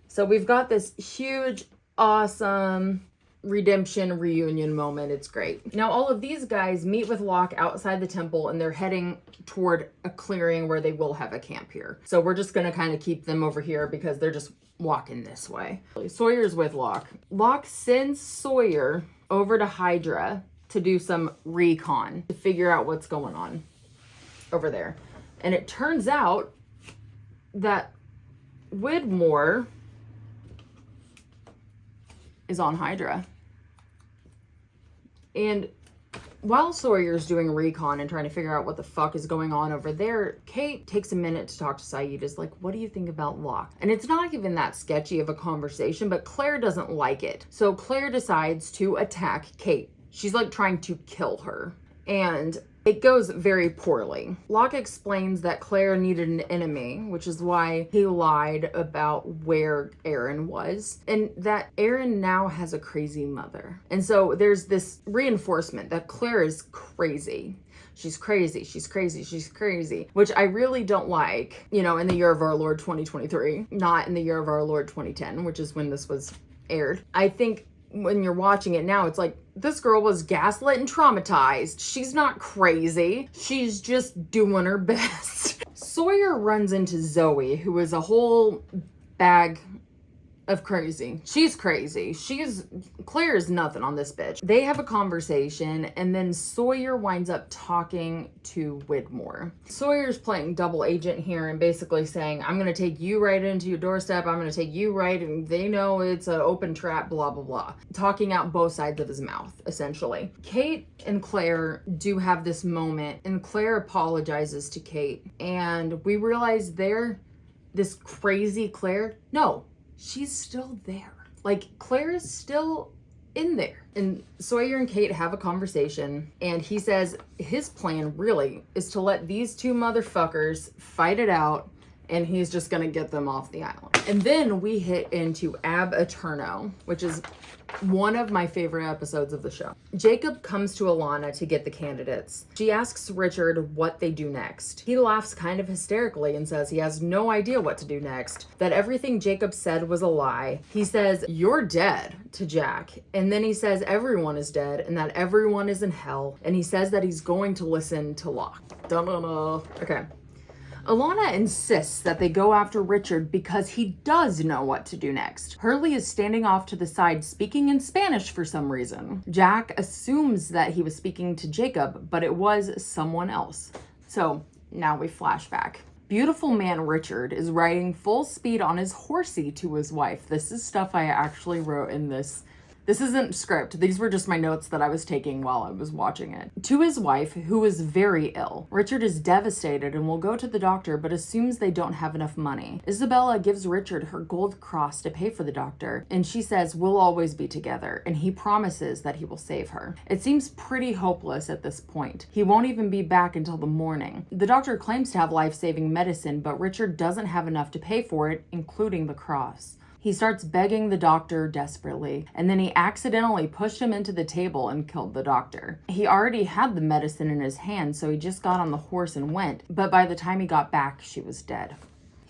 So we've got this huge, awesome redemption reunion moment. It's great. Now all of these guys meet with Locke outside the temple, and they're heading toward a clearing where they will have a camp here. So we're just gonna kind of keep them over here because they're just walking this way. Sawyer's with Locke. Locke sends Sawyer over to Hydra to do some recon, to figure out what's going on over there. And it turns out that Widmore is on Hydra. And while Sawyer's doing recon and trying to figure out what the fuck is going on over there, Kate takes a minute to talk to Saeed. Is like, what do you think about Locke? And it's not even that sketchy of a conversation, but Claire doesn't like it. So Claire decides to attack Kate. She's like trying to kill her. And it goes very poorly. Locke explains that Claire needed an enemy, which is why he lied about where Aaron was, and that Aaron now has a crazy mother. And so there's this reinforcement that Claire is crazy. She's crazy, she's crazy, she's crazy, which I really don't like, you know, in the year of our Lord 2023, not in the year of our Lord 2010, which is when this was aired. I think when you're watching it now, it's like, this girl was gaslit and traumatized. She's not crazy. She's just doing her best. Sawyer runs into Zoe, who is a whole bag of crazy. She's crazy. Claire is nothing on this bitch. They have a conversation, and then Sawyer winds up talking to Widmore. Sawyer's playing double agent here and basically saying, I'm gonna take you right into your doorstep. I'm gonna take you right, and they know it's an open trap, blah, blah, blah. Talking out both sides of his mouth, essentially. Kate and Claire do have this moment, and Claire apologizes to Kate, and we realize this crazy Claire, no, she's still there. Like, Claire is still in there. And Sawyer and Kate have a conversation, and he says his plan really is to let these two motherfuckers fight it out, and he's just gonna get them off the island. And then we hit into Ab Aeterno, which is one of my favorite episodes of the show. Jacob comes to Alana to get the candidates. She asks Richard what they do next. He laughs kind of hysterically and says he has no idea what to do next, that everything Jacob said was a lie. He says, "You're dead," to Jack. And then he says everyone is dead and that everyone is in hell. And he says that he's going to listen to Locke. Dun-dun-dun. Okay. Alana insists that they go after Richard because he does know what to do next. Hurley is standing off to the side speaking in Spanish for some reason. Jack assumes that he was speaking to Jacob, but it was someone else. So now we flash back. Beautiful man Richard is riding full speed on his horsey to his wife. This is stuff I actually wrote in this. This isn't script. These were just my notes that I was taking while I was watching it. To his wife, who is very ill. Richard is devastated and will go to the doctor, but assumes they don't have enough money. Isabella gives Richard her gold cross to pay for the doctor, and she says, we'll always be together, and he promises that he will save her. It seems pretty hopeless at this point. He won't even be back until the morning. The doctor claims to have life-saving medicine, but Richard doesn't have enough to pay for it, including the cross. He starts begging the doctor desperately, and then he accidentally pushed him into the table and killed the doctor. He already had the medicine in his hand, so he just got on the horse and went, but by the time he got back, she was dead.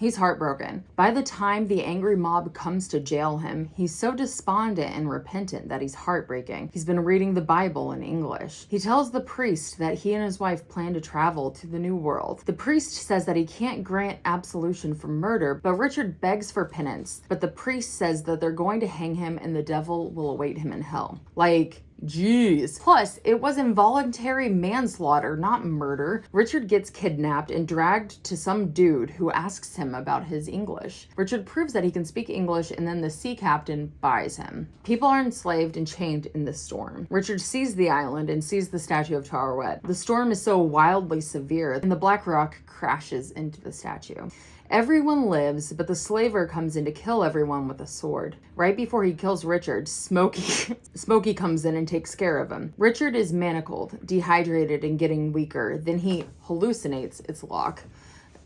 He's heartbroken. By the time the angry mob comes to jail him, he's so despondent and repentant that he's heartbreaking. He's been reading the Bible in English. He tells the priest that he and his wife plan to travel to the New World. The priest says that he can't grant absolution for murder, but Richard begs for penance. But the priest says that they're going to hang him and the devil will await him in hell. Like, jeez. Plus, it was involuntary manslaughter, not murder. Richard gets kidnapped and dragged to some dude who asks him about his English. Richard proves that he can speak English, and then the sea captain buys him. People are enslaved and chained in the storm. Richard sees the island and sees the statue of Taweret. The storm is so wildly severe, and the black rock crashes into the statue. Everyone lives, but the slaver comes in to kill everyone with a sword. Right before he kills Richard, Smokey comes in and takes care of him. Richard is manacled, dehydrated, and getting weaker. Then he hallucinates, it's Locke,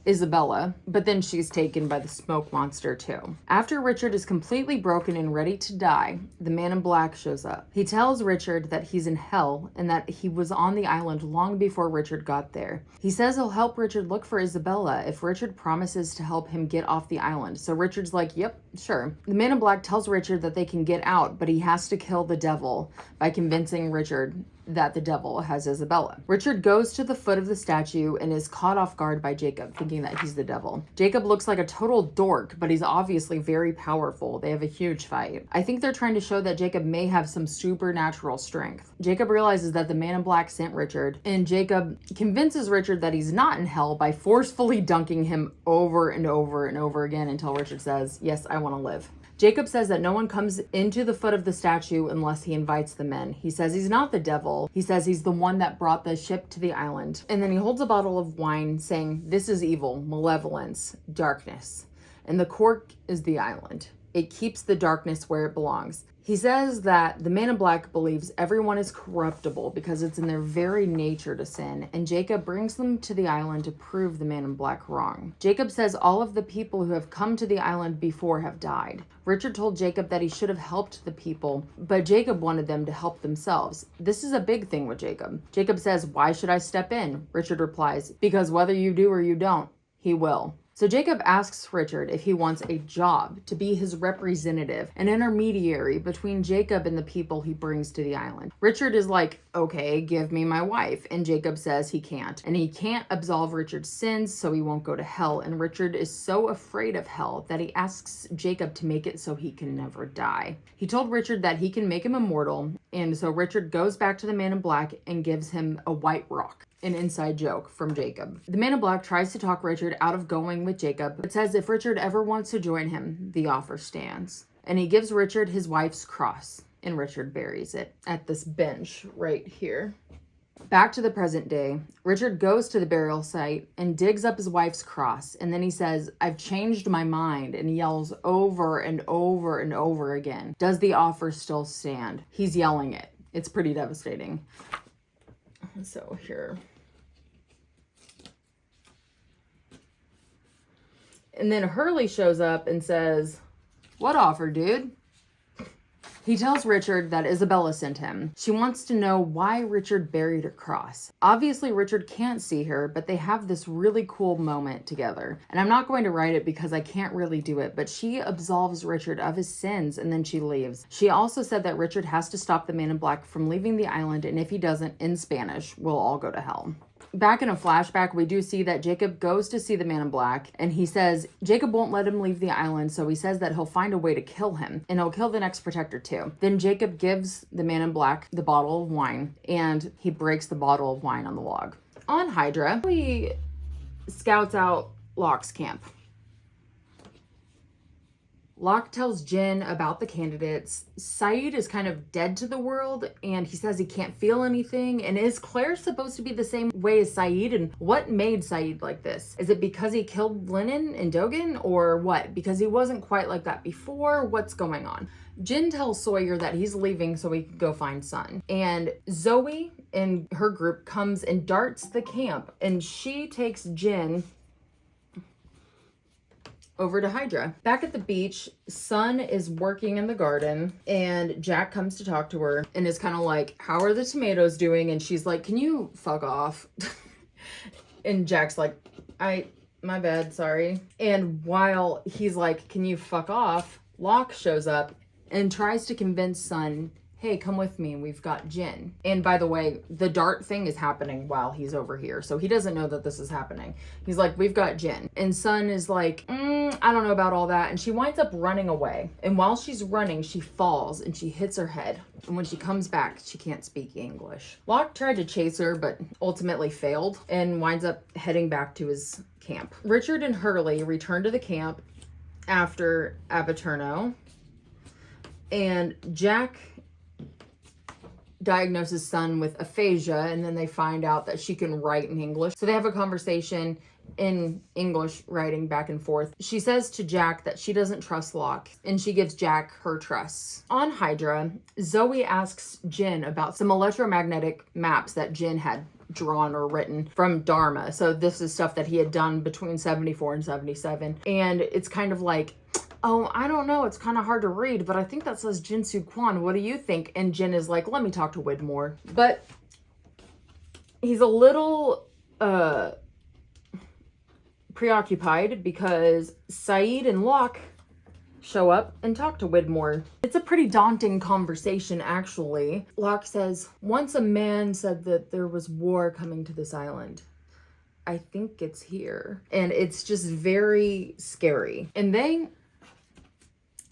Isabella, but then she's taken by the smoke monster too. After Richard is completely broken and ready to die, the man in black shows up. He tells Richard that he's in hell and that he was on the island long before Richard got there. He says he'll help Richard look for Isabella if Richard promises to help him get off the island. So Richard's like, yep, sure. The man in black tells Richard that they can get out, but he has to kill the devil by convincing Richard that the devil has Isabella. Richard goes to the foot of the statue and is caught off guard by Jacob, thinking that he's the devil. Jacob looks like a total dork, but he's obviously very powerful. They have a huge fight. I think they're trying to show that Jacob may have some supernatural strength. Jacob realizes that the man in black sent Richard, and Jacob convinces Richard that he's not in hell by forcefully dunking him over and over and over again until Richard says, yes, I want to live. Jacob says that no one comes into the foot of the statue unless he invites them in. He says he's not the devil. He says he's the one that brought the ship to the island. And then he holds a bottle of wine saying, this is evil, malevolence, darkness. And the cork is the island. It keeps the darkness where it belongs. He says that the man in black believes everyone is corruptible because it's in their very nature to sin, and Jacob brings them to the island to prove the man in black wrong. Jacob says all of the people who have come to the island before have died. Richard told Jacob that he should have helped the people, but Jacob wanted them to help themselves. This is a big thing with Jacob. Jacob says, why should I step in? Richard replies, because whether you do or you don't, he will. So Jacob asks Richard if he wants a job to be his representative, an intermediary between Jacob and the people he brings to the island. Richard is like, okay, give me my wife. And Jacob says he can't. And he can't absolve Richard's sins, so he won't go to hell. And Richard is so afraid of hell that he asks Jacob to make it so he can never die. He told Richard that he can make him immortal. And so Richard goes back to the man in black and gives him a white rock. An inside joke from Jacob. The man in black tries to talk Richard out of going with Jacob, but says if Richard ever wants to join him, the offer stands. And he gives Richard his wife's cross, and Richard buries it at this bench right here. Back to the present day, Richard goes to the burial site and digs up his wife's cross, and then he says, I've changed my mind, and yells over and over and over again, does the offer still stand? He's yelling it. It's pretty devastating. So here. And then Hurley shows up and says, what offer, dude? He tells Richard that Isabella sent him. She wants to know why Richard buried her cross. Obviously, Richard can't see her, but they have this really cool moment together. And I'm not going to write it because I can't really do it, but she absolves Richard of his sins and then she leaves. She also said that Richard has to stop the man in black from leaving the island, and if he doesn't, in Spanish, we'll all go to hell. Back in a flashback, we do see that Jacob goes to see the man in black, and he says Jacob won't let him leave the island, so he says that he'll find a way to kill him, and he'll kill the next protector too. Then Jacob gives the man in black the bottle of wine, and he breaks the bottle of wine on the log. On Hydra, he scouts out Locke's camp. Locke tells Jen about the candidates. Saeed is kind of dead to the world, and he says he can't feel anything. And is Claire supposed to be the same way as Saeed? And what made Saeed like this? Is it because he killed Lennon and Dogan, or what? Because he wasn't quite like that before? What's going on? Jen tells Sawyer that he's leaving so he can go find Sun. And Zoe and her group comes and darts the camp, and she takes Jen over to Hydra. Back at the beach, Sun is working in the garden, and Jack comes to talk to her and is kind of like, how are the tomatoes doing? And she's like, can you fuck off? And Jack's like, my bad, sorry. And while he's like, can you fuck off? Locke shows up and tries to convince Sun, hey, come with me, we've got Jen. And by the way, the dart thing is happening while he's over here, so he doesn't know that this is happening. He's like, we've got Jen. And Sun is like, I don't know about all that. And she winds up running away. And while she's running, she falls and she hits her head. And when she comes back, she can't speak English. Locke tried to chase her, but ultimately failed and winds up heading back to his camp. Richard and Hurley return to the camp after Ab Aeterno. And Jack diagnoses Sun with aphasia, and then they find out that she can write in English. So they have a conversation in English, writing back and forth. She says to Jack that she doesn't trust Locke, and she gives Jack her trusts. On Hydra, Zoe asks Jin about some electromagnetic maps that Jin had drawn or written from Dharma. So this is stuff that he had done between 74 and 77. And it's kind of like, oh, I don't know, it's kind of hard to read, but I think that says Jinsu Quan. What do you think? And Jin is like, let me talk to Widmore. But he's a little preoccupied because Saeed and Locke show up and talk to Widmore. It's a pretty daunting conversation, actually. Locke says, once a man said that there was war coming to this island. I think it's here. And it's just very scary. And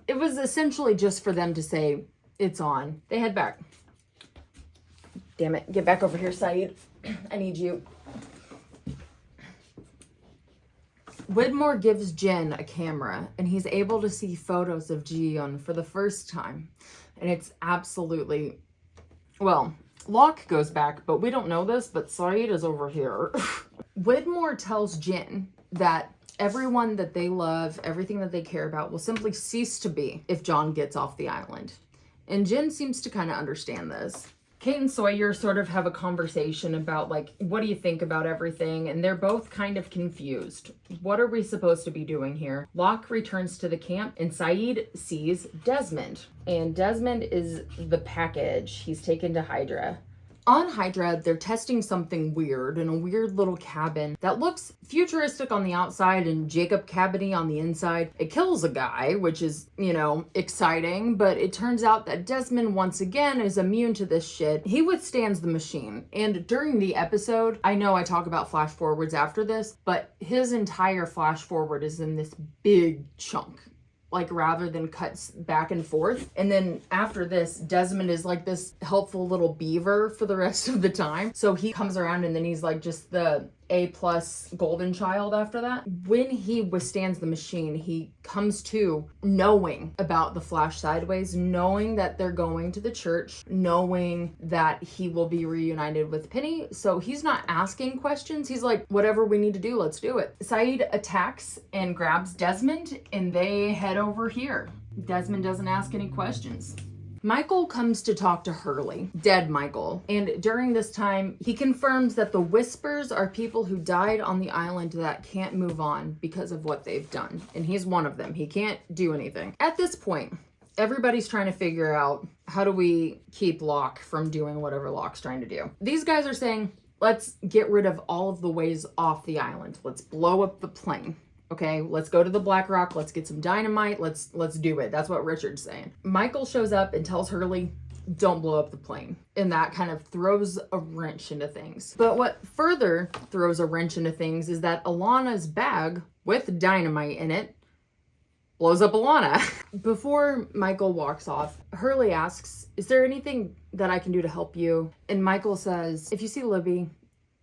it was essentially just for them to say, it's on. They head back. Damn it. Get back over here, Saeed. I need you. Widmore gives Jin a camera, and he's able to see photos of Ji-yeon for the first time. And it's absolutely... Well, Locke goes back, but we don't know this, but Saeed is over here. Widmore tells Jin that everyone that they love, everything that they care about, will simply cease to be if John gets off the island. And Jin seems to kind of understand this. Kate and Sawyer sort of have a conversation about, like, what do you think about everything? And they're both kind of confused. What are we supposed to be doing here? Locke returns to the camp, and Saeed sees Desmond. And Desmond is the package he's taken to Hydra. On Hydra, they're testing something weird in a weird little cabin that looks futuristic on the outside and Jacob Cabiny on the inside. It kills a guy, which is, you know, exciting, but it turns out that Desmond once again is immune to this shit. He withstands the machine. And during the episode, I know I talk about flash forwards after this, but his entire flash forward is in this big chunk. Like, rather than cuts back and forth. And then after this, Desmond is like this helpful little beaver for the rest of the time. So he comes around and then he's like just the A+ golden child after that. When he withstands the machine, he comes to knowing about the flash sideways, knowing that they're going to the church, knowing that he will be reunited with Penny. So he's not asking questions. He's like, whatever we need to do, let's do it. Saeed attacks and grabs Desmond, and they head over here. Desmond doesn't ask any questions. Michael comes to talk to Hurley, dead Michael, and during this time, he confirms that the Whispers are people who died on the island that can't move on because of what they've done, and he's one of them. He can't do anything. At this point, everybody's trying to figure out, how do we keep Locke from doing whatever Locke's trying to do? These guys are saying, let's get rid of all of the ways off the island. Let's blow up the plane. Okay, let's go to the Black Rock. Let's get some dynamite. Let's do it. That's what Richard's saying. Michael shows up and tells Hurley, don't blow up the plane. And that kind of throws a wrench into things. But what further throws a wrench into things is that Alana's bag with dynamite in it blows up Alana. Before Michael walks off, Hurley asks, is there anything that I can do to help you? And Michael says, if you see Libby,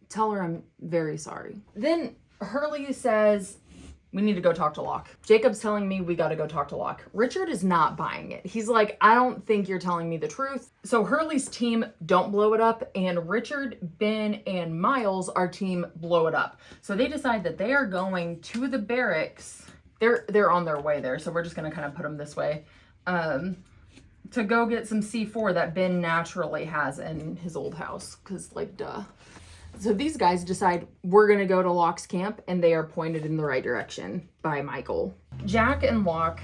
tell her I'm very sorry. Then Hurley says, we need to go talk to Locke. Jacob's telling me we got to go talk to Locke. Richard is not buying it. He's like, I don't think you're telling me the truth. So Hurley's team don't blow it up, and Richard, Ben, and Miles, our team, blow it up. So they decide that they are going to the barracks. They're on their way there, so we're just going to kind of put them this way. To go get some C4 that Ben naturally has in his old house, because, like, duh. So these guys decide we're going to go to Locke's camp, and they are pointed in the right direction by Michael. Jack and Locke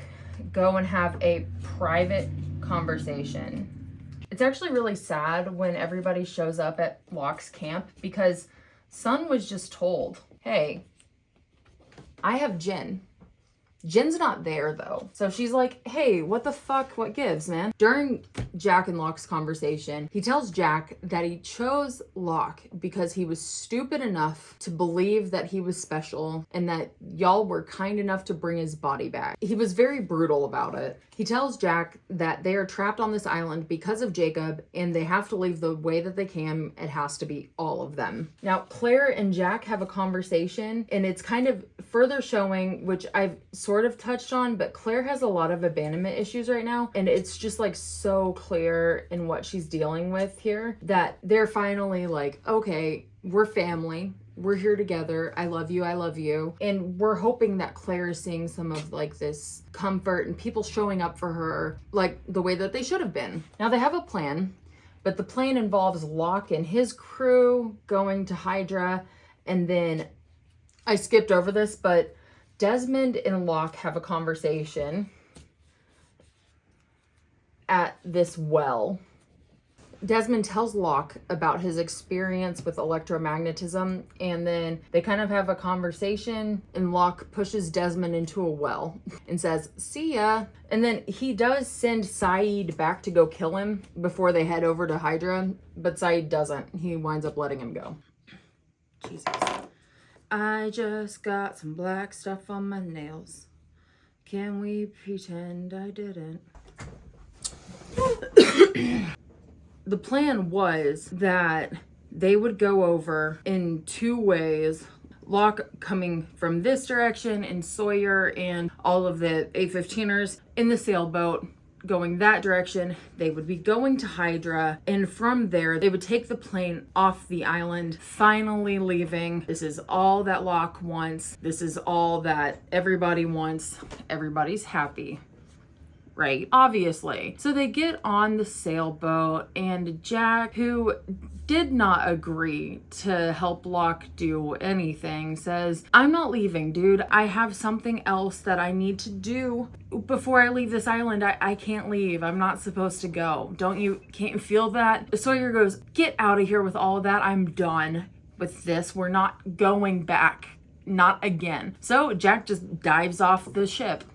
go and have a private conversation. It's actually really sad when everybody shows up at Locke's camp because Sun was just told, hey, I have Jin. Jin's not there though. So she's like, hey, what the fuck? What gives, man? During Jack and Locke's conversation, he tells Jack that he chose Locke because he was stupid enough to believe that he was special and that y'all were kind enough to bring his body back. He was very brutal about it. He tells Jack that they are trapped on this island because of Jacob and they have to leave the way that they can. It has to be all of them. Now, Claire and Jack have a conversation and it's kind of further showing, which I've sort
sort of touched on, but Claire has a lot of abandonment issues right now, and it's just like so clear in what she's dealing with here that they're finally like, okay, we're family. We're here together. I love you. I love you. And we're hoping that Claire is seeing some of like this comfort and people showing up for her like the way that they should have been. Now they have a plan, but the plan involves Locke and his crew going to Hydra. And then I skipped over this, but Desmond and Locke have a conversation at this well. Desmond tells Locke about his experience with electromagnetism, and then they kind of have a conversation, and Locke pushes Desmond into a well and says, see ya. And then he does send Saeed back to go kill him before they head over to Hydra, but Saeed doesn't. He winds up letting him go. Jesus. I just got some black stuff on my nails. Can we pretend I didn't? The plan was that they would go over in two ways. Locke coming from this direction and Sawyer and all of the A-15ers in the sailboat going that direction. They would be going to Hydra, and from there they would take the plane off the island, finally leaving. This is all that Locke wants. This is all that everybody wants. Everybody's happy, right? Obviously. So they get on the sailboat, and Jack, who did not agree to help Locke do anything, says, I'm not leaving, dude. I have something else that I need to do before I leave this island. I can't leave. I'm not supposed to go. Can't you feel that? Sawyer goes, get out of here with all of that. I'm done with this. We're not going back. Not again. So Jack just dives off the ship.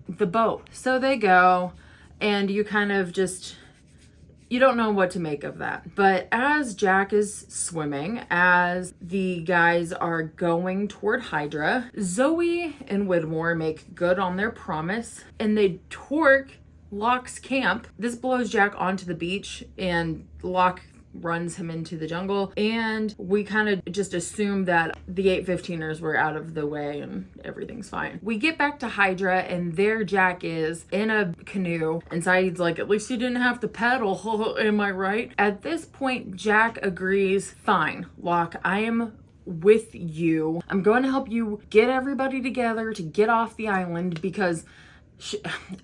The boat. So they go, and you kind of just, you don't know what to make of that. But as Jack is swimming, as the guys are going toward Hydra, Zoe and Widmore make good on their promise, and they torque Locke's camp. This blows Jack onto the beach, and Locke runs him into the jungle, and we kind of just assume that the 8-15ers were out of the way and everything's fine. We get back to Hydra, and there Jack is in a canoe, and Saeed's like, at least you didn't have to paddle. Am I right? At this point, Jack agrees, fine, Locke, I am with you. I'm going to help you get everybody together to get off the island, because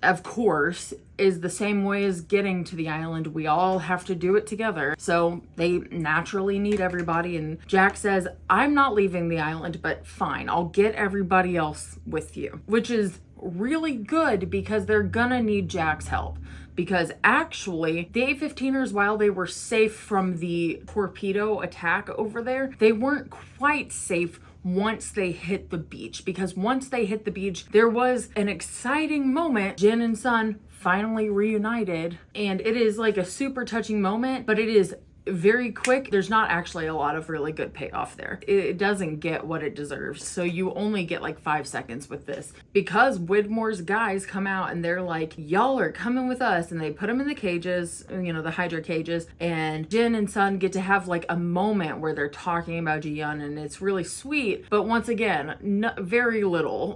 of course, is the same way as getting to the island. We all have to do it together. So they naturally need everybody. And Jack says, I'm not leaving the island, but fine, I'll get everybody else with you. Which is really good, because they're gonna need Jack's help. Because actually, the A-15ers, while they were safe from the torpedo attack over there, they weren't quite safe once they hit the beach, because once they hit the beach, there was an exciting moment. Jin and Sun finally reunited, and it is like a super touching moment, but it is very quick. There's not actually a lot of really good payoff there. It doesn't get what it deserves. So you only get like 5 seconds with this, because Widmore's guys come out and they're like, y'all are coming with us, and they put them in the cages, you know, the Hydra cages, and Jin and Sun get to have like a moment where they're talking about Ji-Yun, and it's really sweet. But once again, very little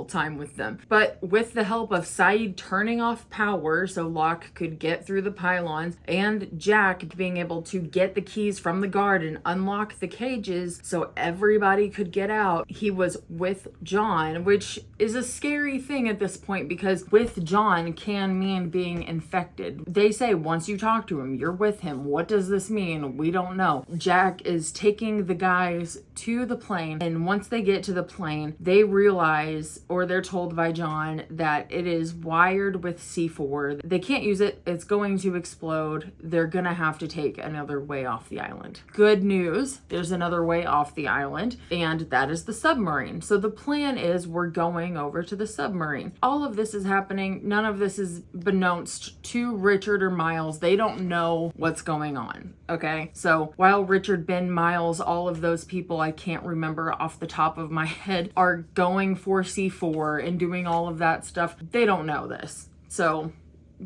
time with them. But with the help of Saeed turning off power so Locke could get through the pylons, and Jack being able to get the keys from the guard and unlock the cages so everybody could get out, he was with John, which is a scary thing at this point, because with John can mean being infected. They say once you talk to him, you're with him. What does this mean? We don't know. Jack is taking the guys to the plane, and once they get to the plane, they realize, or they're told by John, that it is wired with C4. They can't use it. It's going to explode. They're gonna have to take another way off the island. Good news, there's another way off the island, and that is the submarine. So the plan is we're going over to the submarine. All of this is happening. None of this is beknownst to Richard or Miles. They don't know what's going on, okay? So while Richard, Ben, Miles, all of those people I can't remember off the top of my head are going for C4 and doing all of that stuff, they don't know this. So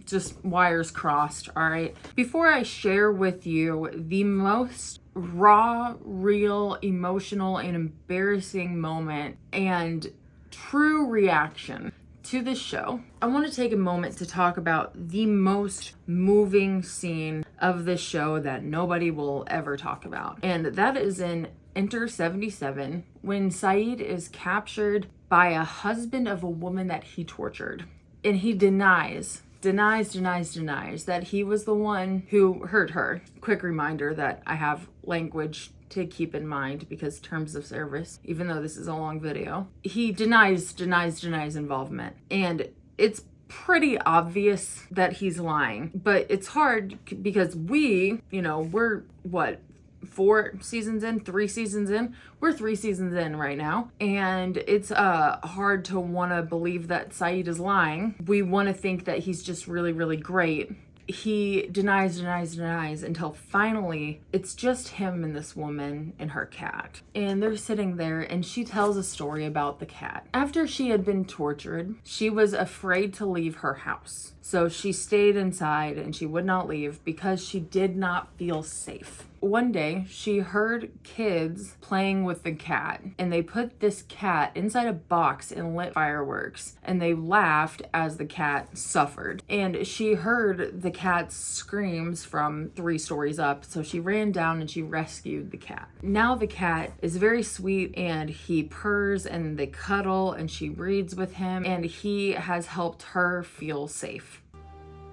just wires crossed, all right? Before I share with you the most raw, real, emotional, and embarrassing moment, and
true reaction to this show, I want to take a moment to talk about the most moving scene of this show that nobody will ever talk about. And that is in Enter 77, when Saeed is captured by a husband of a woman that he tortured. And he denies that he was the one who hurt her. Quick reminder that I have language to keep in mind because terms of service, even though this is a long video. He denies involvement. And it's pretty obvious that he's lying, but it's hard because we're what, 4 seasons in, 3 seasons in? We're 3 seasons in right now. And it's hard to want to believe that Saeed is lying. We want to think that he's just really, really great. He denies until finally it's just him and this woman and her cat. And they're sitting there and she tells a story about the cat. After she had been tortured, she was afraid to leave her house. So she stayed inside and she would not leave because she did not feel safe. One day, she heard kids playing with the cat, and they put this cat inside a box and lit fireworks, and they laughed as the cat suffered. And she heard the cat's screams from 3 stories up, so she ran down and she rescued the cat. Now the cat is very sweet, and he purrs and they cuddle, and she reads with him, and he has helped her feel safe.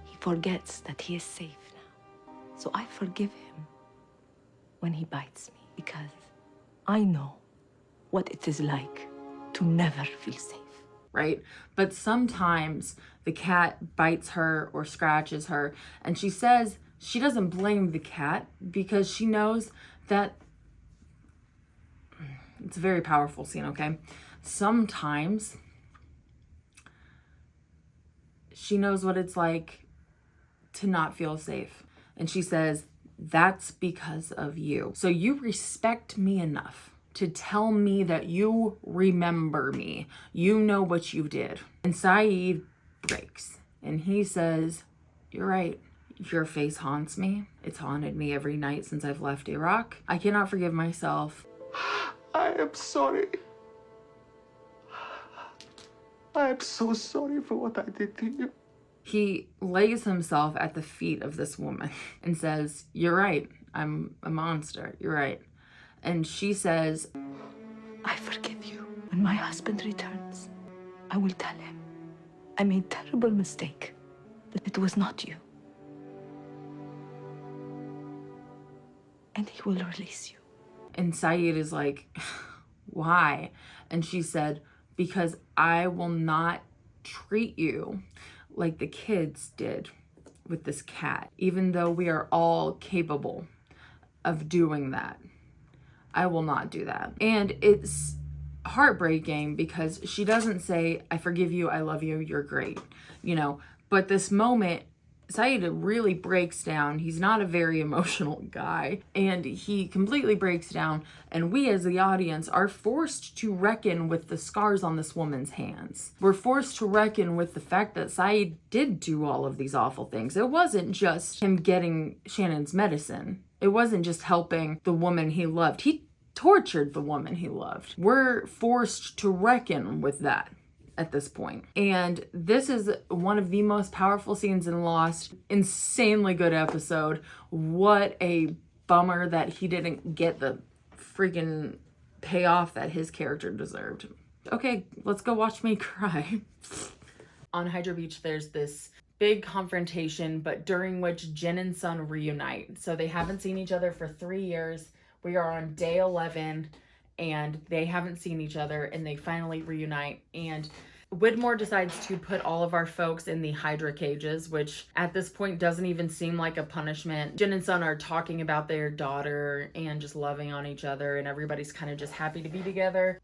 He forgets that he is safe now, so I forgive him when he bites me, because I know what it is like to never feel safe.
Right? But sometimes the cat bites her or scratches her, and she says she doesn't blame the cat because she knows that it's a very powerful scene, okay? Sometimes she knows what it's like to not feel safe. And she says, that's because of you. So you respect me enough to tell me that you remember me. You know what you did. And Saeed breaks. And he says, you're right. Your face haunts me. It's haunted me every night since I've left Iraq. I cannot forgive myself.
I am sorry. I am so sorry for what I did to you.
He lays himself at the feet of this woman and says, you're right. I'm a monster. You're right. And she says,
I forgive you. When my husband returns, I will tell him I made a terrible mistake, that it was not you. And he will release you.
And Saeed is like, why? And she said, because I will not treat you like the kids did with this cat, even though we are all capable of doing that. I will not do that. And it's heartbreaking because she doesn't say, I forgive you, I love you, you're great, but this moment, Saeed really breaks down. He's not a very emotional guy, and he completely breaks down, and we as the audience are forced to reckon with the scars on this woman's hands. We're forced to reckon with the fact that Saeed did do all of these awful things. It wasn't just him getting Shannon's medicine. It wasn't just helping the woman he loved. He tortured the woman he loved. We're forced to reckon with that at this point. And this is one of the most powerful scenes in Lost. Insanely good episode. What a bummer that he didn't get the freaking payoff that his character deserved. Okay, let's go watch me cry. On Hydra Beach, there's this big confrontation, but during which Jin and Sun reunite. So they haven't seen each other for 3 years. We are on day 11 and they haven't seen each other, and they finally reunite. And Widmore decides to put all of our folks in the Hydra cages, which at this point doesn't even seem like a punishment. Jin and Sun are talking about their daughter and just loving on each other, and everybody's kind of just happy to be together.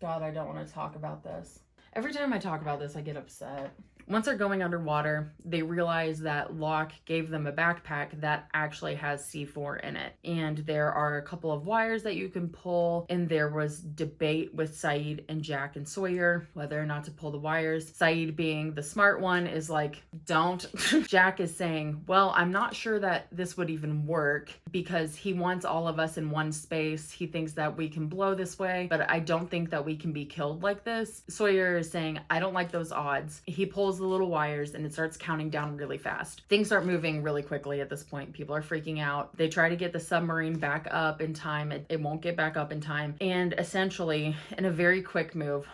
God, I don't want to talk about this. Every time I talk about this, I get upset.
Once they're going underwater, they realize that Locke gave them a backpack that actually has C4 in it. And there are a couple of wires that you can pull, and there was debate with Saeed and Jack and Sawyer whether or not to pull the wires. Saeed, being the smart one, is like, don't. Jack is saying, well, I'm not sure that this would even work because he wants all of us in one space. He thinks that we can blow this way, but I don't think that we can be killed like this. Sawyer is saying, I don't like those odds. He pulls the little wires and it starts counting down really fast. Things start moving really quickly at this point. People are freaking out. They try to get the submarine back up in time. It won't get back up in time. And essentially, in a very quick move,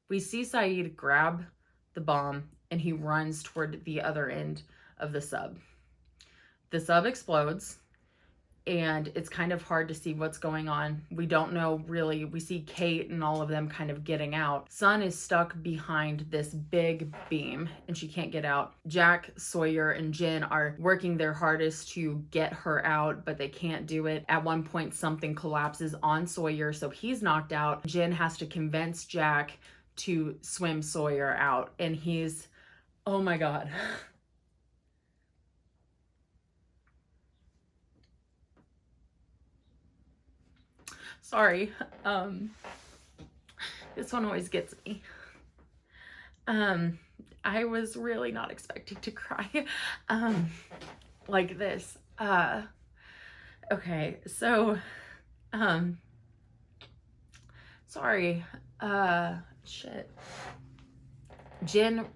we see Saeed grab the bomb and he runs toward the other end of the sub. The sub explodes, and it's kind of hard to see what's going on. We don't know really. We see Kate and all of them kind of getting out. Sun is stuck behind this big beam and she can't get out. Jack, Sawyer, and Jin are working their hardest to get her out, but they can't do it. At one point, something collapses on Sawyer, so he's knocked out. Jin has to convince Jack to swim Sawyer out, and he's, oh my God. Sorry. This one always gets me. I was really not expecting to cry like this. Okay, so sorry. Shit. Jin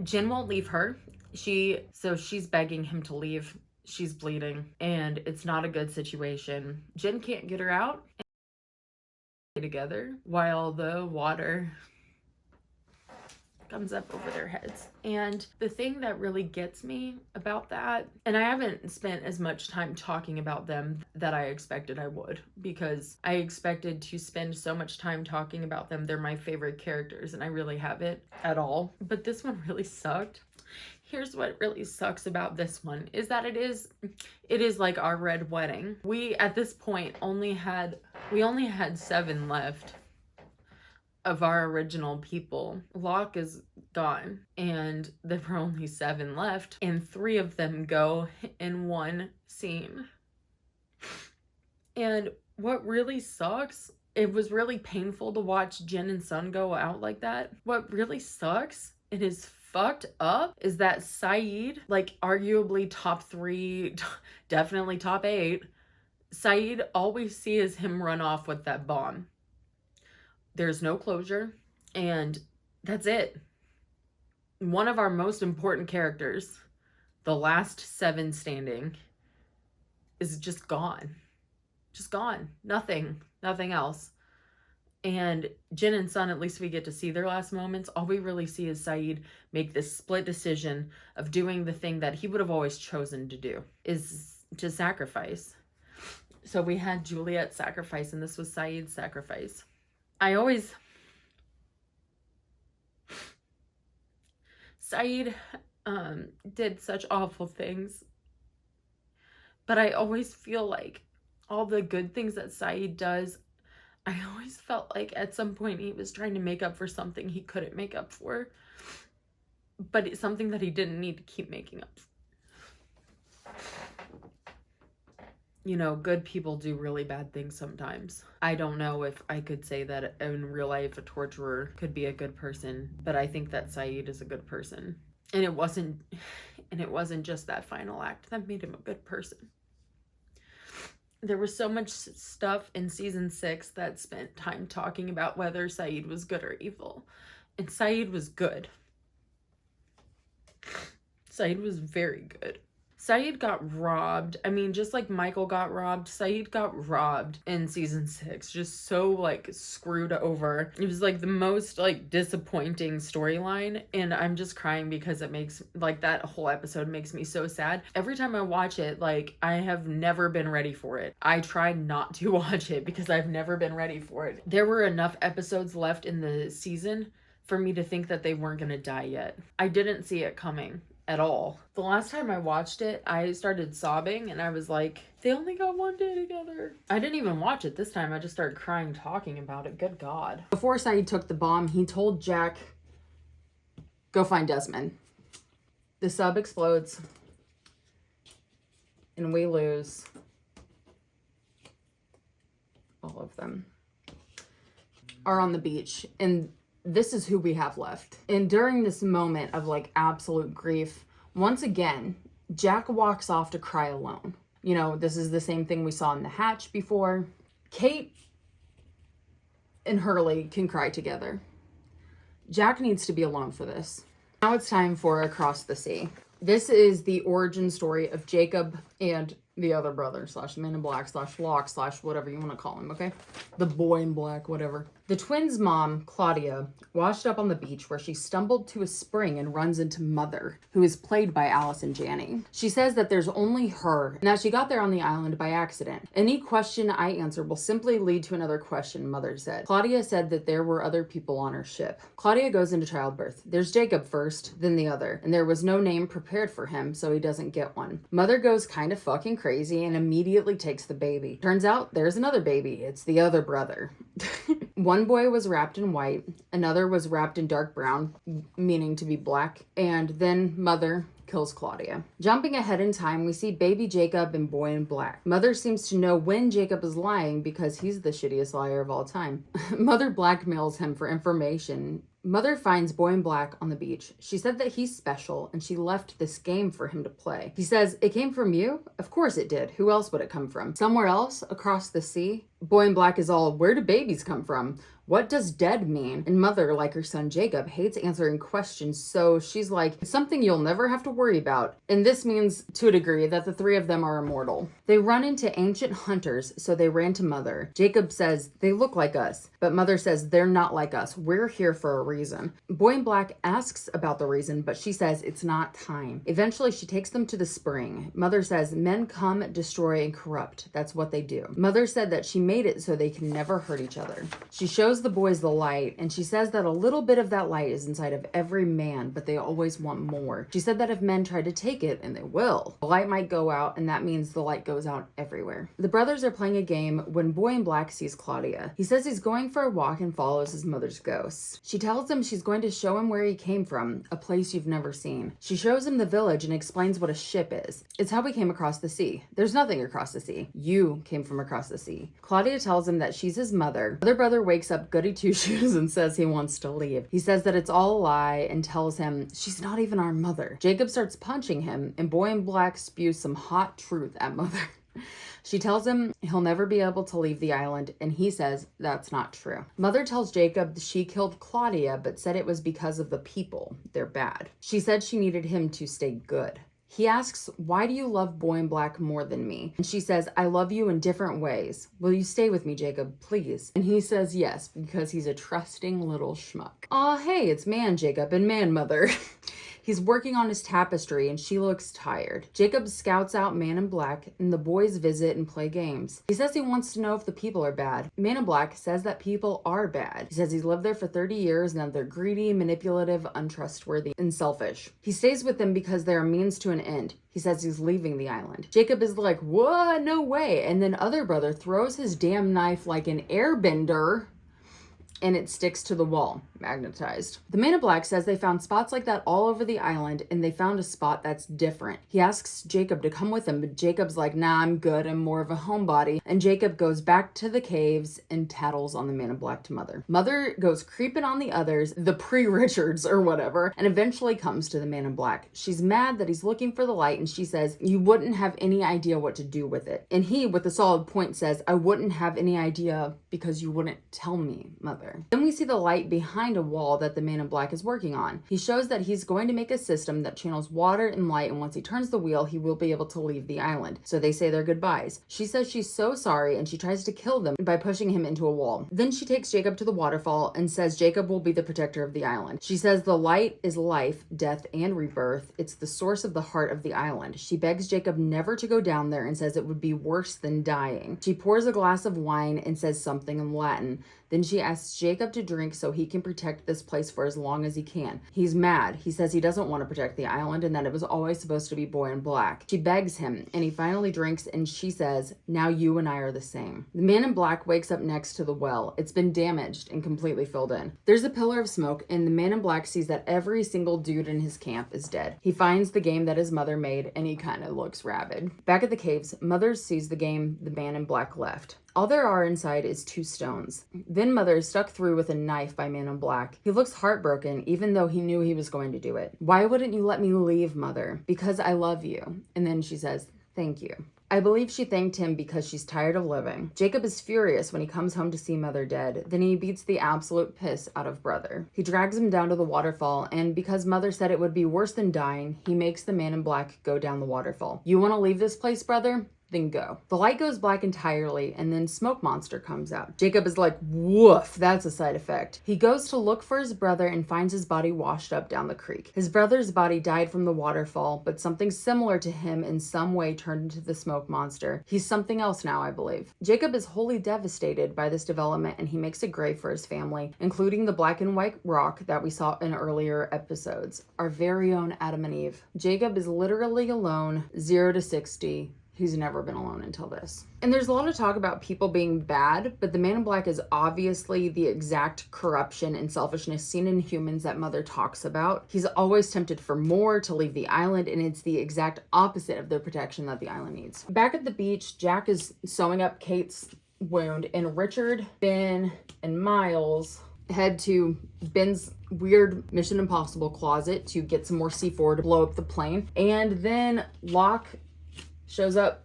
won't leave her. She's begging him to leave. She's bleeding and it's not a good situation. Jin can't get her out together while the water comes up over their heads. And the thing that really gets me about that, and I haven't spent as much time talking about them that I expected I would, because I expected to spend so much time talking about them. They're my favorite characters and I really haven't at all. But this one really sucked. Here's what really sucks about this one is that it is like our red wedding. We at this point only had 7 left of our original people. Locke is gone and there were only 7 left, and 3 of them go in one scene. And what really sucks, it was really painful to watch Jin and Sun go out like that. What really sucks, it is fucked up, is that Saeed, like arguably top 3, definitely top 8, Saeed, all we see is him run off with that bomb. There's no closure, and that's it. One of our most important characters, the last 7 standing, is just gone. Just gone. Nothing else. And Jin and Sun, at least we get to see their last moments. All we really see is Saeed make this split decision of doing the thing that he would have always chosen to do, is to sacrifice. So we had Juliet's sacrifice, and this was Saeed's sacrifice. Saeed did such awful things, but I always feel like all the good things that Saeed does, I always felt like at some point he was trying to make up for something he couldn't make up for, but it's something that he didn't need to keep making up for. You know, good people do really bad things sometimes. I don't know if I could say that in real life a torturer could be a good person, but I think that Saeed is a good person. And it wasn't just that final act that made him a good person. There was so much stuff in season 6 that spent time talking about whether Saeed was good or evil. And Saeed was good. Saeed was very good. Saeed got robbed. I mean, just like Michael got robbed, Saeed got robbed in season 6. Just so like screwed over. It was like the most like disappointing storyline, and I'm just crying because it makes like that whole episode makes me so sad. Every time I watch it, like I have never been ready for it. I try not to watch it because I've never been ready for it. There were enough episodes left in the season for me to think that they weren't gonna die yet. I didn't see it coming. at all. The last time I watched it, I started sobbing and I was like, they only got one day together. I didn't even watch it this time. I just started crying talking about it. Good God.
Before Saeed took the bomb, he told Jack, go find Desmond. The sub explodes and we lose all of them. Are on the beach, and this is who we have left. And during this moment of like absolute grief, once again, Jack walks off to cry alone. You know, this is the same thing we saw in the hatch before. Kate and Hurley can cry together. Jack needs to be alone for this. Now it's time for Across the Sea. This is the origin story of Jacob and the other brother / Man in Black / Locke / whatever you want to call him, okay? The boy in black, whatever. The twins' mom, Claudia, washed up on the beach where she stumbled to a spring and runs into Mother, who is played by Allison Janney. She says that there's only her and that she got there on the island by accident. Any question I answer will simply lead to another question, Mother said. Claudia said that there were other people on her ship. Claudia goes into childbirth. There's Jacob first, then the other, and there was no name prepared for him, so he doesn't get one. Mother goes kind of fucking crazy and immediately takes the baby. Turns out there's another baby. It's the other brother. One boy was wrapped in white, another was wrapped in dark brown, meaning to be black, and then Mother kills Claudia. Jumping ahead in time, we see baby Jacob and boy in black. Mother seems to know when Jacob is lying because he's the shittiest liar of all time. Mother blackmails him for information. Mother finds boy in black on the beach. She said that he's special and she left this game for him to play. He says, it came from you? Of course it did. Who else would it come from? Somewhere else across the sea? Boy in black is all, where do babies come from? What does dead mean? And Mother, like her son Jacob, hates answering questions, so she's like, it's something you'll never have to worry about. And this means, to a degree, that the three of them are immortal. They run into ancient hunters, so they ran to Mother. Jacob says, they look like us, but Mother says, they're not like us. We're here for a reason. Boy in black asks about the reason, but she says it's not time. Eventually, she takes them to the spring. Mother says, men come, destroy, and corrupt. That's what they do. Mother said that she made it so they can never hurt each other. She shows the boys the light, and she says that a little bit of that light is inside of every man, but they always want more. She said that if men try to take it, and they will, the light might go out, and that means the light goes out everywhere. The brothers are playing a game when boy in black sees Claudia. He says he's going for a walk and follows his mother's ghost. She tells him she's going to show him where he came from, a place you've never seen. She shows him the village and explains what a ship is. It's how we came across the sea. There's nothing across the sea. You came from across the sea. Claudia tells him that she's his mother. Other brother wakes up goody two-shoes and says he wants to leave. He says that it's all a lie and tells him she's not even our mother. Jacob starts punching him and boy in black spews some hot truth at Mother. She tells him he'll never be able to leave the island, and he says that's not true. Mother tells Jacob she killed Claudia, but said it was because of the people. They're bad. She said she needed him to stay good. He asks, why do you love boy in black more than me? And she says, I love you in different ways. Will you stay with me, Jacob, please? And he says yes, because he's a trusting little schmuck. Aw, hey, it's man Jacob and man Mother. He's working on his tapestry and she looks tired. Jacob scouts out Man in Black and the boys visit and play games. He says he wants to know if the people are bad. Man in Black says that people are bad. He says he's lived there for 30 years and that they're greedy, manipulative, untrustworthy, and selfish. He stays with them because they're a means to an end. He says he's leaving the island. Jacob is like, what? No way. And then other brother throws his damn knife like an airbender and it sticks to the wall, magnetized. The Man in Black says they found spots like that all over the island and they found a spot that's different. He asks Jacob to come with him, but Jacob's like, nah, I'm good. I'm more of a homebody. And Jacob goes back to the caves and tattles on the Man in Black to Mother. Mother goes creeping on the others, the pre-Richards or whatever, and eventually comes to the Man in Black. She's mad that he's looking for the light and she says, you wouldn't have any idea what to do with it. And he, with a solid point, says, I wouldn't have any idea because you wouldn't tell me, Mother. Then we see the light behind a wall that the Man in Black is working on. He shows that he's going to make a system that channels water and light, and once he turns the wheel, he will be able to leave the island. So they say their goodbyes. She says she's so sorry, and she tries to kill them by pushing him into a wall. Then she takes Jacob to the waterfall and says Jacob will be the protector of the island. She says the light is life, death, and rebirth. It's the source of the heart of the island. She begs Jacob never to go down there and says it would be worse than dying. She pours a glass of wine and says something in Latin. Then she asks asks Jacob to drink so he can protect this place for as long as he can. He's mad. He says he doesn't want to protect the island and that it was always supposed to be Boy in Black. She begs him, and he finally drinks, and she says, now you and I are the same. The man in black wakes up next to the well. It's been damaged and completely filled in. There's a pillar of smoke, and the man in black sees that every single dude in his camp is dead. He finds the game that his mother made, and he kind of looks rabid. Back at the caves, Mother sees the game the man in black left. All there are inside is 2 stones. Then Mother is stuck through with a knife by Man in Black. He looks heartbroken, even though he knew he was going to do it. Why wouldn't you let me leave, Mother? Because I love you. And then she says, thank you. I believe she thanked him because she's tired of living. Jacob is furious when he comes home to see Mother dead. Then he beats the absolute piss out of Brother. He drags him down to the waterfall, and because Mother said it would be worse than dying, he makes the Man in Black go down the waterfall. You want to leave this place, Brother? Then go. The light goes black entirely, and then Smoke Monster comes out. Jacob is like, woof, that's a side effect. He goes to look for his brother and finds his body washed up down the creek. His brother's body died from the waterfall, but something similar to him in some way turned into the Smoke Monster. He's something else now, I believe. Jacob is wholly devastated by this development, and he makes a grave for his family, including the black and white rock that we saw in earlier episodes. Our very own Adam and Eve. Jacob is literally alone, 0 to 60. He's never been alone until this. And there's a lot of talk about people being bad, but the Man in Black is obviously the exact corruption and selfishness seen in humans that Mother talks about. He's always tempted for more, to leave the island, and it's the exact opposite of the protection that the island needs. Back at the beach, Jack is sewing up Kate's wound, and Richard, Ben, and Miles head to Ben's weird Mission Impossible closet to get some more C4 to blow up the plane. And then Locke shows up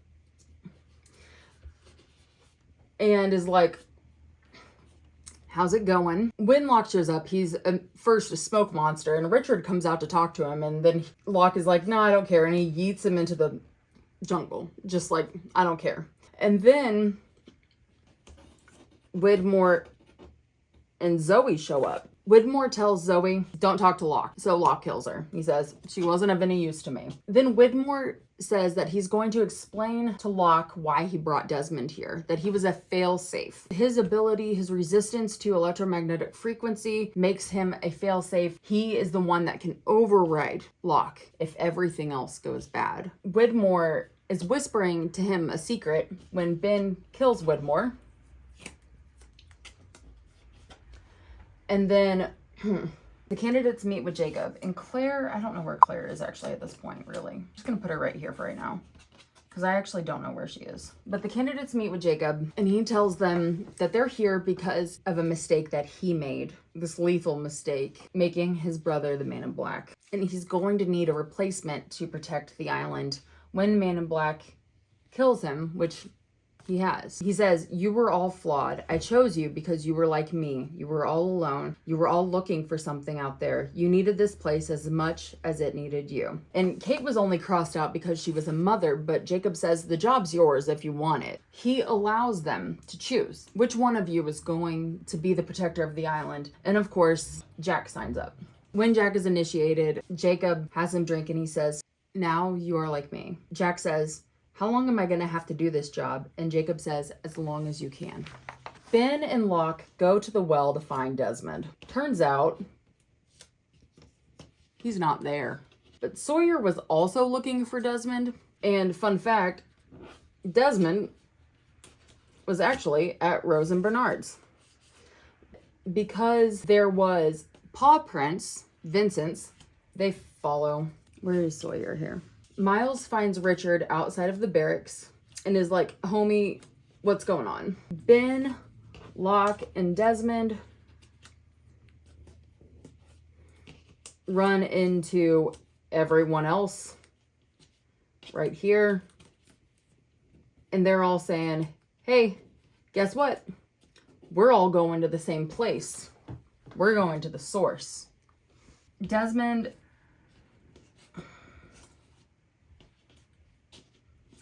and is like, how's it going? When Locke shows up, he's first a smoke monster, and Richard comes out to talk to him, and then Locke is like, no, I don't care, and he yeets him into the jungle, just like, I don't care. And then Widmore and Zoe show up. Widmore tells Zoe, don't talk to Locke. So Locke kills her. He says, she wasn't of any use to me. Then Widmore says that he's going to explain to Locke why he brought Desmond here, that he was a fail-safe. His ability, his resistance to electromagnetic frequency makes him a fail-safe. He is the one that can override Locke if everything else goes bad. Widmore is whispering to him a secret when Ben kills Widmore. And then the candidates meet with Jacob. And Claire, I don't know where Claire is actually at this point, really. I'm just going to put her right here for right now, because I actually don't know where she is. But the candidates meet with Jacob, and he tells them that they're here because of a mistake that he made. This lethal mistake, making his brother the Man in Black. And he's going to need a replacement to protect the island when Man in Black kills him, which he has. He says, you were all flawed. I chose you because you were like me. You were all alone. You were all looking for something out there. You needed this place as much as it needed you. And Kate was only crossed out because she was a mother, but Jacob says, the job's yours if you want it. He allows them to choose which one of you is going to be the protector of the island. And of course, Jack signs up. When Jack is initiated, Jacob has him drink and he says, now you are like me. Jack says, how long am I going to have to do this job? And Jacob says, as long as you can. Ben and Locke go to the well to find Desmond. Turns out, he's not there. But Sawyer was also looking for Desmond. And fun fact, Desmond was actually at Rose and Bernard's. Because there was paw prints, Vincent's, they follow. Where is Sawyer here? Miles finds Richard outside of the barracks and is like, homie, what's going on? Ben, Locke, and Desmond run into everyone else right here. And they're all saying, hey, guess what? We're all going to the same place. We're going to the source. Desmond,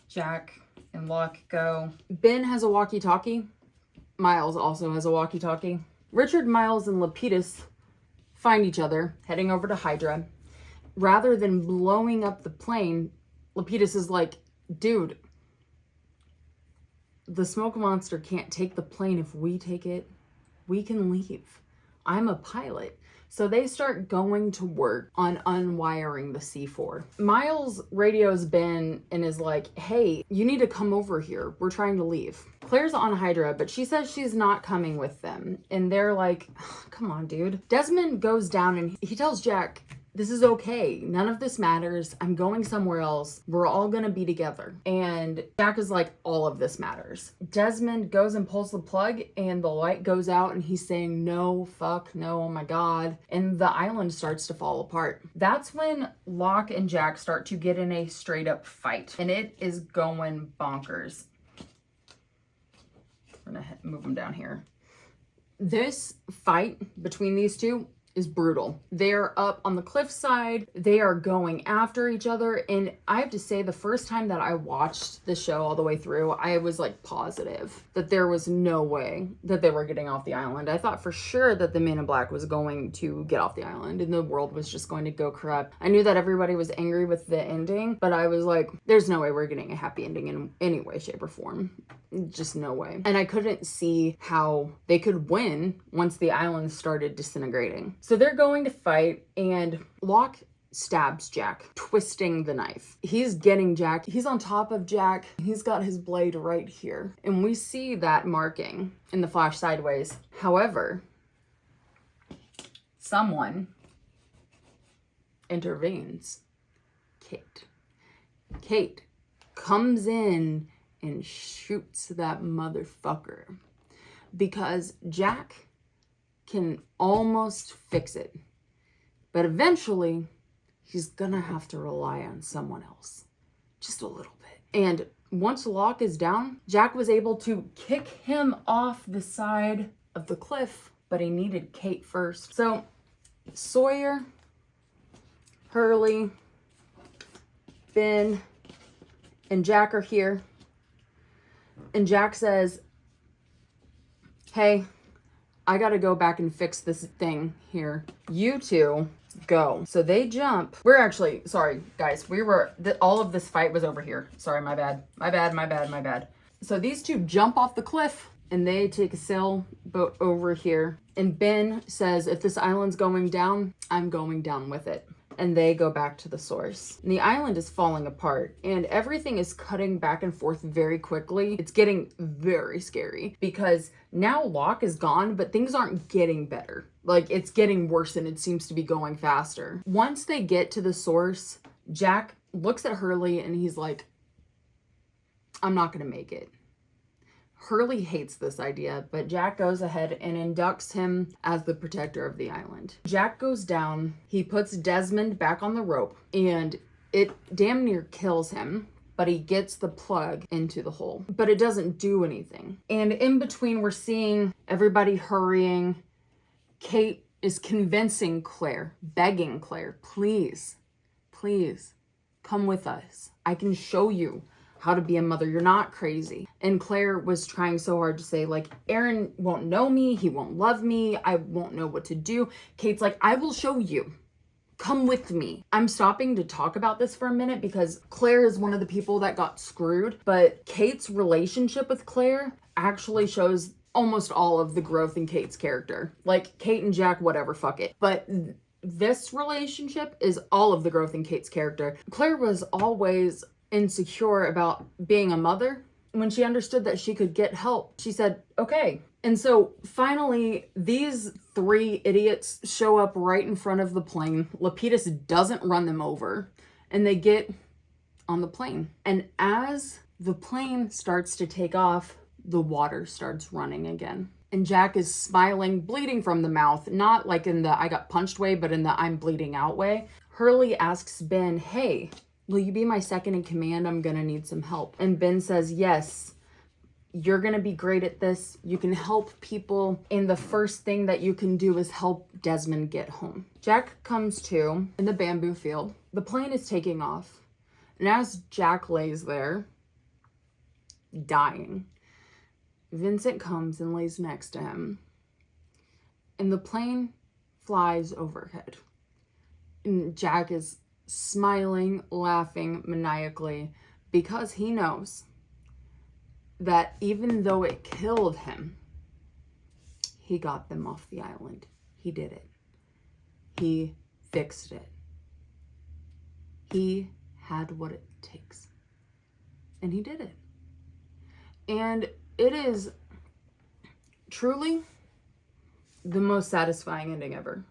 Jack, and Locke go. Ben has a walkie-talkie. Miles also has a walkie-talkie. Richard, Miles, and Lapidus find each other, heading over to Hydra. Rather than blowing up the plane, Lapidus is like, dude, the smoke monster can't take the plane if we take it. we can leave. I'm a pilot. So they start going to work on unwiring the C4. Miles radios Ben and is like, hey, you need to come over here. We're trying to leave. Claire's on Hydra, but she says she's not coming with them. And they're like, come on, dude. Desmond goes down and he tells Jack, this is okay. None of this matters. I'm going somewhere else. We're all gonna be together. And Jack is like, all of this matters. Desmond goes and pulls the plug and the light goes out and he's saying, no, fuck, no, oh my God. And the island starts to fall apart. That's when Locke and Jack start to get in a straight up fight. And it is going bonkers. We're gonna move them down here. This fight between these two is brutal. They're up on the cliffside. They are going after each other. And I have to say, the first time that I watched the show all the way through, I was like positive that there was no way that they were getting off the island. I thought for sure that the Man in Black was going to get off the island and the world was just going to go corrupt. I knew that everybody was angry with the ending, but I was like, there's no way we're getting a happy ending in any way, shape, or form. Just no way. And I couldn't see how they could win once the island started disintegrating. So they're going to fight and Locke stabs Jack, twisting the knife. He's getting Jack. He's on top of Jack. He's got his blade right here. And we see that marking in the flash sideways. However, someone intervenes. Kate comes in and shoots that motherfucker because Jack can almost fix it, but eventually he's gonna have to rely on someone else just a little bit. And once Locke is down, Jack was able to kick him off the side of the cliff, but he needed Kate first. So Sawyer, Hurley, Ben, and Jack are here. And Jack says, hey, I gotta go back and fix this thing here. You two go. So they jump. We're actually, sorry guys, all of this fight was over here. Sorry, my bad. So these two jump off the cliff and they take a sailboat over here. And Ben says, if this island's going down, I'm going down with it. And they go back to the source. And the island is falling apart and everything is cutting back and forth very quickly. It's getting very scary because now Locke is gone, but things aren't getting better. Like, it's getting worse and it seems to be going faster. Once they get to the source, Jack looks at Hurley and he's like, I'm not gonna make it. Hurley hates this idea, but Jack goes ahead and inducts him as the protector of the island. Jack goes down, he puts Desmond back on the rope, and it damn near kills him, but he gets the plug into the hole. But it doesn't do anything. And in between, we're seeing everybody hurrying. Kate is convincing Claire, begging Claire, please, come with us. I can show you how to be a mother. You're not crazy. And Claire was trying so hard to say, like, Aaron won't know me. He won't love me. I won't know what to do. Kate's like, I will show you. Come with me. I'm stopping to talk about this for a minute because Claire is one of the people that got screwed. But Kate's relationship with Claire actually shows almost all of the growth in Kate's character. Like, Kate and Jack, whatever, fuck it. But this relationship is all of the growth in Kate's character. Claire was always insecure about being a mother. When she understood that she could get help, she said, okay. And so finally, these three idiots show up right in front of the plane. Lapidus doesn't run them over, and they get on the plane. And as the plane starts to take off, the water starts running again. And Jack is smiling, bleeding from the mouth, not like in the I got punched way, but in the I'm bleeding out way. Hurley asks Ben, hey, will you be my second in command? I'm gonna need some help. And Ben says, yes, you're gonna be great at this. You can help people. And the first thing that you can do is help Desmond get home. Jack comes to in the bamboo field. The plane is taking off. And as Jack lays there, dying, Vincent comes and lays next to him. And the plane flies overhead. And Jack is smiling, laughing maniacally because he knows that even though it killed him, he got them off the island. He did it. He fixed it. He had what it takes. And he did it. And it is truly the most satisfying ending ever.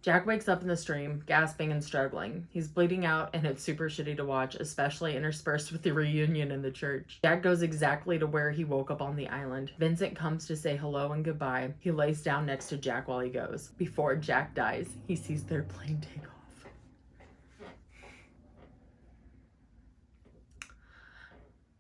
Jack wakes up in the stream, gasping and struggling. He's bleeding out, and it's super shitty to watch, especially interspersed with the reunion in the church. Jack goes exactly to where he woke up on the island. Vincent comes to say hello and goodbye. He lays down next to Jack while he goes. Before Jack dies, he sees their plane take off.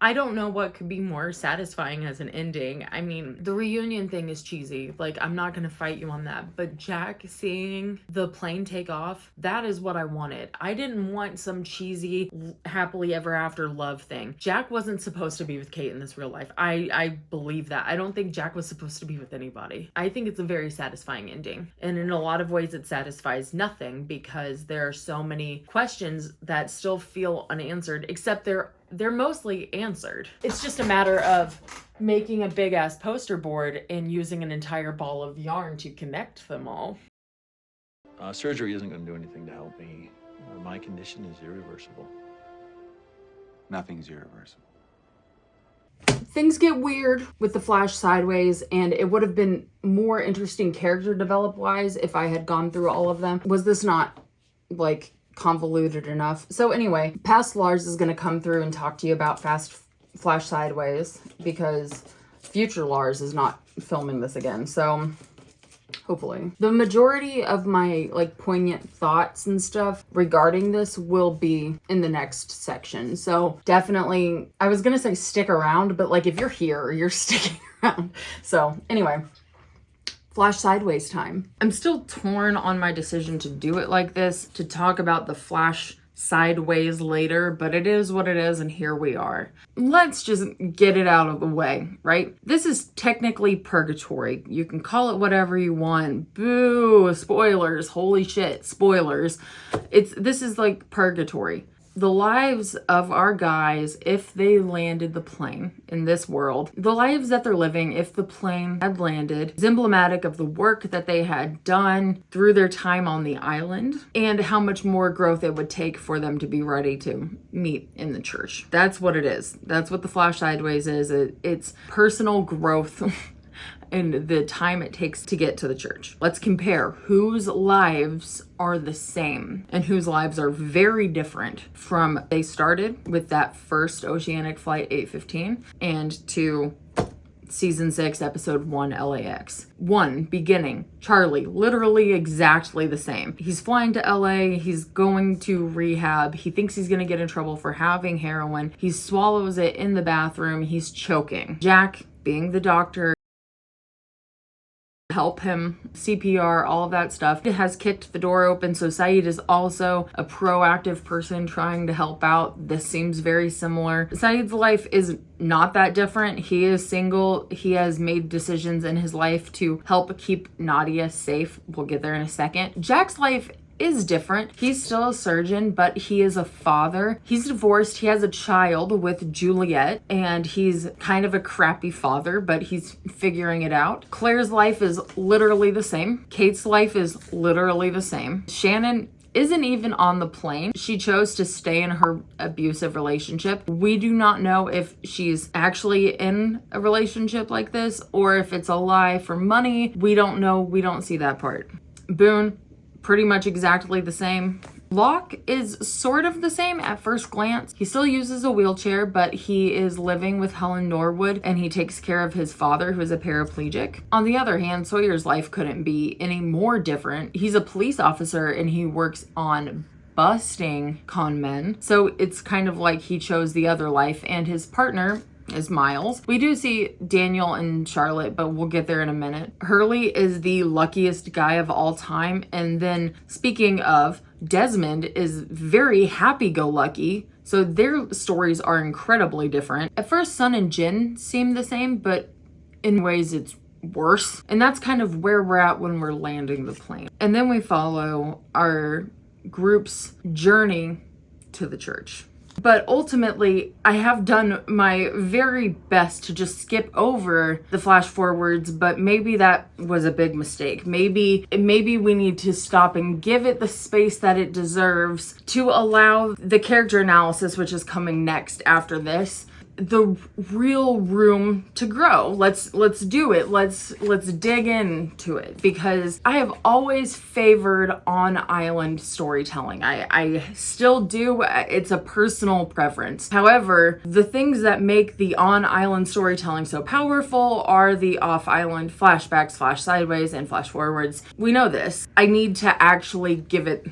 I don't know what could be more satisfying as an ending. I mean, the reunion thing is cheesy. Like, I'm not gonna fight you on that. But Jack seeing the plane take off, that is what I wanted. I didn't want some cheesy happily ever after love thing. Jack wasn't supposed to be with Kate in this real life. I believe that. I don't think Jack was supposed to be with anybody. I think it's a very satisfying ending. And in a lot of ways, it satisfies nothing because there are so many questions that still feel unanswered, except they're mostly answered. It's just a matter of making a big ass poster board and using an entire ball of yarn to connect them all.
Surgery isn't going to do anything to help me. My condition is irreversible.
Nothing's irreversible.
Things get weird with the Flash sideways, and it would have been more interesting character develop wise if I had gone through all of them. Was this not like convoluted enough? So anyway, past Lars is going to come through and talk to you about Flash Sideways because future Lars is not filming this again. So hopefully the majority of my like poignant thoughts and stuff regarding this will be in the next section. So definitely, I was going to say stick around, but like if you're here, you're sticking around. So anyway, Flash Sideways time. I'm still torn on my decision to do it like this, to talk about the Flash Sideways later, but it is what it is, and here we are. Let's just get it out of the way, right? This is technically purgatory. You can call it whatever you want. Boo, spoilers, holy shit, spoilers. This is like purgatory. The lives of our guys, if they landed the plane in this world, the lives that they're living if the plane had landed, is emblematic of the work that they had done through their time on the island and how much more growth it would take for them to be ready to meet in the church. That's what it is. That's what the Flash Sideways is. It's personal growth and the time it takes to get to the church. Let's compare whose lives are the same and whose lives are very different from they started with that first Oceanic Flight 815 and to Season 6, Episode 1, LAX. 1, beginning, Charlie, literally exactly the same. He's flying to LA, he's going to rehab, he thinks he's gonna get in trouble for having heroin, he swallows it in the bathroom, he's choking. Jack, being the doctor, help him, CPR, all of that stuff. It has kicked the door open, so Saeed is also a proactive person trying to help out. This seems very similar. Saeed's life is not that different. He is single. He has made decisions in his life to help keep Nadia safe. We'll get there in a second. Jack's life is different. He's still a surgeon, but he is a father. He's divorced. He has a child with Juliet, and he's kind of a crappy father, but he's figuring it out. Claire's life is literally the same. Kate's life is literally the same. Shannon isn't even on the plane. She chose to stay in her abusive relationship. We do not know if she's actually in a relationship like this or if it's a lie for money. We don't know. We don't see that part. Boone, pretty much exactly the same. Locke is sort of the same at first glance. He still uses a wheelchair, but he is living with Helen Norwood and he takes care of his father, who is a paraplegic. On the other hand, Sawyer's life couldn't be any more different. He's a police officer and he works on busting con men. So it's kind of like he chose the other life, and his partner is Miles. We do see Daniel and Charlotte, but we'll get there in a minute. Hurley is the luckiest guy of all time. And then speaking of, Desmond is very happy-go-lucky. So their stories are incredibly different. At first, Sun and Jin seem the same, but in ways it's worse. And that's kind of where we're at when we're landing the plane. And then we follow our group's journey to the church. But ultimately, I have done my very best to just skip over the flash forwards, but maybe that was a big mistake. Maybe we need to stop and give it the space that it deserves to allow the character analysis, which is coming next after this, the real room to grow. Let's do it. Let's dig into it, because I have always favored on island storytelling. I still do. It's a personal preference. However, the things that make the on island storytelling so powerful are the off island flashbacks, flash sideways, and flash forwards. We know this. I need to actually give it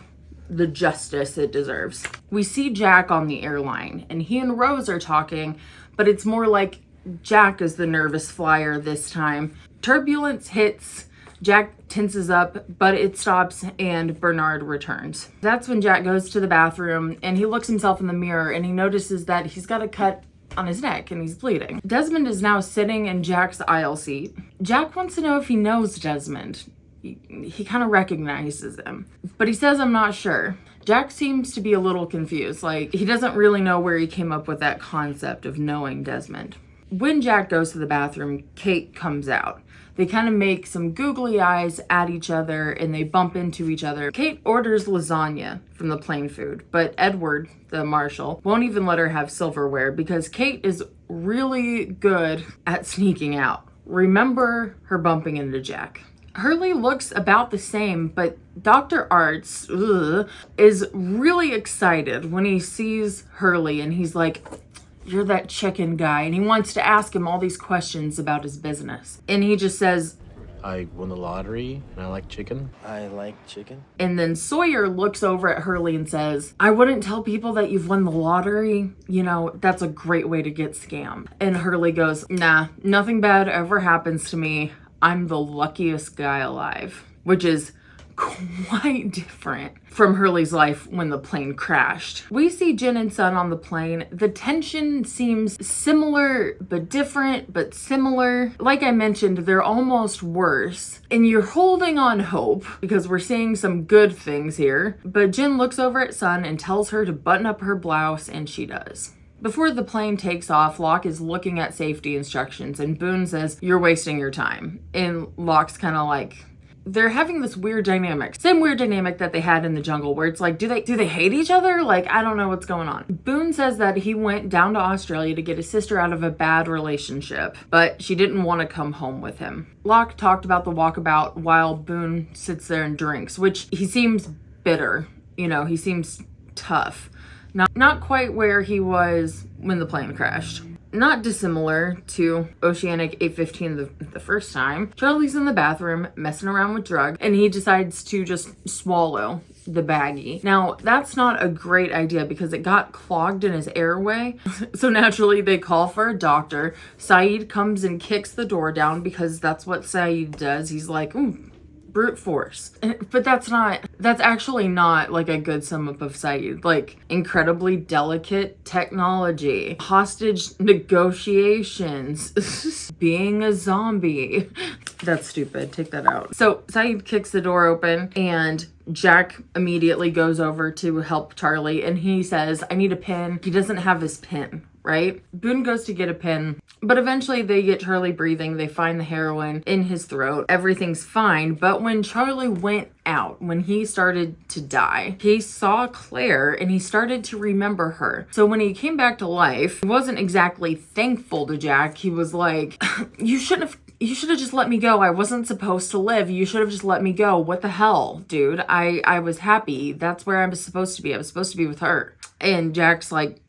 the justice it deserves. We see Jack on the airline and he and Rose are talking, but it's more like Jack is the nervous flyer this time. Turbulence hits, Jack tenses up, but it stops and Bernard returns. That's when Jack goes to the bathroom and he looks himself in the mirror and he notices that he's got a cut on his neck and he's bleeding. Desmond is now sitting in Jack's aisle seat. Jack wants to know if he knows Desmond. He kind of recognizes him, but he says, "I'm not sure." Jack seems to be a little confused. Like, he doesn't really know where he came up with that concept of knowing Desmond. When Jack goes to the bathroom, Kate comes out. They kind of make some googly eyes at each other and they bump into each other. Kate orders lasagna from the plain food, but Edward, the marshal, won't even let her have silverware because Kate is really good at sneaking out. Remember her bumping into Jack. Hurley looks about the same, but Dr. Arts is really excited when he sees Hurley and he's like, "You're that chicken guy," and he wants to ask him all these questions about his business. And he just says,
"I won the lottery and I like chicken."
I like chicken.
And then Sawyer looks over at Hurley and says, "I wouldn't tell people that you've won the lottery. You know, that's a great way to get scammed." And Hurley goes, "Nah, nothing bad ever happens to me. I'm the luckiest guy alive," which is quite different from Hurley's life when the plane crashed. We see Jin and Sun on the plane. The tension seems similar but different, but similar. Like I mentioned, they're almost worse. And you're holding on hope because we're seeing some good things here. But Jin looks over at Sun and tells her to button up her blouse, and she does. Before the plane takes off, Locke is looking at safety instructions and Boone says, "You're wasting your time." And Locke's kind of like, they're having this weird dynamic. Same weird dynamic that they had in the jungle where it's like, do they hate each other? Like, I don't know what's going on. Boone says that he went down to Australia to get his sister out of a bad relationship, but she didn't want to come home with him. Locke talked about the walkabout while Boone sits there and drinks, which he seems bitter. You know, he seems tough. Not quite where he was when the plane crashed. Not dissimilar to Oceanic 815 the first time. Charlie's in the bathroom messing around with drugs and he decides to just swallow the baggie. Now, that's not a great idea because it got clogged in his airway. So naturally they call for a doctor. Saeed comes and kicks the door down because that's what Saeed does. He's like, "Ooh, brute force." But that's actually not like a good sum up of Saeed. Like, incredibly delicate technology, hostage negotiations, being a zombie. That's stupid. Take that out. So Saeed kicks the door open and Jack immediately goes over to help Charlie and he says, "I need a pen." He doesn't have his pen, right? Boone goes to get a pen, but eventually they get Charlie breathing. They find the heroin in his throat. Everything's fine. But when Charlie went out, when he started to die, he saw Claire and he started to remember her. So when he came back to life, he wasn't exactly thankful to Jack. He was like, you should have just let me go. I wasn't supposed to live. You should have just let me go. What the hell, dude? I was happy. That's where I was supposed to be. I was supposed to be with her. And Jack's like,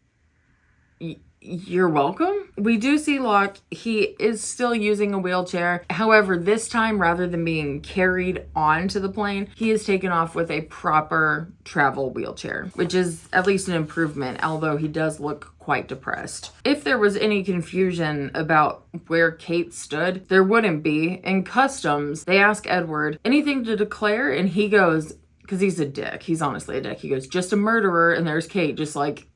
"You're welcome." We do see Locke. He is still using a wheelchair. However, this time, rather than being carried onto the plane, he is taken off with a proper travel wheelchair, which is at least an improvement, although he does look quite depressed. If there was any confusion about where Kate stood, there wouldn't be. In customs, they ask Edward, "Anything to declare?" And he goes, because he's a dick. He's honestly a dick. He goes, "Just a murderer." And there's Kate just like,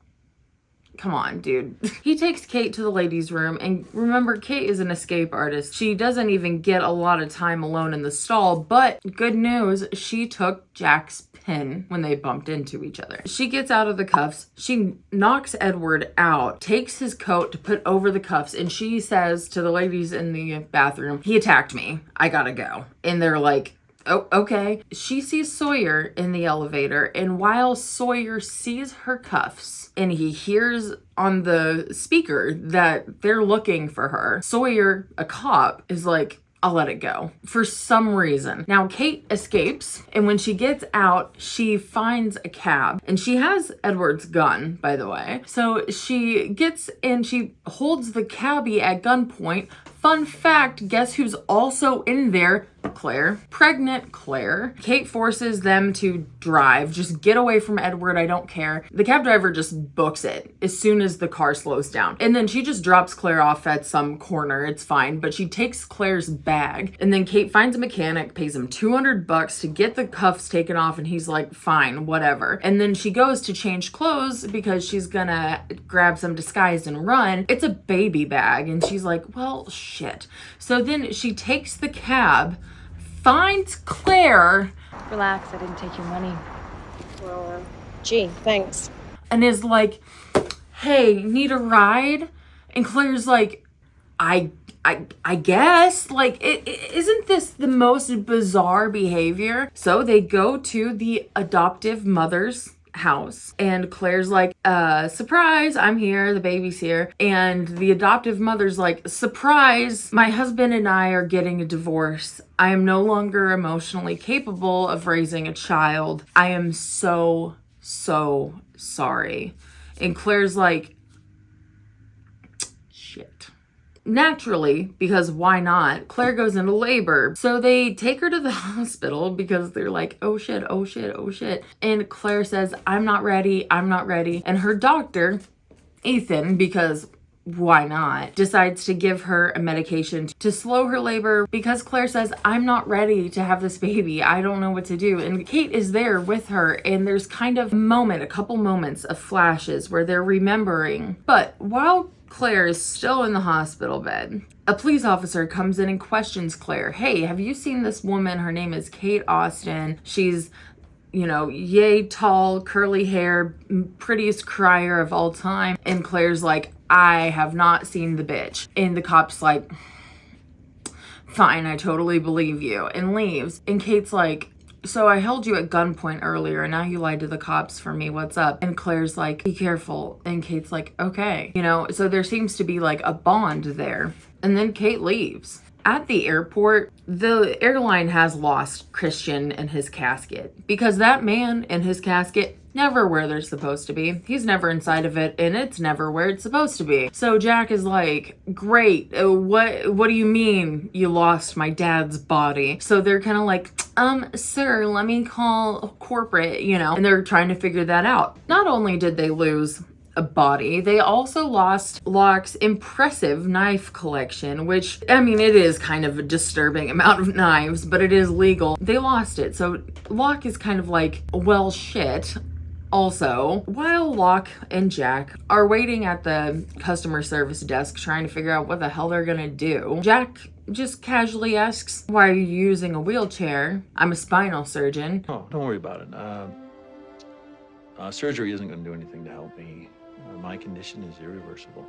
come on, dude. He takes Kate to the ladies' room, and remember, Kate is an escape artist. She doesn't even get a lot of time alone in the stall, but good news, she took Jack's pin when they bumped into each other. She gets out of the cuffs, she knocks Edward out, takes his coat to put over the cuffs, and she says to the ladies in the bathroom, he attacked me, I gotta go. And they're like, oh, okay. She sees Sawyer in the elevator, and while Sawyer sees her cuffs and he hears on the speaker that they're looking for her, Sawyer, a cop, is like, I'll let it go for some reason. Now Kate escapes, and when she gets out, she finds a cab, and she has Edward's gun, by the way. So she gets in, she holds the cabbie at gunpoint. Fun fact, guess who's also in there? Claire. Pregnant Claire. Kate forces them to drive. Just get away from Edward, I don't care. The cab driver just books it as soon as the car slows down. And then she just drops Claire off at some corner. It's fine. But she takes Claire's bag. And then Kate finds a mechanic, pays him $200 to get the cuffs taken off. And he's like, fine, whatever. And then she goes to change clothes because she's gonna grab some disguise and run. It's a baby bag. And she's like, well, shit. So then she takes the cab, finds Claire.
Relax, I didn't take your money. Well, gee, thanks.
And is like, hey, need a ride? And Claire's like, I guess. Like, isn't this the most bizarre behavior? So they go to the adoptive mother's house, and Claire's like, surprise, I'm here, the baby's here. And the adoptive mother's like, surprise, my husband and I are getting a divorce. I am no longer emotionally capable of raising a child. I am so sorry. And Claire's like, shit. Naturally, because why not, Claire goes into labor. So they take her to the hospital because they're like, oh shit, oh shit, oh shit. And Claire says, I'm not ready, I'm not ready. And her doctor, Ethan, because why not, decides to give her a medication to slow her labor because Claire says, I'm not ready to have this baby. I don't know what to do. And Kate is there with her, and there's kind of a couple moments of flashes where they're remembering. But while Claire is still in the hospital bed, a police officer comes in and questions Claire. Hey, have you seen this woman? Her name is Kate Austin. She's, you know, yay tall, curly hair, prettiest crier of all time. And Claire's like, I have not seen the bitch. And the cop's like, fine, I totally believe you, and leaves. And Kate's like, so I held you at gunpoint earlier, and now you lied to the cops for me. What's up? And Claire's like, be careful. And Kate's like, okay. You know, so there seems to be like a bond there. And then Kate leaves. At the airport, the airline has lost Christian and his casket because that man and his casket never where they're supposed to be. He's never inside of it, and it's never where it's supposed to be. So Jack is like, great, what do you mean you lost my dad's body? So they're kind of like, sir, let me call corporate, you know, and they're trying to figure that out. Not only did they lose a body, they also lost Locke's impressive knife collection, which, I mean, it is kind of a disturbing amount of knives, but it is legal. They lost it. So Locke is kind of like, well, shit. Also, while Locke and Jack are waiting at the customer service desk trying to figure out what the hell they're gonna do, Jack just casually asks, why are you using a wheelchair? I'm a spinal surgeon.
Oh, don't worry about it. Surgery isn't going to do anything to help me. My condition is irreversible.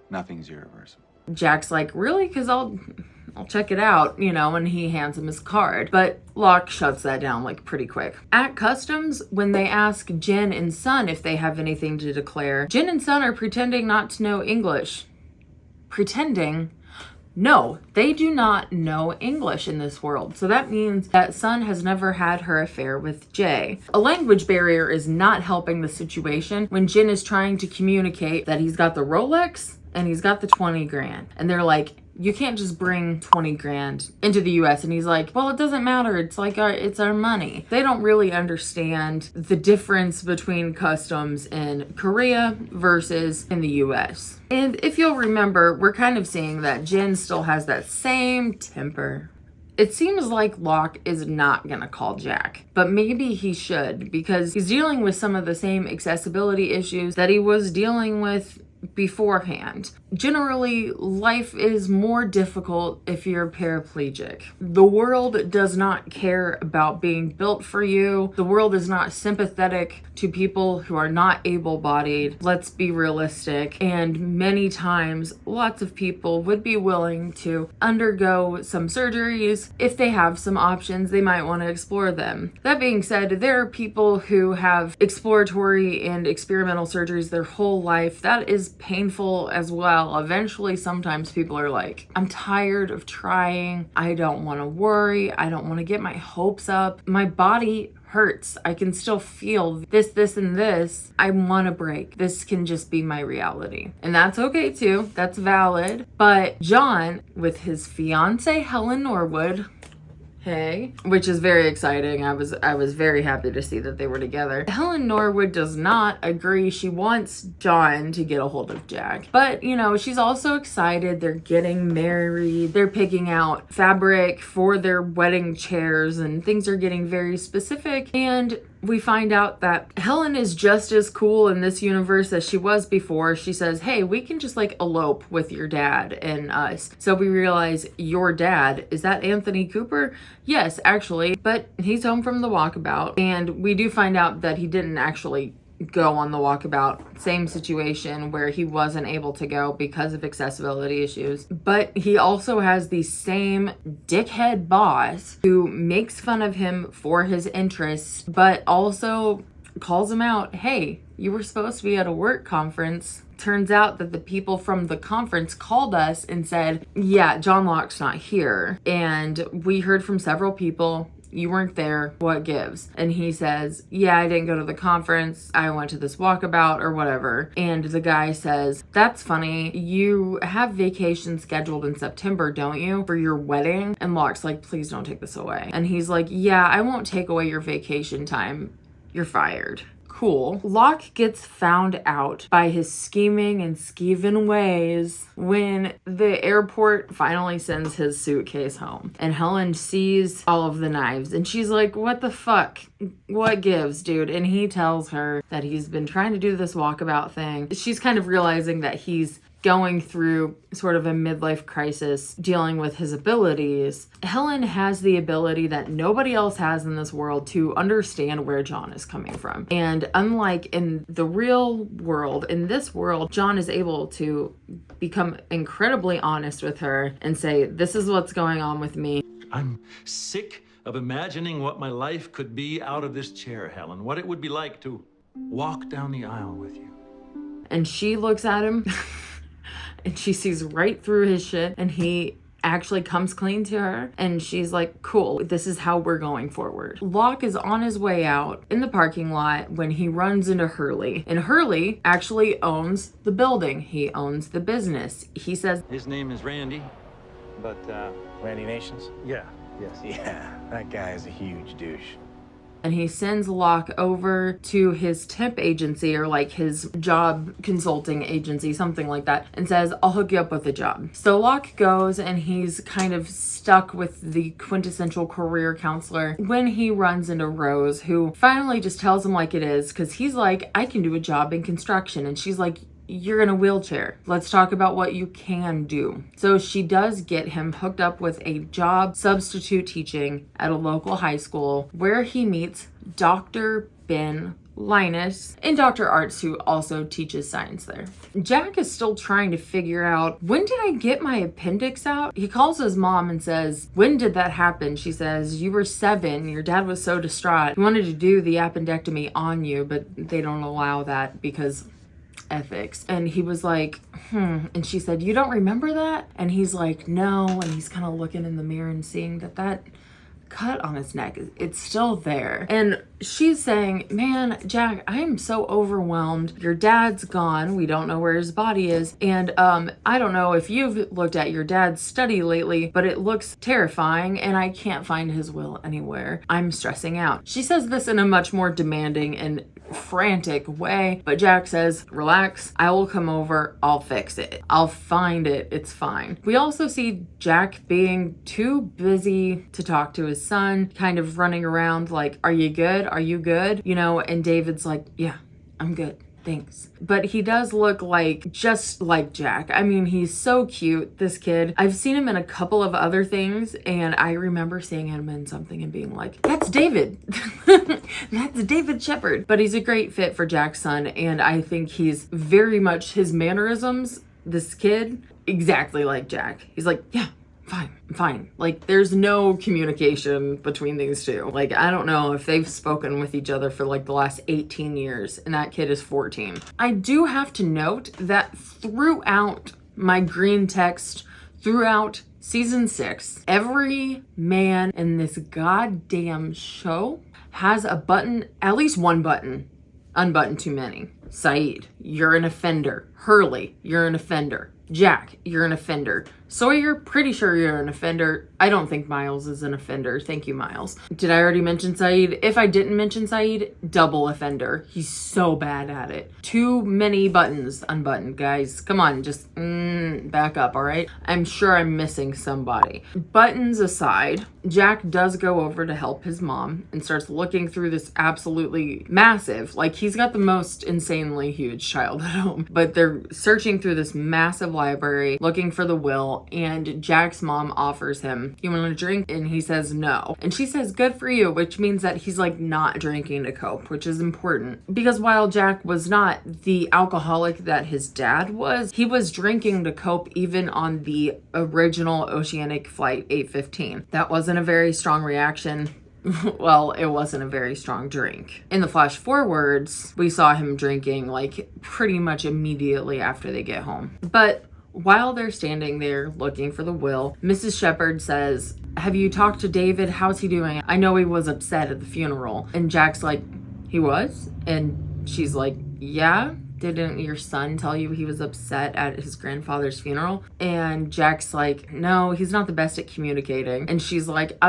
Nothing's irreversible.
Jack's like, really? Because I'll check it out, you know, and he hands him his card. But Locke shuts that down like pretty quick. At customs, when they ask Jen and Son if they have anything to declare, Jen and Son are pretending not to know English. Pretending? No, they do not know English in this world. So that means that Son has never had her affair with Jay. A language barrier is not helping the situation when Jen is trying to communicate that he's got the Rolex and he's got the 20 grand. And they're like, you can't just bring 20 grand into the US. And he's like, well, it doesn't matter. It's like it's our money. They don't really understand the difference between customs in Korea versus in the US. And if you'll remember, we're kind of seeing that Jen still has that same temper It seems like Locke is not gonna call Jack, but maybe he should, because he's dealing with some of the same accessibility issues that he was dealing with beforehand. Generally, life is more difficult if you're paraplegic. The world does not care about being built for you. The world is not sympathetic to people who are not able-bodied. Let's be realistic. And many times, lots of people would be willing to undergo some surgeries. If they have some options, they might want to explore them. That being said, there are people who have exploratory and experimental surgeries their whole life. That is painful as well. Eventually, sometimes people are like, I'm tired of trying. I don't want to worry. I don't want to get my hopes up. My body hurts. I can still feel this, and this. I want to break. This can just be my reality. And that's okay too. That's valid. But John, with his fiance Helen Norwood, which is very exciting. I was very happy to see that they were together. Helen Norwood does not agree. She wants John to get a hold of Jack. But, you know, she's also excited. They're getting married. They're picking out fabric for their wedding chairs, and things are getting very specific. And we find out that Helen is just as cool in this universe as she was before. She says, hey, we can just like elope with your dad and us. So we realize, your dad, is that Anthony Cooper? Yes, actually, but he's home from the walkabout. And we do find out that he didn't actually go on the walkabout. Same situation where he wasn't able to go because of accessibility issues. But he also has the same dickhead boss who makes fun of him for his interests, but also calls him out. Hey, you were supposed to be at a work conference. Turns out that the people from the conference called us and said, yeah, John Locke's not here. And we heard from several people, you weren't there, what gives? And he says, yeah, I didn't go to the conference. I went to this walkabout or whatever. And the guy says, that's funny. You have vacation scheduled in September, don't you? For your wedding? And Locke's like, please don't take this away. And he's like, yeah, I won't take away your vacation time. You're fired. Cool. Locke gets found out by his scheming and skeeving ways when the airport finally sends his suitcase home. And Helen sees all of the knives and she's like, what the fuck? What gives, dude? And he tells her that he's been trying to do this walkabout thing. She's kind of realizing that he's going through sort of a midlife crisis, dealing with his abilities. Helen has the ability that nobody else has in this world to understand where John is coming from. And unlike in the real world, in this world, John is able to become incredibly honest with her and say, this is what's going on with me.
I'm sick of imagining what my life could be out of this chair, Helen. What it would be like to walk down the aisle with you.
And she looks at him and she sees right through his shit, and he actually comes clean to her, and she's like, cool, this is how we're going forward. Locke is on his way out in the parking lot when he runs into Hurley, and Hurley actually owns the building. He owns the business. He says
his name is Randy,
But, Randy Nations?
yeah.
Yes. Yeah, that guy is a huge douche.
and he sends Locke over to his temp agency, or like his job consulting agency, something like that, and says, I'll hook you up with a job. So Locke goes, and he's kind of stuck with the quintessential career counselor when he runs into Rose, who finally just tells him like it is, because he's like, I can do a job in construction. And she's like, you're in a wheelchair. Let's talk about what you can do. So she does get him hooked up with a job substitute teaching at a local high school, where he meets Dr. Ben Linus and Dr. Arts, who also teaches science there. Jack is still trying to figure out, when did I get my appendix out? He calls his mom and says, when did that happen? She says, you were 7. Your dad was so distraught. He wanted to do the appendectomy on you, but they don't allow that because ethics. And he was like, and she said, you don't remember that? And he's like, no. And he's kind of looking in the mirror and seeing that cut on his neck, it's still there. And she's saying, man, Jack, I am so overwhelmed. Your dad's gone. We don't know where his body is. And I don't know if you've looked at your dad's study lately, but it looks terrifying, and I can't find his will anywhere. I'm stressing out. She says this in a much more demanding and frantic way. But Jack says, relax, I will come over, I'll fix it. I'll find it, it's fine. We also see Jack being too busy to talk to his son, kind of running around like, are you good? Are you good? You know, and David's like, yeah, I'm good. Thanks. But he does look like, just like Jack. I mean, he's so cute, this kid. I've seen him in a couple of other things, and I remember seeing him in something and being like, that's David. That's David Shepard. But he's a great fit for Jack's son, and I think he's very much his mannerisms, this kid, exactly like Jack. He's like, yeah, fine, I'm fine. Like, there's no communication between these two. Like, I don't know if they've spoken with each other for like the last 18 years, and that kid is 14. I do have to note that throughout my green text, throughout season 6, every man in this goddamn show has a button, at least one button, unbuttoned too many. Saeed, you're an offender. Hurley, you're an offender. Jack, you're an offender. Sawyer, pretty sure you're an offender. I don't think Miles is an offender. Thank you, Miles. Did I already mention Saeed? If I didn't mention Saeed, double offender. He's so bad at it. Too many buttons unbuttoned, guys. Come on, just back up, all right? I'm sure I'm missing somebody. Buttons aside, Jack does go over to help his mom and starts looking through this absolutely massive, like he's got the most insanely huge child at home, but they're searching through this massive library looking for the will, and Jack's mom offers him, you want a drink? And he says no. And she says, good for you, which means that he's like not drinking to cope, which is important. Because while Jack was not the alcoholic that his dad was, he was drinking to cope even on the original Oceanic Flight 815. That wasn't a very strong reaction. Well, it wasn't a very strong drink. In the flash forwards, we saw him drinking like pretty much immediately after they get home. But while they're standing there looking for the will, Mrs. Shepard says, have you talked to David? How's he doing? I know he was upset at the funeral. And Jack's like, he was? And she's like, yeah. Didn't your son tell you he was upset at his grandfather's funeral? And Jack's like, no, he's not the best at communicating. And she's like,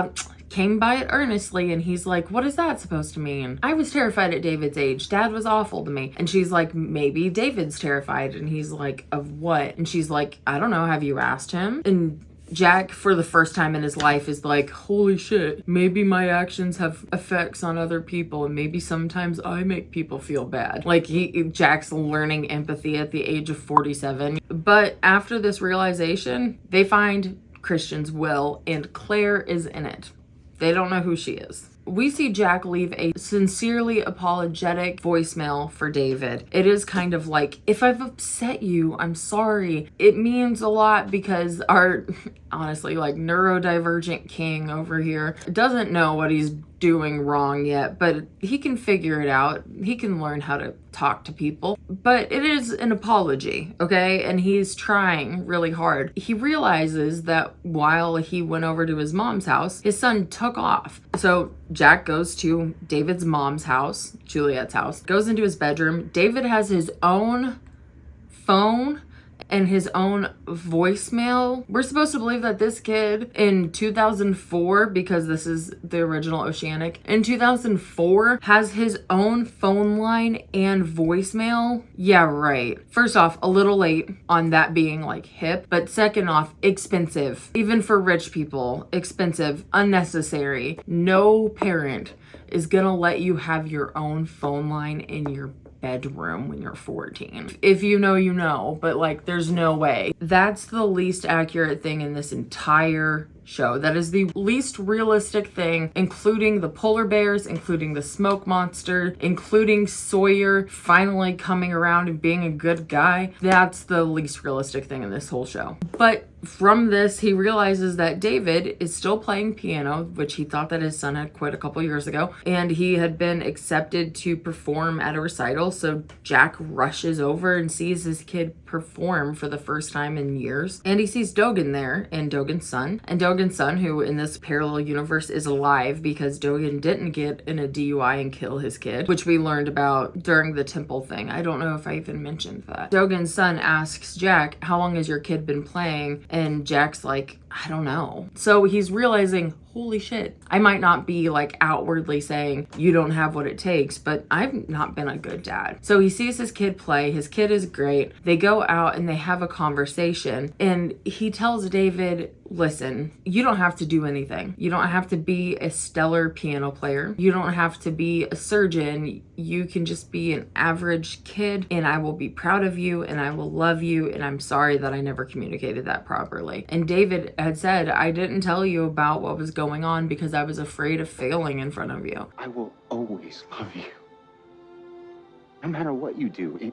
came by it earnestly. And he's like, what is that supposed to mean? I was terrified at David's age. Dad was awful to me. And she's like, maybe David's terrified. And he's like, of what? And she's like, I don't know. Have you asked him? And Jack, for the first time in his life, is like, holy shit, maybe my actions have effects on other people, and maybe sometimes I make people feel bad. Like, Jack's learning empathy at the age of 47. But after this realization, they find Christian's will, and Claire is in it. They don't know who she is. We see Jack leave a sincerely apologetic voicemail for David. It is kind of like, if I've upset you, I'm sorry. It means a lot because our, honestly, like neurodivergent king over here doesn't know what he's doing wrong yet, but he can figure it out. He can learn how to talk to people. But it is an apology, okay? And he's trying really hard. He realizes that while he went over to his mom's house, his son took off. So Jack goes to David's mom's house, Juliet's house, goes into his bedroom. David has his own phone and his own voicemail. We're supposed to believe that this kid in 2004, because this is the original Oceanic, in 2004 has his own phone line and voicemail. Yeah, right. First off, a little late on that being like hip, but second off, expensive. Even for rich people, expensive, unnecessary. No parent is gonna let you have your own phone line in your bedroom when you're 14. If you know, you know, but like there's no way. That's the least accurate thing in this entire show. That is the least realistic thing, including the polar bears, including the smoke monster, including Sawyer finally coming around and being a good guy. That's the least realistic thing in this whole show. But from this, he realizes that David is still playing piano, which he thought that his son had quit a couple years ago, and he had been accepted to perform at a recital. So Jack rushes over and sees his kid perform for the first time in years, and he sees Dogan there, and Dogan's son, who in this parallel universe is alive because Dogan didn't get in a DUI and kill his kid, which we learned about during the temple thing. I don't know if I even mentioned that. Dogan's son asks Jack, how long has your kid been playing? And Jack's like, I don't know. So he's realizing, holy shit, I might not be like outwardly saying you don't have what it takes, but I've not been a good dad. So he sees his kid play. His kid is great. They go out and they have a conversation, and he tells David, listen, you don't have to do anything. You don't have to be a stellar piano player. You don't have to be a surgeon. You can just be an average kid, and I will be proud of you, and I will love you, and I'm sorry that I never communicated that properly. And David had said, I didn't tell you about what was going on because I was afraid of failing in front of you.
I will always love you. No matter what you do,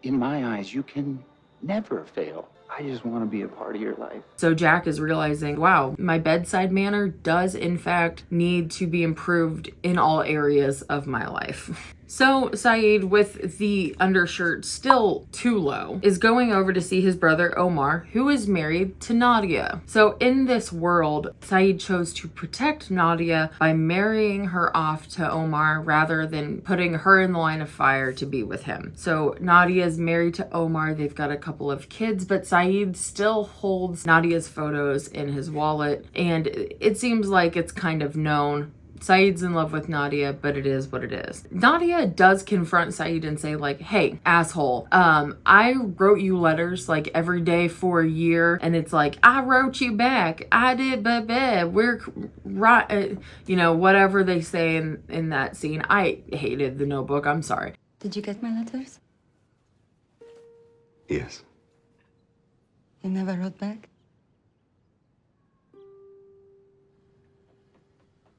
in my eyes, you can never fail. I just want to be a part of your life.
So Jack is realizing, wow, my bedside manner does in fact need to be improved in all areas of my life. So Saeed, with the undershirt still too low, is going over to see his brother Omar, who is married to Nadia. So in this world, Saeed chose to protect Nadia by marrying her off to Omar rather than putting her in the line of fire to be with him. So Nadia is married to Omar. They've got a couple of kids, but Saeed still holds Nadia's photos in his wallet, and it seems like it's kind of known Saeed's in love with Nadia, but it is what it is. Nadia does confront Saeed and say like, hey, asshole, I wrote you letters like every day for a year, and it's like, I wrote you back. I did, but we're right. You know, whatever they say in that scene. I hated The Notebook. I'm sorry.
Did you get my letters?
Yes.
You never wrote back?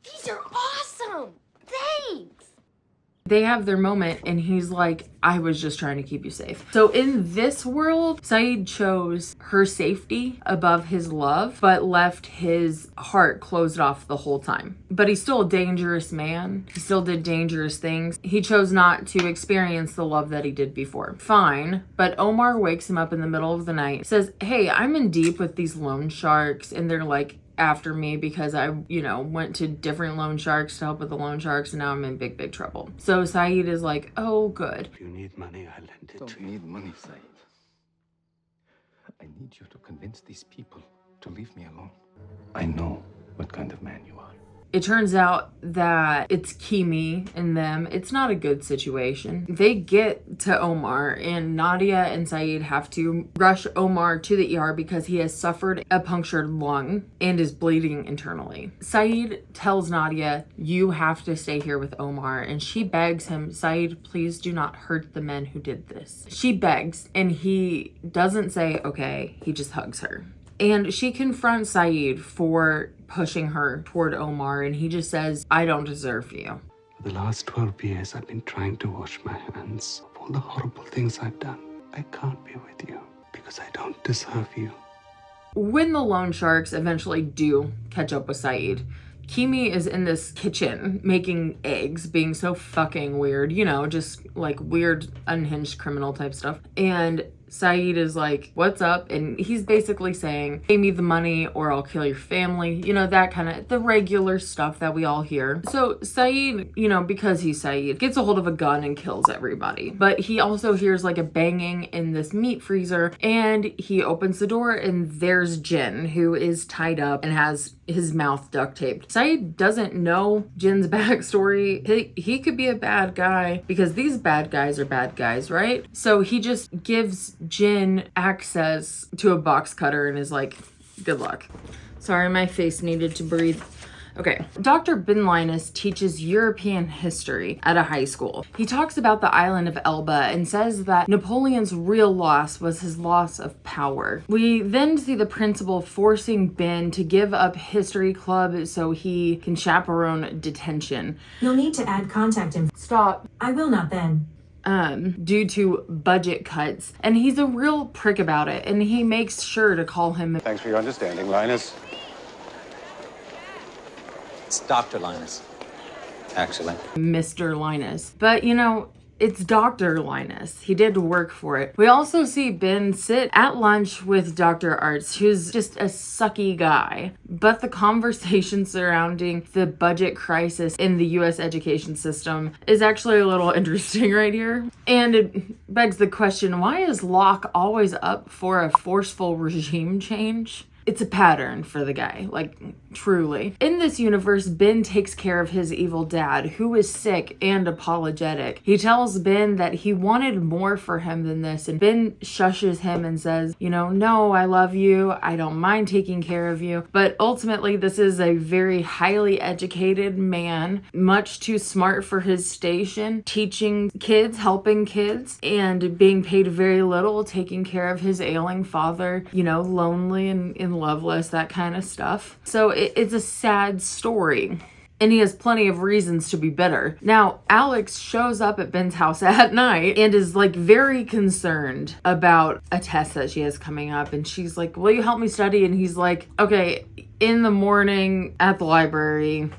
These are awesome! Thanks!
They have their moment, and he's like, I was just trying to keep you safe. So in this world, Saeed chose her safety above his love, but left his heart closed off the whole time. But he's still a dangerous man. He still did dangerous things. He chose not to experience the love that he did before. Fine. But Omar wakes him up in the middle of the night, says, hey, I'm in deep with these loan sharks, and they're like, after me because I, went to different loan sharks to help with the loan sharks, and now I'm in big, big trouble. So Saeed is like, oh, good.
If you need money, I'll lend it to you.
Need money, Saeed. I need you to convince these people to leave me alone. I know what kind of man you are.
It turns out that it's Kimi and them. It's not a good situation. They get to Omar, and Nadia and Saeed have to rush Omar to the ER because he has suffered a punctured lung and is bleeding internally. Saeed tells Nadia, you have to stay here with Omar, and she begs him, Saeed, please do not hurt the men who did this. She begs, and he doesn't say okay, he just hugs her. And she confronts Saeed for pushing her toward Omar, and he just says, I don't deserve you.
For the last 12 years, I've been trying to wash my hands of all the horrible things I've done. I can't be with you because I don't deserve you.
When the loan sharks eventually do catch up with Saeed, Kimi is in this kitchen making eggs, being so fucking weird, just like weird, unhinged criminal type stuff. And Saeed is like, what's up? And he's basically saying, pay me the money or I'll kill your family. That kind of the regular stuff that we all hear. So Saeed, because he's Saeed, gets a hold of a gun and kills everybody. But he also hears like a banging in this meat freezer, and he opens the door, and there's Jin, who is tied up and has his mouth duct taped. Saeed doesn't know Jin's backstory. He could be a bad guy because these bad guys are bad guys, right? So he just gives Jin access to a box cutter and is like, good luck. Sorry, my face needed to breathe. Okay, Dr. Bin Linus teaches European history at a high school. He talks about the island of Elba and says that Napoleon's real loss was his loss of power. We then see the principal forcing Ben to give up history club so he can chaperone detention.
You'll need to add contact info.
Stop.
I will not then.
Due to budget cuts. And he's a real prick about it, and he makes sure to call him.
Thanks for your understanding, Linus.
It's Dr. Linus, actually.
Mr. Linus. But, it's Dr. Linus. He did work for it. We also see Ben sit at lunch with Dr. Arts, who's just a sucky guy. But the conversation surrounding the budget crisis in the US education system is actually a little interesting right here. And it begs the question, why is Locke always up for a forceful regime change? it's a pattern for the guy, like truly. In this universe, Ben takes care of his evil dad, who is sick and apologetic. He tells Ben that he wanted more for him than this, and Ben shushes him and says, you know, no, I love you, I don't mind taking care of you. But ultimately, this is a very highly educated man, much too smart for his station, teaching kids, helping kids, and being paid very little, taking care of his ailing father, you know, lonely and loveless, that kind of stuff. So it's a sad story. And he has plenty of reasons to be bitter. Now, Alex shows up at Ben's house at night and is like very concerned about a test that she has coming up. And she's like, will you help me study? And he's like, okay, in the morning at the library,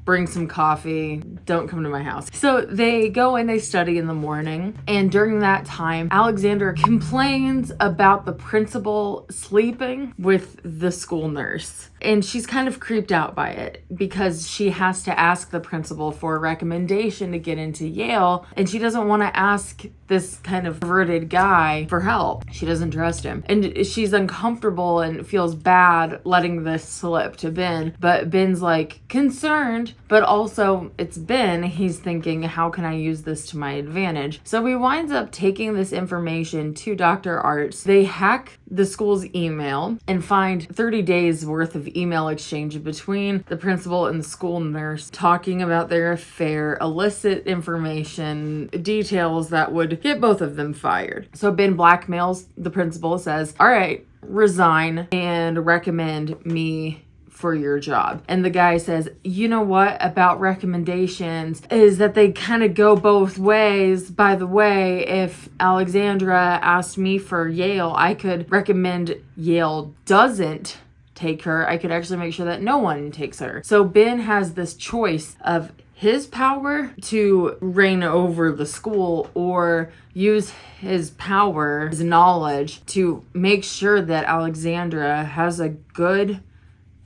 bring some coffee, don't come to my house. So they go and they study in the morning, and during that time, Alexandra complains about the principal sleeping with the school nurse. And she's kind of creeped out by it because she has to ask the principal for a recommendation to get into Yale, and she doesn't want to ask this kind of perverted guy for help. She doesn't trust him. And she's uncomfortable and feels bad letting this slip to Ben, but Ben's like concerned, but also it's Ben. He's thinking, how can I use this to my advantage? So he winds up taking this information to Dr. Arts. They hack the school's email and find 30 days worth of email exchange between the principal and the school nurse talking about their affair, illicit information, details that would get both of them fired. So Ben blackmails the principal, says, all right, resign and recommend me for your job. And the guy says, you know what about recommendations is that they kind of go both ways. By the way, if Alexandra asked me for Yale, I could recommend Yale doesn't take her. I could actually make sure that no one takes her. So Ben has this choice of his power to reign over the school or use his power, his knowledge to make sure that Alexandra has a good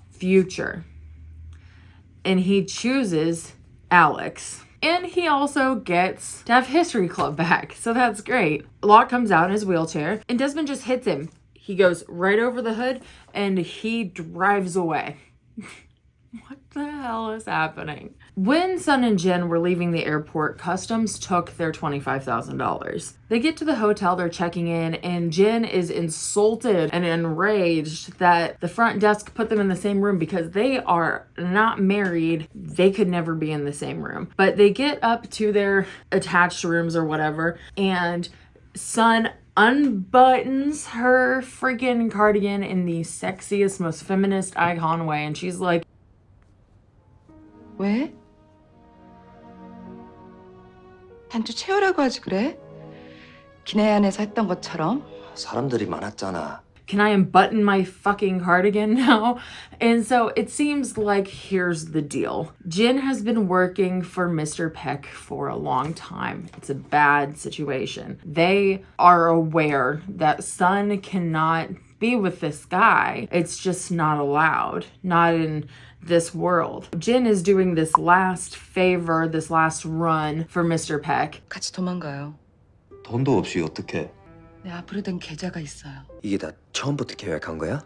future. And he chooses Alex. And he also gets to have history club back. So that's great. Locke comes out in his wheelchair and Desmond just hits him. He goes right over the hood and he drives away. What the hell is happening? When Sun and Jen were leaving the airport, Customs took their $25,000. They get to the hotel, they're checking in, and Jen is insulted and enraged that the front desk put them in the same room because they are not married. They could never be in the same room. But they get up to their attached rooms or whatever, and Sun unbuttons her freaking cardigan in the sexiest, most feminist icon way, and she's like,
왜? 단추 채우라고 하지 그래? 기내 안에서 했던 것처럼.
사람들이 많았잖아.
can I unbutton my fucking cardigan now? And so it seems like here's the deal. Jen has been working for Mr. Peck for a long time. It's a bad situation. They are aware that Sun cannot be with this guy. It's just not allowed. Not in this world. Jen is doing this last favor, this last run for Mr. Peck.
같이 도망가요.
돈도 없이 어떻게?
내 앞으로 된 계좌가 있어요.
이게 다 처음부터 계획한 거야?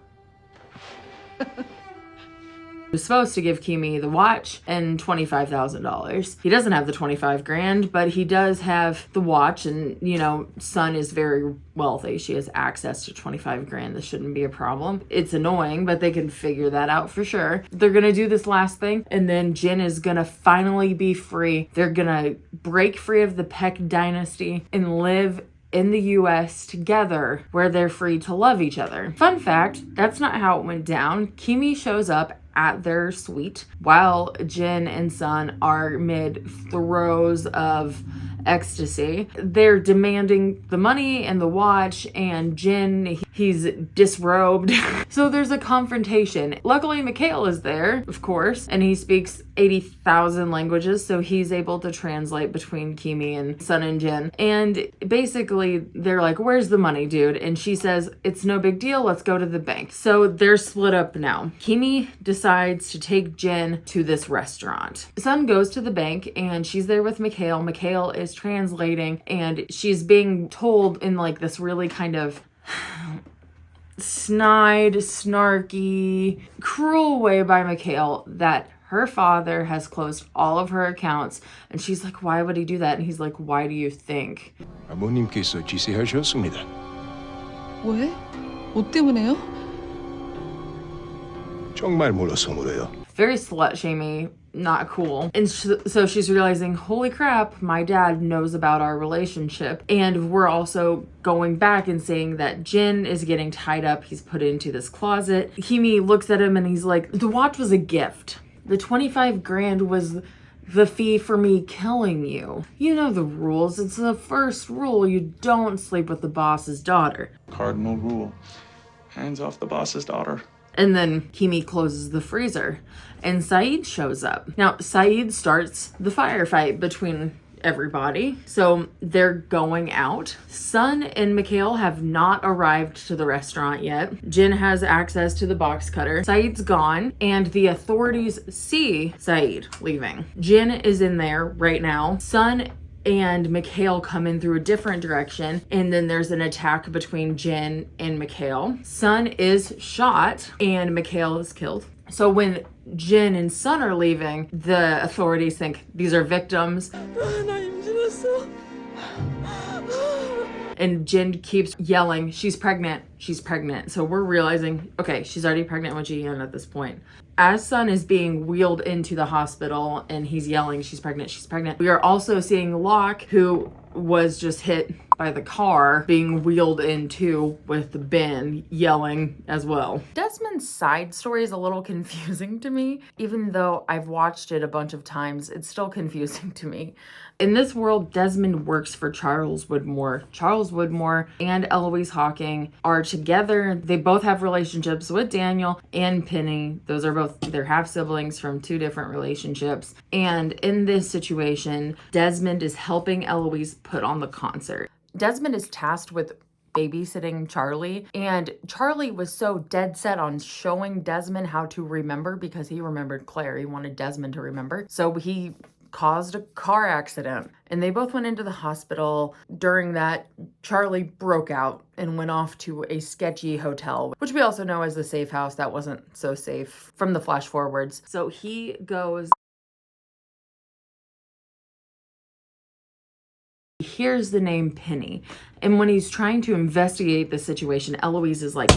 He was supposed to give Kimi the watch and $25,000. He doesn't have the 25 grand, but he does have the watch, and you know, Sun is very wealthy. She has access to 25 grand. This shouldn't be a problem. It's annoying, but they can figure that out for sure. They're gonna do this last thing, and then Jen is gonna finally be free. They're gonna break free of the Peck dynasty and live in the US together where they're free to love each other. Fun fact, that's not how it went down. Kimi shows up at their suite while Jen and Sun are mid throes of ecstasy. They're demanding the money and the watch, and Jen, he's disrobed. So there's a confrontation. Luckily, Mikhail is there, of course, and he speaks 80,000 languages, so he's able to translate between Kimi and Sun and Jen. And basically, they're like, where's the money, dude? And she says, it's no big deal, let's go to the bank. So they're split up now. Kimi decides to take Jen to this restaurant. Sun goes to the bank, and she's there with Mikhail. Mikhail is translating, and she's being told in like this really kind of snide, snarky, cruel way by Mikhail that her father has closed all of her accounts. And she's like, why would he do that? And he's like, why do you think?
아버님께서 지시하셨습니다.
왜? 뭐 때문에요?
정말 몰라서 물어요.
Very slut-shamey, not cool. And so she's realizing, holy crap, my dad knows about our relationship. And we're also going back and saying that Jin is getting tied up. He's put into this closet. Himi looks at him and he's like, the watch was a gift. The 25 grand was the fee for me killing you. You know the rules. It's the first rule. You don't sleep with the boss's daughter.
Cardinal rule. Hands off the boss's daughter.
And then Himi closes the freezer and Saeed shows up. Now, Saeed starts the firefight between everybody. So they're going out. Sun and Mikhail have not arrived to the restaurant yet. Jin has access to the box cutter. Saeed's gone and the authorities see Saeed leaving. Jin is in there right now. Sun and Mikhail come in through a different direction, and then there's an attack between Jin and Mikhail. Sun is shot and Mikhail is killed. So when Jin and Sun are leaving, the authorities think these are victims. And Jin keeps yelling, she's pregnant, she's pregnant. So we're realizing, okay, she's already pregnant with Ji-yeon at this point. As Sun is being wheeled into the hospital and he's yelling, she's pregnant, she's pregnant. We are also seeing Locke, who was just hit by the car, being wheeled into with Ben yelling as well. Desmond's side story is a little confusing to me. Even though I've watched it a bunch of times, it's still confusing to me. In this world, Desmond works for Charles Woodmore. Charles Woodmore and Eloise Hawking are together. They both have relationships with Daniel and Penny. Those are both their half-siblings from two different relationships. And in this situation, Desmond is helping Eloise put on the concert. Desmond is tasked with babysitting Charlie, and Charlie was so dead set on showing Desmond how to remember because he remembered Claire. He wanted Desmond to remember. So he caused a car accident and they both went into the hospital. During that, Charlie broke out and went off to a sketchy hotel, which we also know as the safe house. That wasn't so safe from the flash forwards. So he goes, he hears the name Penny, and when he's trying to investigate the situation, Eloise is like,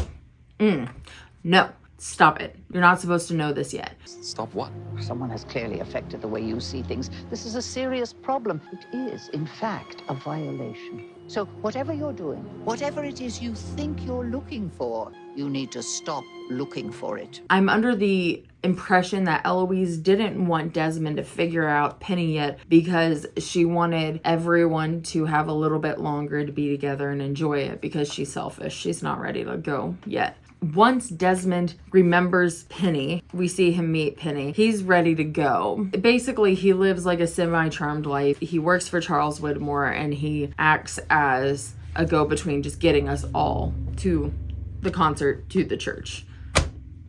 no, stop it. You're not supposed to know this yet.
Stop what?
Someone has clearly affected the way you see things. This is a serious problem. It is, in fact, a violation. So whatever you're doing, whatever it is you think you're looking for, you need to stop looking for it.
I'm under the impression that Eloise didn't want Desmond to figure out Penny yet because she wanted everyone to have a little bit longer to be together and enjoy it because she's selfish. She's not ready to go yet. Once Desmond remembers Penny, we see him meet Penny. He's ready to go. Basically, he lives like a semi-charmed life. He works for Charles Woodmore and he acts as a go-between, just getting us all to the concert, to the church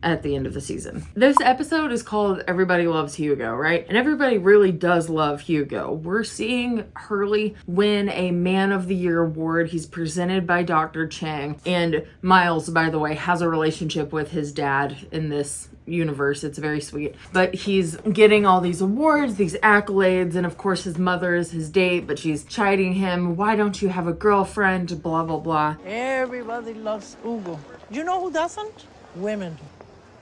at the end of the season. This episode is called Everybody Loves Hugo, right? And everybody really does love Hugo. We're seeing Hurley win a Man of the Year award. He's presented by Dr. Chang. And Miles, by the way, has a relationship with his dad in this universe. It's very sweet. But he's getting all these awards, these accolades, and of course his mother is his date, but she's chiding him. Why don't you have a girlfriend? Blah, blah, blah.
Everybody loves Hugo. You know who doesn't? Women.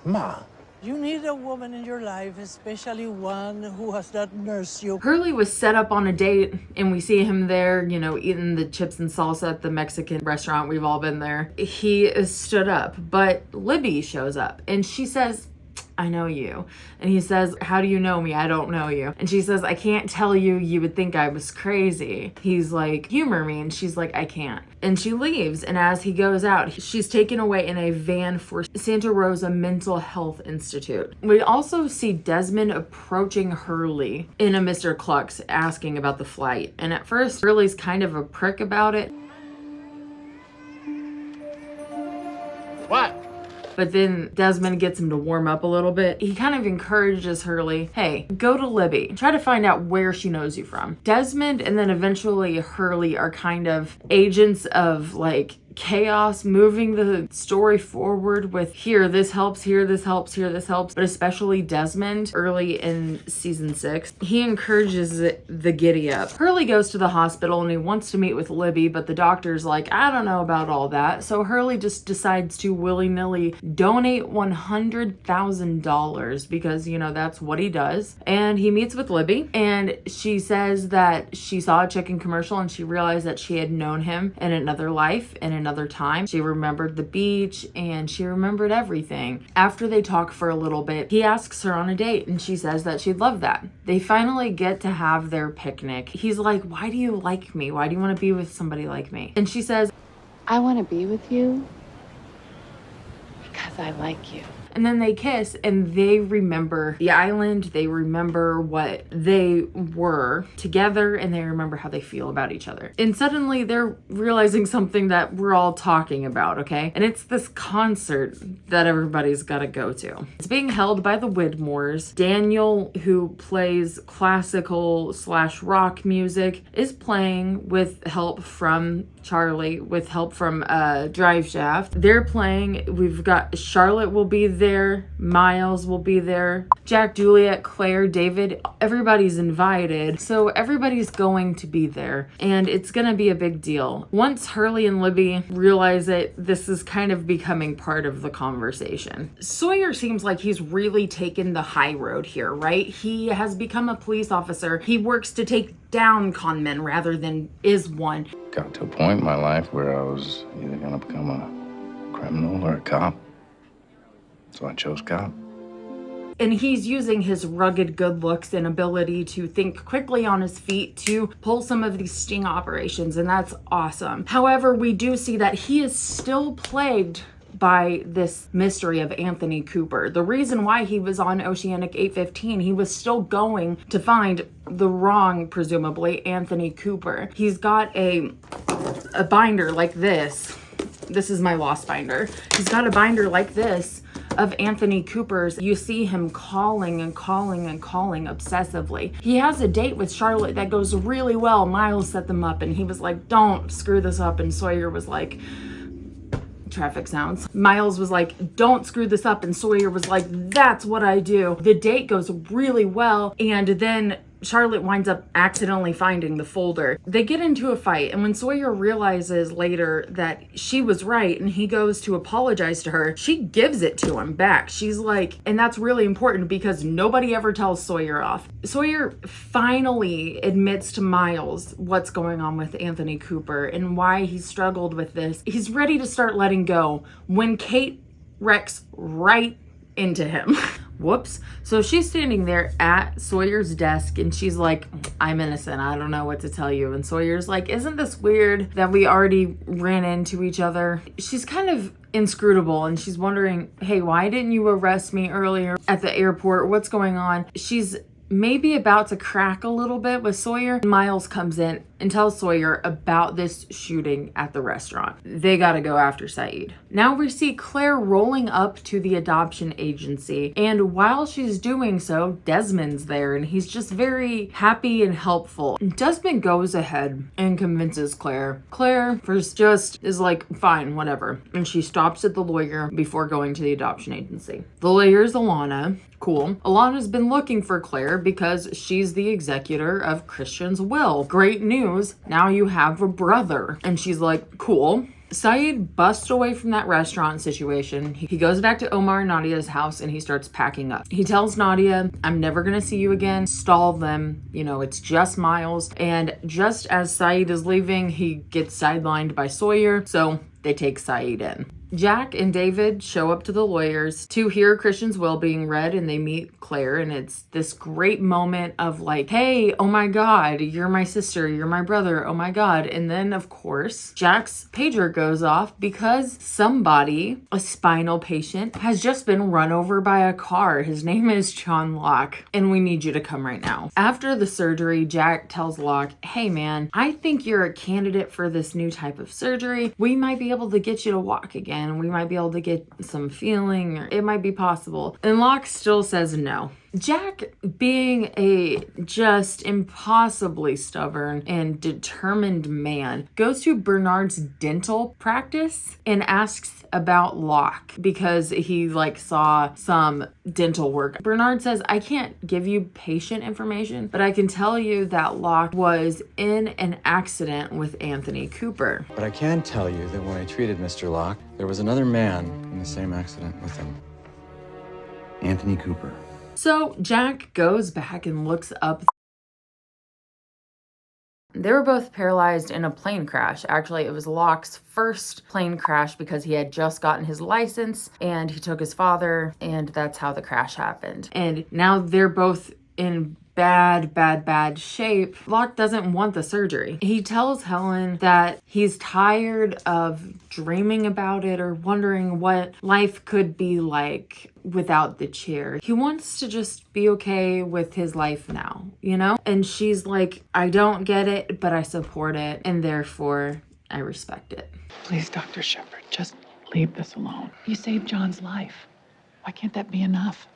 Ma.
You need a woman in your life, especially one who has that nurse you.
Hurley was set up on a date and we see him there, you know, eating the chips and salsa at the Mexican restaurant. We've all been there. He is stood up, but Libby shows up and she says, I know you. And he says, how do you know me? I don't know you. And she says, I can't tell you. You would think I was crazy. He's like, humor me. And she's like, I can't. And she leaves. And as he goes out, she's taken away in a van for Santa Rosa Mental Health Institute. We also see Desmond approaching Hurley in a Mr. Cluck's asking about the flight. And at first, Hurley's kind of a prick about it.
What?
But then Desmond gets him to warm up a little bit. He kind of encourages Hurley, hey, go to Libby. Try to find out where she knows you from. Desmond and then eventually Hurley are kind of agents of like chaos, moving the story forward with here, this helps, here, this helps, here, this helps, but especially Desmond early in season 6. He encourages the giddy up. Hurley goes to the hospital and he wants to meet with Libby, but the doctor's like, I don't know about all that. So Hurley just decides to willy-nilly donate $100,000 because, you know, that's what he does. And he meets with Libby and she says that she saw a chicken commercial and she realized that she had known him in another life, in another time. She remembered the beach and she remembered everything. After they talk for a little bit, he asks her on a date and she says that she'd love that. They finally get to have their picnic. He's like, why do you like me? Why do you want to be with somebody like me? And she says,
I want to be with you because I like you.
And then they kiss and they remember the island. They remember what they were together and they remember how they feel about each other. And suddenly they're realizing something that we're all talking about, okay? And it's this concert that everybody's got to go to. It's being held by the Widmores. Daniel, who plays classical / rock music, is playing with help from Charlie, with help from Drive Shaft. They're playing. We've got Charlotte will be there, Miles will be there, Jack, Juliet, Claire, David, everybody's invited. So everybody's going to be there and it's gonna be a big deal. Once Hurley and Libby realize it, this is kind of becoming part of the conversation. Sawyer seems like he's really taken the high road here, right? He has become a police officer. He works to take down con men rather than is one.
Got to a point in my life where I was either gonna become a criminal or a cop. So I chose cop.
And he's using his rugged good looks and ability to think quickly on his feet to pull some of these sting operations, and that's awesome. However, we do see that he is still plagued by this mystery of Anthony Cooper. The reason why he was on Oceanic 815, he was still going to find the wrong, presumably, Anthony Cooper. He's got a binder like this. This is my lost binder. He's got a binder like this of Anthony Cooper's. You see him calling and calling and calling obsessively. He has a date with Charlotte that goes really well. Miles set them up and he was like, don't screw this up. And Sawyer was like, traffic sounds. Miles was like, don't screw this up. And Sawyer was like, that's what I do. The date goes really well. And then Charlotte winds up accidentally finding the folder. They get into a fight, and when Sawyer realizes later that she was right and he goes to apologize to her, she gives it to him back. She's like, and that's really important because nobody ever tells Sawyer off. Sawyer finally admits to Miles what's going on with Anthony Cooper and why he struggled with this. He's ready to start letting go when Kate wrecks right into him. Whoops. So she's standing there at Sawyer's desk and she's like, I'm innocent. I don't know what to tell you. And Sawyer's like, isn't this weird that we already ran into each other? She's kind of inscrutable and she's wondering, hey, why didn't you arrest me earlier at the airport? What's going on? She's maybe about to crack a little bit with Sawyer. Miles comes in and tells Sawyer about this shooting at the restaurant. They gotta go after Saeed. Now we see Claire rolling up to the adoption agency, and while she's doing so, Desmond's there and he's just very happy and helpful. Desmond goes ahead and convinces Claire. Claire first just is like, fine, whatever. And she stops at the lawyer before going to the adoption agency. The lawyer's Alana. Cool. Alana's been looking for Claire because she's the executor of Christian's will. Great news. Now you have a brother. And she's like, cool. Saeed busts away from that restaurant situation. He goes back to Omar and Nadia's house and he starts packing up. He tells Nadia, I'm never gonna see you again. Stall them. You know, it's just Miles. And just as Saeed is leaving, he gets sidelined by Sawyer. So they take Saeed in. Jack and David show up to the lawyers to hear Christian's will being read, and they meet Claire, and it's this great moment of like, hey, oh my God, you're my sister, you're my brother, oh my God. And then of course, Jack's pager goes off because somebody, a spinal patient, has just been run over by a car. His name is John Locke, and we need you to come right now. After the surgery, Jack tells Locke, hey man, I think you're a candidate for this new type of surgery. We might be able to get you to walk again. We might be able to get some feeling, or it might be possible. And Locke still says no. Jack, being a just impossibly stubborn and determined man, goes to Bernard's dental practice and asks about Locke because he saw some dental work. Bernard says, I can't give you patient information, but I can tell you that Locke was in an accident with Anthony Cooper.
But I can tell you that when I treated Mr. Locke, there was another man in the same accident with him.
Anthony Cooper.
So Jack goes back and looks up. They were both paralyzed in a plane crash. Actually, it was Locke's first plane crash because he had just gotten his license and he took his father, and that's how the crash happened. And now they're both in bad shape. Locke doesn't want the surgery. He tells Helen that he's tired of dreaming about it or wondering what life could be like without the chair. He wants to just be okay with his life now, you know? And she's like, I don't get it, but I support it, and therefore I respect it.
Please, Dr. Shepard, just leave this alone. You saved John's life. Why can't that be enough?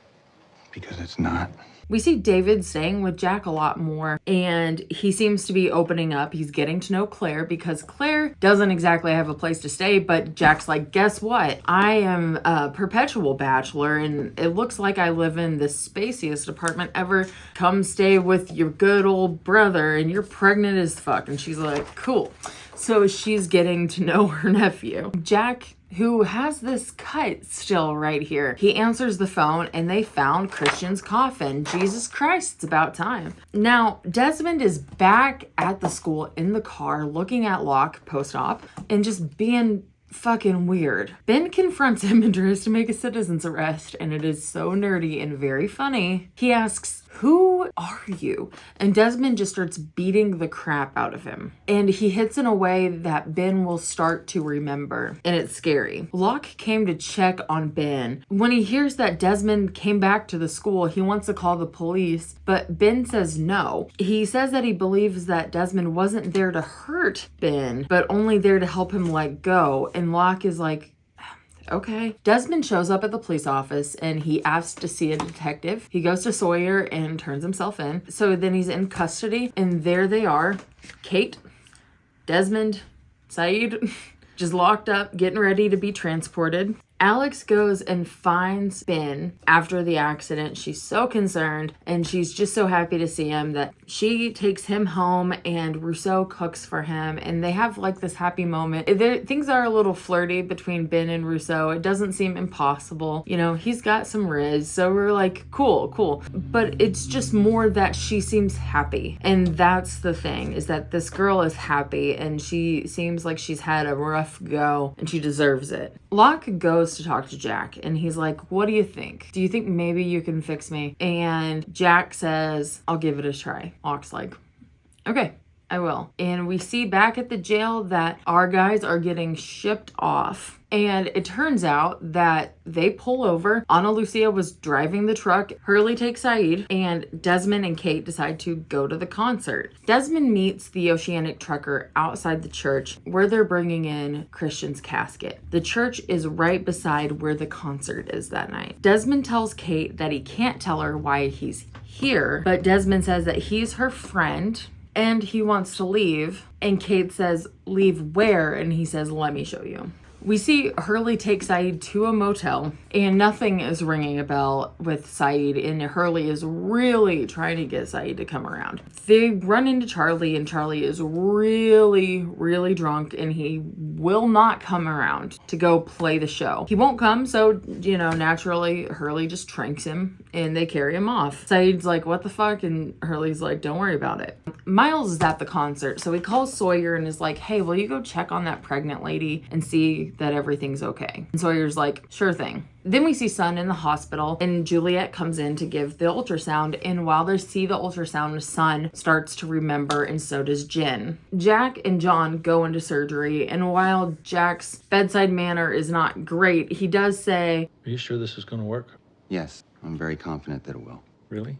Because it's not.
We see David staying with Jack a lot more, and he seems to be opening up. He's getting to know Claire because Claire doesn't exactly have a place to stay, but Jack's like, guess what? I am a perpetual bachelor, and it looks like I live in the spaciest apartment ever. Come stay with your good old brother, and you're pregnant as fuck. And she's like, cool. So she's getting to know her nephew. Jack, who has this cut still right here, he answers the phone and they found Christian's coffin. Jesus Christ, it's about time. Now, Desmond is back at the school in the car looking at Locke post-op and just being fucking weird. Ben confronts him and tries to make a citizen's arrest, and it is so nerdy and very funny. He asks, who are you? And Desmond just starts beating the crap out of him. And he hits in a way that Ben will start to remember, and it's scary. Locke came to check on Ben. When he hears that Desmond came back to the school, he wants to call the police, but Ben says no. He says that he believes that Desmond wasn't there to hurt Ben, but only there to help him let go. And Locke is like, okay. Desmond shows up at the police office and he asks to see a detective. He goes to Sawyer and turns himself in. So then he's in custody, and there they are. Kate, Desmond, Saeed, just locked up, getting ready to be transported. Alex goes and finds Ben after the accident. She's so concerned, and she's just so happy to see him that she takes him home, and Rousseau cooks for him, and they have this happy moment. Things are a little flirty between Ben and Rousseau. It doesn't seem impossible. You know, he's got some riz, so we're like, cool. But it's just more that she seems happy, and that's the thing, is that this girl is happy, and she seems like she's had a rough go, and she deserves it. Locke goes to talk to Jack, and he's like, what do you think? Do you think maybe you can fix me? And Jack says, I'll give it a try. Locke's like, okay, I will. And we see back at the jail that our guys are getting shipped off. And it turns out that they pull over. Ana Lucia was driving the truck. Hurley takes Saeed, and Desmond and Kate decide to go to the concert. Desmond meets the Oceanic trucker outside the church where they're bringing in Christian's casket. The church is right beside where the concert is that night. Desmond tells Kate that he can't tell her why he's here, but Desmond says that he's her friend and he wants to leave. And Kate says, leave where? And he says, let me show you. We see Hurley take Saeed to a motel, and nothing is ringing a bell with Saeed, and Hurley is really trying to get Saeed to come around. They run into Charlie, and Charlie is really drunk, and he will not come around to go play the show. He won't come, so, naturally, Hurley just tranks him, and they carry him off. Saeed's like, what the fuck? And Hurley's like, don't worry about it. Miles is at the concert, so he calls Sawyer and is like, hey, will you go check on that pregnant lady and see that everything's okay? And Sawyer's like, sure thing. Then we see Sun in the hospital, and Juliet comes in to give the ultrasound, and while they see the ultrasound, Sun starts to remember, and so does Jen. Jack and John go into surgery, and while Jack's bedside manner is not great, he does say,
are you sure this is going to work?
Yes, I'm very confident that it will.
Really?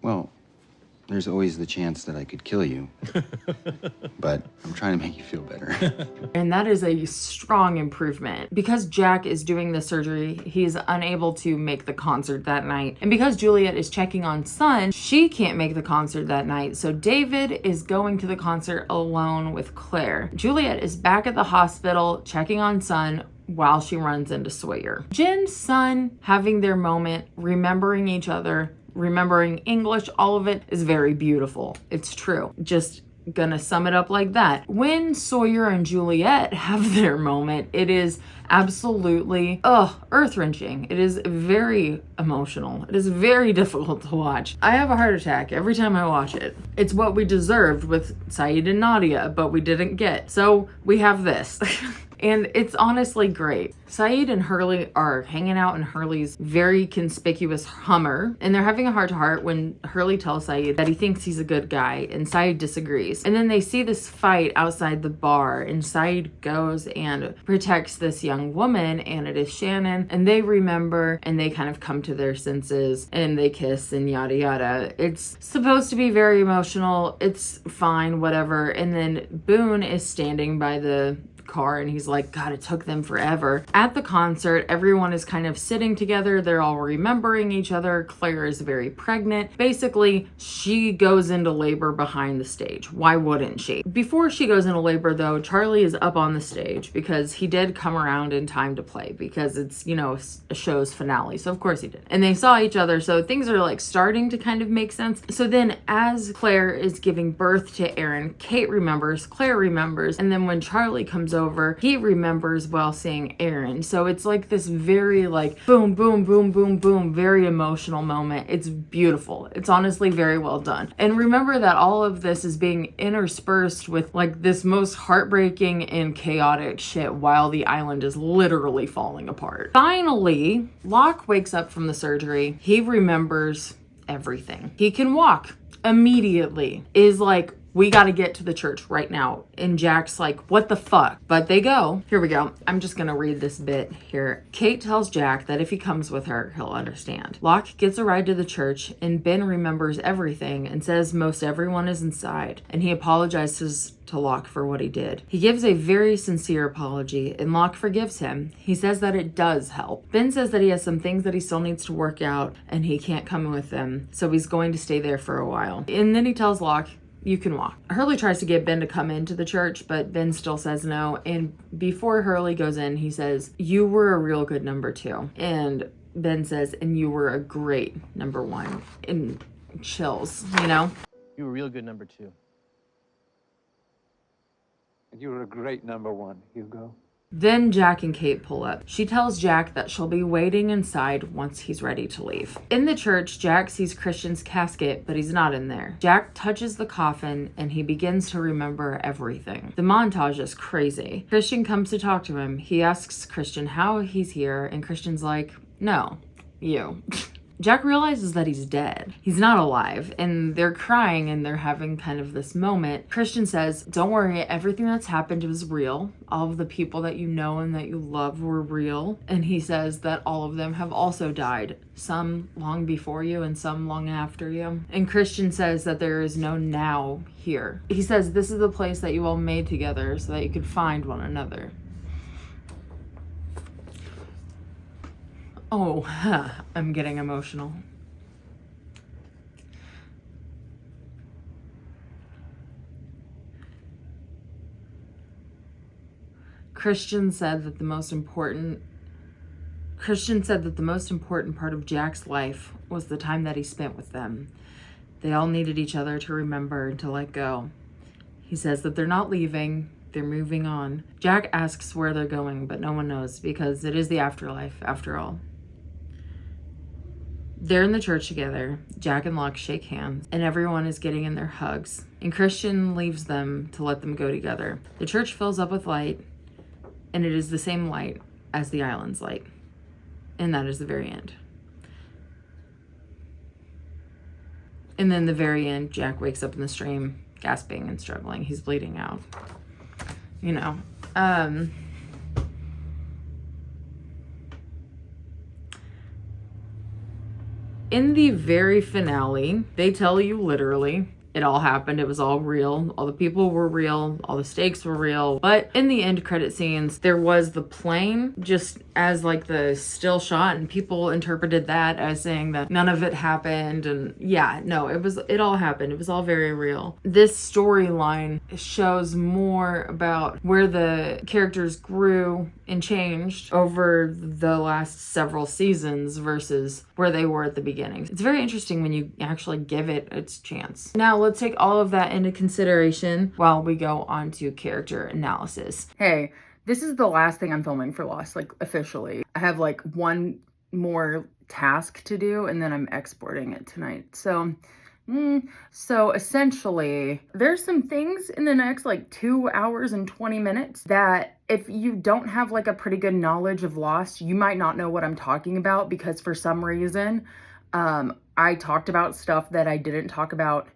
Well,
There's always the chance that I could kill you. But I'm trying to make you feel better.
And that is a strong improvement. Because Jack is doing the surgery, he's unable to make the concert that night. And because Juliet is checking on Son, she can't make the concert that night. So David is going to the concert alone with Claire. Juliet is back at the hospital checking on Son while she runs into Sawyer. Jen's Son having their moment, remembering each other, remembering English, all of it is very beautiful. It's true. Just gonna sum it up like that. When Sawyer and Juliet have their moment, it is absolutely earth-wrenching. It is very emotional. It is very difficult to watch. I have a heart attack every time I watch it. It's what we deserved with Saeed and Nadia, but we didn't get. So we have this. And it's honestly great. Saeed and Hurley are hanging out in Hurley's very conspicuous Hummer, and they're having a heart-to-heart when Hurley tells Saeed that he thinks he's a good guy, and Saeed disagrees. And then they see this fight outside the bar, and Saeed goes and protects this young woman, and it is Shannon, and they remember, and they kind of come to their senses, and they kiss, and yada yada. It's supposed to be very emotional. It's fine, whatever. And then Boone is standing by the car and he's like, God, it took them forever. At the concert, everyone is kind of sitting together. They're all remembering each other. Claire is very pregnant. Basically, she goes into labor behind the stage. Why wouldn't she? Before she goes into labor though, Charlie is up on the stage because he did come around in time to play because it's, you know, a show's finale. So of course he did. And they saw each other. So things are like starting to kind of make sense. So then as Claire is giving birth to Aaron, Kate remembers, Claire remembers. And then when Charlie comes over, he remembers while seeing Aaron. So it's like this very like boom, boom, boom, boom, boom, very emotional moment. It's beautiful. It's honestly very well done. And remember that all of this is being interspersed with like this most heartbreaking and chaotic shit while the island is literally falling apart. Finally, Locke wakes up from the surgery. He remembers everything. He can walk immediately. Is like, we got to get to the church right now. And Jack's like, what the fuck? But they go. Here we go. I'm just going to read this bit here. Kate tells Jack that if he comes with her, he'll understand. Locke gets a ride to the church and Ben remembers everything and says most everyone is inside. And he apologizes to Locke for what he did. He gives a very sincere apology and Locke forgives him. He says that it does help. Ben says that he has some things that he still needs to work out and he can't come with them. So he's going to stay there for a while. And then he tells Locke, you can walk. Hurley tries to get Ben to come into the church, but Ben still says no. And before Hurley goes in, he says, you were a real good number 2. And Ben says, and you were a great number 1. And chills, you know?
You were a real good number 2.
And you were a great number 1, Hugo.
Then Jack and Kate pull up. She tells Jack that she'll be waiting inside once he's ready to leave. In the church, Jack sees Christian's casket, but he's not in there. Jack touches the coffin and he begins to remember everything. The montage is crazy. Christian comes to talk to him. He asks Christian how he's here, and Christian's like, no, you. Jack realizes that he's dead. He's not alive, and they're crying and they're having kind of this moment. Christian says, don't worry, everything that's happened was real. All of the people that you know and that you love were real. And he says that all of them have also died. Some long before you and some long after you. And Christian says that there is no now here. He says this is the place that you all made together so that you could find one another. Oh, I'm getting emotional. Christian said that the most important part of Jack's life was the time that he spent with them. They all needed each other to remember and to let go. He says that they're not leaving, they're moving on. Jack asks where they're going, but no one knows because it is the afterlife after all. They're in the church together. Jack and Locke shake hands, and everyone is getting in their hugs. And Christian leaves them to let them go together. The church fills up with light, and it is the same light as the island's light. And that is the very end. And then the very end, Jack wakes up in the stream, gasping and struggling. He's bleeding out. You know, In the very finale, they tell you literally it all happened. It was all real. All the people were real. All the stakes were real. But in the end credit scenes, there was the plane just as like the still shot, and people interpreted that as saying that none of it happened. And yeah, no, it all happened. It was all very real. This storyline shows more about where the characters grew and changed over the last several seasons versus where they were at the beginning. It's very interesting when you actually give it its chance. Now let's take all of that into consideration while we go on to character analysis. Hey, this is the last thing I'm filming for Lost, like officially. I have like one more task to do and then I'm exporting it tonight. So essentially, there's some things in the next like 2 hours and 20 minutes that if you don't have like a pretty good knowledge of Lost, you might not know what I'm talking about, because for some reason, I talked about stuff that I didn't talk about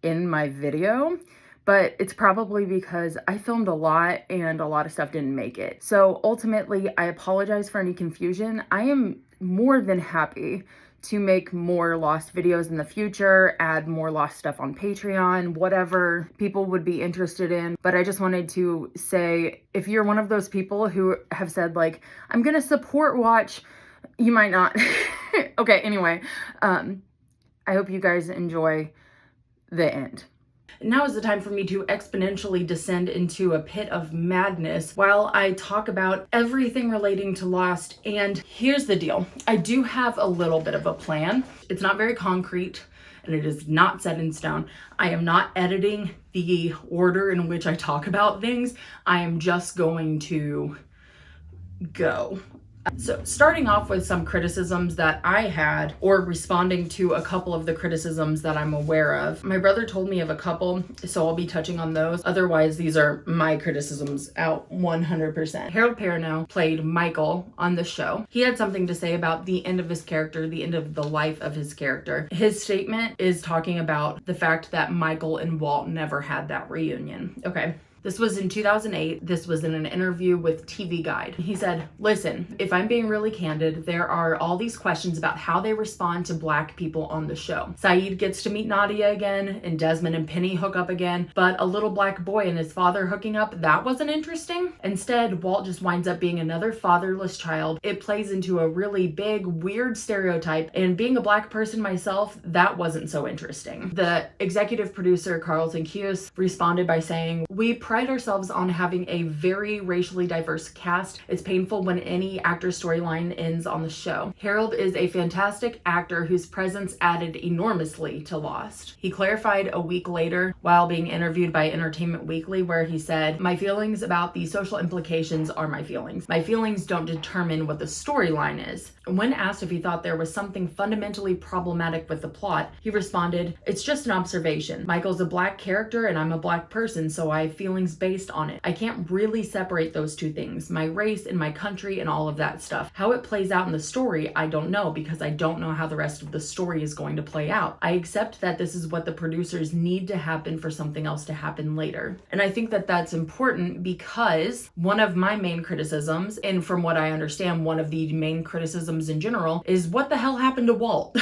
in my video, but it's probably because I filmed a lot and a lot of stuff didn't make it. So ultimately, I apologize for any confusion. I am more than happy to make more Lost videos in the future, add more Lost stuff on Patreon, whatever people would be interested in. But I just wanted to say, if you're one of those people who have said like, I'm gonna support watch, you might not. Okay, anyway, I hope you guys enjoy the end. Now is the time for me to exponentially descend into a pit of madness while I talk about everything relating to Lost. And here's the deal. I do have a little bit of a plan. It's not very concrete and it is not set in stone. I am not editing the order in which I talk about things. I am just going to go. So starting off with some criticisms that I had, or responding to a couple of the criticisms that I'm aware of. My brother told me of a couple, so I'll be touching on those. Otherwise, these are my criticisms out 100%. Harold Perrineau played Michael on the show. He had something to say about the end of his character, the end of the life of his character. His statement is talking about the fact that Michael and Walt never had that reunion. Okay. This was in 2008. This was in an interview with TV Guide. He said, listen, if I'm being really candid, there are all these questions about how they respond to Black people on the show. Saeed gets to meet Nadia again, and Desmond and Penny hook up again, but a little black boy and his father hooking up, that wasn't interesting. Instead, Walt just winds up being another fatherless child. It plays into a really big, weird stereotype, and being a Black person myself, that wasn't so interesting. The executive producer, Carlton Cuse, responded by saying, we pride ourselves on having a very racially diverse cast. It's painful when any actor's storyline ends on the show. Harold is a fantastic actor whose presence added enormously to Lost. He clarified a week later while being interviewed by Entertainment Weekly, where he said, my feelings about the social implications are my feelings. My feelings don't determine what the storyline is. When asked if he thought there was something fundamentally problematic with the plot, he responded, it's just an observation. Michael's a Black character and I'm a Black person, so I have feelings based on it. I can't really separate those two things, my race and my country and all of that stuff. How it plays out in the story, I don't know, because I don't know how the rest of the story is going to play out. I accept that this is what the producers need to happen for something else to happen later. And I think that that's important because one of my main criticisms, and from what I understand, one of the main criticisms in general, is what the hell happened to Walt?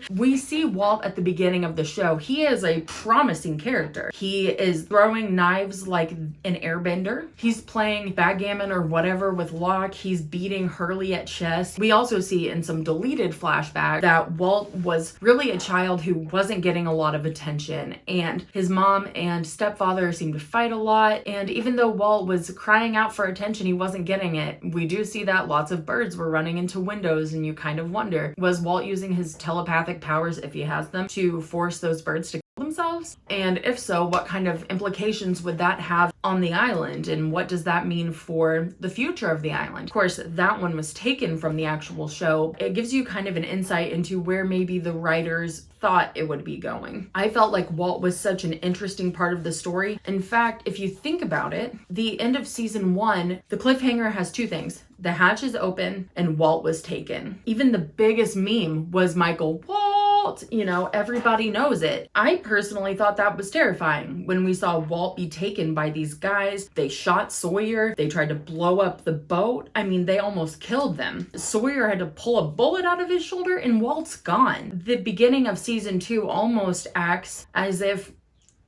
We see Walt at the beginning of the show. He is a promising character. He is throwing knives like an airbender. He's playing backgammon or whatever with Locke. He's beating Hurley at chess. We also see in some deleted flashbacks that Walt was really a child who wasn't getting a lot of attention, and his mom and stepfather seemed to fight a lot. And even though Walt was crying out for attention, he wasn't getting it. We do see that lots of birds were running into windows, and you kind of wonder, was Walt using his telepathic powers, if he has them, to force those birds to kill themselves? And if so, what kind of implications would that have on the island? And what does that mean for the future of the island? Of course, that one was taken from the actual show. It gives you kind of an insight into where maybe the writers thought it would be going. I felt like Walt was such an interesting part of the story. In fact, if you think about it, the end of season 1, the cliffhanger has two things. The hatch is open and Walt was taken. Even the biggest meme was Michael, Walt! Walt. You know, everybody knows it. I personally thought that was terrifying when we saw Walt be taken by these guys. They shot Sawyer. They tried to blow up the boat. I mean, they almost killed them. Sawyer had to pull a bullet out of his shoulder and Walt's gone. The beginning of season 2 almost acts as if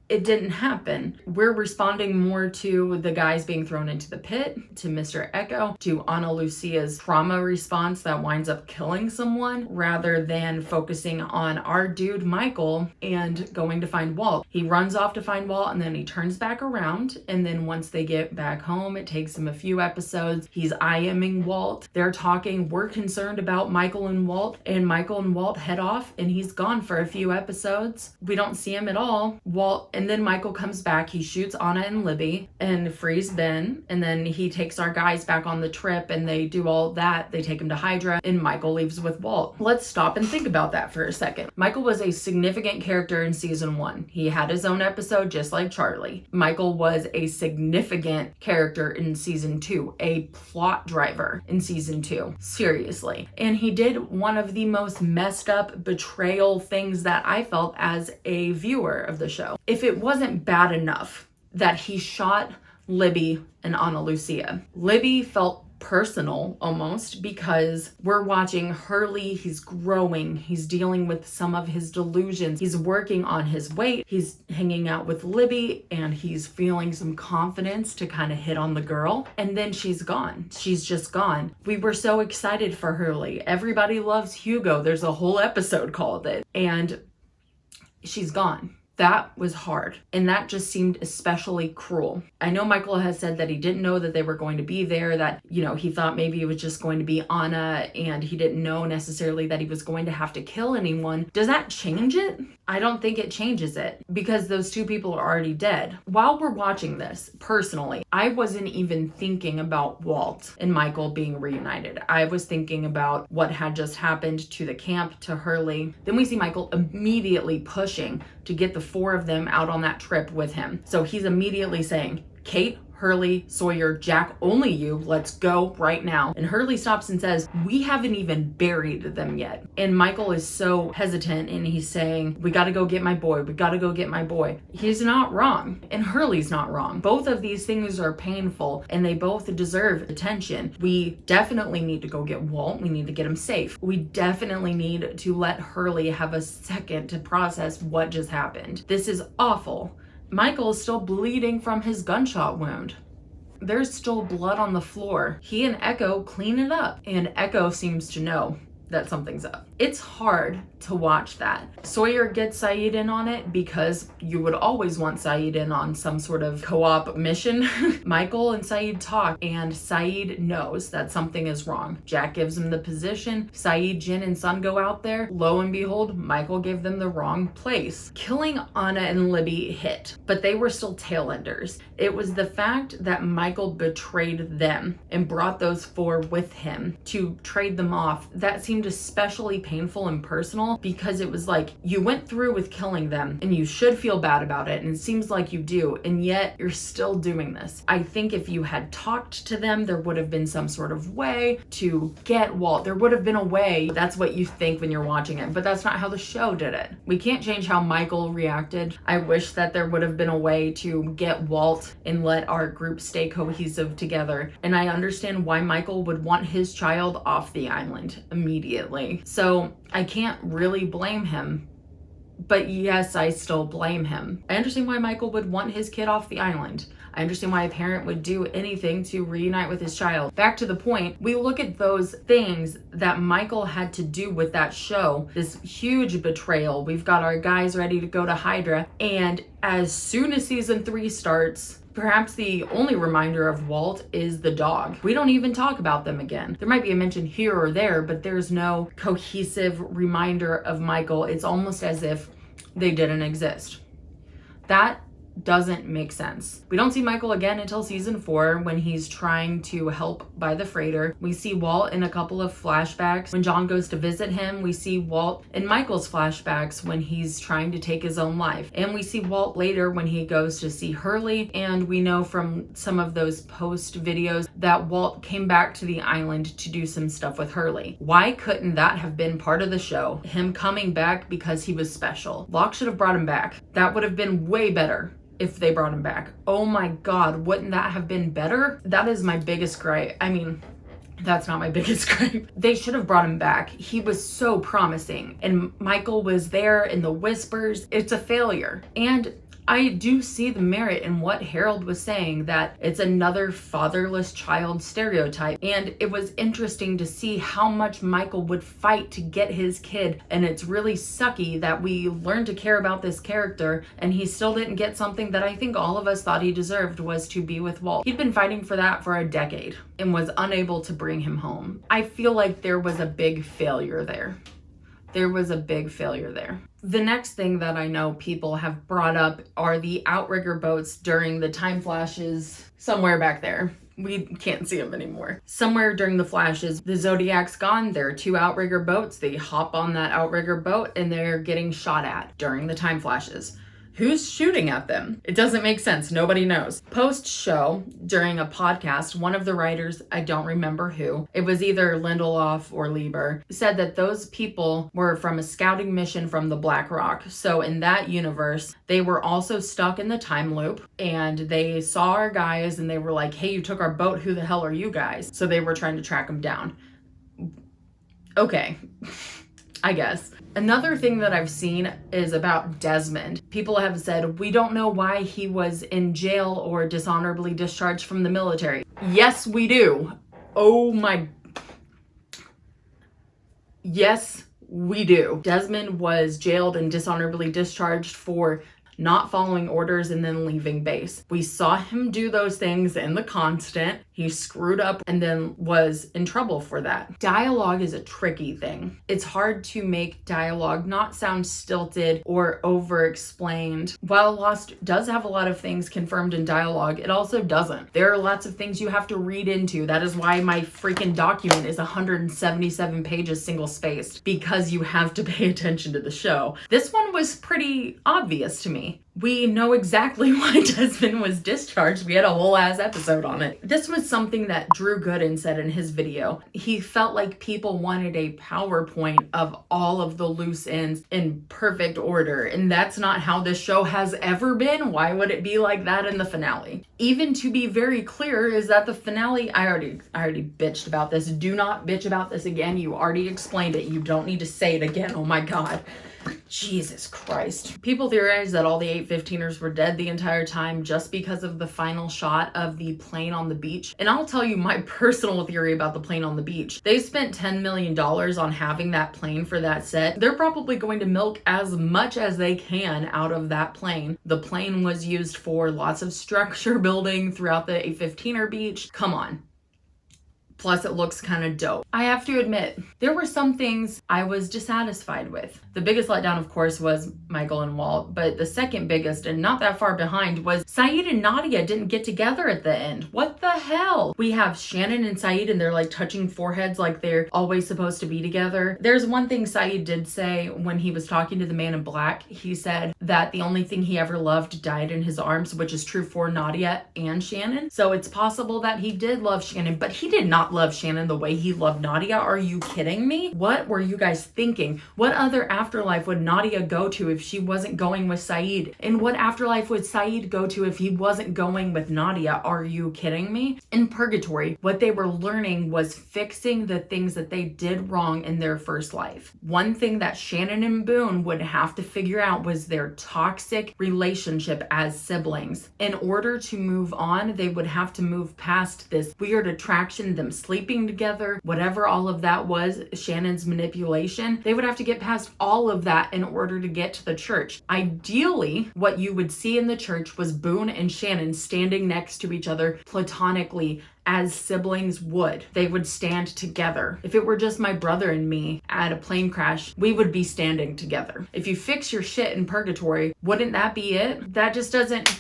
it didn't happen. We're responding more to the guys being thrown into the pit, to Mr. Echo, to Ana Lucia's trauma response that winds up killing someone, rather than focusing on our dude Michael and going to find Walt. He runs off to find Walt and then he turns back around, and then once they get back home, it takes him a few episodes. He's IMing Walt. They're talking, we're concerned about Michael and Walt, and Michael and Walt head off and he's gone for a few episodes. We don't see him at all. And then Michael comes back, he shoots Anna and Libby and frees Ben, and then he takes our guys back on the trip and they do all that. They take him to Hydra and Michael leaves with Walt. Let's stop and think about that for a second. Michael was a significant character in season 1. He had his own episode just like Charlie. Michael was a significant character in season 2, a plot driver in season 2. Seriously. And he did one of the most messed up betrayal things that I felt as a viewer of the show. If it wasn't bad enough that he shot Libby and Ana Lucia, Libby felt personal almost because we're watching Hurley. He's growing. He's dealing with some of his delusions. He's working on his weight. He's hanging out with Libby and he's feeling some confidence to kind of hit on the girl. And then she's gone. She's just gone. We were so excited for Hurley. Everybody loves Hugo. There's a whole episode called it. And she's gone. That was hard. And that just seemed especially cruel. I know Michael has said that he didn't know that they were going to be there, that, you know, he thought maybe it was just going to be Anna and he didn't know necessarily that he was going to have to kill anyone. Does that change it? I don't think it changes it because those two people are already dead. While we're watching this, personally, I wasn't even thinking about Walt and Michael being reunited. I was thinking about what had just happened to the camp, to Hurley. Then we see Michael immediately pushing to get the 4 of them out on that trip with him. So he's immediately saying, Kate, Hurley, Sawyer, Jack, only you, let's go right now. And Hurley stops and says, we haven't even buried them yet. And Michael is so hesitant and he's saying, we gotta go get my boy, we gotta go get my boy. He's not wrong, and Hurley's not wrong. Both of these things are painful and they both deserve attention. We definitely need to go get Walt, we need to get him safe. We definitely need to let Hurley have a second to process what just happened. This is awful. Michael is still bleeding from his gunshot wound. There's still blood on the floor. He and Echo clean it up, and Echo seems to know that something's up. It's hard to watch that. Sawyer gets Saeed in on it because you would always want Saeed in on some sort of co-op mission. Michael and Saeed talk and Saeed knows that something is wrong. Jack gives him the position. Saeed, Jin, and Sun go out there. Lo and behold, Michael gave them the wrong place. Killing Anna and Libby hit, but they were still tail enders. It was the fact that Michael betrayed them and brought those 4 with him to trade them off. That seemed especially painful and personal because it was like you went through with killing them and you should feel bad about it, and it seems like you do, and yet you're still doing this. I think if you had talked to them, there would have been some sort of way to get Walt. There would have been a way. That's what you think when you're watching it, but that's not how the show did it. We can't change how Michael reacted. I wish that there would have been a way to get Walt and let our group stay cohesive together, and I understand why Michael would want his child off the island immediately. So I can't really blame him, but yes, I still blame him. I understand why Michael would want his kid off the island. I understand why a parent would do anything to reunite with his child. Back to the point, we look at those things that Michael had to do with that show, this huge betrayal. We've got our guys ready to go to Hydra, and as soon as season 3 starts, perhaps the only reminder of Walt is the dog. We don't even talk about them again. There might be a mention here or there, but there's no cohesive reminder of Michael. It's almost as if they didn't exist. That doesn't make sense. We don't see Michael again until season 4 when he's trying to help by the freighter. We see Walt in a couple of flashbacks. When John goes to visit him, we see Walt in Michael's flashbacks when he's trying to take his own life. And we see Walt later when he goes to see Hurley. And we know from some of those post videos that Walt came back to the island to do some stuff with Hurley. Why couldn't that have been part of the show? Him coming back because he was special. Locke should have brought him back. That would have been way better if they brought him back. Oh my God, wouldn't that have been better? That is my biggest gripe. I mean, that's not my biggest gripe. They should have brought him back. He was so promising. And Michael was there in the whispers. It's a failure. And I do see the merit in what Harold was saying, that it's another fatherless child stereotype. And it was interesting to see how much Michael would fight to get his kid. And it's really sucky that we learned to care about this character and he still didn't get something that I think all of us thought he deserved, was to be with Walt. He'd been fighting for that for a decade and was unable to bring him home. I feel like there was a big failure there. There was a big failure there. The next thing that I know people have brought up are the outrigger boats during the time flashes somewhere back there. We can't see them anymore. Somewhere during the flashes, the Zodiac's gone. There are 2 outrigger boats. They hop on that outrigger boat and they're getting shot at during the time flashes. Who's shooting at them? It doesn't make sense. Nobody knows. Post-show, during a podcast, one of the writers, I don't remember who, it was either Lindelof or Lieber, said that those people were from a scouting mission from the Black Rock. So in that universe, they were also stuck in the time loop and they saw our guys and they were like, hey, you took our boat. Who the hell are you guys? So they were trying to track them down. Okay. I guess. Another thing that I've seen is about Desmond. People have said, we don't know why he was in jail or dishonorably discharged from the military. Yes, we do. Oh my. Yes, we do. Desmond was jailed and dishonorably discharged for not following orders and then leaving base. We saw him do those things in the Constant. He screwed up and then was in trouble for that. Dialogue is a tricky thing. It's hard to make dialogue not sound stilted or over-explained. While Lost does have a lot of things confirmed in dialogue, it also doesn't. There are lots of things you have to read into. That is why my freaking document is 177 pages single-spaced, because you have to pay attention to the show. This one was pretty obvious to me. We know exactly why Desmond was discharged. We had a whole ass episode on it. This was something that Drew Gooden said in his video. He felt like people wanted a PowerPoint of all of the loose ends in perfect order, and that's not how this show has ever been. Why would it be like that in the finale? Even to be very clear is that the finale, I already bitched about this. Do not bitch about this again. You already explained it. You don't need to say it again. Oh my God. Jesus Christ. People theorize that all the 815ers were dead the entire time just because of the final shot of the plane on the beach. And I'll tell you my personal theory about the plane on the beach. They spent $10 million on having that plane for that set. They're probably going to milk as much as they can out of that plane. The plane was used for lots of structure building throughout the 815er beach. Come on. Plus, it looks kind of dope. I have to admit, there were some things I was dissatisfied with. The biggest letdown, of course, was Michael and Walt, but the second biggest, and not that far behind, was Saeed and Nadia didn't get together at the end. What the hell? We have Shannon and Saeed, and they're like touching foreheads like they're always supposed to be together. There's one thing Saeed did say when he was talking to the man in black. He said that the only thing he ever loved died in his arms, which is true for Nadia and Shannon. So it's possible that he did love Shannon, but he did not love Shannon the way he loved Nadia. Are you kidding me? What were you guys thinking? What other afterlife would Nadia go to if she wasn't going with Saeed? And what afterlife would Saeed go to if he wasn't going with Nadia? Are you kidding me? In Purgatory, what they were learning was fixing the things that they did wrong in their first life. One thing that Shannon and Boone would have to figure out was their toxic relationship as siblings. In order to move on, they would have to move past this weird attraction, them sleeping together, whatever all of that was, Shannon's manipulation. They would have to get past all of that in order to get to the church. Ideally, what you would see in the church was Boone and Shannon standing next to each other platonically, as siblings would. They would stand together. If it were just my brother and me at a plane crash, we would be standing together. If you fix your shit in Purgatory, wouldn't that be it? That just doesn't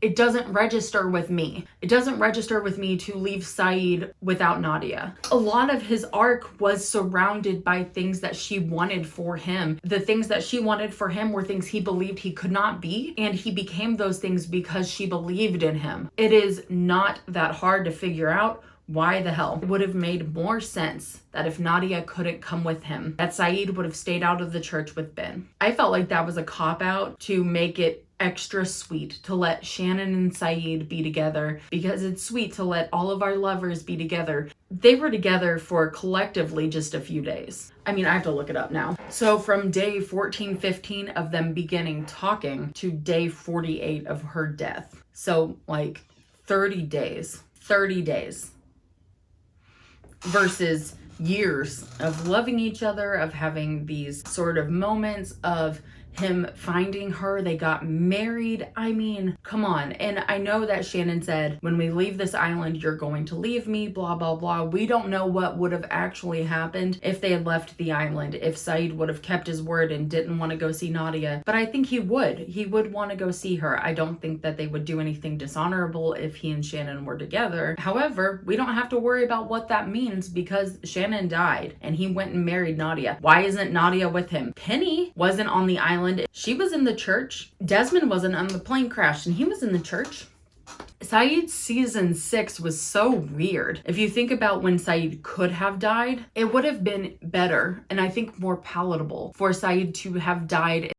it doesn't register with me. It doesn't register with me to leave Saeed without Nadia. A lot of his arc was surrounded by things that she wanted for him. The things that she wanted for him were things he believed he could not be, and he became those things because she believed in him. It is not that hard to figure out why the hell. It would have made more sense that if Nadia couldn't come with him, that Saeed would have stayed out of the church with Ben. I felt like that was a cop-out to make it extra sweet to let Shannon and Saeed be together, because it's sweet to let all of our lovers be together. They were together for collectively just a few days. I mean, I have to look it up now. So from day 14, 15 of them beginning talking to day 48 of her death. So like 30 days. 30 days. Versus years of loving each other, of having these sort of moments of him finding her. They got married. I mean, come on. And I know that Shannon said, when we leave this island, you're going to leave me, blah, blah, blah. We don't know what would have actually happened if they had left the island, if Saeed would have kept his word and didn't want to go see Nadia. But I think he would. He would want to go see her. I don't think that they would do anything dishonorable if he and Shannon were together. However, we don't have to worry about what that means because Shannon died and he went and married Nadia. Why isn't Nadia with him? Penny wasn't on the island. She was in the church. Desmond wasn't on the plane crash and he was in the church. Saeed's season 6 was so weird. If you think about when Saeed could have died, it would have been better and I think more palatable for Saeed to have died.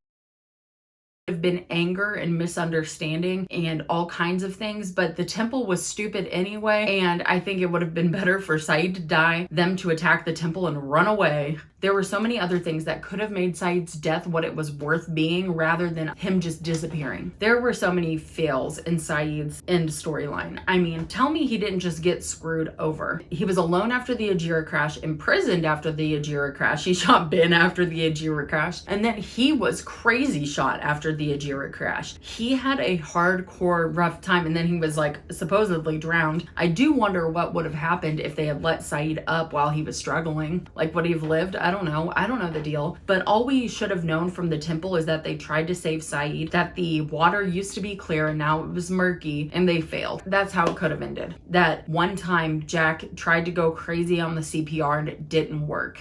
Have been anger and misunderstanding and all kinds of things, but the temple was stupid anyway, and I think it would have been better for Saeed to die, them to attack the temple and run away. There were so many other things that could have made Saeed's death what it was worth being rather than him just disappearing. There were so many fails in Saeed's end storyline. I mean, tell me he didn't just get screwed over. He was alone after the Ajira crash, imprisoned after the Ajira crash. He shot Ben after the Ajira crash, and then he was crazy shot after the Ajira crash. He had a hardcore rough time, and then he was like supposedly drowned. I do wonder what would have happened if they had let Saeed up while he was struggling. Like, would he have lived? I don't know. I don't know the deal. But all we should have known from the temple is that they tried to save Saeed, that the water used to be clear and now it was murky, and they failed. That's how it could have ended. That one time Jack tried to go crazy on the CPR and it didn't work.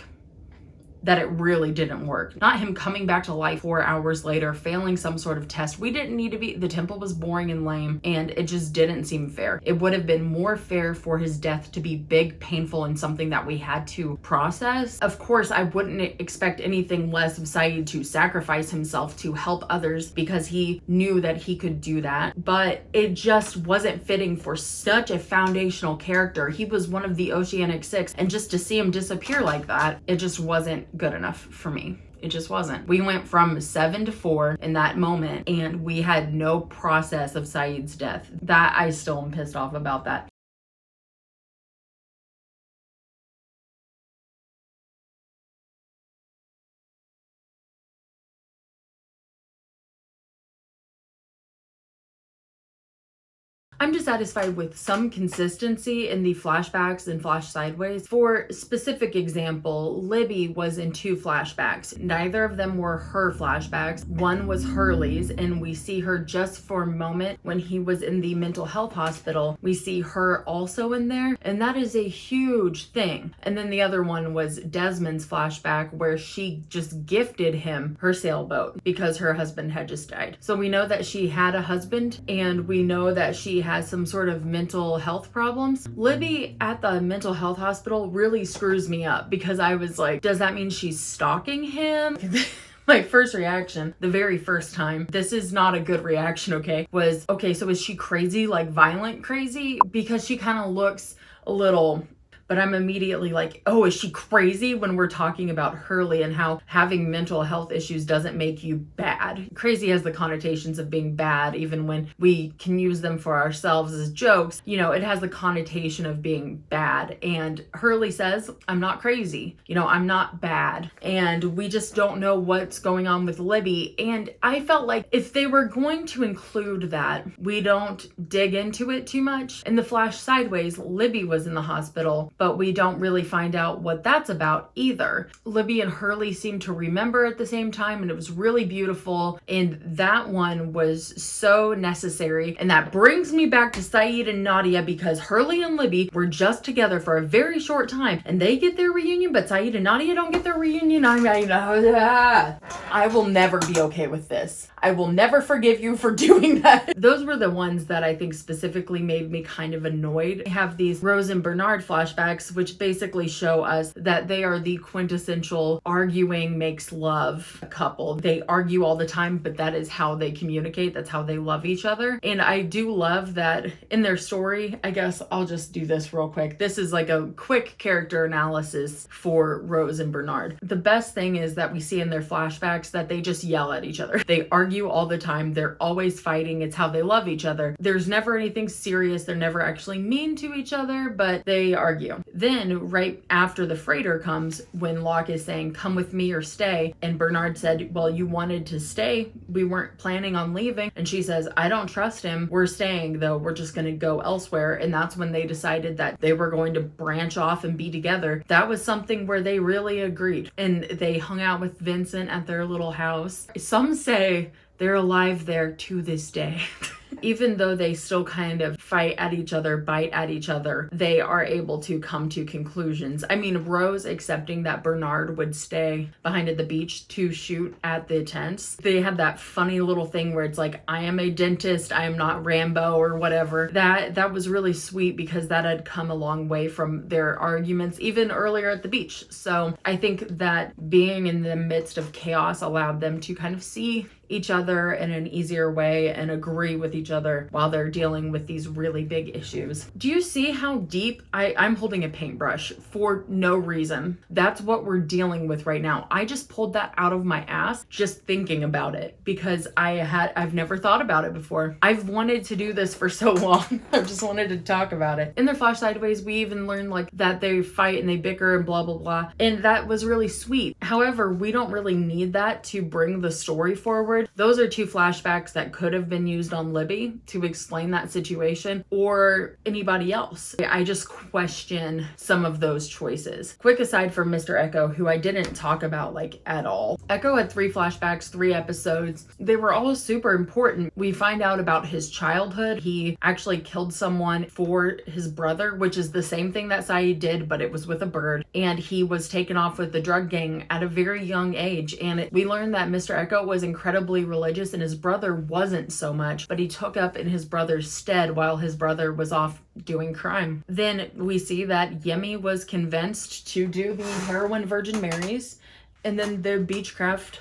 That it really didn't work. Not him coming back to life 4 hours later, failing some sort of test. We didn't need to be, the temple was boring and lame, and it just didn't seem fair. It would have been more fair for his death to be big, painful, and something that we had to process. Of course, I wouldn't expect anything less of Saeed to sacrifice himself to help others because he knew that he could do that, but it just wasn't fitting for such a foundational character. He was one of the Oceanic Six, and just to see him disappear like that, it just wasn't good enough for me. It just wasn't. We went from 7 to 4 in that moment, and we had no process of Saeed's death. That I still am pissed off about that. I'm dissatisfied with some consistency in the flashbacks and flash sideways. For specific example, Libby was in 2 flashbacks. Neither of them were her flashbacks. One was Hurley's, and we see her just for a moment when he was in the mental health hospital. We see her also in there, and that is a huge thing. And then the other one was Desmond's flashback, where she just gifted him her sailboat because her husband had just died. So we know that she had a husband, and we know that she has some sort of mental health problems. Libby at the mental health hospital really screws me up because I was like, does that mean she's stalking him? My first reaction, the very first time, this is not a good reaction, okay, was, okay, so is she crazy, like violent crazy? Because she kind of looks a little... But I'm immediately like, oh, is she crazy when we're talking about Hurley and how having mental health issues doesn't make you bad? Crazy has the connotations of being bad, even when we can use them for ourselves as jokes. You know, it has the connotation of being bad. And Hurley says, I'm not crazy. You know, I'm not bad. And we just don't know what's going on with Libby. And I felt like if they were going to include that, we don't dig into it too much. In the flash sideways, Libby was in the hospital, but we don't really find out what that's about either. Libby and Hurley seem to remember at the same time, and it was really beautiful, and that one was so necessary. And that brings me back to Saeed and Nadia, because Hurley and Libby were just together for a very short time, and they get their reunion, but Saeed and Nadia don't get their reunion. I will never be okay with this. I will never forgive you for doing that. Those were the ones that I think specifically made me kind of annoyed. We have these Rose and Bernard flashbacks, which basically show us that they are the quintessential arguing makes love couple. They argue all the time, but that is how they communicate. That's how they love each other. And I do love that in their story. I guess I'll just do this real quick. This is like a quick character analysis for Rose and Bernard. The best thing is that we see in their flashbacks that they just yell at each other. They argue all the time. They're always fighting. It's how they love each other. There's never anything serious. They're never actually mean to each other, but they argue. Then right after the freighter comes, when Locke is saying, come with me or stay, and Bernard said, well, you wanted to stay. We weren't planning on leaving. And she says, I don't trust him. We're staying though. We're just going to go elsewhere. And that's when they decided that they were going to branch off and be together. That was something where they really agreed. And they hung out with Vincent at their little house. Some say they're alive there to this day. Even though they still kind of fight at each other, bite at each other, they are able to come to conclusions. I mean, Rose accepting that Bernard would stay behind at the beach to shoot at the tents. They had that funny little thing where it's like, I am a dentist, I am not Rambo or whatever. That was really sweet, because that had come a long way from their arguments even earlier at the beach. So I think that being in the midst of chaos allowed them to kind of see each other in an easier way and agree with each other while they're dealing with these really big issues. Do you see how deep I'm holding a paintbrush for no reason? That's what we're dealing with right now. I just pulled that out of my ass just thinking about it, because I've never thought about it before. I've wanted to do this for so long. I've just wanted to talk about it. In their Flash Sideways, we even learned like that they fight and they bicker and blah blah blah, and that was really sweet. However, we don't really need that to bring the story forward. Those are two flashbacks that could have been used on Libby to explain that situation, or anybody else. I just question some of those choices. Quick aside from Mr. Echo, who I didn't talk about like at all. Echo had 3 flashbacks, 3 episodes. They were all super important. We find out about his childhood. He actually killed someone for his brother, which is the same thing that Saeed did, but it was with a bird. And he was taken off with the drug gang at a very young age. And we learned that Mr. Echo was incredibly religious and his brother wasn't so much, but he took up in his brother's stead while his brother was off doing crime. Then we see that Yemi was convinced to do the heroin Virgin Marys, and then the Beechcraft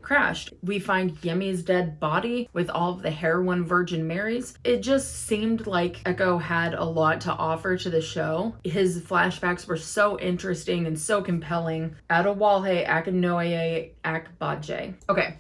crashed. We find Yemi's dead body with all of the heroin Virgin Marys. It just seemed like Echo had a lot to offer to the show. His flashbacks were so interesting and so compelling. Adewale Akinoye Akbaje. Okay,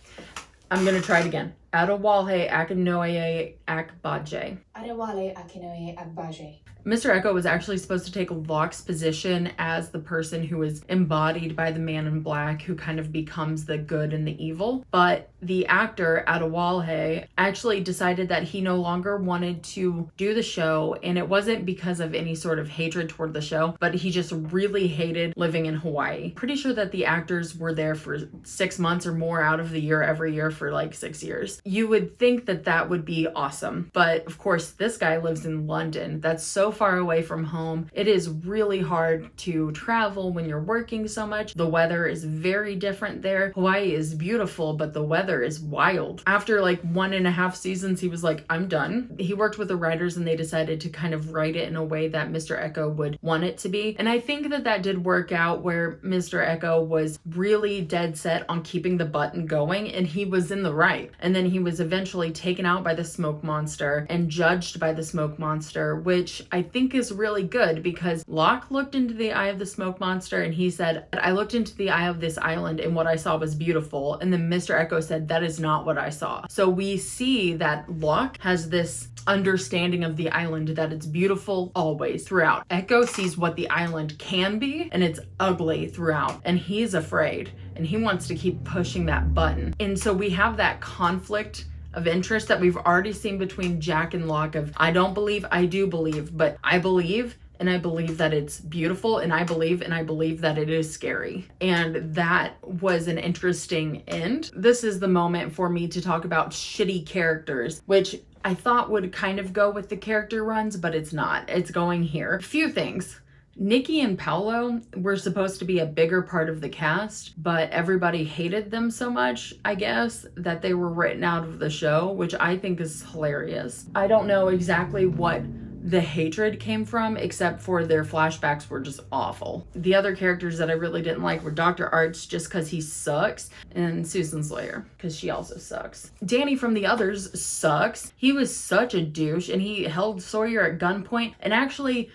I'm gonna try it again. Adewale Akinoye Akbaje.
Adewale Akinoye Akbaje.
Mr. Echo was actually supposed to take Locke's position as the person who is embodied by the man in black, who kind of becomes the good and the evil. But the actor, Adewale, actually decided that he no longer wanted to do the show, and it wasn't because of any sort of hatred toward the show, but he just really hated living in Hawaii. Pretty sure that the actors were there for 6 months or more out of the year, every year for like 6 years. You would think that that would be awesome, but of course this guy lives in London. That's so far away from home. It is really hard to travel when you're working so much. The weather is very different there. Hawaii is beautiful, but the weather is wild. After like 1.5 seasons, he was like, I'm done. He worked with the writers and they decided to kind of write it in a way that Mr. Echo would want it to be. And I think that that did work out, where Mr. Echo was really dead set on keeping the button going, and he was in the right. And then he was eventually taken out by the smoke monster and judged by the smoke monster, which I think is really good, because Locke looked into the eye of the smoke monster and he said, I looked into the eye of this island and what I saw was beautiful. And then Mr. Echo said, that is not what I saw. So we see that Locke has this understanding of the island, that it's beautiful always throughout. Echo sees what the island can be, and it's ugly throughout, and he's afraid and he wants to keep pushing that button. And so we have that conflict of interest that we've already seen between Jack and Locke of, I don't believe, I do believe, but I believe and I believe that it's beautiful, and I believe that it is scary. And that was an interesting end. This is the moment for me to talk about shitty characters, which I thought would kind of go with the character runs, but it's not. It's going here. A few things. Nikki and Paolo were supposed to be a bigger part of the cast, but everybody hated them so much, I guess, that they were written out of the show, which I think is hilarious. I don't know exactly what the hatred came from, except for their flashbacks were just awful. The other characters that I really didn't like were Dr. Arch, just because he sucks, and Susan Sawyer, because she also sucks. Danny from The Others sucks. He was such a douche, and he held Sawyer at gunpoint, and actually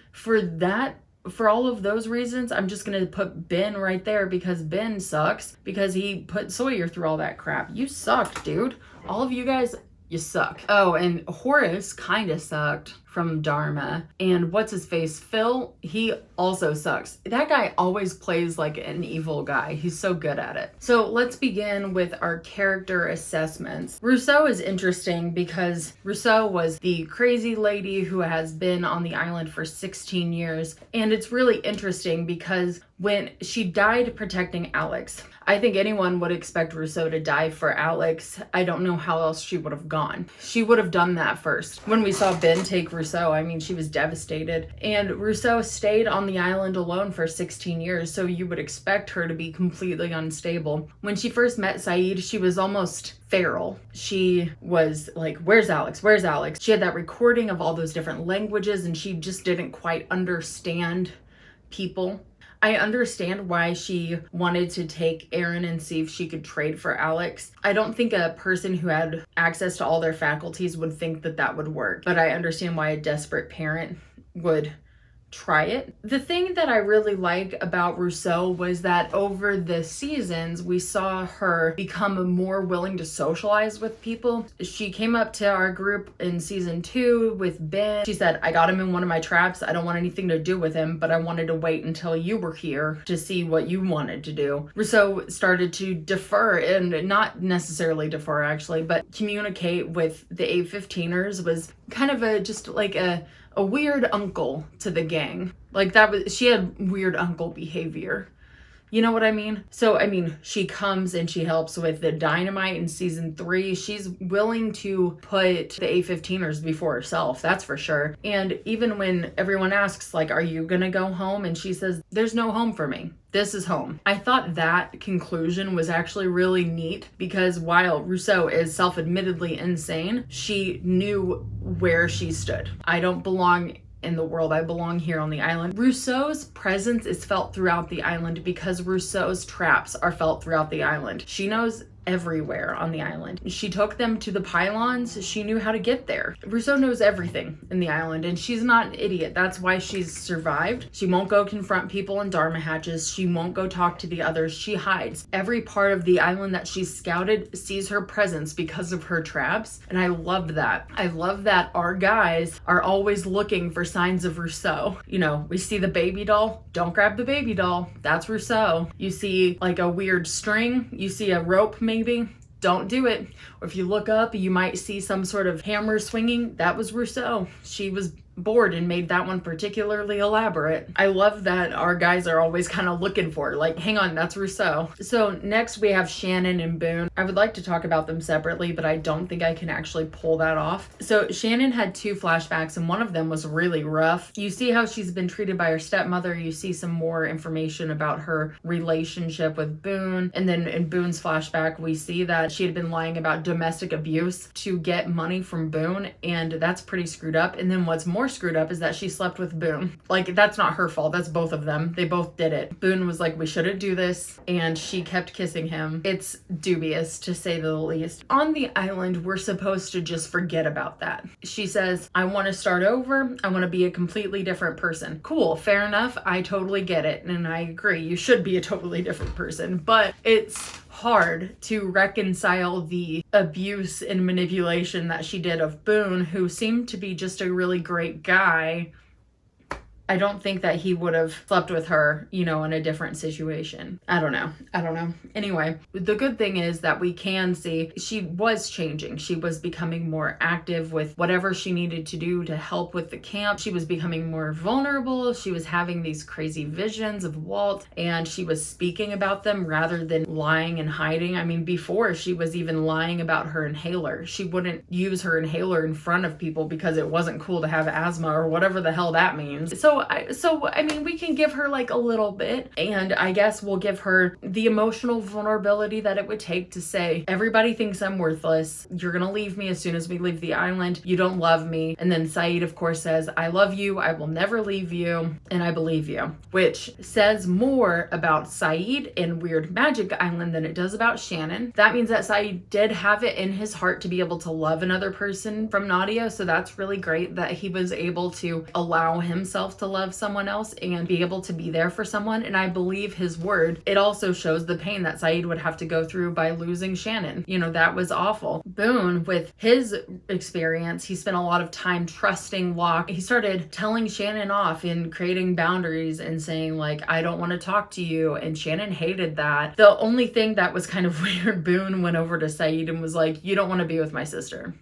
for all of those reasons, I'm just gonna put Ben right there, because Ben sucks because he put Sawyer through all that crap. You sucked, dude. All of you guys, you suck. Oh, and Horace kind of sucked from Dharma. And what's his face? Phil, he also sucks. That guy always plays like an evil guy. He's so good at it. So let's begin with our character assessments. Rousseau is interesting because Rousseau was the crazy lady who has been on the island for 16 years. And it's really interesting because when she died protecting Alex, I think anyone would expect Rousseau to die for Alex. I don't know how else she would have gone. She would have done that first. When we saw Ben take Rousseau, I mean, she was devastated. And Rousseau stayed on the island alone for 16 years, so you would expect her to be completely unstable. When she first met Saeed, she was almost feral. She was like, where's Alex? Where's Alex? She had that recording of all those different languages, and she just didn't quite understand people. I understand why she wanted to take Aaron and see if she could trade for Alex. I don't think a person who had access to all their faculties would think that that would work, but I understand why a desperate parent would try it. The thing that I really like about Rousseau was that over the seasons, we saw her become more willing to socialize with people. She came up to our group in season 2 with Ben. She said, I got him in one of my traps. I don't want anything to do with him, but I wanted to wait until you were here to see what you wanted to do. Rousseau started to defer, and not necessarily defer actually, but communicate with the 815ers. Was kind of just like a weird uncle to the gang. Like she had weird uncle behavior. You know what I mean? So, I mean, she comes and she helps with the dynamite in season 3. She's willing to put the A15ers before herself, that's for sure. And even when everyone asks, like, are you gonna go home? And she says, there's no home for me. This is home. I thought that conclusion was actually really neat because while Rousseau is self-admittedly insane, she knew where she stood. I don't belong in the world, I belong here on the island. Rousseau's presence is felt throughout the island because Rousseau's traps are felt throughout the island. She knows everywhere on the island. She took them to the pylons. She knew how to get there. Rousseau knows everything in the island, and she's not an idiot. That's why she's survived. She won't go confront people in Dharma hatches. She won't go talk to the others. She hides. Every part of the island that she's scouted sees her presence because of her traps, and I love that. I love that our guys are always looking for signs of Rousseau. You know, we see the baby doll. Don't grab the baby doll. That's Rousseau. You see like a weird string. You see a rope maybe. Don't do it. Or if you look up, you might see some sort of hammer swinging. That was Rousseau. She was bored and made that one particularly elaborate. I love that our guys are always kind of looking for, like, hang on, that's Rousseau. So next we have Shannon and Boone. I would like to talk about them separately, but I don't think I can actually pull that off. So Shannon had 2 flashbacks, and one of them was really rough. You see how she's been treated by her stepmother. You see some more information about her relationship with Boone. And then in Boone's flashback, we see that she had been lying about domestic abuse to get money from Boone, and that's pretty screwed up. And then what's more screwed up is that she slept with Boone. Like, that's not her fault. That's both of them. They both did it. Boone was like, we shouldn't do this, and she kept kissing him. It's dubious, to say the least. On the island, we're supposed to just forget about that. She says, I want to start over. I want to be a completely different person. Cool, fair enough. I totally get it, and I agree. You should be a totally different person, but it's hard to reconcile the abuse and manipulation that she did of Boone, who seemed to be just a really great guy, I don't think that he would have slept with her, you know, in a different situation. I don't know. Anyway, the good thing is that we can see she was changing. She was becoming more active with whatever she needed to do to help with the camp. She was becoming more vulnerable. She was having these crazy visions of Walt, and she was speaking about them rather than lying and hiding. I mean, before she was even lying about her inhaler. She wouldn't use her inhaler in front of people because it wasn't cool to have asthma or whatever the hell that means. So I mean, we can give her like a little bit, and I guess we'll give her the emotional vulnerability that it would take to say, everybody thinks I'm worthless. You're gonna leave me as soon as we leave the island. You don't love me. And then Saeed, of course, says, I love you. I will never leave you. And I believe you, which says more about Saeed and Weird Magic Island than it does about Shannon. That means that Saeed did have it in his heart to be able to love another person from Nadia. So that's really great that he was able to allow himself to love someone else and be able to be there for someone. And I believe his word. It also shows the pain that Saeed would have to go through by losing Shannon. You know, that was awful. Boone, with his experience, he spent a lot of time trusting Locke. He started telling Shannon off and creating boundaries and saying like, I don't want to talk to you. And Shannon hated that. The only thing that was kind of weird, Boone went over to Saeed and was like, you don't want to be with my sister.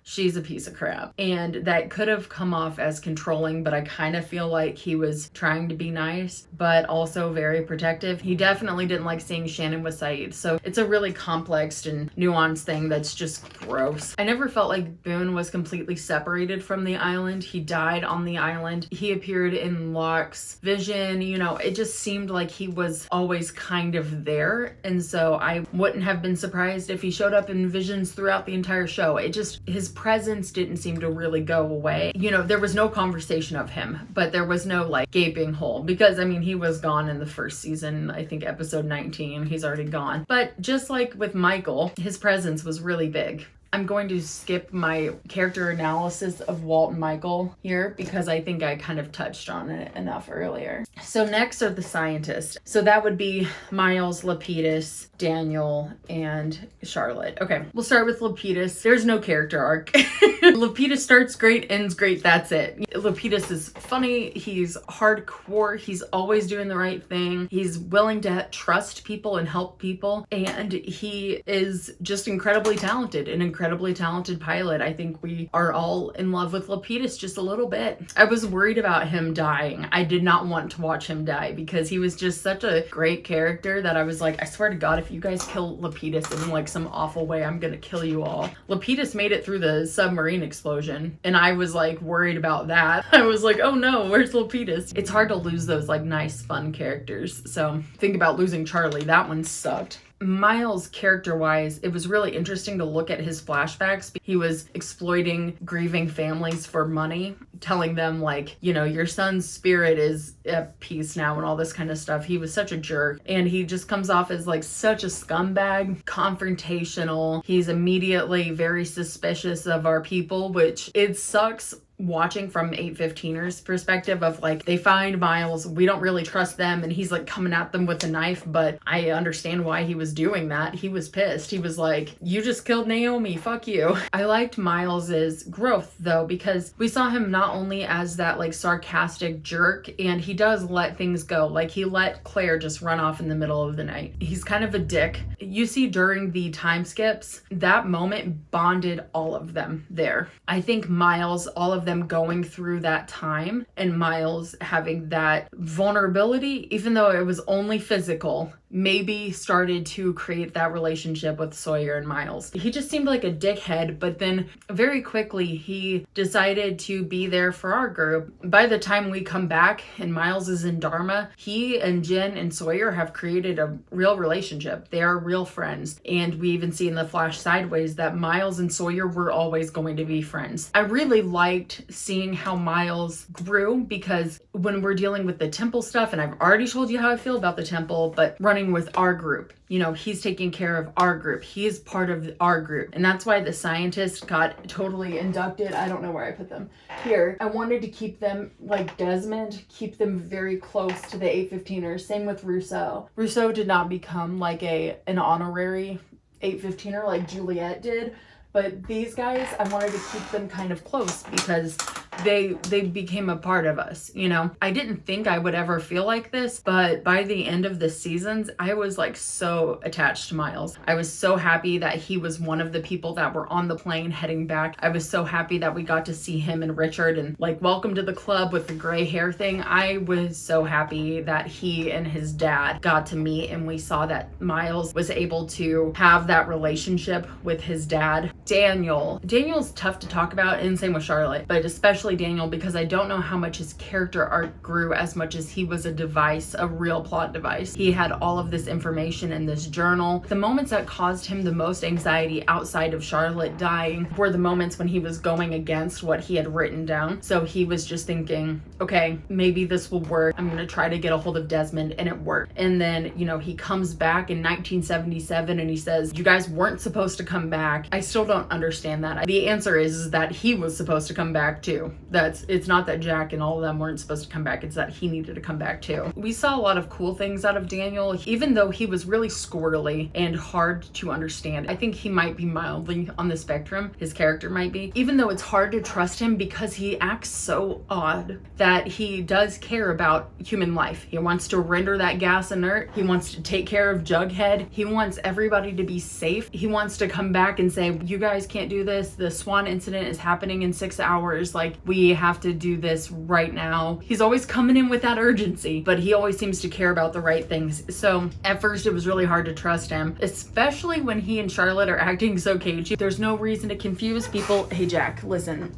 She's a piece of crap. And that could have come off as controlling, but I kind of feel like he was trying to be nice, but also very protective. He definitely didn't like seeing Shannon with Saeed. So it's a really complex and nuanced thing that's just gross. I never felt like Boone was completely separated from the island. He died on the island. He appeared in Locke's vision. You know, it just seemed like he was always kind of there. And so I wouldn't have been surprised if he showed up in visions throughout the entire show. It just, his presence didn't seem to really go away. You know, there was no conversation of him, but there was no like gaping hole, because I mean, he was gone in the first season. I think episode 19, he's already gone. But just like with Michael, his presence was really big. I'm going to skip my character analysis of Walt and Michael here because I think I kind of touched on it enough earlier. So next are the scientists. So that would be Miles, Lapidus, Daniel, and Charlotte. Okay, we'll start with Lapidus. There's no character arc. Lapidus starts great, ends great, that's it. Lapidus is funny, he's hardcore, he's always doing the right thing, he's willing to trust people and help people, and he is just incredibly talented, an incredibly talented pilot. I think we are all in love with Lapidus just a little bit. I was worried about him dying. I did not want to watch him die because he was just such a great character that I was like, I swear to God, if you guys kill Lapidus in like some awful way, I'm gonna kill you all. Lapidus made it through the submarine explosion, and I was like worried about that. I was like, oh no, where's Lapidus? It's hard to lose those like nice, fun characters. So think about losing Charlie. That one sucked. Miles, character-wise, it was really interesting to look at his flashbacks. He was exploiting grieving families for money, telling them like, you know, your son's spirit is at peace now and all this kind of stuff. He was such a jerk, and he just comes off as like such a scumbag, confrontational. He's immediately very suspicious of our people, which it sucks watching from 815ers perspective of like, they find Miles, we don't really trust them, and he's like coming at them with a knife, but I understand why he was doing that. He was pissed. He was like, you just killed Naomi, fuck you. I liked Miles's growth though, because we saw him not only as that like sarcastic jerk, and he does let things go. Like he let Claire just run off in the middle of the night. He's kind of a dick. You see during the time skips, that moment bonded all of them there. I think Miles, all of them going through that time, and Miles having that vulnerability, even though it was only physical, maybe started to create that relationship with Sawyer and Miles. He just seemed like a dickhead, but then very quickly he decided to be there for our group. By the time we come back and Miles is in Dharma, he and Jen and Sawyer have created a real relationship. They are real friends. And we even see in the Flash Sideways that Miles and Sawyer were always going to be friends. I really liked seeing how Miles grew, because when we're dealing with the temple stuff, and I've already told you how I feel about the temple, but running with our group, you know, he's taking care of our group. He is part of our group. And that's why the scientists got totally inducted. I don't know where I put them. Here, I wanted to keep them like Desmond, keep them very close to the 815ers. Same with Rousseau. Rousseau did not become like an honorary 815er like Juliet did. But these guys, I wanted to keep them kind of close because they became a part of us, you know? I didn't think I would ever feel like this, but by the end of the seasons, I was like so attached to Miles. I was so happy that he was one of the people that were on the plane heading back. I was so happy that we got to see him and Richard and like welcome to the club with the gray hair thing. I was so happy that he and his dad got to meet and we saw that Miles was able to have that relationship with his dad. Daniel's tough to talk about, and same with Charlotte, but especially Daniel, because I don't know how much his character arc grew as much as he was a device, a real plot device. He had all of this information in this journal. The moments that caused him the most anxiety outside of Charlotte dying were the moments when he was going against what he had written down. So he was just thinking, okay, maybe this will work. I'm gonna try to get a hold of Desmond, and it worked. And then, you know, he comes back in 1977 and he says, you guys weren't supposed to come back. I still don't understand that. The answer is that he was supposed to come back too. It's not that Jack and all of them weren't supposed to come back, it's that he needed to come back too. We saw a lot of cool things out of Daniel, even though he was really squirrely and hard to understand. I think he might be mildly on the spectrum, his character might be, even though it's hard to trust him because he acts so odd that he does care about human life. He wants to render that gas inert. He wants to take care of Jughead. He wants everybody to be safe. He wants to come back and say, you guys can't do this. The Swan incident is happening in 6 hours. Like, we have to do this right now. He's always coming in with that urgency, but he always seems to care about the right things. So at first it was really hard to trust him, especially when he and Charlotte are acting so cagey. There's no reason to confuse people. Hey Jack, listen.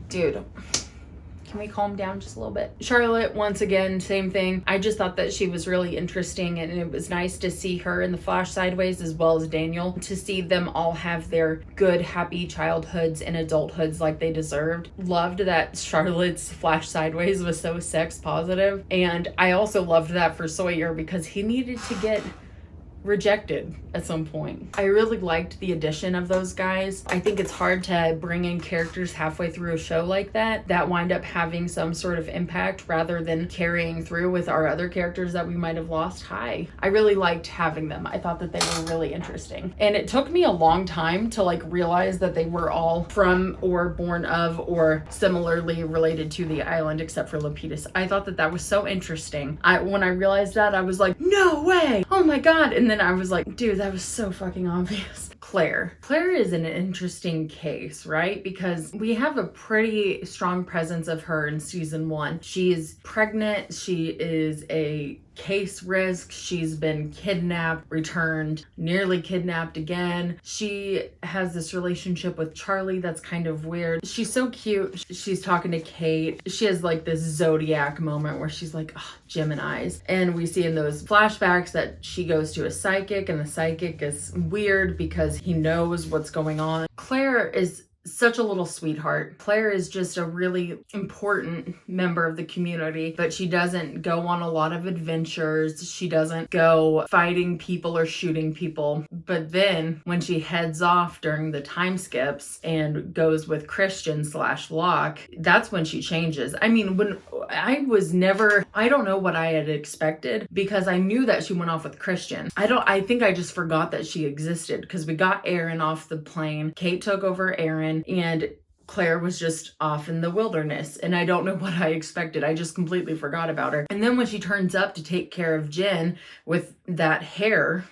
Dude, can we calm down just a little bit? Charlotte, once again, same thing. I just thought that she was really interesting, and it was nice to see her in the Flash sideways as well as Daniel, to see them all have their good, happy childhoods and adulthoods like they deserved. Loved that Charlotte's Flash sideways was so sex positive, and I also loved that for Sawyer because he needed to get rejected at some point. I really liked the addition of those guys. I think it's hard to bring in characters halfway through a show like that wind up having some sort of impact rather than carrying through with our other characters that we might have lost. I really liked having them. I thought that they were really interesting. And it took me a long time to like realize that they were all from or born of or similarly related to the island except for Lapidus. I thought that was so interesting. When I realized that, I was like, no way! Oh my god! And then I was like, dude, that was so fucking obvious. Claire is an interesting case, right? Because we have a pretty strong presence of her in season 1. She is pregnant. She is a case risk. She's been kidnapped, returned, nearly kidnapped again. She has this relationship with Charlie that's kind of weird. She's so cute. She's talking to Kate. She has like this Zodiac moment where she's like, oh, Geminis. And we see in those flashbacks that she goes to a psychic, and the psychic is weird because he knows what's going on. Claire is such a little sweetheart. Claire is just a really important member of the community, but she doesn't go on a lot of adventures. She doesn't go fighting people or shooting people. But then when she heads off during the time skips and goes with Christian / Locke, that's when she changes. I mean, when I don't know what I had expected because I knew that she went off with Christian. I think I just forgot that she existed because we got Aaron off the plane. Kate took over Aaron, and Claire was just off in the wilderness, and I don't know what I expected. I just completely forgot about her. And then when she turns up to take care of Jen with that hair,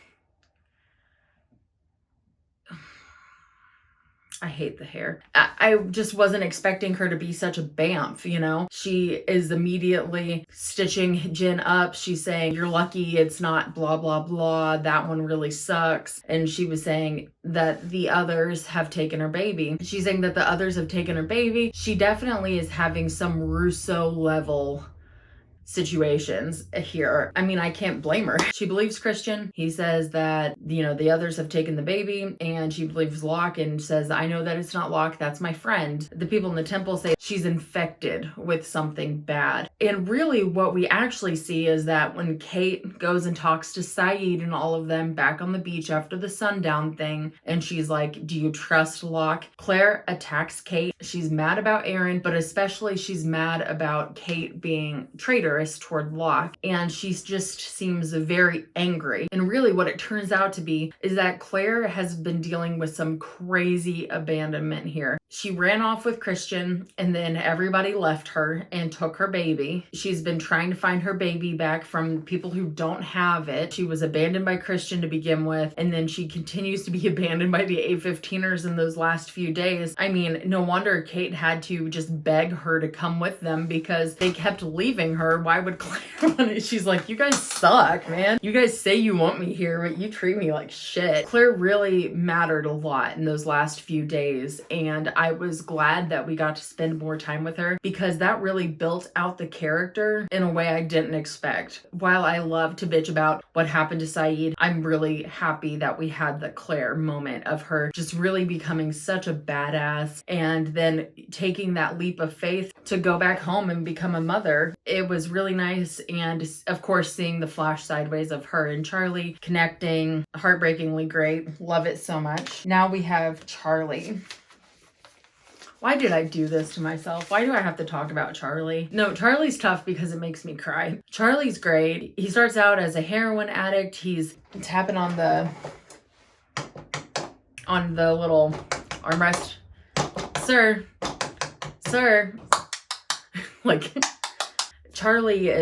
I hate the hair. I just wasn't expecting her to be such a bamf, you know? She is immediately stitching Jen up. She's saying, you're lucky it's not blah, blah, blah. That one really sucks. And she was saying that the others have taken her baby. She's saying that the others have taken her baby. She definitely is having some Russo level situations here. I mean, I can't blame her. She believes Christian. He says that, you know, the others have taken the baby, and she believes Locke and says, I know that it's not Locke, that's my friend. The people in the temple say she's infected with something bad. And really what we actually see is that when Kate goes and talks to Saeed and all of them back on the beach after the sundown thing, and she's like, do you trust Locke? Claire attacks Kate. She's mad about Aaron, but especially she's mad about Kate being traitorous toward Locke, and she just seems very angry. And really what it turns out to be is that Claire has been dealing with some crazy abandonment here. She ran off with Christian, and then everybody left her and took her baby. She's been trying to find her baby back from people who don't have it. She was abandoned by Christian to begin with, and then she continues to be abandoned by the A-15ers in those last few days. I mean, no wonder Kate had to just beg her to come with them because they kept leaving her. Why would Claire want it? She's like, you guys suck, man. You guys say you want me here, but you treat me like shit. Claire really mattered a lot in those last few days, and I was glad that we got to spend more time with her because that really built out the character in a way I didn't expect. While I love to bitch about what happened to Saeed, I'm really happy that we had the Claire moment of her just really becoming such a badass and then taking that leap of faith to go back home and become a mother. It was really nice, and of course seeing the flash sideways of her and Charlie connecting, heartbreakingly great. Love it so much. Now we have Charlie. Why did I do this to myself? Why do I have to talk about Charlie? No, Charlie's tough because it makes me cry. Charlie's great. He starts out as a heroin addict. He's tapping on the little armrest. Sir, like, Charlie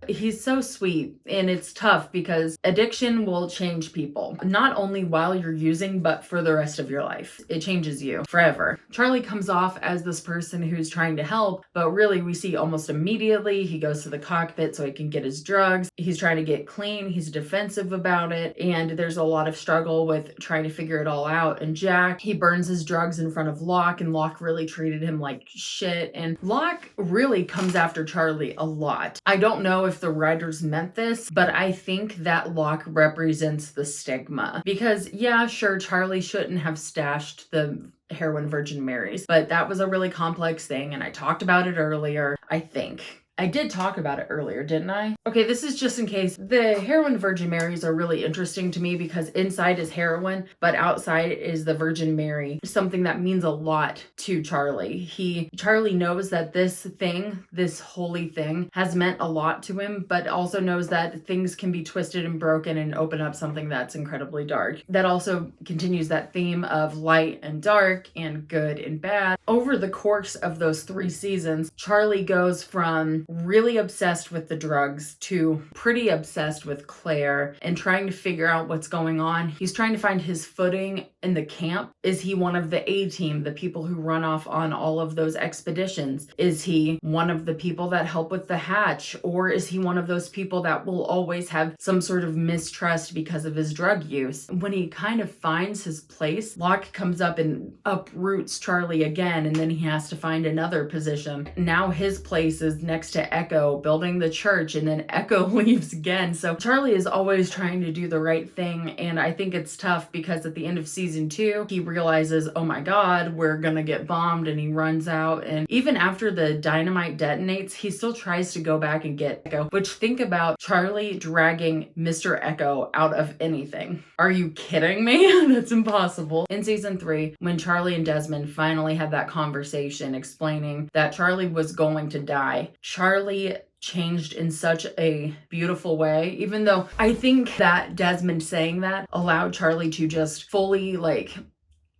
he's so sweet, and it's tough because addiction will change people. Not only while you're using, but for the rest of your life. It changes you forever. Charlie comes off as this person who's trying to help, but really we see almost immediately he goes to the cockpit so he can get his drugs. He's trying to get clean. He's defensive about it, and there's a lot of struggle with trying to figure it all out. And Jack, he burns his drugs in front of Locke, and Locke really treated him like shit. And Locke really comes after Charlie a lot. I don't know if the writers meant this, but I think that Locke represents the stigma. Because yeah, sure, Charlie shouldn't have stashed the heroin Virgin Marys, but that was a really complex thing, and I talked about it earlier, I think. I did talk about it earlier, didn't I? Okay, this is just in case. The heroin Virgin Marys are really interesting to me because inside is heroin, but outside is the Virgin Mary, something that means a lot to Charlie. Charlie knows that this thing, this holy thing, has meant a lot to him, but also knows that things can be twisted and broken and open up something that's incredibly dark. That also continues that theme of light and dark and good and bad. Over the course of those 3 seasons, Charlie goes from really obsessed with the drugs to pretty obsessed with Claire and trying to figure out what's going on. He's trying to find his footing in the camp. Is he one of the A-team, the people who run off on all of those expeditions? Is he one of the people that help with the hatch? Or is he one of those people that will always have some sort of mistrust because of his drug use? When he kind of finds his place, Locke comes up and uproots Charlie again, and then he has to find another position. Now his place is next to Echo, building the church, and then Echo leaves again. So Charlie is always trying to do the right thing, and I think it's tough because at the end of season 2, he realizes, oh my god, we're gonna get bombed, and he runs out. And even after the dynamite detonates, he still tries to go back and get Echo, which, think about Charlie dragging Mr. Echo out of anything. Are you kidding me? That's impossible. In season 3, when Charlie and Desmond finally had that conversation explaining that Charlie was going to die, Charlie changed in such a beautiful way, even though I think that Desmond saying that allowed Charlie to just fully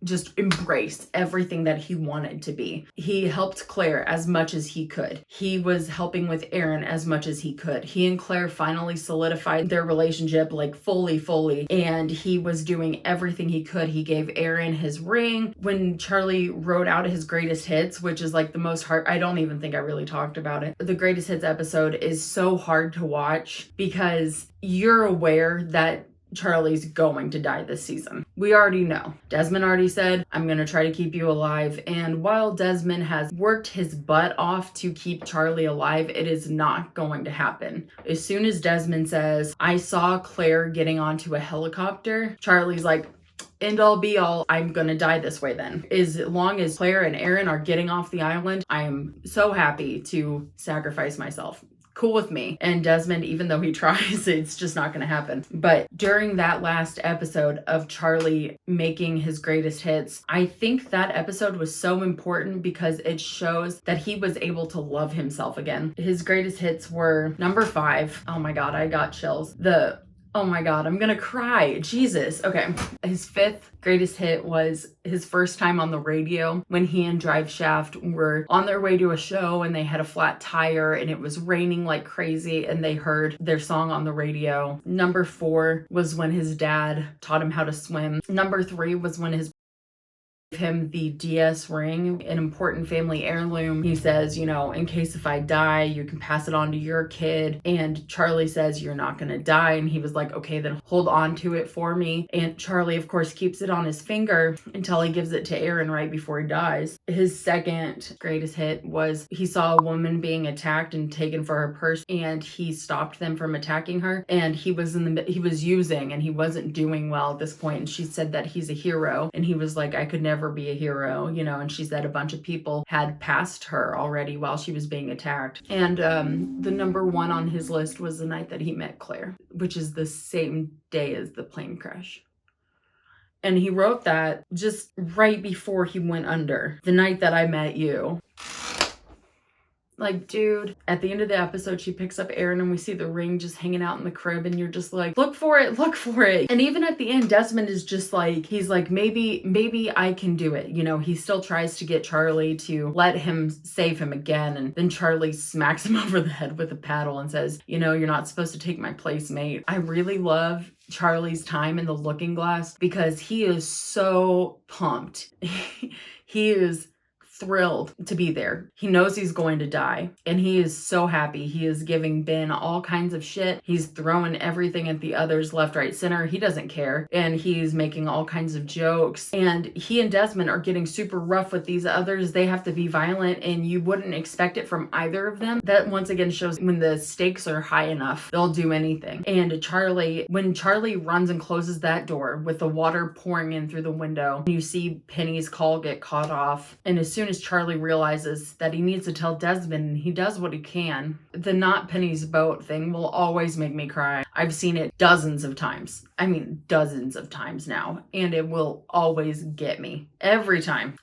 just embrace everything that he wanted to be. He helped Claire as much as he could. He was helping with Aaron as much as he could. He and Claire finally solidified their relationship fully, and he was doing everything he could. He gave Aaron his ring. When Charlie wrote out his greatest hits, which is the most hard, I don't even think I really talked about it. The greatest hits episode is so hard to watch because you're aware that Charlie's going to die this season. We already know. Desmond already said, I'm gonna try to keep you alive. And while Desmond has worked his butt off to keep Charlie alive, it is not going to happen. As soon as Desmond says, I saw Claire getting onto a helicopter, Charlie's like, end all be all, I'm gonna die this way then. As long as Claire and Aaron are getting off the island, I am so happy to sacrifice myself. Cool with me. And Desmond, even though he tries, it's just not going to happen. But during that last episode of Charlie making his greatest hits, I think that episode was so important because it shows that he was able to love himself again. His greatest hits were number 5. Oh my god, I got chills. The Oh my God, I'm gonna cry. Jesus. Okay. His 5th greatest hit was his first time on the radio when he and Drive Shaft were on their way to a show and they had a flat tire and it was raining like crazy and they heard their song on the radio. Number 4 was when his dad taught him how to swim. Number 3 was when his him the DS ring, an important family heirloom. He says, you know, in case if I die, you can pass it on to your kid. And Charlie says, you're not gonna die. And he was like, okay, then hold on to it for me. And Charlie, of course, keeps it on his finger until he gives it to Aaron right before he dies. His 2nd greatest hit was he saw a woman being attacked and taken for her purse, and he stopped them from attacking her. And he was using, and he wasn't doing well at this point. And she said that he's a hero. And he was like, I could never be a hero, you know. And she said a bunch of people had passed her already while she was being attacked. And the number 1 on his list was the night that he met Claire, which is the same day as the plane crash. And he wrote that just right before he went under. The night that I met you. Like, dude, at the end of the episode, she picks up Aaron and we see the ring just hanging out in the crib and you're just like, look for it, look for it. And even at the end, Desmond is just like, he's like, maybe I can do it. You know, he still tries to get Charlie to let him save him again. And then Charlie smacks him over the head with a paddle and says, you know, you're not supposed to take my place, mate. I really love Charlie's time in the looking glass because he is so pumped. He is thrilled to be there. He knows he's going to die and he is so happy. He is giving Ben all kinds of shit. He's throwing everything at the others left, right, center. He doesn't care. And he's making all kinds of jokes. And he and Desmond are getting super rough with these others. They have to be violent and you wouldn't expect it from either of them. That once again shows when the stakes are high enough, they'll do anything. And Charlie, when Charlie runs and closes that door with the water pouring in through the window, you see Penny's call get caught off. And as soon as Charlie realizes that he needs to tell Desmond and he does what he can, the not Penny's boat thing will always make me cry. I've seen it dozens of times. I mean, dozens of times now. And it will always get me. Every time.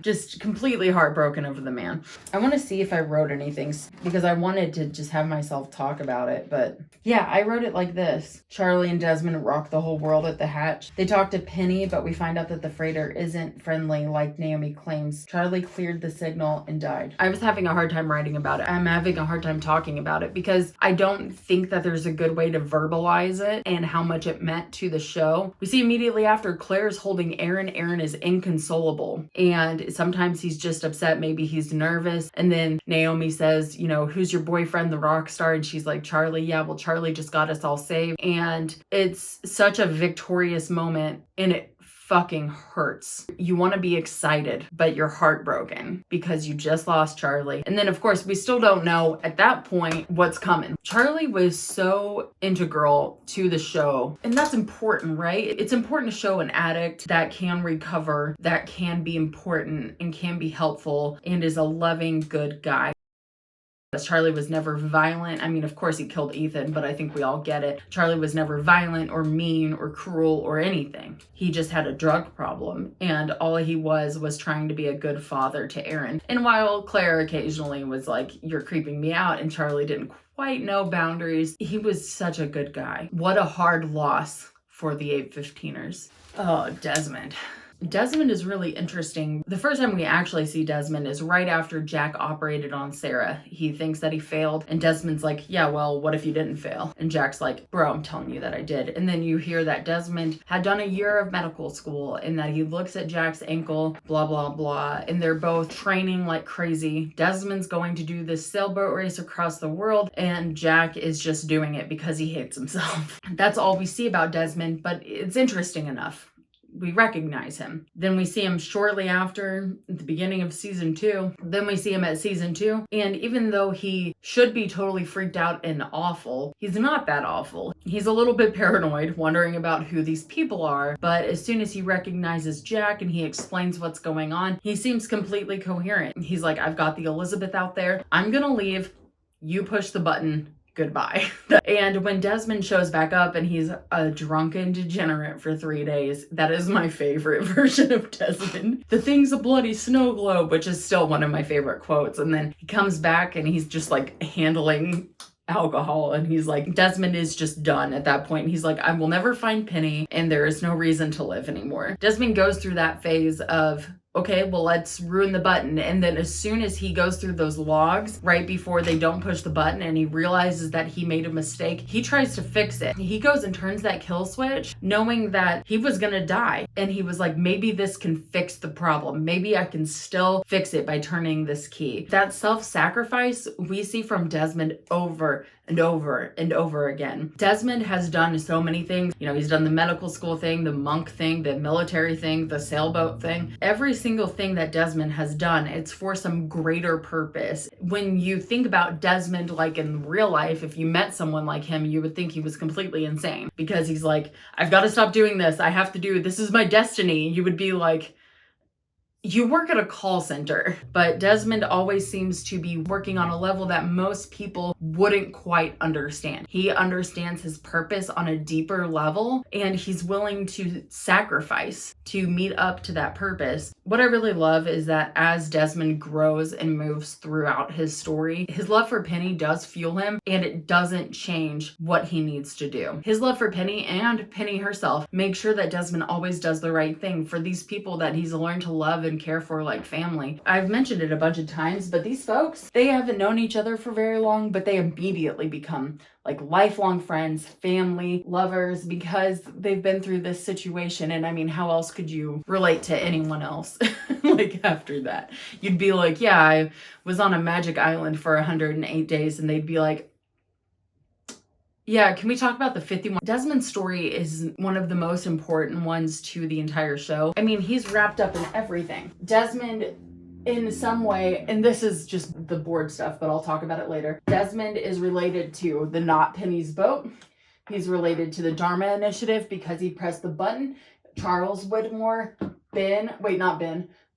Just completely heartbroken over the man. I want to see if I wrote anything because I wanted to just have myself talk about it. But yeah, I wrote it like this. Charlie and Desmond rock the whole world at the hatch. They talk to Penny, but we find out that the freighter isn't friendly like Naomi claims. Charlie cleared the signal and died. I was having a hard time writing about it. I'm having a hard time talking about it because I don't think that there's a good way to verbalize it and how much it meant to the show. We see immediately after Claire's holding Aaron. Aaron is inconsolable and sometimes he's just upset. Maybe he's nervous. And then Naomi says, you know, who's your boyfriend, the rock star? And she's like, Charlie. Yeah, well, Charlie just got us all saved. And it's such a victorious moment and it fucking hurts. You want to be excited, but you're heartbroken because you just lost Charlie. And then of course, we still don't know at that point what's coming. Charlie was so integral to the show. And that's important, right? It's important to show an addict that can recover, that can be important and can be helpful and is a loving, good guy. Charlie was never violent. I mean, of course he killed Ethan, but I think we all get it. Charlie was never violent or mean or cruel or anything. He just had a drug problem and all he was trying to be a good father to Aaron. And while Claire occasionally was like, you're creeping me out, and Charlie didn't quite know boundaries, he was such a good guy. What a hard loss for the 815ers. Oh, Desmond. Desmond is really interesting. The first time we actually see Desmond is right after Jack operated on Sarah. He thinks that he failed and Desmond's like, yeah, well, what if you didn't fail? And Jack's like, bro, I'm telling you that I did. And then you hear that Desmond had done a year of medical school and that he looks at Jack's ankle, blah, blah, blah. And they're both training like crazy. Desmond's going to do this sailboat race across the world and Jack is just doing it because he hates himself. That's all we see about Desmond, but it's interesting enough. We recognize him. Then we see him shortly after at the beginning of season 2. Then we see him at season 2. And even though he should be totally freaked out and awful, he's not that awful. He's a little bit paranoid, wondering about who these people are. But as soon as he recognizes Jack and he explains what's going on, he seems completely coherent. He's like, I've got the Elizabeth out there. I'm gonna leave. You push the button. Goodbye. And when Desmond shows back up and he's a drunken degenerate for 3 days, that is my favorite version of Desmond. The thing's a bloody snow globe, which is still one of my favorite quotes. And then he comes back and he's just like handling alcohol, and he's like, Desmond is just done at that point. He's like, I will never find Penny and there is no reason to live anymore. Desmond goes through that phase of, okay, well, let's ruin the button. And then as soon as he goes through those logs right before they don't push the button and he realizes that he made a mistake, he tries to fix it. He goes and turns that kill switch knowing that he was gonna die. And he was like, maybe this can fix the problem. Maybe I can still fix it by turning this key. That self-sacrifice we see from Desmond over and over and over again. Desmond has done so many things. You know, he's done the medical school thing, the monk thing, the military thing, the sailboat thing. Every single thing that Desmond has done, it's for some greater purpose. When you think about Desmond, like in real life, if you met someone like him, you would think he was completely insane because he's like, I've got to stop doing this. I have to do it. This is my destiny. You would be like, you work at a call center. But Desmond always seems to be working on a level that most people wouldn't quite understand. He understands his purpose on a deeper level, and he's willing to sacrifice to meet up to that purpose. What I really love is that as Desmond grows and moves throughout his story, his love for Penny does fuel him, and it doesn't change what he needs to do. His love for Penny and Penny herself makes sure that Desmond always does the right thing for these people that he's learned to love and care for like family. I've mentioned it a bunch of times, but these folks, they haven't known each other for very long, but they immediately become like lifelong friends, family, lovers, because they've been through this situation. And I mean, how else could you relate to anyone else? Like after that, you'd be like, yeah, I was on a magic island for 108 days, and they'd be like, yeah, can we talk about the 51? Desmond's story is one of the most important ones to the entire show. I mean, he's wrapped up in everything. Desmond, in some way, and this is just the board stuff, but I'll talk about it later. Desmond is related to the Not Penny's boat. He's related to the Dharma Initiative because he pressed the button. Charles Whitmore,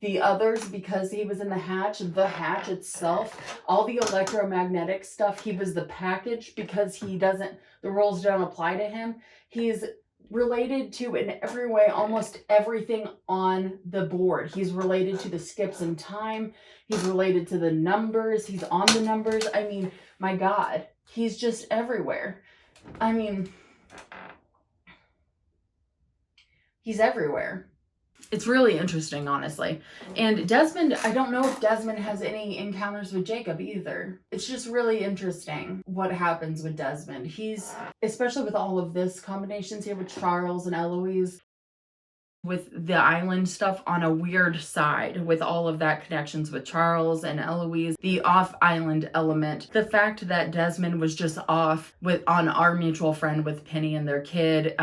the others because he was in the hatch itself, all the electromagnetic stuff. He was the package because the rules don't apply to him. He's related to in every way almost everything on the board. He's related to the skips in time. He's related to the numbers. He's on the numbers. I mean, my God, he's just everywhere. I mean, he's everywhere. It's really interesting, honestly. And Desmond, I don't know if Desmond has any encounters with Jacob either. It's just really interesting what happens with Desmond. He's, especially with all of this combinations here with Charles and Eloise, with the island stuff on a weird side, with all of that connections with Charles and Eloise, the off-island element, the fact that Desmond was just off on our mutual friend with Penny and their kid,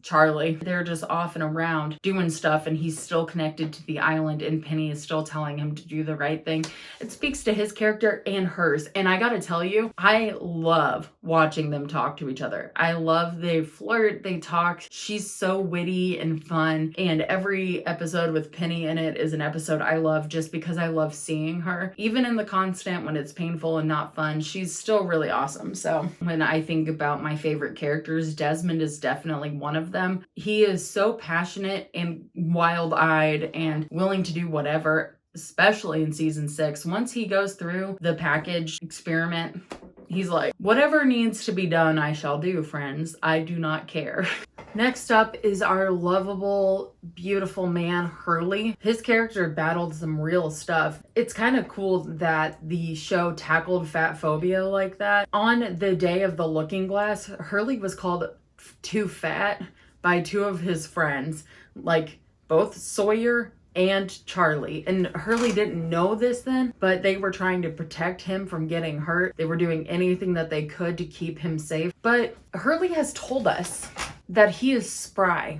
Charlie. They're just off and around doing stuff, and he's still connected to the island, and Penny is still telling him to do the right thing. It speaks to his character and hers, and I gotta tell you, I love watching them talk to each other. I love they flirt, they talk. She's so witty and fun, and every episode with Penny in it is an episode I love just because I love seeing her. Even in the Constant, when it's painful and not fun, she's still really awesome. So when I think about my favorite characters, Desmond is definitely one of them. He is so passionate and wild-eyed and willing to do whatever, especially in season 6. Once he goes through the package experiment, he's like, whatever needs to be done, I shall do, friends. I do not care. Next up is our lovable, beautiful man, Hurley. His character battled some real stuff. It's kind of cool that the show tackled fat phobia like that. On the day of the looking glass, Hurley was called too fat by 2 of his friends, like both Sawyer and Charlie. And Hurley didn't know this then, but they were trying to protect him from getting hurt. They were doing anything that they could to keep him safe. But Hurley has told us that he is spry,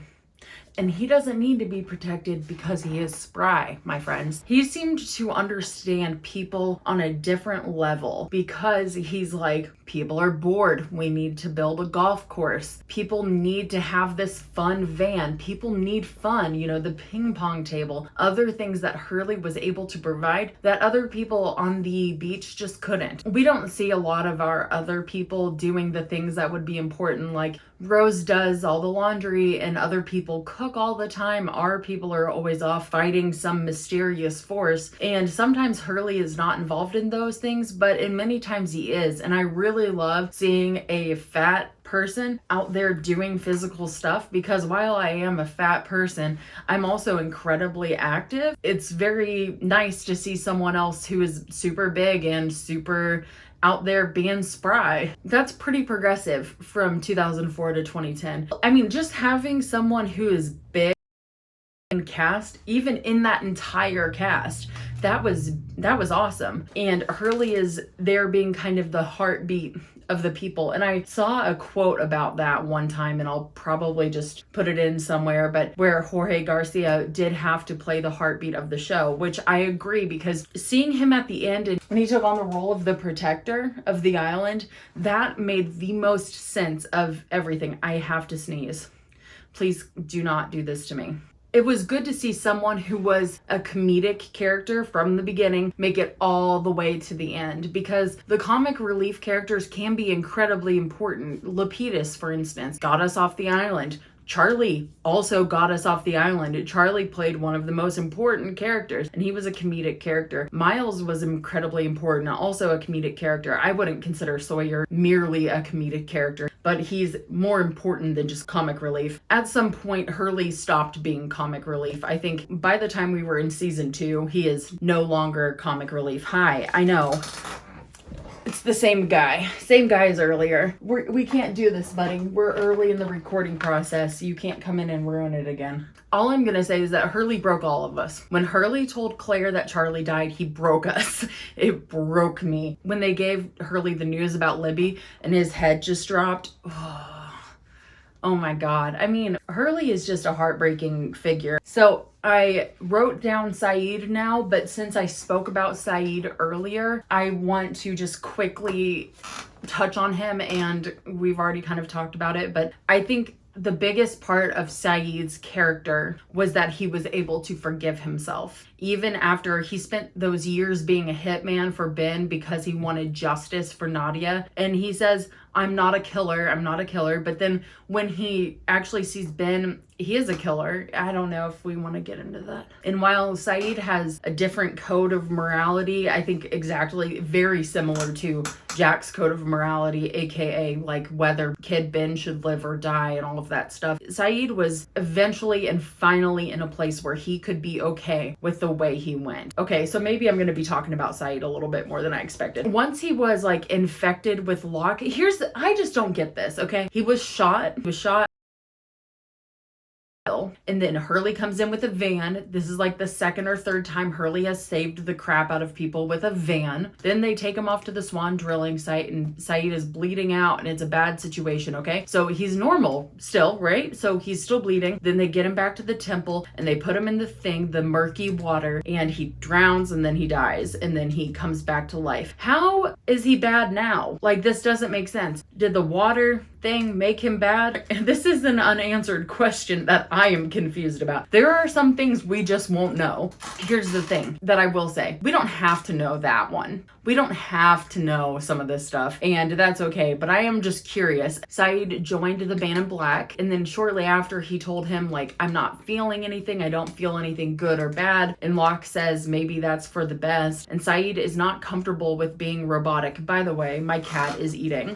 and he doesn't need to be protected because he is spry, my friends. He seemed to understand people on a different level because he's like, people are bored. We need to build a golf course. People need to have this fun van. People need fun, you know, the ping pong table, other things that Hurley was able to provide that other people on the beach just couldn't. We don't see a lot of our other people doing the things that would be important, like Rose does all the laundry and other people cook cook all the time. Our people are always off fighting some mysterious force. And sometimes Hurley is not involved in those things, but in many times he is. And I really love seeing a fat person out there doing physical stuff, because while I am a fat person, I'm also incredibly active. It's very nice to see someone else who is super big and super out there being spry. That's pretty progressive from 2004 to 2010. I mean, just having someone who is big and cast, even in that entire cast, that was awesome. And Hurley is there being kind of the heartbeat of the people. And I saw a quote about that one time, and I'll probably just put it in somewhere, but where Jorge Garcia did have to play the heartbeat of the show, which I agree, because seeing him at the end and when he took on the role of the protector of the island, that made the most sense of everything. I have to sneeze. Please do not do this to me. It was good to see someone who was a comedic character from the beginning make it all the way to the end, because the comic relief characters can be incredibly important. Lapidus, for instance, got us off the island. Charlie also got us off the island. Charlie played one of the most important characters, and he was a comedic character. Miles was incredibly important, also a comedic character. I wouldn't consider Sawyer merely a comedic character, but he's more important than just comic relief. At some point, Hurley stopped being comic relief. I think by the time we were in season 2, he is no longer comic relief. Hi, I know. It's the same guy as earlier. We can't do this, buddy. We're early in the recording process. You can't come in and ruin it again. All I'm gonna say is that Hurley broke all of us. When Hurley told Claire that Charlie died, he broke us. It broke me. When they gave Hurley the news about Libby and his head just dropped, oh my God. I mean, Hurley is just a heartbreaking figure. So I wrote down Saeed now, but since I spoke about Saeed earlier, I want to just quickly touch on him, and we've already kind of talked about it, but I think the biggest part of Saeed's character was that he was able to forgive himself. Even after he spent those years being a hitman for Ben because he wanted justice for Nadia. And he says, I'm not a killer. But then when he actually sees Ben, he is a killer. I don't know if we want to get into that. And while Saeed has a different code of morality, I think exactly very similar to Jack's code of morality, aka like whether Kid Ben should live or die and all of that stuff. Saeed was eventually and finally in a place where he could be okay with the way he went. Okay, so maybe I'm going to be talking about Saeed a little bit more than I expected. Once he was like infected with Locke, I just don't get this, okay? He was shot. And then Hurley comes in with a van. This is like the second or third time Hurley has saved the crap out of people with a van. Then they take him off to the Swan drilling site, and Saeed is bleeding out, and it's a bad situation, okay? So he's normal still, right? So he's still bleeding. Then they get him back to the temple, and they put him in the murky water, and he drowns, and then he dies, and then he comes back to life. How is he bad now? Like, this doesn't make sense. Did the water thing make him bad? And this is an unanswered question that I am confused about. There are some things we just won't know. Here's the thing that I will say. We don't have to know that one. We don't have to know some of this stuff, and that's okay, but I am just curious. Saeed joined the Band in Black, and then shortly after he told him, like, I'm not feeling anything. I don't feel anything good or bad. And Locke says maybe that's for the best. And Saeed is not comfortable with being robotic. By the way, my cat is eating.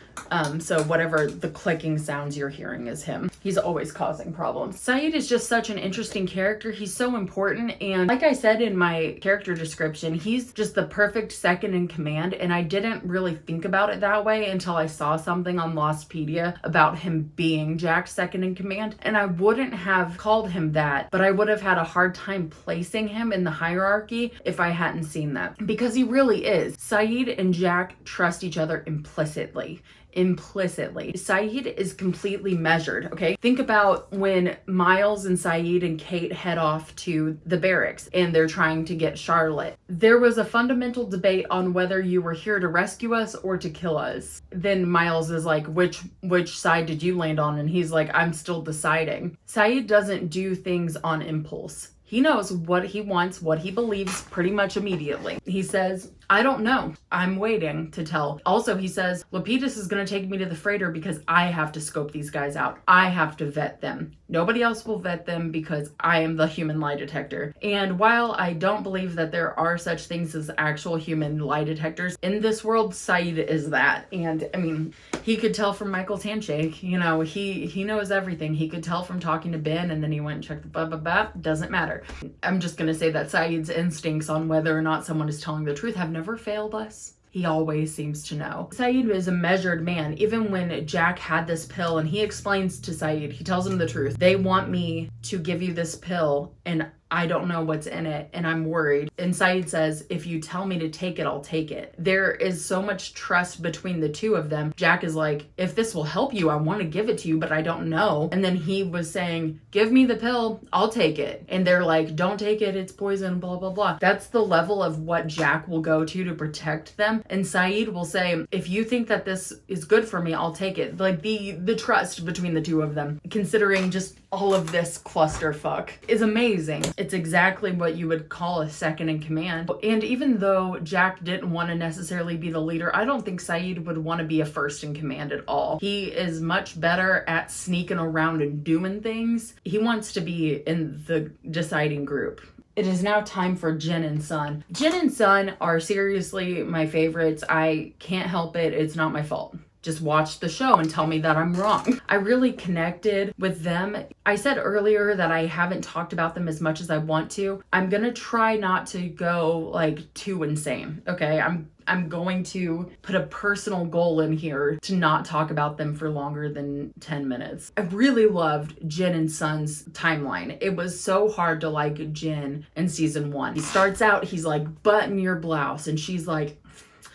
So whatever the clicking sounds you're hearing is him. He's always causing problems. Saeed is just such an interesting character. He's so important, and like I said in my character description, he's just the perfect second in command, and I didn't really think about it that way until I saw something on Lostpedia about him being Jack's second in command, and I wouldn't have called him that, but I would have had a hard time placing him in the hierarchy if I hadn't seen that, because he really is. Saeed and Jack trust each other implicitly. Saeed is completely measured, okay? Think about when Miles and Saeed and Kate head off to the barracks and they're trying to get Charlotte. There was a fundamental debate on whether you were here to rescue us or to kill us. Then Miles is like, which side did you land on? And he's like, I'm still deciding. Saeed doesn't do things on impulse. He knows what he wants, what he believes pretty much immediately. He says, I don't know. I'm waiting to tell. Also, he says, Lapidus is going to take me to the freighter because I have to scope these guys out. I have to vet them. Nobody else will vet them because I am the human lie detector. And while I don't believe that there are such things as actual human lie detectors, in this world, Saeed is that. And I mean, he could tell from Michael's handshake, you know, he knows everything. He could tell from talking to Ben, and then he went and checked the blah, blah, blah. Doesn't matter. I'm just going to say that Saeed's instincts on whether or not someone is telling the truth have never failed us. He always seems to know. Saeed is a measured man. Even when Jack had this pill and he explains to Saeed, he tells him the truth. They want me to give you this pill and I don't know what's in it and I'm worried. And Saeed says, if you tell me to take it, I'll take it. There is so much trust between the two of them. Jack is like, if this will help you, I want to give it to you, but I don't know. And then he was saying, give me the pill, I'll take it. And they're like, don't take it, it's poison, blah, blah, blah. That's the level of what Jack will go to protect them. And Saeed will say, if you think that this is good for me, I'll take it. Like the trust between the two of them, considering just all of this clusterfuck, is amazing. It's exactly what you would call a second in command. And even though Jack didn't want to necessarily be the leader, I don't think Saeed would want to be a first in command at all. He is much better at sneaking around and doing things. He wants to be in the deciding group. It is now time for Jin and Sun. Jin and Sun are seriously my favorites. I can't help it. It's not my fault. Just watch the show and tell me that I'm wrong. I really connected with them. I said earlier that I haven't talked about them as much as I want to. I'm gonna try not to go like too insane, okay? I'm going to put a personal goal in here to not talk about them for longer than 10 minutes. I really loved Jin and Sun's timeline. It was so hard to like Jin in season 1. He starts out, he's like, button your blouse, and she's like,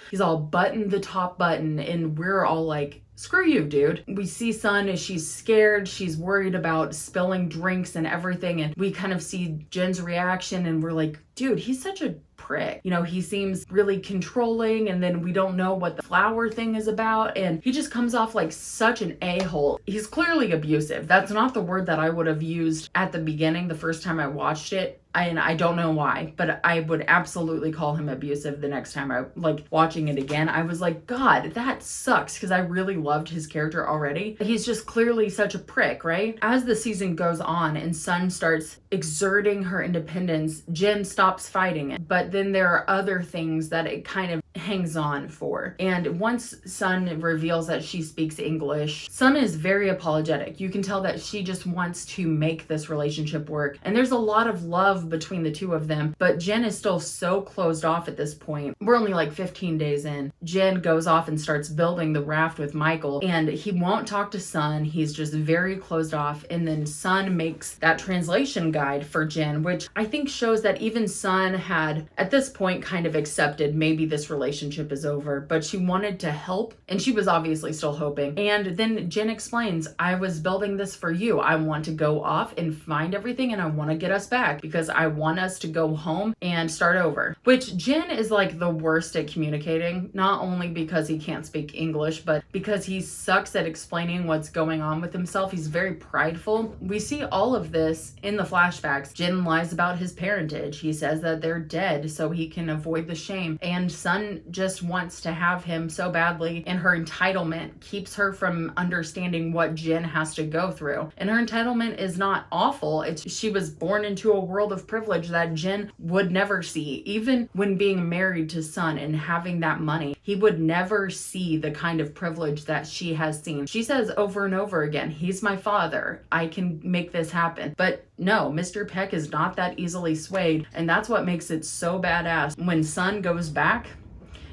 he's all button the top button, and we're all like, screw you, dude. We see Sun as she's scared, she's worried about spilling drinks and everything, and we kind of see Jin's reaction and we're like, dude, he's such a prick. You know, he seems really controlling, and then we don't know what the flower thing is about, and he just comes off like such an a-hole. He's clearly abusive. That's not the word that I would have used at the beginning the first time I watched it. And I don't know why, but I would absolutely call him abusive the next time I like watching it again. I was like, God, that sucks, because I really loved his character already. He's just clearly such a prick, right? As the season goes on and Sun starts exerting her independence, Jin stops fighting it. But then there are other things that it kind of hangs on for. And once Sun reveals that she speaks English, Sun is very apologetic. You can tell that she just wants to make this relationship work. And there's a lot of love between the two of them, but Jin is still so closed off at this point. We're only like 15 days in. Jin goes off and starts building the raft with Michael, and he won't talk to Sun. He's just very closed off. And then Sun makes that translation guide for Jin, which I think shows that even Sun had at this point kind of accepted maybe this relationship is over, but she wanted to help, and she was obviously still hoping. And then Jin explains, I was building this for you. I want to go off and find everything, and I want to get us back because I want us to go home and start over. Which Jin is like the worst at communicating, not only because he can't speak English, but because he sucks at explaining what's going on with himself. He's very prideful. We see all of this in the flashbacks. Jin lies about his parentage. He says that they're dead so he can avoid the shame. And Sun just wants to have him so badly, and her entitlement keeps her from understanding what Jin has to go through. And her entitlement is not awful. She was born into a world of privilege that Jin would never see. Even when being married to Sun and having that money, he would never see the kind of privilege that she has seen. She says over and over again, he's my father, I can make this happen. But no, Mr. Peck is not that easily swayed, and that's what makes it so badass. When Sun goes back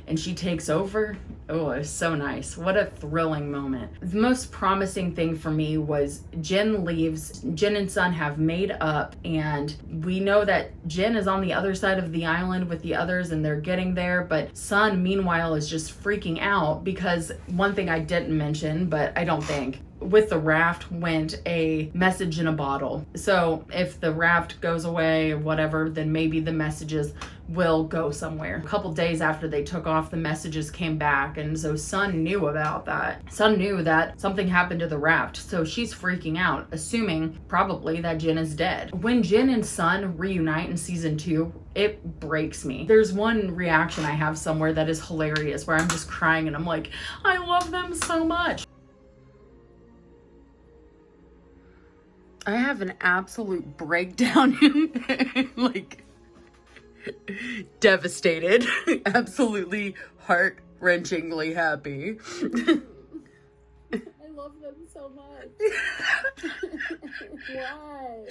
and she takes over, oh, it's so nice. What a thrilling moment. The most promising thing for me was Jin leaves. Jin and Sun have made up, and we know that Jin is on the other side of the island with the others and they're getting there, but Sun meanwhile is just freaking out because one thing I didn't mention, but I don't think, with the raft went a message in a bottle. So if the raft goes away or whatever, then maybe the messages will go somewhere. A couple days after they took off, the messages came back, and so Sun knew about that. Sun knew that something happened to the raft, so she's freaking out, assuming probably that Jin is dead. When Jin and Sun reunite in season 2, it breaks me. There's one reaction I have somewhere that is hilarious where I'm just crying and I'm like, I love them so much. I have an absolute breakdown like devastated, absolutely heart-wrenchingly happy.
I love them so much. Why?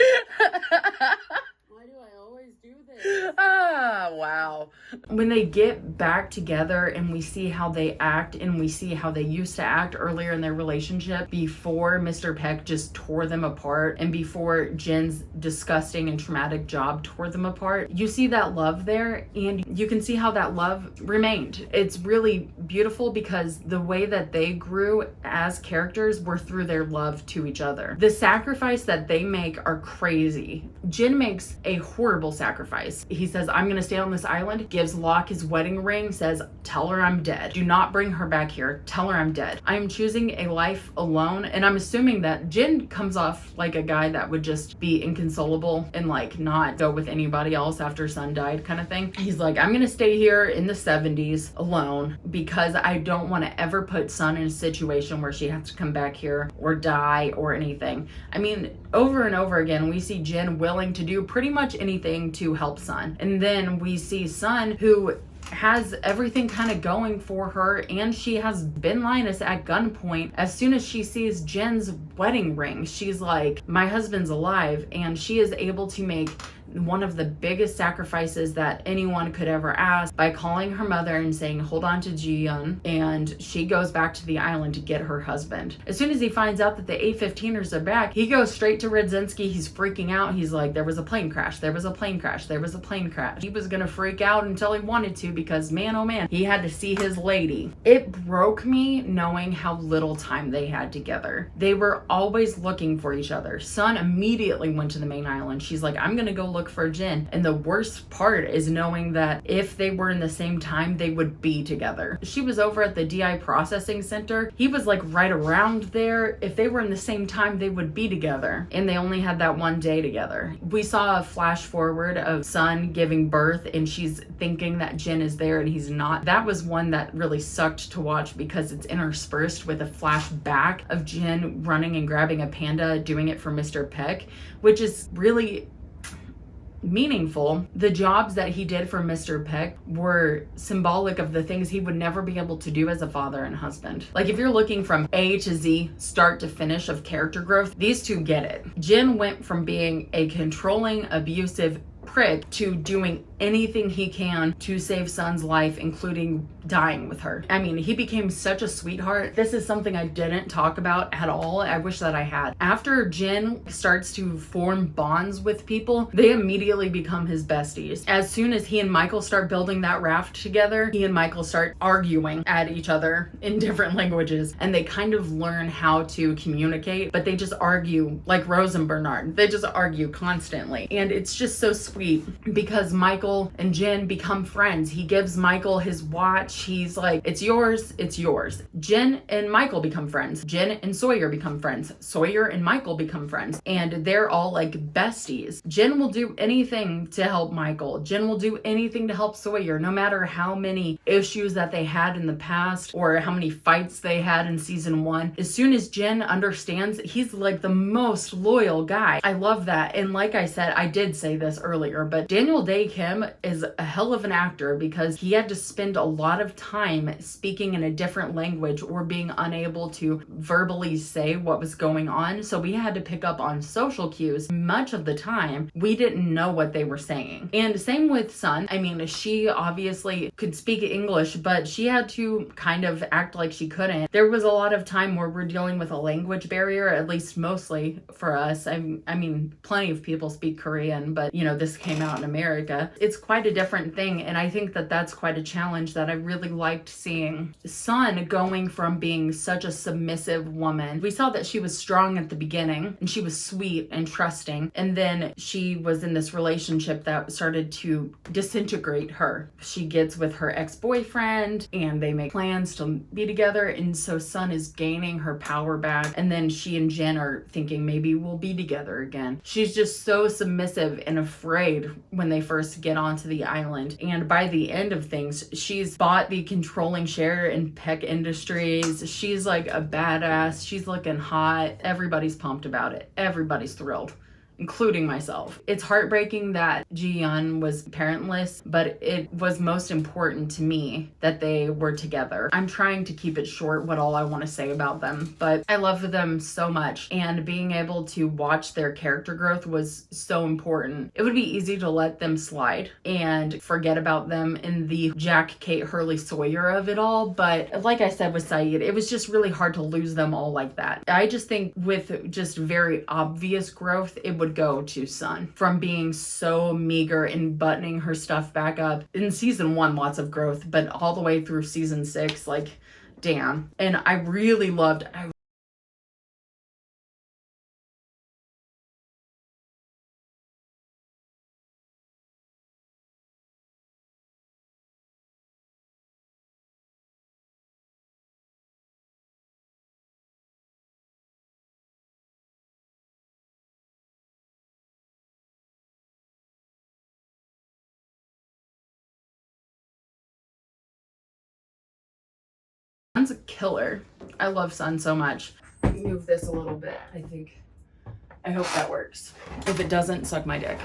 Why do I always do this?
Ah, wow. When they get back together and we see how they act and we see how they used to act earlier in their relationship before Mr. Peck just tore them apart and before Jin's disgusting and traumatic job tore them apart, you see that love there and you can see how that love remained. It's really beautiful because the way that they grew as characters were through their love to each other. The sacrifice that they make are crazy. Jin makes a horrible sacrifice. He says, I'm gonna stay on this island, gives Locke his wedding ring, says, tell her I'm dead. Do not bring her back here. Tell her I'm dead. I'm choosing a life alone. And I'm assuming that Jin comes off like a guy that would just be inconsolable and like not go with anybody else after Sun died kind of thing. He's like, I'm gonna stay here in the 70s alone because I don't want to ever put Sun in a situation where she has to come back here or die or anything. I mean, over and over again, we see Jin willing to do pretty much anything to help Sun. And then we see Sun, who has everything kind of going for her, and she has Ben Linus at gunpoint. As soon as she sees Jin's wedding ring, she's like, my husband's alive, and she is able to make one of the biggest sacrifices that anyone could ever ask by calling her mother and saying, hold on to Ji-yeon, and she goes back to the island to get her husband. As soon as he finds out that the A-15ers are back, he goes straight to Radzinski. He's freaking out. He's like, there was a plane crash. There was a plane crash. There was a plane crash. He was gonna freak out until he wanted to because man, oh man, he had to see his lady. It broke me knowing how little time they had together. They were always looking for each other. Sun immediately went to the main island. She's like, I'm gonna go look for Jin. And the worst part is knowing that if they were in the same time, they would be together. She was over at the DI processing center. He was like right around there. If they were in the same time, they would be together. And they only had that one day together. We saw a flash forward of Sun giving birth and she's thinking that Jin is there and he's not. That was one that really sucked to watch because it's interspersed with a flashback of Jin running and grabbing a panda, doing it for Mr. Peck, which is really meaningful. The jobs that he did for Mr. Peck were symbolic of the things he would never be able to do as a father and husband. Like if you're looking from A to Z, start to finish of character growth, these two get it. Jin went from being a controlling, abusive prick to doing anything he can to save Sun's life, including dying with her. I mean, he became such a sweetheart. This is something I didn't talk about at all. I wish that I had. After Jin starts to form bonds with people, they immediately become his besties. As soon as he and Michael start building that raft together, he and Michael start arguing at each other in different languages, and they kind of learn how to communicate, but they just argue like Rose and Bernard. They just argue constantly, and it's just so sweet because Michael and Jin become friends. He gives Michael his watch. He's like, it's yours, it's yours. Jin and Michael become friends. Jin and Sawyer become friends. Sawyer and Michael become friends. And they're all like besties. Jin will do anything to help Michael. Jin will do anything to help Sawyer, no matter how many issues that they had in the past or how many fights they had in season 1. As soon as Jin understands, he's like the most loyal guy. I love that. And like I said, I did say this earlier, but Daniel Day Kim is a hell of an actor because he had to spend a lot of time speaking in a different language or being unable to verbally say what was going on. So we had to pick up on social cues. Much of the time, we didn't know what they were saying. And same with Sun. I mean, she obviously could speak English, but she had to kind of act like she couldn't. There was a lot of time where we're dealing with a language barrier, at least mostly for us. I mean, plenty of people speak Korean, but you know, this came out in America. it's quite a different thing. And I think that that's quite a challenge that I really liked seeing. Sun going from being such a submissive woman. We saw that she was strong at the beginning and she was sweet and trusting. And then she was in this relationship that started to disintegrate her. She gets with her ex-boyfriend and they make plans to be together. And so Sun is gaining her power back. And then she and Jen are thinking maybe we'll be together again. She's just so submissive and afraid when they first get onto the island. And by the end of things, she's bought the controlling share in Peck Industries. She's like a badass. She's looking hot. Everybody's pumped about it. Everybody's thrilled, including myself. It's heartbreaking that Ji-yeon was parentless, but it was most important to me that they were together. I'm trying to keep it short what all I want to say about them, but I love them so much, and being able to watch their character growth was so important. It would be easy to let them slide and forget about them in the Jack, Kate, Hurley, Sawyer of it all, but like I said with Saeed, it was just really hard to lose them all like that. I just think with just very obvious growth, it would go to Sun, from being so meager and buttoning her stuff back up. In season 1, lots of growth, but all the way through season 6, like, damn. And I really loved, Sun's a killer. I love Sun so much. Move this a little bit, I hope that works. If it doesn't, suck my dick.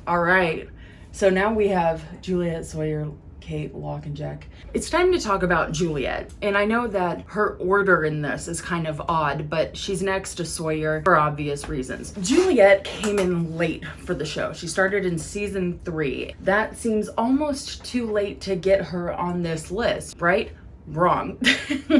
All right, so now we have Juliet, Sawyer, Kate, Locke, and Jack. It's time to talk about Juliet. And I know that her order in this is kind of odd, but she's next to Sawyer for obvious reasons. Juliet came in late for the show. She started in season 3. That seems almost too late to get her on this list, right? Wrong.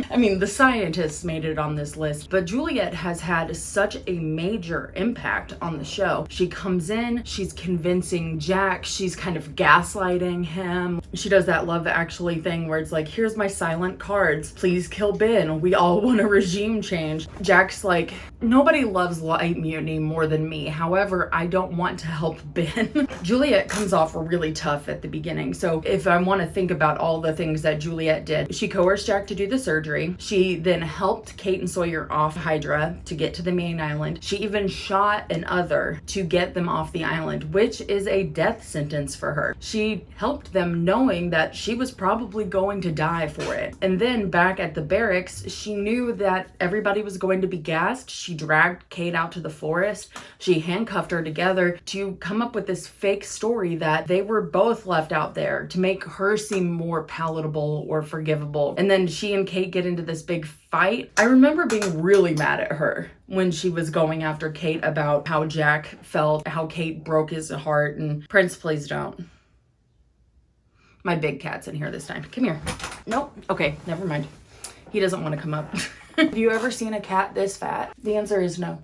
I mean, the scientists made it on this list, but Juliet has had such a major impact on the show. She comes in, she's convincing Jack, she's kind of gaslighting him. She does that Love Actually thing where it's like, here's my silent cards, please kill Ben, we all want a regime change. Jack's like, nobody loves light mutiny more than me, however, I don't want to help Ben. Juliet comes off really tough at the beginning, so if I want to think about all the things that Juliet did, she coerced Jack to do the surgery. She then helped Kate and Sawyer off Hydra to get to the main island. She even shot an other to get them off the island, which is a death sentence for her. She helped them knowing that she was probably going to die for it. And then back at the barracks, she knew that everybody was going to be gassed. She dragged Kate out to the forest. She handcuffed her together to come up with this fake story that they were both left out there to make her seem more palatable or forgivable. And then she and Kate get into this big fight. I remember being really mad at her when she was going after Kate about how Jack felt, how Kate broke his heart, and Prince, please don't. My big cat's in here this time. Come here. Nope. Okay, never mind. He doesn't want to come up. Have you ever seen a cat this fat? The answer is no.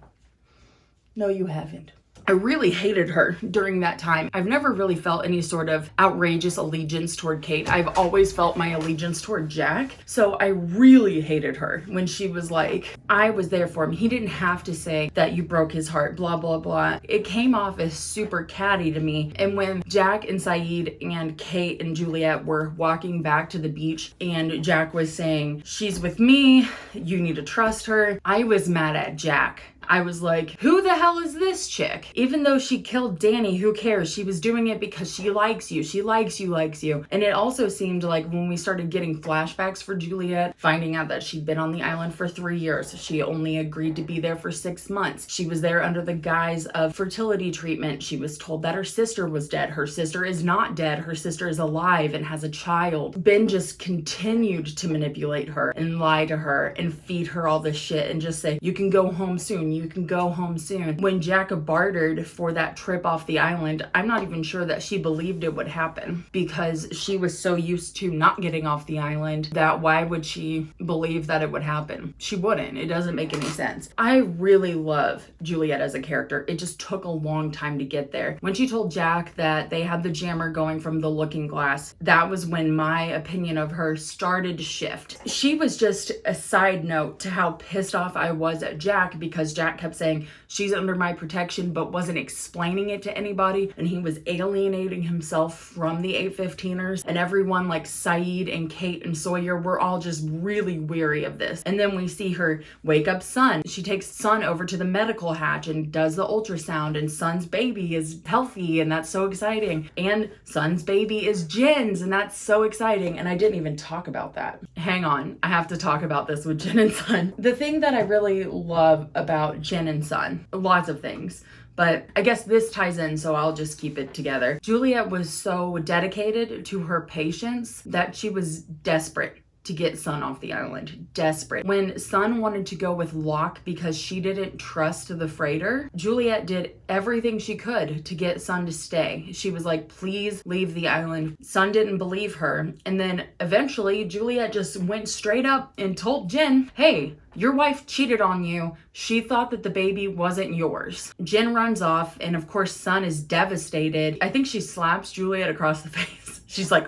No, you haven't. I really hated her during that time. I've never really felt any sort of outrageous allegiance toward Kate. I've always felt my allegiance toward Jack. So I really hated her when she was like, I was there for him. He didn't have to say that you broke his heart, blah, blah, blah. It came off as super catty to me. And when Jack and Saeed and Kate and Juliet were walking back to the beach and Jack was saying, she's with me, you need to trust her, I was mad at Jack. I was like, who the hell is this chick? Even though she killed Danny, who cares? She was doing it because she likes you. She likes you. And it also seemed like when we started getting flashbacks for Juliet, finding out that she'd been on the island for 3 years. She only agreed to be there for 6 months. She was there under the guise of fertility treatment. She was told that her sister was dead. Her sister is not dead. Her sister is alive and has a child. Ben just continued to manipulate her and lie to her and feed her all this shit and just say, you can go home soon. You can go home soon. When Jack bartered for that trip off the island, I'm not even sure that she believed it would happen because she was so used to not getting off the island that why would she believe that it would happen? She wouldn't. It doesn't make any sense. I really love Juliet as a character. It just took a long time to get there. When she told Jack that they had the jammer going from the looking glass, that was when my opinion of her started to shift. She was just a side note to how pissed off I was at Jack because Jack kept saying she's under my protection but wasn't explaining it to anybody, and he was alienating himself from the 815ers, and everyone like Saeed and Kate and Sawyer were all just really weary of this. And then we see her wake up Sun. She takes Sun over to the medical hatch and does the ultrasound, and Sun's baby is healthy, and that's so exciting. And Sun's baby is Jin's, and that's so exciting. And I didn't even talk about that. Hang on, I have to talk about this with Jin and Sun. The thing that I really love about Jin and Sun, lots of things, but I guess this ties in, so I'll just keep it together. Juliet was so dedicated to her patients that she was desperate to get Sun off the island. Desperate. When Sun wanted to go with Locke because she didn't trust the freighter, Juliet did everything she could to get Sun to stay. She was like, please leave the island. Sun didn't believe her. And then eventually Juliet just went straight up and told Jin, hey, your wife cheated on you. She thought that the baby wasn't yours. Jin runs off, and of course Sun is devastated. I think she slaps Juliet across the face. She's like,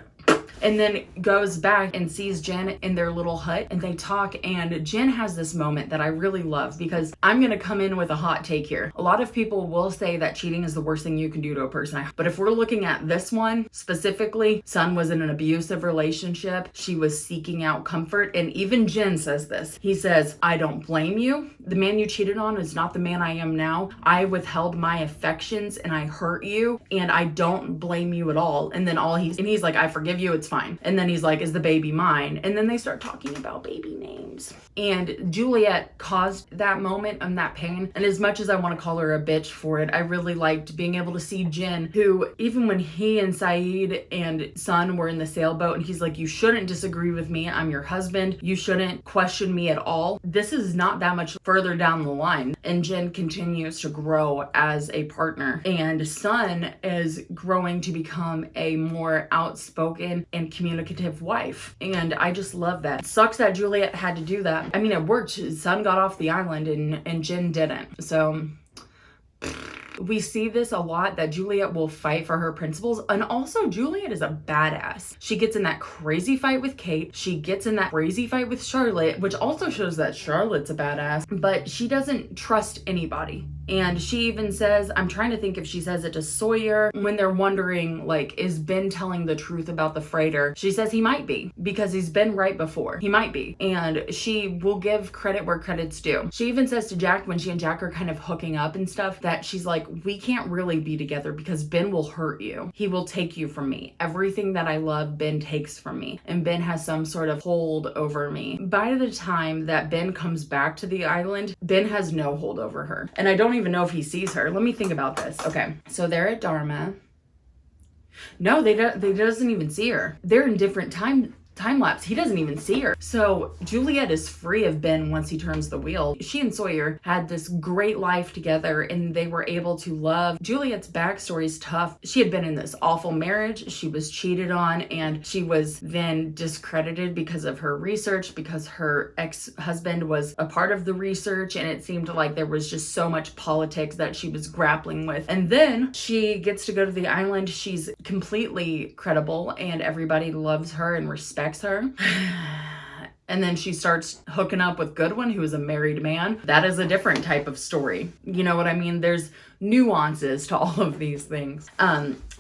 and then goes back and sees Jin in their little hut, and they talk, and Jin has this moment that I really love because I'm gonna come in with a hot take here. A lot of people will say that cheating is the worst thing you can do to a person, but if we're looking at this one specifically, Sun was in an abusive relationship. She was seeking out comfort, and even Jin says this. He says, I don't blame you. The man you cheated on is not the man I am now. I withheld my affections and I hurt you, and I don't blame you at all. And then he's like, I forgive you, it's fine. And then he's like, is the baby mine? And then they start talking about baby names. And Juliet caused that moment and that pain. And as much as I want to call her a bitch for it, I really liked being able to see Jin, who even when he and Saeed and Sun were in the sailboat, and he's like, you shouldn't disagree with me. I'm your husband. You shouldn't question me at all. This is not that much further down the line. And Jin continues to grow as a partner. And Sun is growing to become a more outspoken and communicative wife. And I just love that. It sucks that Juliet had to do that. I mean, it worked. Sun got off the island and Jin didn't. So we see this a lot, that Juliet will fight for her principles. And also Juliet is a badass. She gets in that crazy fight with Kate. She gets in that crazy fight with Charlotte, which also shows that Charlotte's a badass, but she doesn't trust anybody. And she even says, I'm trying to think if she says it to Sawyer when they're wondering, like, is Ben telling the truth about the freighter? She says he might be, because he's been right before. He might be. And she will give credit where credit's due. She even says to Jack, when she and Jack are kind of hooking up and stuff, that she's like, we can't really be together because Ben will hurt you. He will take you from me. Everything that I love, Ben takes from me. And Ben has some sort of hold over me. By the time that Ben comes back to the island, Ben has no hold over her. And I don't even know if he sees her. Let me think about this. Okay, so they're at Dharma. No, they doesn't even see her. They're in different time lapse. He doesn't even see her. So Juliet is free of Ben once he turns the wheel. She and Sawyer had this great life together, and they were able to love. Juliet's backstory is tough. She had been in this awful marriage. She was cheated on, and she was then discredited because of her research, because her ex-husband was a part of the research, and it seemed like there was just so much politics that she was grappling with. And then she gets to go to the island. She's completely credible, and everybody loves her and respects her. And then she starts hooking up with Goodwin, who is a married man. That is a different type of story. You know what I mean? There's nuances to all of these things.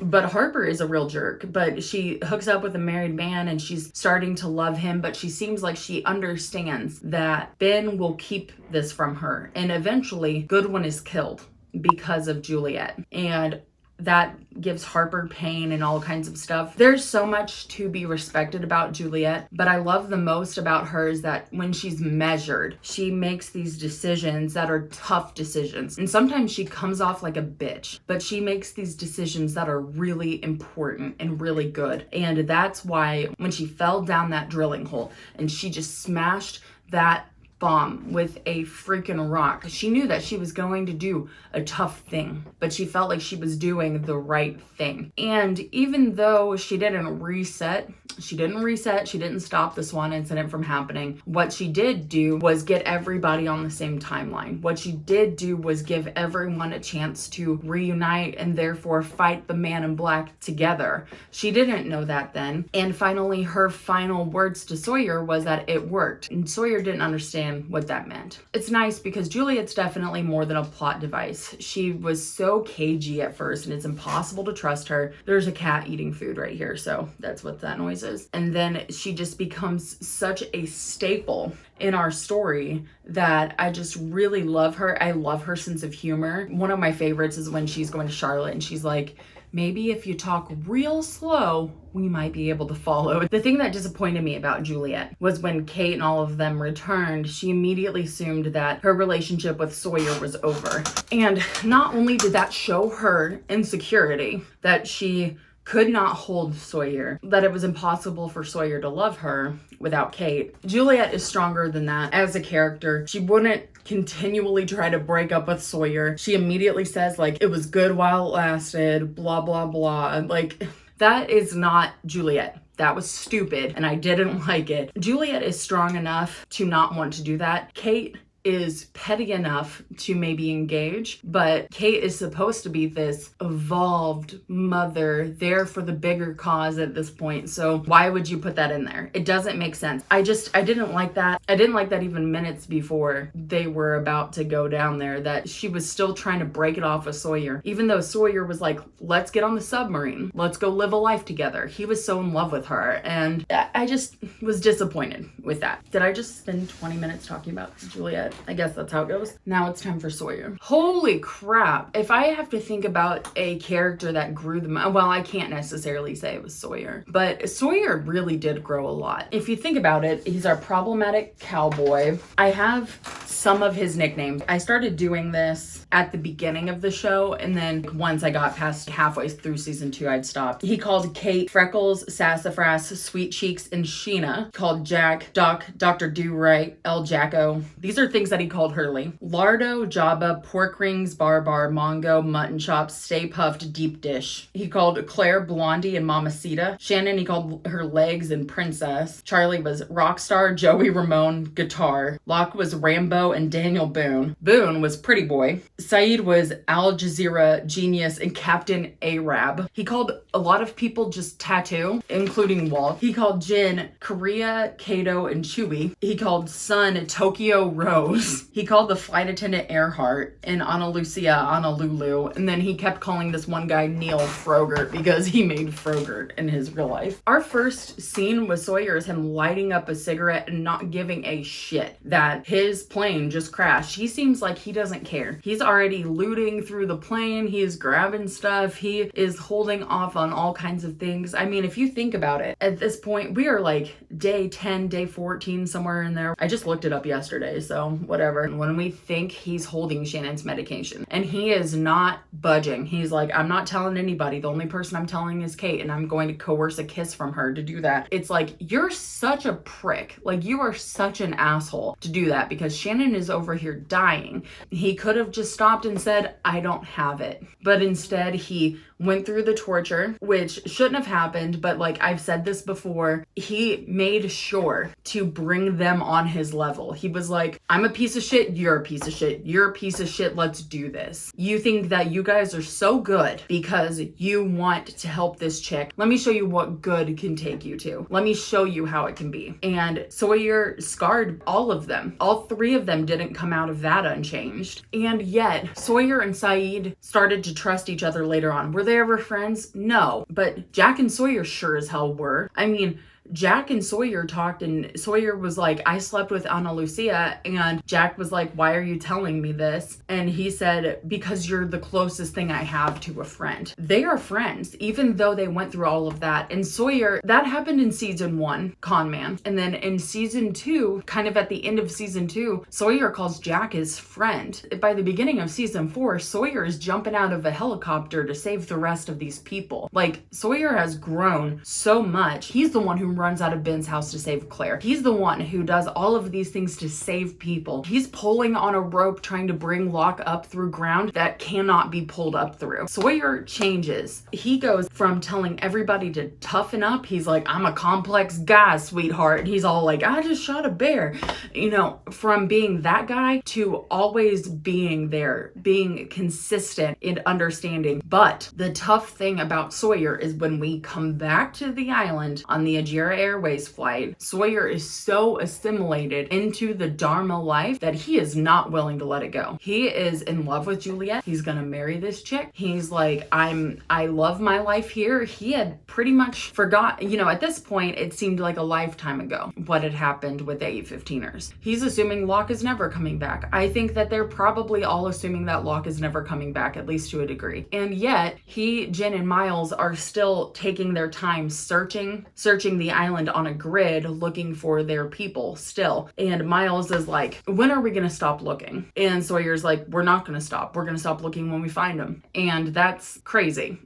But Harper is a real jerk, but she hooks up with a married man and she's starting to love him, but she seems like she understands that Ben will keep this from her. And eventually Goodwin is killed because of Juliet. And that gives Harper pain and all kinds of stuff. There's so much to be respected about Juliet, but I love the most about her is that when she's measured, she makes these decisions that are tough decisions. And sometimes she comes off like a bitch, but she makes these decisions that are really important and really good. And that's why when she fell down that drilling hole and she just smashed that bomb with a freaking rock. She knew that she was going to do a tough thing, but she felt like she was doing the right thing. And even though she didn't reset, she didn't stop the Swan incident from happening. What she did do was get everybody on the same timeline. What she did do was give everyone a chance to reunite and therefore fight the Man in Black together. She didn't know that then. And finally, her final words to Sawyer was that it worked. And Sawyer didn't understand what that meant. It's nice because Juliet's definitely more than a plot device. She was so cagey at first and it's impossible to trust her. There's a cat eating food right here, so that's what that noise is. And then she just becomes such a staple in our story that I just really love her. I love her sense of humor. One of my favorites is when she's going to Charlotte and she's like, maybe if you talk real slow, we might be able to follow. The thing that disappointed me about Juliet was when Kate and all of them returned, she immediately assumed that her relationship with Sawyer was over. And not only did that show her insecurity, that she could not hold Sawyer, that it was impossible for Sawyer to love her without Kate. Juliet is stronger than that as a character. She wouldn't continually try to break up with Sawyer. She immediately says, like, it was good while it lasted, blah, blah, blah. Like, that is not Juliet. That was stupid, and I didn't like it. Juliet is strong enough to not want to do that. Kate is petty enough to maybe engage, but Kate is supposed to be this evolved mother there for the bigger cause at this point. So why would you put that in there? It doesn't make sense. I didn't like that. I didn't like that even minutes before they were about to go down there, that she was still trying to break it off with Sawyer, even though Sawyer was like, let's get on the submarine. Let's go live a life together. He was so in love with her. And I just was disappointed with that. Did I just spend 20 minutes talking about Juliet? I guess that's how it goes. Now it's time for Sawyer. Holy crap. If I have to think about a character that grew the most, well, I can't necessarily say it was Sawyer, but Sawyer really did grow a lot. If you think about it, he's our problematic cowboy. I have some of his nicknames. I started doing this at the beginning of the show, and then once I got past halfway through season 2, I'd stopped. He called Kate Freckles, Sassafras, Sweet Cheeks, and Sheena. Called Jack, Doc, Dr. Do-Right, El Jacko. These are things that he called Hurley. Lardo, Jabba, Pork Rings, Barbar, Mongo, Mutton Chops, Stay Puffed, Deep Dish. He called Claire Blondie and Mamacita. Shannon, he called her Legs and Princess. Charlie was Rockstar, Joey Ramone, Guitar. Locke was Rambo and Daniel Boone. Boone was Pretty Boy. Saeed was Al Jazeera, Genius, and Captain Arab. He called a lot of people just Tattoo, including Walt. He called Jin Korea, Kato, and Chewie. He called Sun Tokyo Rose. He called the flight attendant Earhart and Ana Lucia Honolulu. And then he kept calling this one guy Neil Frogurt because he made Frogurt in his real life. Our first scene with Sawyer is him lighting up a cigarette and not giving a shit that his plane just crashed. He seems like he doesn't care. He's already looting through the plane. He is grabbing stuff. He is holding off on all kinds of things. I mean, if you think about it, at this point, we are like day 10, day 14, somewhere in there. I just looked it up yesterday, so whatever. When we think he's holding Shannon's medication and he is not budging. He's like, I'm not telling anybody. The only person I'm telling is Kate, and I'm going to coerce a kiss from her to do that. It's like, you're such a prick. Like, you are such an asshole to do that because Shannon is over here dying. He could have just stopped and said, I don't have it. But instead, he went through the torture, which shouldn't have happened, but like I've said this before, he made sure to bring them on his level. He was like, I'm a piece of shit, you're a piece of shit, you're a piece of shit, let's do this. You think that you guys are so good because you want to help this chick. Let me show you what good can take you to. Let me show you how it can be. And Sawyer scarred all of them. All 3 of them didn't come out of that unchanged. And yet, Sawyer and Saeed started to trust each other later on. Were they ever friends? No. But Jack and Sawyer sure as hell were. I mean, Jack and Sawyer talked, and Sawyer was like, I slept with Ana Lucia, and Jack was like, why are you telling me this? And he said, because you're the closest thing I have to a friend. They are friends, even though they went through all of that. And Sawyer, that happened in season 1, Con Man. And then in season 2, kind of at the end of season 2, Sawyer calls Jack his friend. By the beginning of season 4, Sawyer is jumping out of a helicopter to save the rest of these people. Like, Sawyer has grown so much. He's the one who runs out of Ben's house to save Claire. He's the one who does all of these things to save people. He's pulling on a rope trying to bring Locke up through ground that cannot be pulled up through. Sawyer changes. He goes from telling everybody to toughen up. He's like, I'm a complex guy, sweetheart. He's all like, I just shot a bear. You know, from being that guy to always being there, being consistent in understanding. But the tough thing about Sawyer is when we come back to the island on the Ajira Airways flight, Sawyer is so assimilated into the Dharma life that he is not willing to let it go. He is in love with Juliet. He's gonna marry this chick. He's like, I love my life here. He had pretty much forgot, you know, at this point, it seemed like a lifetime ago what had happened with the 815ers. He's assuming Locke is never coming back. I think that they're probably all assuming that Locke is never coming back, at least to a degree. And yet, Jen and Miles are still taking their time searching the island on a grid, looking for their people still. And Miles is like, when are we gonna stop looking? And Sawyer's like, we're not gonna stop. We're gonna stop looking when we find them. And that's crazy.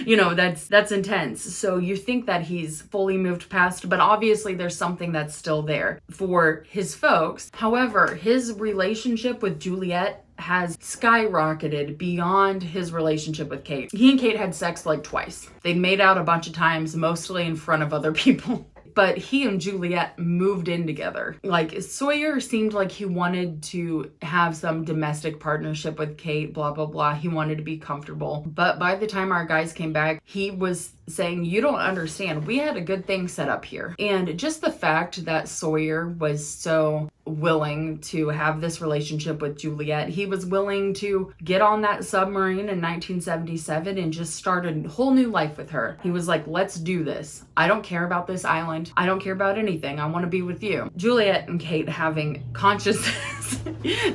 You know, that's intense. So you think that he's fully moved past, but obviously there's something that's still there for his folks. However, his relationship with Juliet has skyrocketed beyond his relationship with Kate. He and Kate had sex like twice. They made out a bunch of times, mostly in front of other people. But he and Juliet moved in together. Like, Sawyer seemed like he wanted to have some domestic partnership with Kate, blah, blah, blah. He wanted to be comfortable. But by the time our guys came back, he was saying, you don't understand. We had a good thing set up here. And just the fact that Sawyer was so willing to have this relationship with Juliet, he was willing to get on that submarine in 1977 and just start a whole new life with her. He was like, let's do this. I don't care about this island. I don't care about anything. I want to be with you. Juliet and Kate having consciousness,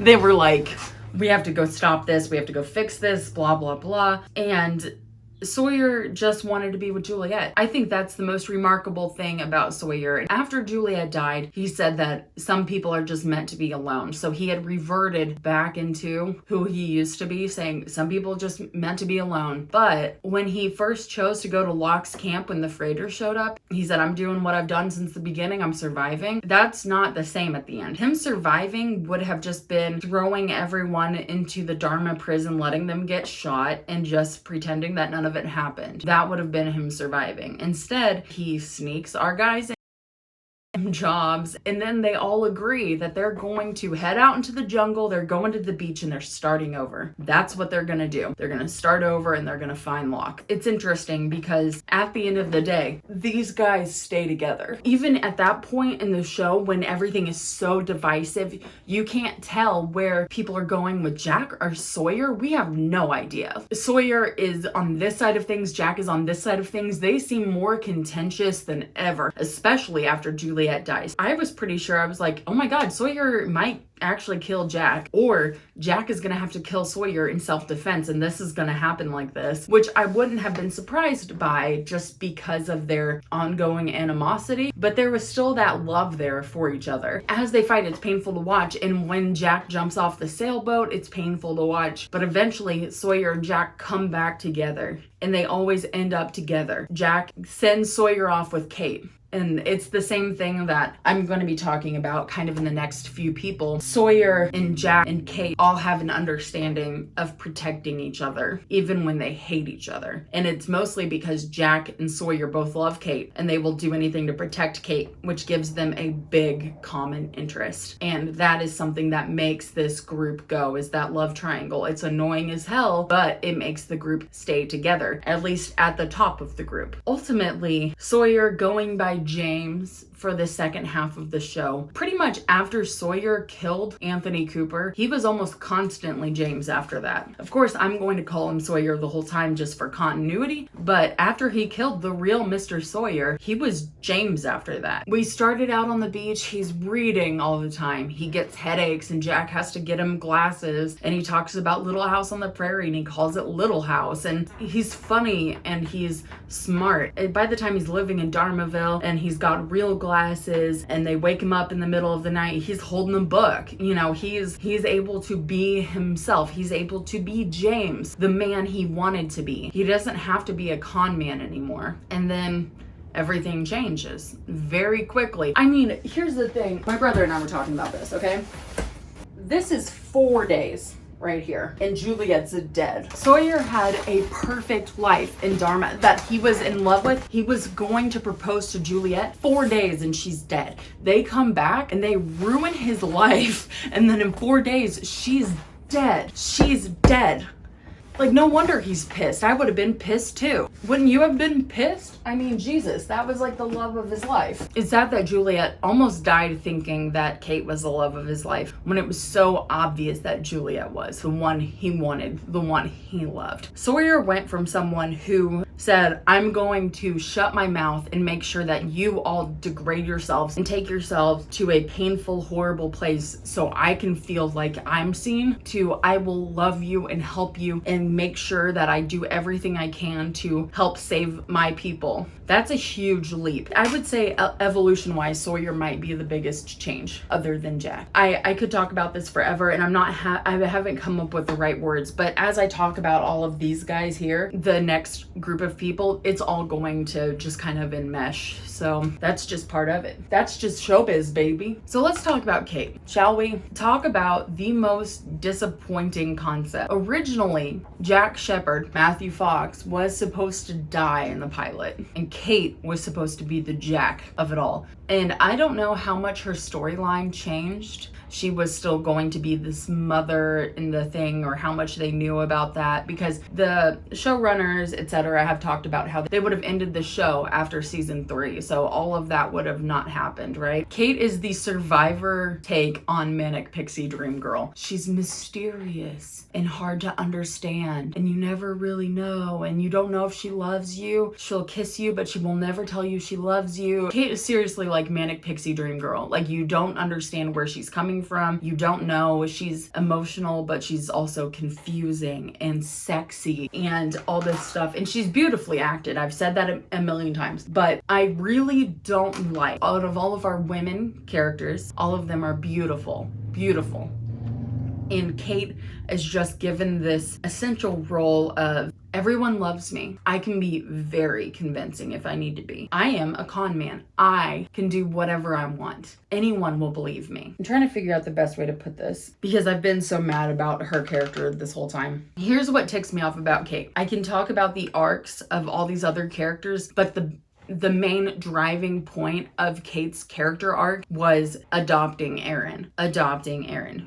they were like, we have to go stop this. We have to go fix this, blah, blah, blah. And Sawyer just wanted to be with Juliet. I think that's the most remarkable thing about Sawyer. After Juliet died, he said that some people are just meant to be alone. So he had reverted back into who he used to be, saying some people just meant to be alone. But when he first chose to go to Locke's camp when the freighters showed up, he said, I'm doing what I've done since the beginning. I'm surviving. That's not the same at the end. Him surviving would have just been throwing everyone into the Dharma prison, letting them get shot, and just pretending that none of it happened. That would have been him surviving. Instead, he sneaks our guys in jobs, and then they all agree that they're going to head out into the jungle, they're going to the beach, and they're starting over. That's what they're gonna do. They're gonna start over and they're gonna find Locke. It's interesting because at the end of the day, these guys stay together. Even at that point in the show when everything is so divisive, you can't tell where people are going with Jack or Sawyer. We have no idea. Sawyer is on this side of things, Jack is on this side of things. They seem more contentious than ever, especially after Juliet dies. I was pretty sure, I was like, oh my god, Sawyer might actually kill Jack, or Jack is gonna have to kill Sawyer in self-defense, and this is gonna happen like this, which I wouldn't have been surprised by just because of their ongoing animosity, but there was still that love there for each other. As they fight, it's painful to watch, and when Jack jumps off the sailboat, it's painful to watch, but eventually Sawyer and Jack come back together, and they always end up together. Jack sends Sawyer off with Kate. And it's the same thing that I'm going to be talking about kind of in the next few people. Sawyer and Jack and Kate all have an understanding of protecting each other, even when they hate each other. And it's mostly because Jack and Sawyer both love Kate, and they will do anything to protect Kate, which gives them a big common interest. And that is something that makes this group go, is that love triangle. It's annoying as hell, but it makes the group stay together, at least at the top of the group. Ultimately, Sawyer going by James for the second half of the show. Pretty much after Sawyer killed Anthony Cooper, he was almost constantly James after that. Of course, I'm going to call him Sawyer the whole time just for continuity, but after he killed the real Mr. Sawyer, he was James after that. We started out on the beach, he's reading all the time. He gets headaches and Jack has to get him glasses, and he talks about Little House on the Prairie and he calls it Little House, and he's funny and he's smart. And by the time he's living in Dharmaville and he's got real glasses and they wake him up in the middle of the night, he's holding a book. You know, he's able to be himself. He's able to be James, the man he wanted to be. He doesn't have to be a con man anymore. And then everything changes very quickly. I mean, here's the thing. My brother and I were talking about this, okay? This is 4 days right here, and Juliet's dead. Sawyer had a perfect life in Dharma that he was in love with. He was going to propose to Juliet 4 days and she's dead. They come back and they ruin his life, and then in 4 days, she's dead. She's dead. Like, no wonder he's pissed. I would have been pissed too. Wouldn't you have been pissed? I mean, Jesus, that was like the love of his life. It's sad that Juliet almost died thinking that Kate was the love of his life when it was so obvious that Juliet was the one he wanted, the one he loved. Sawyer went from someone who said, I'm going to shut my mouth and make sure that you all degrade yourselves and take yourselves to a painful, horrible place so I can feel like I'm seen, to I will love you and help you and make sure that I do everything I can to help save my people. That's a huge leap. I would say evolution-wise, Sawyer might be the biggest change other than Jack. I could talk about this forever, and I haven't come up with the right words, but as I talk about all of these guys here, the next group of people, it's all going to just kind of enmesh. So that's just part of it. That's just showbiz, baby. So let's talk about Kate, shall we? Talk about the most disappointing concept. Originally, Jack Shepherd, Matthew Fox, was supposed to die in the pilot, and Kate was supposed to be the Jack of it all. And I don't know how much her storyline changed. She was still going to be this mother in the thing, or how much they knew about that, because the showrunners, etc., have talked about how they would have ended the show after season 3. So all of that would have not happened, right? Kate is the survivor take on Manic Pixie Dream Girl. She's mysterious and hard to understand, and you never really know, and you don't know if she loves you. She'll kiss you, but she will never tell you she loves you. Kate is seriously like Manic Pixie Dream Girl. Like, you don't understand where she's coming from. You don't know. She's emotional, but she's also confusing and sexy and all this stuff. And she's beautifully acted. I've said that a million times. But I really don't like, out of all of our women characters, all of them are beautiful. Beautiful. And Kate is just given this essential role of, everyone loves me. I can be very convincing if I need to be. I am a con man. I can do whatever I want. Anyone will believe me. I'm trying to figure out the best way to put this because I've been so mad about her character this whole time. Here's what ticks me off about Kate. I can talk about the arcs of all these other characters, but the main driving point of Kate's character arc was adopting Aaron.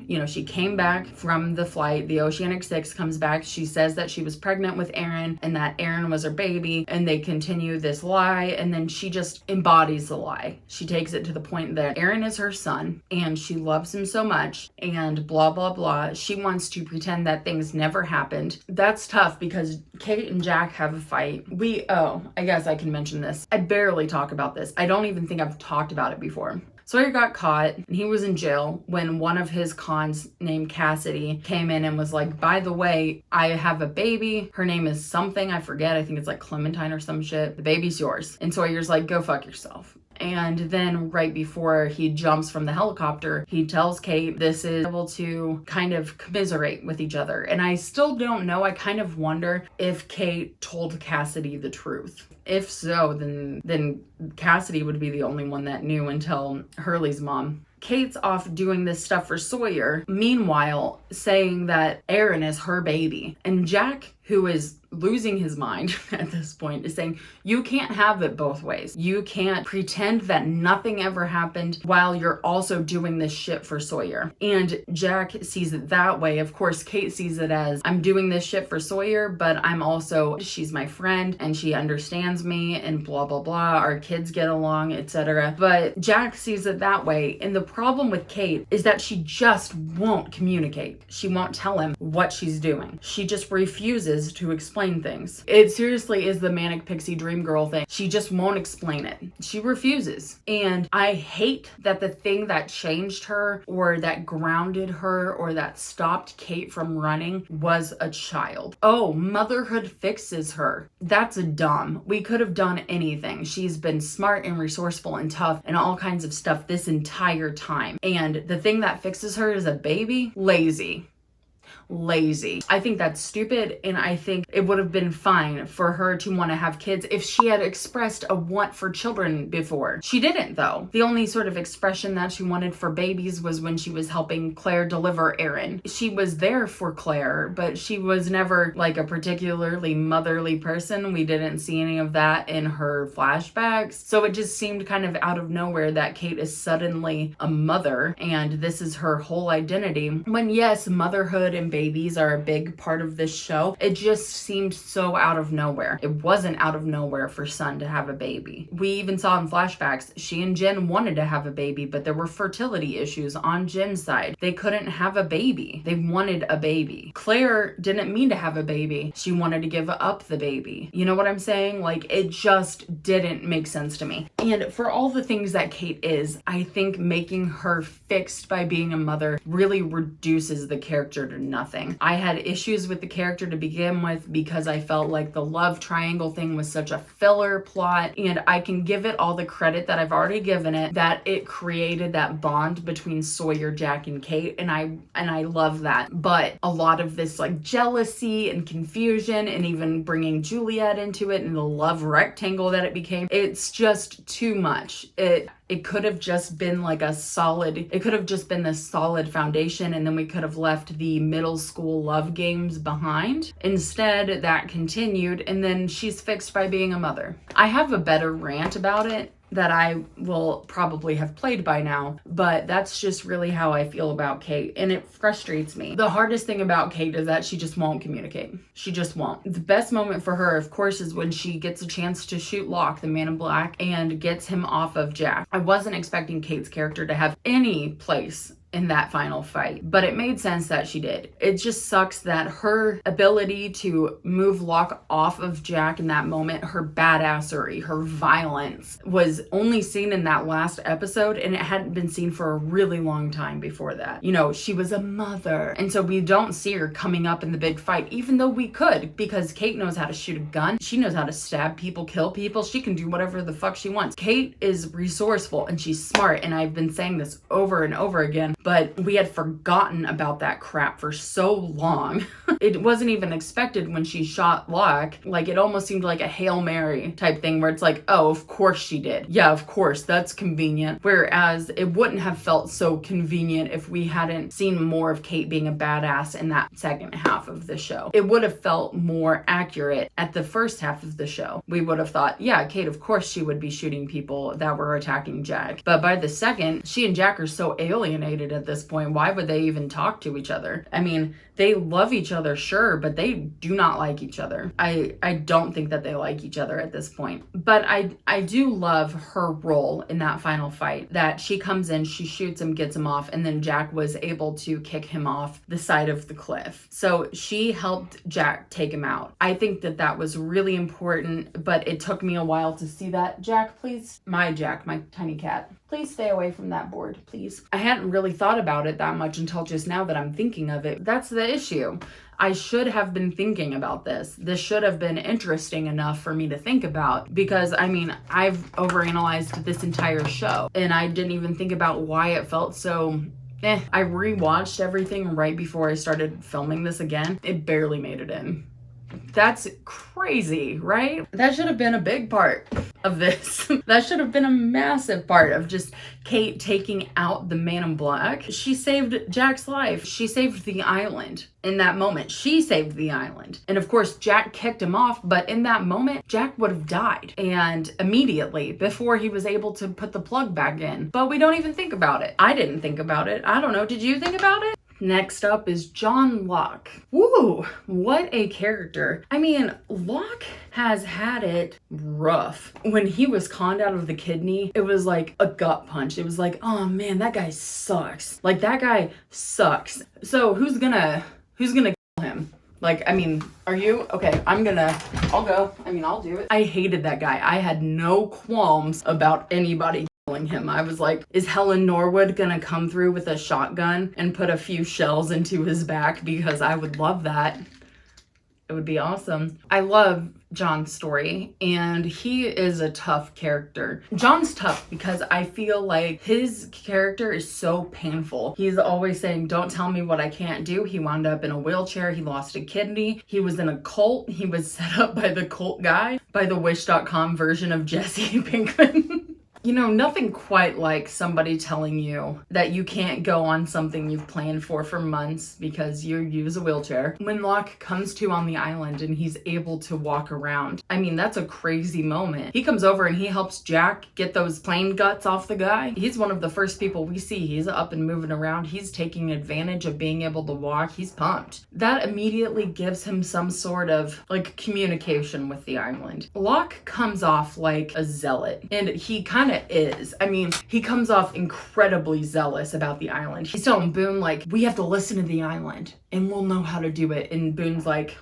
You know, she came back from the flight, the Oceanic 6 comes back. She says that she was pregnant with Aaron and that Aaron was her baby, and they continue this lie, and then she just embodies the lie. She takes it to the point that Aaron is her son and she loves him so much and blah, blah, blah. She wants to pretend that things never happened. That's tough because Kate and Jack have a fight. I guess I can mention this. I barely talk about this. I don't even think I've talked about it before. Sawyer got caught and he was in jail when one of his cons named Cassidy came in and was like, by the way, I have a baby. Her name is something. I forget. I think it's like Clementine or some shit. The baby's yours. And Sawyer's like, go fuck yourself. And then right before he jumps from the helicopter, he tells Kate this is able to kind of commiserate with each other. And I still don't know. I kind of wonder if Kate told Cassidy the truth. If so, then Cassidy would be the only one that knew until Hurley's mom. Kate's off doing this stuff for Sawyer, meanwhile saying that Aaron is her baby. And Jack, who is losing his mind at this point, is saying, you can't have it both ways. You can't pretend that nothing ever happened while you're also doing this shit for Sawyer. And Jack sees it that way. Of course, Kate sees it as, I'm doing this shit for Sawyer, but I'm also, she's my friend and she understands me and blah, blah, blah. Our kids get along, etc. But Jack sees it that way. And the problem with Kate is that she just won't communicate. She won't tell him what she's doing. She just refuses to explain things. It seriously is the Manic Pixie Dream Girl thing. She just won't explain it. She refuses. And I hate that the thing that changed her or that grounded her or that stopped Kate from running was a child. Oh, motherhood fixes her. That's dumb. We could have done anything. She's been smart and resourceful and tough and all kinds of stuff this entire time. And the thing that fixes her is a baby? Lazy. lazy. I think that's stupid, and I think it would have been fine for her to want to have kids if she had expressed a want for children before. She didn't, though. The only sort of expression that she wanted for babies was when she was helping Claire deliver Aaron. She was there for Claire, but she was never like a particularly motherly person. We didn't see any of that in her flashbacks. So it just seemed kind of out of nowhere that Kate is suddenly a mother and this is her whole identity. When yes, motherhood and babies are a big part of this show, it just seemed so out of nowhere. It wasn't out of nowhere for Sun to have a baby. We even saw in flashbacks, she and Jen wanted to have a baby, but there were fertility issues on Jen's side. They couldn't have a baby. They wanted a baby. Claire didn't mean to have a baby. She wanted to give up the baby. You know what I'm saying? Like, it just didn't make sense to me. And for all the things that Kate is, I think making her fixed by being a mother really reduces the character to nothing. I had issues with the character to begin with because I felt like the love triangle thing was such a filler plot, and I can give it all the credit that I've already given it, that it created that bond between Sawyer, Jack, and Kate, and I love that. But a lot of this like jealousy and confusion, and even bringing Juliet into it and the love rectangle that it became, it's just too much. It could have just been like it could have just been this solid foundation, and then we could have left the middle school love games behind. Instead, that continued, and then she's fixed by being a mother. I have a better rant about it that I will probably have played by now, but that's just really how I feel about Kate, and it frustrates me. The hardest thing about Kate is that she just won't communicate. She just won't. The best moment for her, of course, is when she gets a chance to shoot Locke, the Man in Black, and gets him off of Jack. I wasn't expecting Kate's character to have any place in that final fight, but it made sense that she did. It just sucks that her ability to move Locke off of Jack in that moment, her badassery, her violence, was only seen in that last episode, and it hadn't been seen for a really long time before that. You know, she was a mother, and so we don't see her coming up in the big fight, even though we could, because Kate knows how to shoot a gun, she knows how to stab people, kill people, she can do whatever the fuck she wants. Kate is resourceful and she's smart, and I've been saying this over and over again, but we had forgotten about that crap for so long. It wasn't even expected when she shot Locke. Like, it almost seemed like a Hail Mary type thing where it's like, oh, of course she did. Yeah, of course, that's convenient. Whereas it wouldn't have felt so convenient if we hadn't seen more of Kate being a badass in that second half of the show. It would have felt more accurate at the first half of the show. We would have thought, yeah, Kate, of course she would be shooting people that were attacking Jack. But by the second, she and Jack are so alienated at this point. Why would they even talk to each other? I mean, they love each other, sure, but they do not like each other. I don't think that they like each other at this point. But I do love her role in that final fight, that she comes in, she shoots him, gets him off, and then Jack was able to kick him off the side of the cliff. So she helped Jack take him out. I think that that was really important, but it took me a while to see that. Jack, please. My Jack, my tiny cat. Please stay away from that board, please. I hadn't really thought about it that much until just now that I'm thinking of it. That's the issue. I should have been thinking about this. This should have been interesting enough for me to think about, because I mean, I've overanalyzed this entire show and I didn't even think about why it felt so I rewatched everything right before I started filming this again. It barely made it in. That's crazy, right? That should have been a big part of this. That should have been a massive part of just Kate taking out the Man in Black. She saved Jack's life. She saved the island in that moment. She saved the island. And of course, Jack kicked him off, but in that moment, Jack would have died. And immediately, before he was able to put the plug back in. But we don't even think about it. I didn't think about it. I don't know. Did you think about it? Next up is John Locke. Woo, what a character. I mean, Locke has had it rough. When he was conned out of the kidney, it was like a gut punch. It was like, oh man, that guy sucks. Like, that guy sucks. So who's gonna kill him? Like, I mean, are you? Okay, I'll go. I mean, I'll do it. I hated that guy. I had no qualms about anybody killing him. I was like, is Helen Norwood gonna come through with a shotgun and put a few shells into his back? Because I would love that. It would be awesome. I love John's story, and he is a tough character. John's tough because I feel like his character is so painful. He's always saying, don't tell me what I can't do. He wound up in a wheelchair. He lost a kidney. He was in a cult. He was set up by the cult guy, by the Wish.com version of Jesse Pinkman. You know, nothing quite like somebody telling you that you can't go on something you've planned for months because you use a wheelchair. When Locke comes to on the island and he's able to walk around, I mean, that's a crazy moment. He comes over and he helps Jack get those plane guts off the guy. He's one of the first people we see. He's up and moving around. He's taking advantage of being able to walk. He's pumped. That immediately gives him some sort of like communication with the island. Locke comes off like a zealot, and he kind of is. I mean, he comes off incredibly zealous about the island. He's telling Boone, like, we have to listen to the island and we'll know how to do it. And Boone's like,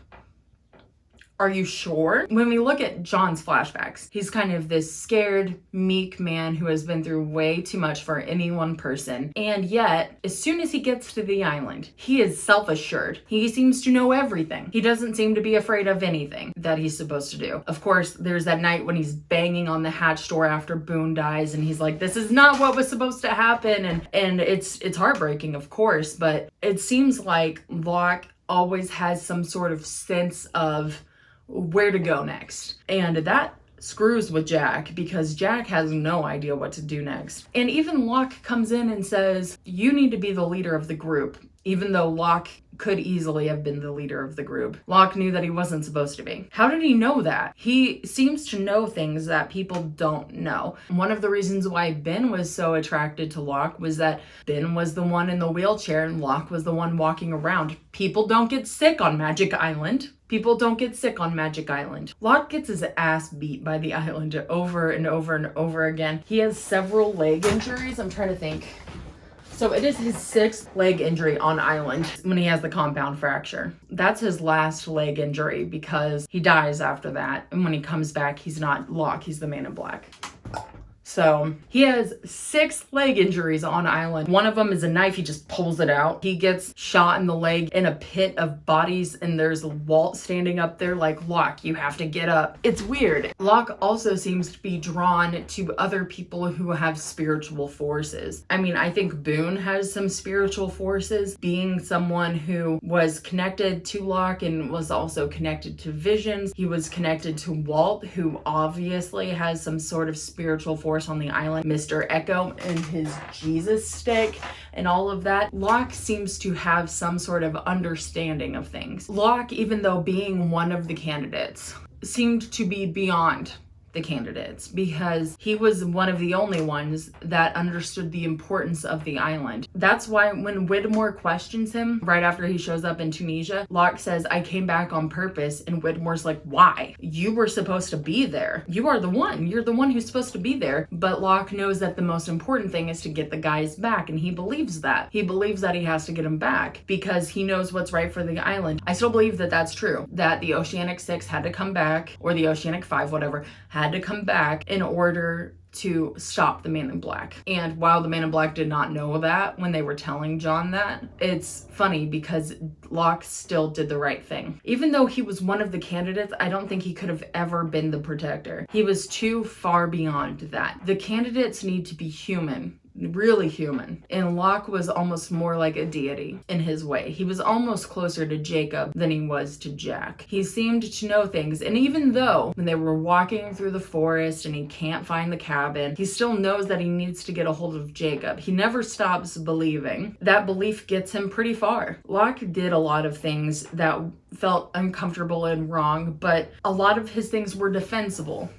are you sure? When we look at John's flashbacks, he's kind of this scared, meek man who has been through way too much for any one person. And yet, as soon as he gets to the island, he is self-assured. He seems to know everything. He doesn't seem to be afraid of anything that he's supposed to do. Of course, there's that night when he's banging on the hatch door after Boone dies, and he's like, this is not what was supposed to happen. And it's heartbreaking, of course, but it seems like Locke always has some sort of sense of where to go next. And that screws with Jack because Jack has no idea what to do next. And even Locke comes in and says, you need to be the leader of the group, even though Locke could easily have been the leader of the group. Locke knew that he wasn't supposed to be. How did he know that? He seems to know things that people don't know. One of the reasons why Ben was so attracted to Locke was that Ben was the one in the wheelchair and Locke was the one walking around. People don't get sick on Magic Island. People don't get sick on Magic Island. Locke gets his ass beat by the island over and over and over again. He has several leg injuries. I'm trying to think. So it is his 6th leg injury on island when he has the compound fracture. That's his last leg injury because he dies after that. And when he comes back, he's not Locke, he's the Man in Black. So he has 6 leg injuries on island. One of them is a knife. He just pulls it out. He gets shot in the leg in a pit of bodies, and there's a Walt standing up there like, Locke, you have to get up. It's weird. Locke also seems to be drawn to other people who have spiritual forces. I mean, I think Boone has some spiritual forces, being someone who was connected to Locke and was also connected to visions. He was connected to Walt, who obviously has some sort of spiritual force on the island, Mr. Echo and his Jesus stick and all of that. Locke seems to have some sort of understanding of things. Locke, even though being one of the candidates, seemed to be beyond the candidates because he was one of the only ones that understood the importance of the island. That's why when Widmore questions him right after he shows up in Tunisia, Locke says, I came back on purpose, and Widmore's like, why? You were supposed to be there. You are the one. You're the one who's supposed to be there. But Locke knows that the most important thing is to get the guys back, and he believes that. He believes that he has to get them back because he knows what's right for the island. I still believe that that's true, that the Oceanic 6 had to come back, or the Oceanic 5, whatever, had to come back in order to stop the Man in Black. And while the Man in Black did not know that when they were telling John that, it's funny because Locke still did the right thing. Even though he was one of the candidates, I don't think he could have ever been the protector. He was too far beyond that. The candidates need to be human. Really human. And Locke was almost more like a deity in his way. He was almost closer to Jacob than he was to Jack. He seemed to know things, and even though when they were walking through the forest and he can't find the cabin, he still knows that he needs to get a hold of Jacob. He never stops believing. That belief gets him pretty far. Locke did a lot of things that felt uncomfortable and wrong, but a lot of his things were defendable.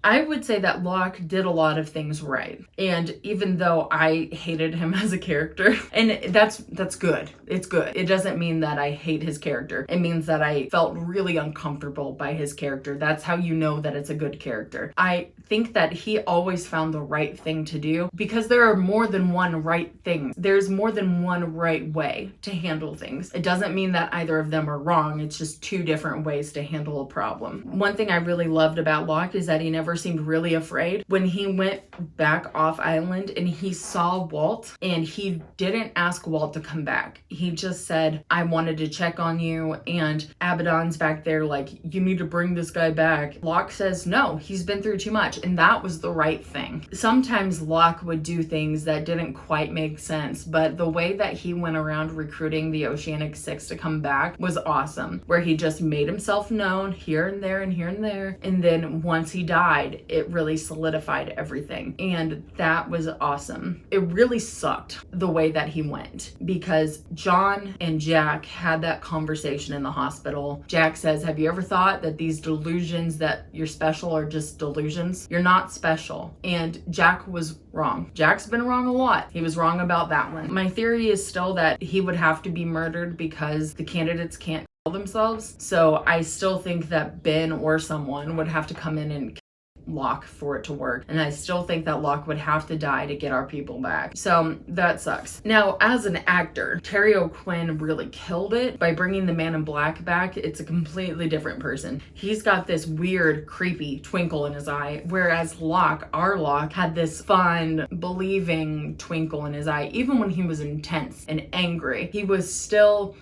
I would say that Locke did a lot of things right. And even though I hated him as a character, and that's good. It's good. It doesn't mean that I hate his character. It means that I felt really uncomfortable by his character. That's how you know that it's a good character. I think that he always found the right thing to do because there are more than one right thing. There's more than one right way to handle things. It doesn't mean that either of them are or wrong. It's just two different ways to handle a problem. One thing I really loved about Locke is that he never seemed really afraid. When he went back off island and he saw Walt, and he didn't ask Walt to come back. He just said, I wanted to check on you, and Abaddon's back there like, you need to bring this guy back. Locke says, no, he's been through too much, and that was the right thing. Sometimes Locke would do things that didn't quite make sense, but the way that he went around recruiting the Oceanic Six to come back was awesome, where he just made himself known here and there and here and there, and then once he died, it really solidified everything, and that was awesome. It really sucked the way that he went, because John and Jack had that conversation in the hospital. Jack says, have you ever thought that these delusions that you're special are just delusions? You're not special. And Jack was wrong. Jack's been wrong a lot. He was wrong about that one. My theory is still that he would have to be murdered because the candidates can't kill themselves. So I still think that Ben or someone would have to come in and Locke for it to work, and I still think that Locke would have to die to get our people back. So that sucks. Now, as an actor, Terry O'Quinn really killed it by bringing the Man in Black back. It's a completely different person. He's got this weird, creepy twinkle in his eye, whereas Locke, our Locke, had this fun, believing twinkle in his eye. Even when he was intense and angry, he was still,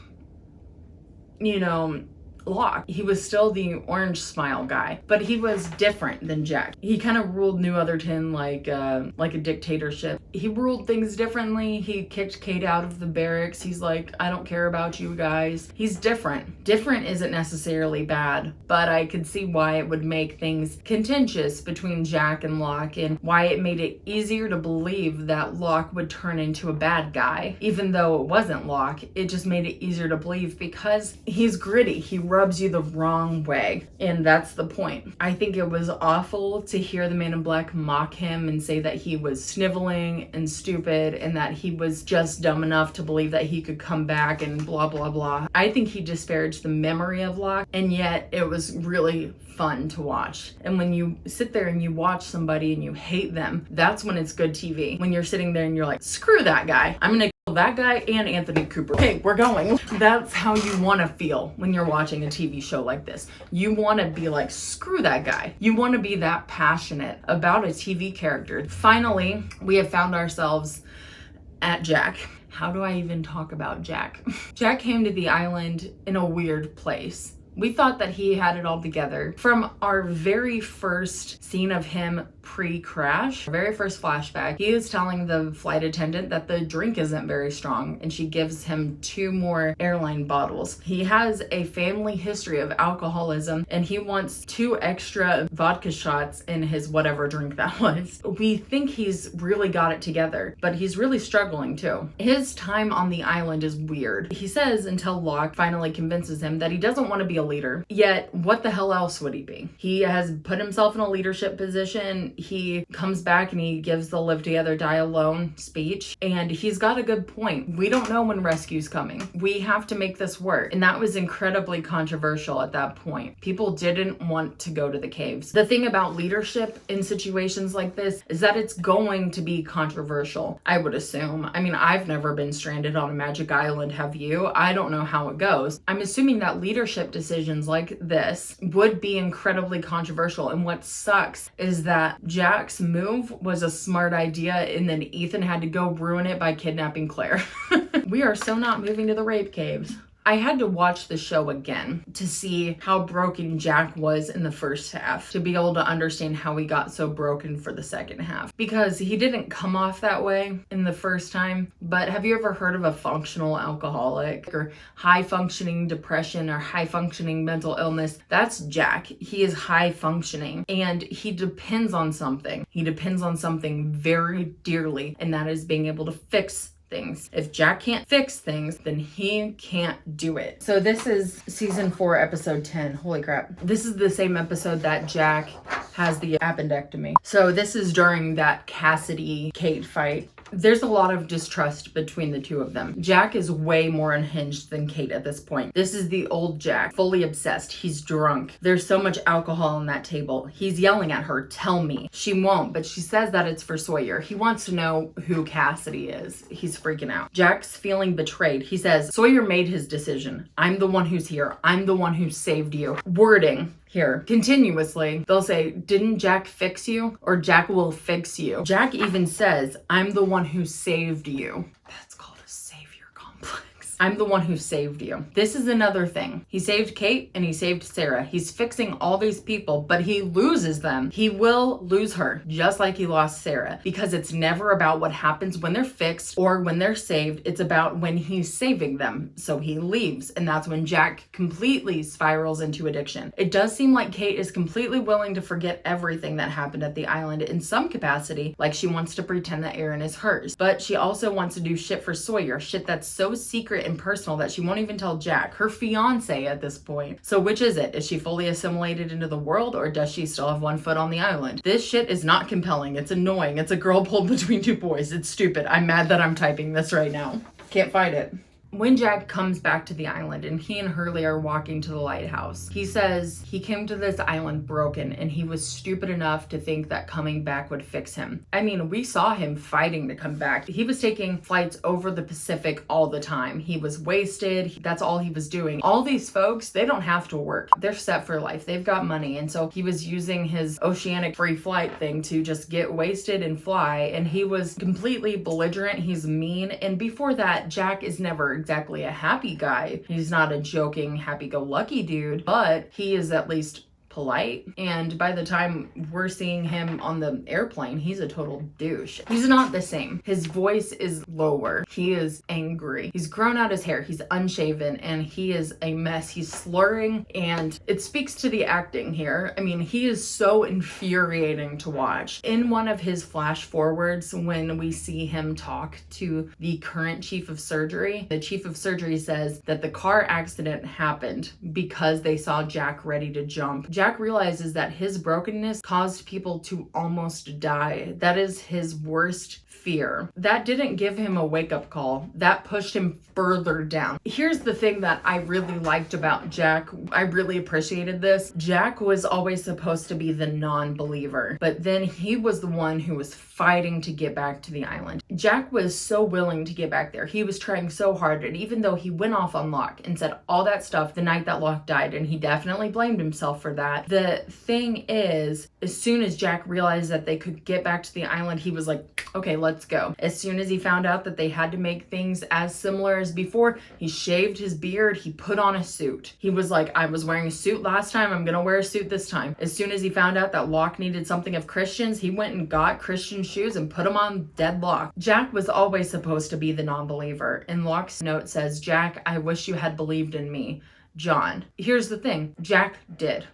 you know, Locke. He was still the orange smile guy, but he was different than Jack. He kind of ruled New Otherton like a dictatorship. He ruled things differently. He kicked Kate out of the barracks. He's like, I don't care about you guys. He's different. Different isn't necessarily bad, but I could see why it would make things contentious between Jack and Locke, and why it made it easier to believe that Locke would turn into a bad guy. Even though it wasn't Locke, it just made it easier to believe because he's gritty. He rubs you the wrong way, and that's the point. I think it was awful to hear the Man in Black mock him and say that he was sniveling and stupid and that he was just dumb enough to believe that he could come back and blah blah blah. I think he disparaged the memory of Locke, and yet it was really fun to watch. And when you sit there and you watch somebody and you hate them, that's when it's good TV. When you're sitting there and you're like, screw that guy, I'm gonna kill that guy and Anthony Cooper. Okay, we're going. That's how you want to feel when you're watching a TV show like this. You want to be like, screw that guy. You want to be that passionate about a TV character. Finally, we have found ourselves at Jack. How do I even talk about Jack? Jack came to the island in a weird place. We thought that he had it all together. From our very first scene of him pre-crash, very first flashback, he is telling the flight attendant that the drink isn't very strong, and she gives him 2 more airline bottles. He has a family history of alcoholism, and he wants 2 extra vodka shots in his whatever drink that was. We think he's really got it together, but he's really struggling too. His time on the island is weird. He says until Locke finally convinces him that he doesn't want to be a leader. Yet, what the hell else would he be? He has put himself in a leadership position. He comes back and he gives the live together, die alone speech. And he's got a good point. We don't know when rescue's coming. We have to make this work. And that was incredibly controversial at that point. People didn't want to go to the caves. The thing about leadership in situations like this is that it's going to be controversial, I would assume. I mean, I've never been stranded on a magic island, have you? I don't know how it goes. I'm assuming that leadership decisions like this would be incredibly controversial. And what sucks is that Jack's move was a smart idea, and then Ethan had to go ruin it by kidnapping Claire. We are so not moving to the rape caves. I had to watch the show again to see how broken Jack was in the first half, to be able to understand how he got so broken for the second half. Because he didn't come off that way in the first time, but have you ever heard of a functional alcoholic or high functioning depression or high functioning mental illness? That's Jack. He is high functioning and he depends on something. He depends on something very dearly, and that is being able to fix things. If Jack can't fix things, then he can't do it. So this is season 4, episode 10. Holy crap. This is the same episode that Jack has the appendectomy. So this is during that Cassidy Kate fight. There's a lot of distrust between the two of them. Jack is way more unhinged than Kate at this point. This is the old Jack, fully obsessed. He's drunk. There's so much alcohol on that table. He's yelling at her, tell me. She won't, but she says that it's for Sawyer. He wants to know who Cassidy is. He's freaking out. Jack's feeling betrayed. He says, Sawyer made his decision. I'm the one who's here. I'm the one who saved you. Wording here continuously. They'll say, didn't Jack fix you? Or Jack will fix you. Jack even says, I'm the one who saved you. That's called a savior complex. I'm the one who saved you. This is another thing. He saved Kate and he saved Sarah. He's fixing all these people, but he loses them. He will lose her, just like he lost Sarah, because it's never about what happens when they're fixed or when they're saved. It's about when he's saving them. So he leaves, and that's when Jack completely spirals into addiction. It does seem like Kate is completely willing to forget everything that happened at the island in some capacity, like she wants to pretend that Aaron is hers, but she also wants to do shit for Sawyer, shit that's so secret and personal that she won't even tell Jack, her fiance at this point. So which is it? Is she fully assimilated into the world, or does she still have one foot on the island? This shit is not compelling. It's annoying. It's a girl pulled between two boys. It's stupid. I'm mad that I'm typing this right now. Can't fight it. When Jack comes back to the island and he and Hurley are walking to the lighthouse, he says he came to this island broken and he was stupid enough to think that coming back would fix him. I mean, we saw him fighting to come back. He was taking flights over the Pacific all the time. He was wasted. That's all he was doing. All these folks, they don't have to work. They're set for life. They've got money. And so he was using his oceanic free flight thing to just get wasted and fly. And he was completely belligerent. He's mean. And before that, Jack is never exactly a happy guy. He's not a joking, happy-go-lucky dude, but he is at least polite. And by the time we're seeing him on the airplane, he's a total douche. He's not the same. His voice is lower. He is angry. He's grown out his hair. He's unshaven and he is a mess. He's slurring, and it speaks to the acting here. I mean, he is so infuriating to watch. In one of his flash forwards, when we see him talk to the current chief of surgery, the chief of surgery says that the car accident happened because they saw Jack ready to jump. Jack realizes that his brokenness caused people to almost die. That is his worst fear. That didn't give him a wake-up call. That pushed him further down. Here's the thing that I really liked about Jack. I really appreciated this. Jack was always supposed to be the non-believer, but then he was the one who was fighting to get back to the island. Jack was so willing to get back there. He was trying so hard, and even though he went off on Locke and said all that stuff the night that Locke died, and he definitely blamed himself for that, the thing is, as soon as Jack realized that they could get back to the island, he was like, okay, let's go. As soon as he found out that they had to make things as similar as before, he shaved his beard, he put on a suit. He was like, I was wearing a suit last time, I'm gonna wear a suit this time. As soon as he found out that Locke needed something of Christian's, he went and got Christian shoes and put them on dead Locke. Jack was always supposed to be the non-believer. And Locke's note says, Jack, I wish you had believed in me, John. Here's the thing, Jack did.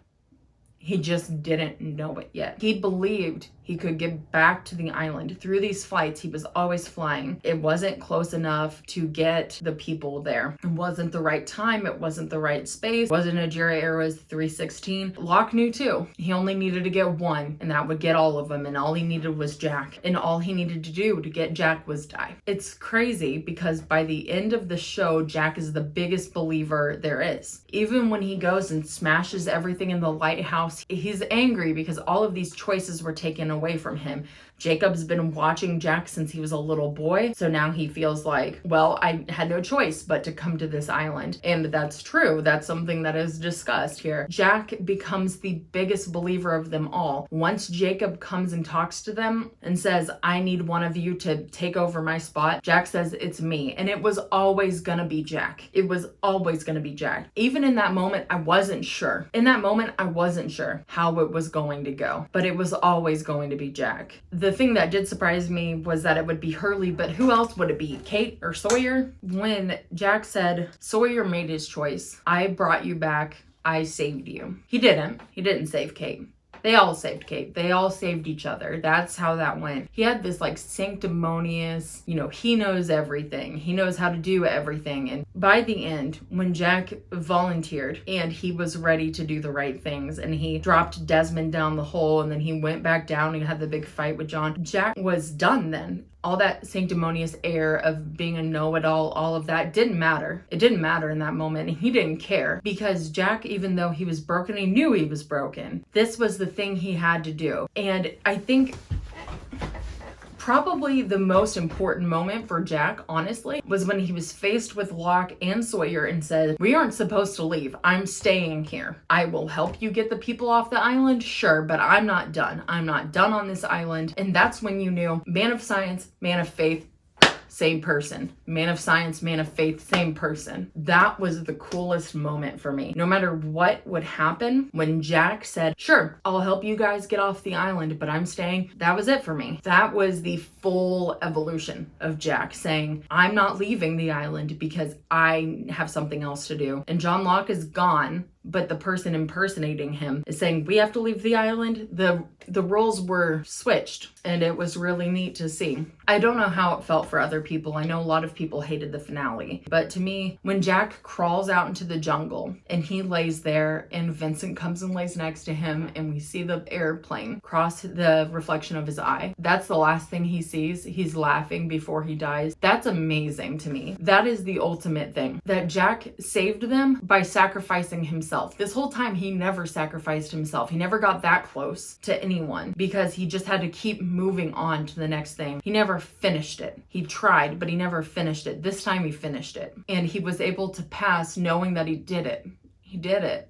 He just didn't know it yet. He believed he could get back to the island. Through these flights, he was always flying. It wasn't close enough to get the people there. It wasn't the right time. It wasn't the right space. It wasn't Nigeria Airways 316. Locke knew too. He only needed to get one, and that would get all of them. And all he needed was Jack. And all he needed to do to get Jack was die. It's crazy because by the end of the show, Jack is the biggest believer there is. Even when he goes and smashes everything in the lighthouse, he's angry because all of these choices were taken away from him. Jacob's been watching Jack since he was a little boy, so now he feels like, well, I had no choice but to come to this island. And that's true. That's something that is discussed here. Jack becomes the biggest believer of them all. Once Jacob comes and talks to them and says, I need one of you to take over my spot, Jack says, it's me. And it was always gonna be Jack. It was always gonna be Jack. Even in that moment, I wasn't sure. In that moment, I wasn't sure how it was going to go, but it was always going to be Jack. The thing that did surprise me was that it would be Hurley, but who else would it be? Kate or Sawyer? When Jack said, Sawyer made his choice. I brought you back. I saved you. He didn't. He didn't save Kate. They all saved Kate. They all saved each other. That's how that went. He had this like sanctimonious, he knows everything. He knows how to do everything. And by the end, when Jack volunteered and he was ready to do the right things and he dropped Desmond down the hole and then he went back down and had the big fight with John, Jack was done then. all that sanctimonious air of being a know-it-all, all of that didn't matter. It didn't matter in that moment. He didn't care because Jack, even though he was broken, he knew he was broken. This was the thing he had to do. And I think probably the most important moment for Jack, honestly, was when he was faced with Locke and Sawyer and said, we aren't supposed to leave. I'm staying here. I will help you get the people off the island, sure, but I'm not done. I'm not done on this island. And that's when you knew, man of science, man of faith, same person. Man of science, man of faith, same person. That was the coolest moment for me. No matter what would happen, when Jack said, sure, I'll help you guys get off the island, but I'm staying, that was it for me. That was the full evolution of Jack saying, I'm not leaving the island because I have something else to do. And John Locke is gone, but the person impersonating him is saying, we have to leave the island. The roles were switched, and it was really neat to see. I don't know how it felt for other people. I know a lot of people hated the finale, but to me, when Jack crawls out into the jungle and he lays there and Vincent comes and lays next to him and we see the airplane cross the reflection of his eye, that's the last thing he sees. He's laughing before he dies. That's amazing to me. That is the ultimate thing, that Jack saved them by sacrificing himself. This whole time, he never sacrificed himself. He never got that close to anyone because he just had to keep moving on to the next thing. He never finished it. He tried, but he never finished it. This time he finished it. And he was able to pass knowing that he did it. He did it.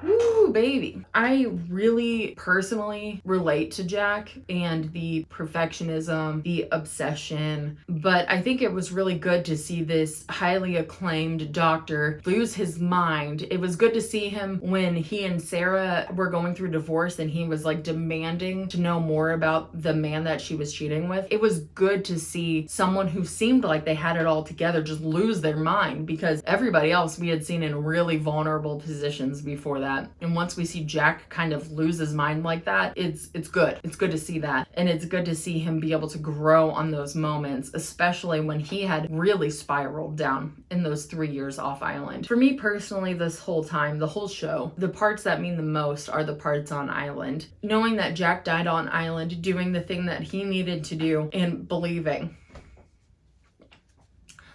Woo, baby. I really personally relate to Jack and the perfectionism, the obsession, but I think it was really good to see this highly acclaimed doctor lose his mind. It was good to see him when he and Sarah were going through divorce and he was like demanding to know more about the man that she was cheating with. It was good to see someone who seemed like they had it all together just lose their mind, because everybody else we had seen in really vulnerable positions before that. And once we see Jack kind of lose his mind like that, it's good. It's good to see that. And it's good to see him be able to grow on those moments, especially when he had really spiraled down in those 3 years off island. For me personally, this whole time, the whole show, the parts that mean the most are the parts on island. Knowing that Jack died on island, doing the thing that he needed to do, and believing.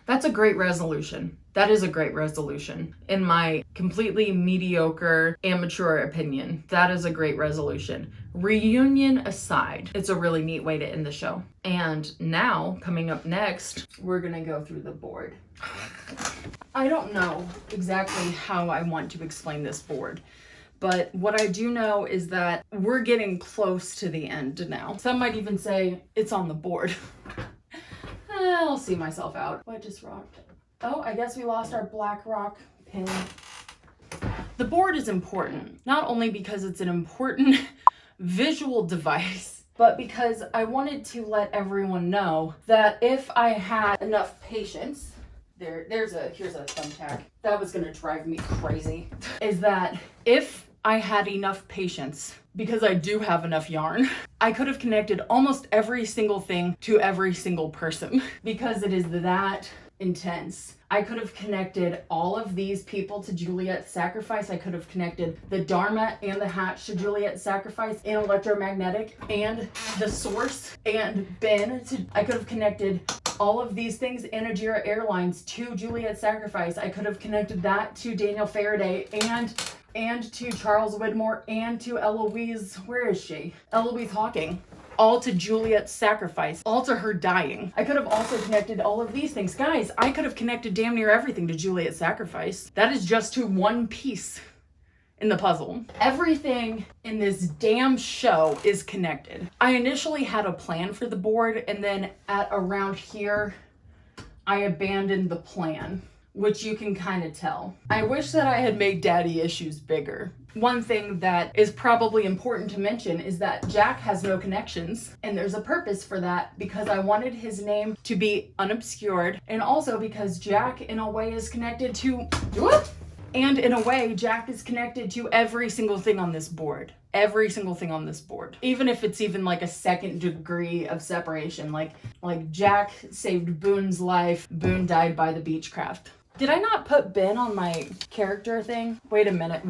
That's a great resolution. That is a great resolution. In my completely mediocre, amateur opinion, that is a great resolution. Reunion aside, it's a really neat way to end the show. And now, coming up next, we're gonna go through the board. I don't know exactly how I want to explain this board, but what I do know is that we're getting close to the end now. Some might even say it's on the board. I'll see myself out. What just rocked? Oh, I guess we lost our black rock pin. The board is important, not only because it's an important visual device, but because I wanted to let everyone know that if I had enough patience, here's a thumbtack. That was gonna drive me crazy. Is that if I had enough patience, because I do have enough yarn, I could have connected almost every single thing to every single person because it is that intense. I could have connected all of these people to Juliet's sacrifice. I could have connected the Dharma and the Hatch to Juliet's sacrifice, and Electromagnetic and the Source and Ben to, I could have connected all of these things, Anajira Airlines to Juliet's sacrifice. I could have connected that to Daniel Faraday and to Charles Widmore and to Eloise, where is she? Eloise Hawking. All to Juliet's sacrifice, all to her dying. I could have also connected all of these things. Guys, I could have connected damn near everything to Juliet's sacrifice. That is just to one piece in the puzzle. Everything in this damn show is connected. I initially had a plan for the board, and then at around here, I abandoned the plan, which you can kind of tell. I wish that I had made daddy issues bigger. One thing that is probably important to mention is that Jack has no connections, and there's a purpose for that, because I wanted his name to be unobscured, and also because Jack in a way is connected to, and in a way Jack is connected to every single thing on this board. Every single thing on this board. Even if it's even like a second degree of separation, like Jack saved Boone's life, Boone died by the Beechcraft. Did I not put Ben on my character thing? Wait a minute.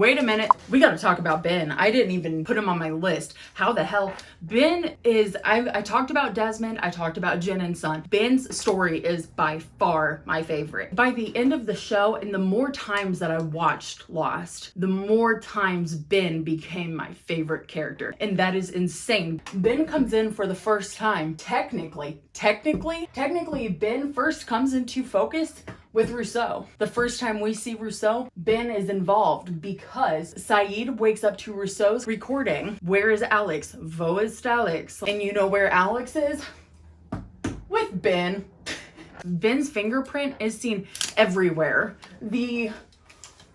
We gotta talk about Ben. I didn't even put him on my list. How the hell? Ben is, I talked about Desmond, I talked about Jin and Sun. Ben's story is by far my favorite. By the end of the show, and the more times that I watched Lost, the more times Ben became my favorite character. And that is insane. Ben comes in for the first time. Technically, Ben first comes into focus with Rousseau. The first time we see Rousseau, Ben is involved because Saeed wakes up to Rousseau's recording. Where is Alex? Wo ist Alex? And you know where Alex is? With Ben. Ben's fingerprint is seen everywhere. The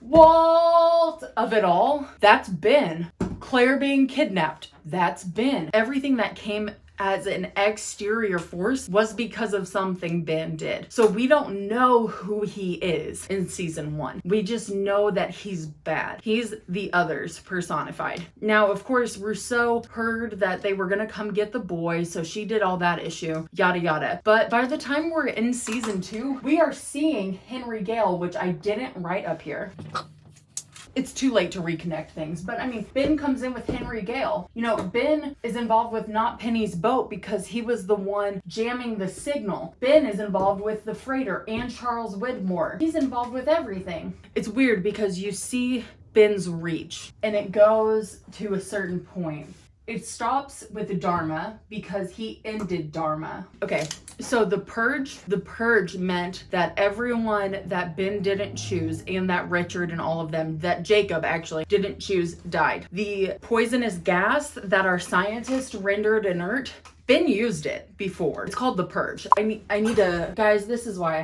Walt of it all, that's Ben. Claire being kidnapped, that's Ben. Everything that came as an exterior force was because of something Ben did. So we don't know who he is in season 1. We just know that he's bad. He's the others personified. Now, of course, Rousseau heard that they were gonna come get the boy, so she did all that issue, yada yada. But by the time we're in season 2, we are seeing Henry Gale, which I didn't write up here. It's too late to reconnect things, but I mean, Ben comes in with Henry Gale. You know, Ben is involved with Not Penny's boat because he was the one jamming the signal. Ben is involved with the freighter and Charles Widmore. He's involved with everything. It's weird because you see Ben's reach and it goes to a certain point. It stops with the Dharma because he ended Dharma. Okay, so the purge meant that everyone that Ben didn't choose and that Richard and all of them, that Jacob actually didn't choose, died. The poisonous gas that our scientists rendered inert, Ben used it before. It's called the purge. I need to, guys, this is why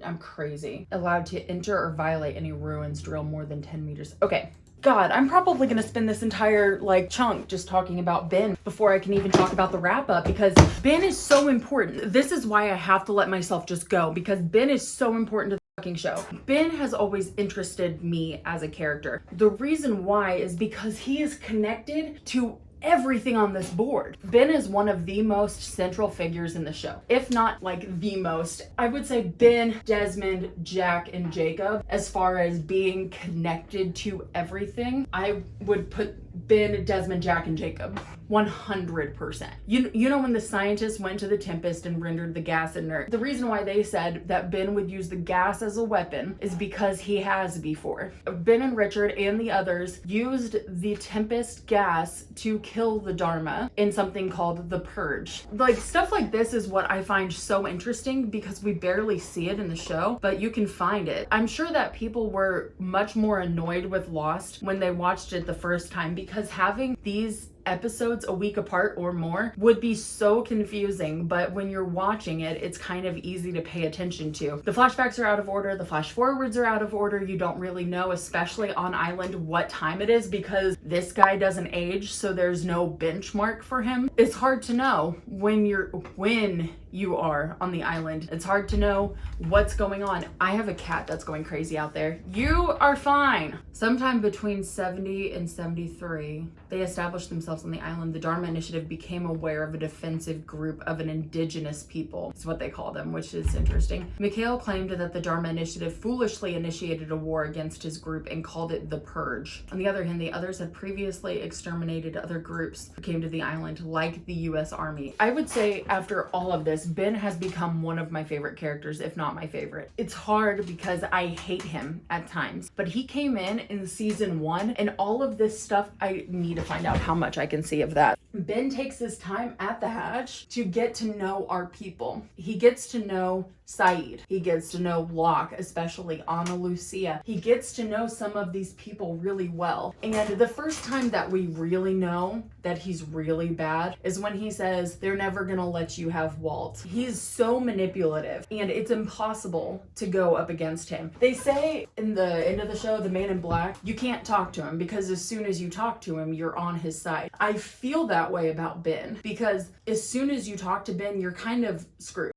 I'm crazy. Allowed to enter or violate any ruins, drill more than 10 meters. Okay. God, I'm probably gonna spend this entire chunk just talking about Ben before I can even talk about the wrap up because Ben is so important. This is why I have to let myself just go because Ben is so important to the fucking show. Ben has always interested me as a character. The reason why is because he is connected to everything on this board. Ben is one of the most central figures in the show, if not the most. I would say Ben, Desmond, Jack, and Jacob, as far as being connected to everything, I would put Ben, Desmond, Jack, and Jacob 100%. You know when the scientists went to the Tempest and rendered the gas inert, the reason why they said that Ben would use the gas as a weapon is because he has before. Ben and Richard and the others used the Tempest gas to kill the Dharma in something called the Purge. Stuff like this is what I find so interesting because we barely see it in the show, but you can find it. I'm sure that people were much more annoyed with Lost when they watched it the first time because having these episodes a week apart or more would be so confusing, but when you're watching it, it's kind of easy to pay attention to. The flashbacks are out of order, the flash forwards are out of order. You don't really know, especially on Island, what time it is because this guy doesn't age, so there's no benchmark for him. It's hard to know when you are on the island. It's hard to know what's going on. I have a cat that's going crazy out there. You are fine. Sometime between 70 and 73, they established themselves on the island. The Dharma Initiative became aware of a defensive group of an indigenous people. It's what they call them, which is interesting. Mikhail claimed that the Dharma Initiative foolishly initiated a war against his group and called it the Purge. On the other hand, the others had previously exterminated other groups who came to the island, like the US Army. I would say after all of this, Ben has become one of my favorite characters, if not my favorite. It's hard because I hate him at times, but he came in season 1 and all of this stuff, I need to find out how much I can see of that. Ben takes his time at the hatch to get to know our people. He gets to know Saeed. He gets to know Locke, especially Ana Lucia. He gets to know some of these people really well. And the first time that we really know that he's really bad is when he says, they're never gonna let you have Walt. He's so manipulative and it's impossible to go up against him. They say in the end of the show, the Man in Black, you can't talk to him because as soon as you talk to him, you're on his side. I feel that way about Ben because as soon as you talk to Ben, you're kind of screwed.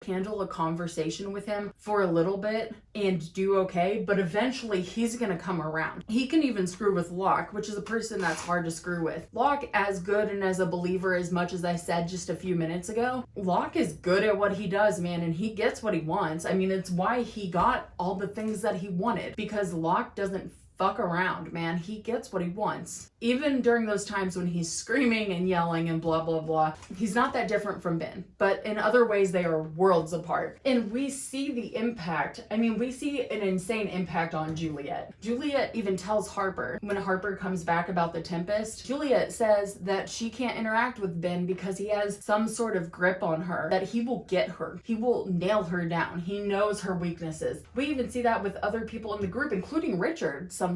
handle a conversation with him for a little bit and do okay, but eventually he's gonna come around. He can even screw with Locke, which is a person that's hard to screw with. Locke, as good and as a believer as much as I said just a few minutes ago, Locke is good at what he does, man, and he gets what he wants. I mean, it's why he got all the things that he wanted, because Locke doesn't fuck around, man. He gets what he wants. Even during those times when he's screaming and yelling and blah, blah, blah, he's not that different from Ben. But in other ways, they are worlds apart. And we see the impact. I mean, we see an insane impact on Juliet. Juliet even tells Harper, when Harper comes back about the Tempest, Juliet says that she can't interact with Ben because he has some sort of grip on her, that he will get her. He will nail her down. He knows her weaknesses. We even see that with other people in the group, including Richard sometimes.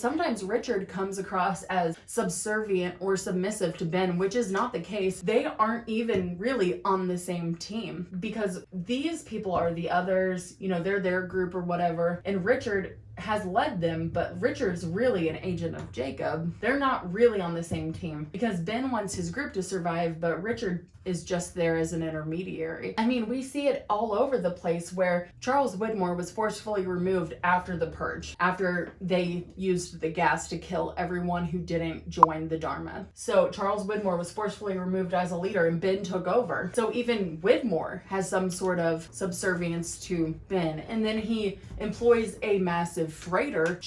Sometimes Richard comes across as subservient or submissive to Ben, which is not the case. They aren't even really on the same team, because these people are the others, you know, they're their group or whatever, and Richard has led them, but Richard's really an agent of Jacob. They're not really on the same team because Ben wants his group to survive, but Richard is just there as an intermediary. I mean, we see it all over the place where Charles Widmore was forcefully removed after the purge, after they used the gas to kill everyone who didn't join the Dharma. So Charles Widmore was forcefully removed as a leader and Ben took over. So even Widmore has some sort of subservience to Ben, and then he employs a massive freighter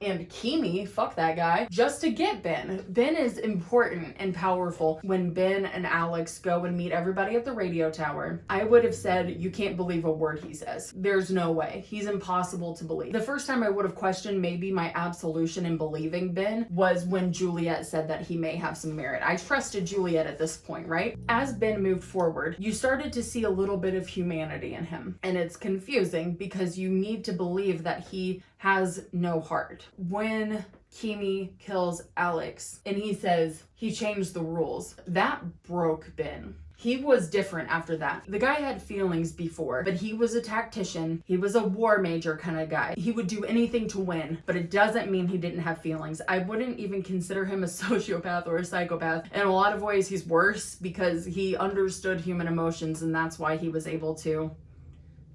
and Kimi, fuck that guy, just to get Ben. Ben is important and powerful. When Ben and Alex go and meet everybody at the radio tower, I would have said, you can't believe a word he says. There's no way. He's impossible to believe. The first time I would have questioned maybe my absolution in believing Ben was when Juliet said that he may have some merit. I trusted Juliet at this point, right? As Ben moved forward, you started to see a little bit of humanity in him. And it's confusing because you need to believe that he has no heart. When Kimi kills Alex and he says he changed the rules, that broke Ben. He was different after that. The guy had feelings before, but he was a tactician. He was a war major kind of guy. He would do anything to win, but it doesn't mean he didn't have feelings. I wouldn't even consider him a sociopath or a psychopath. In a lot of ways, he's worse because he understood human emotions, and that's why he was able to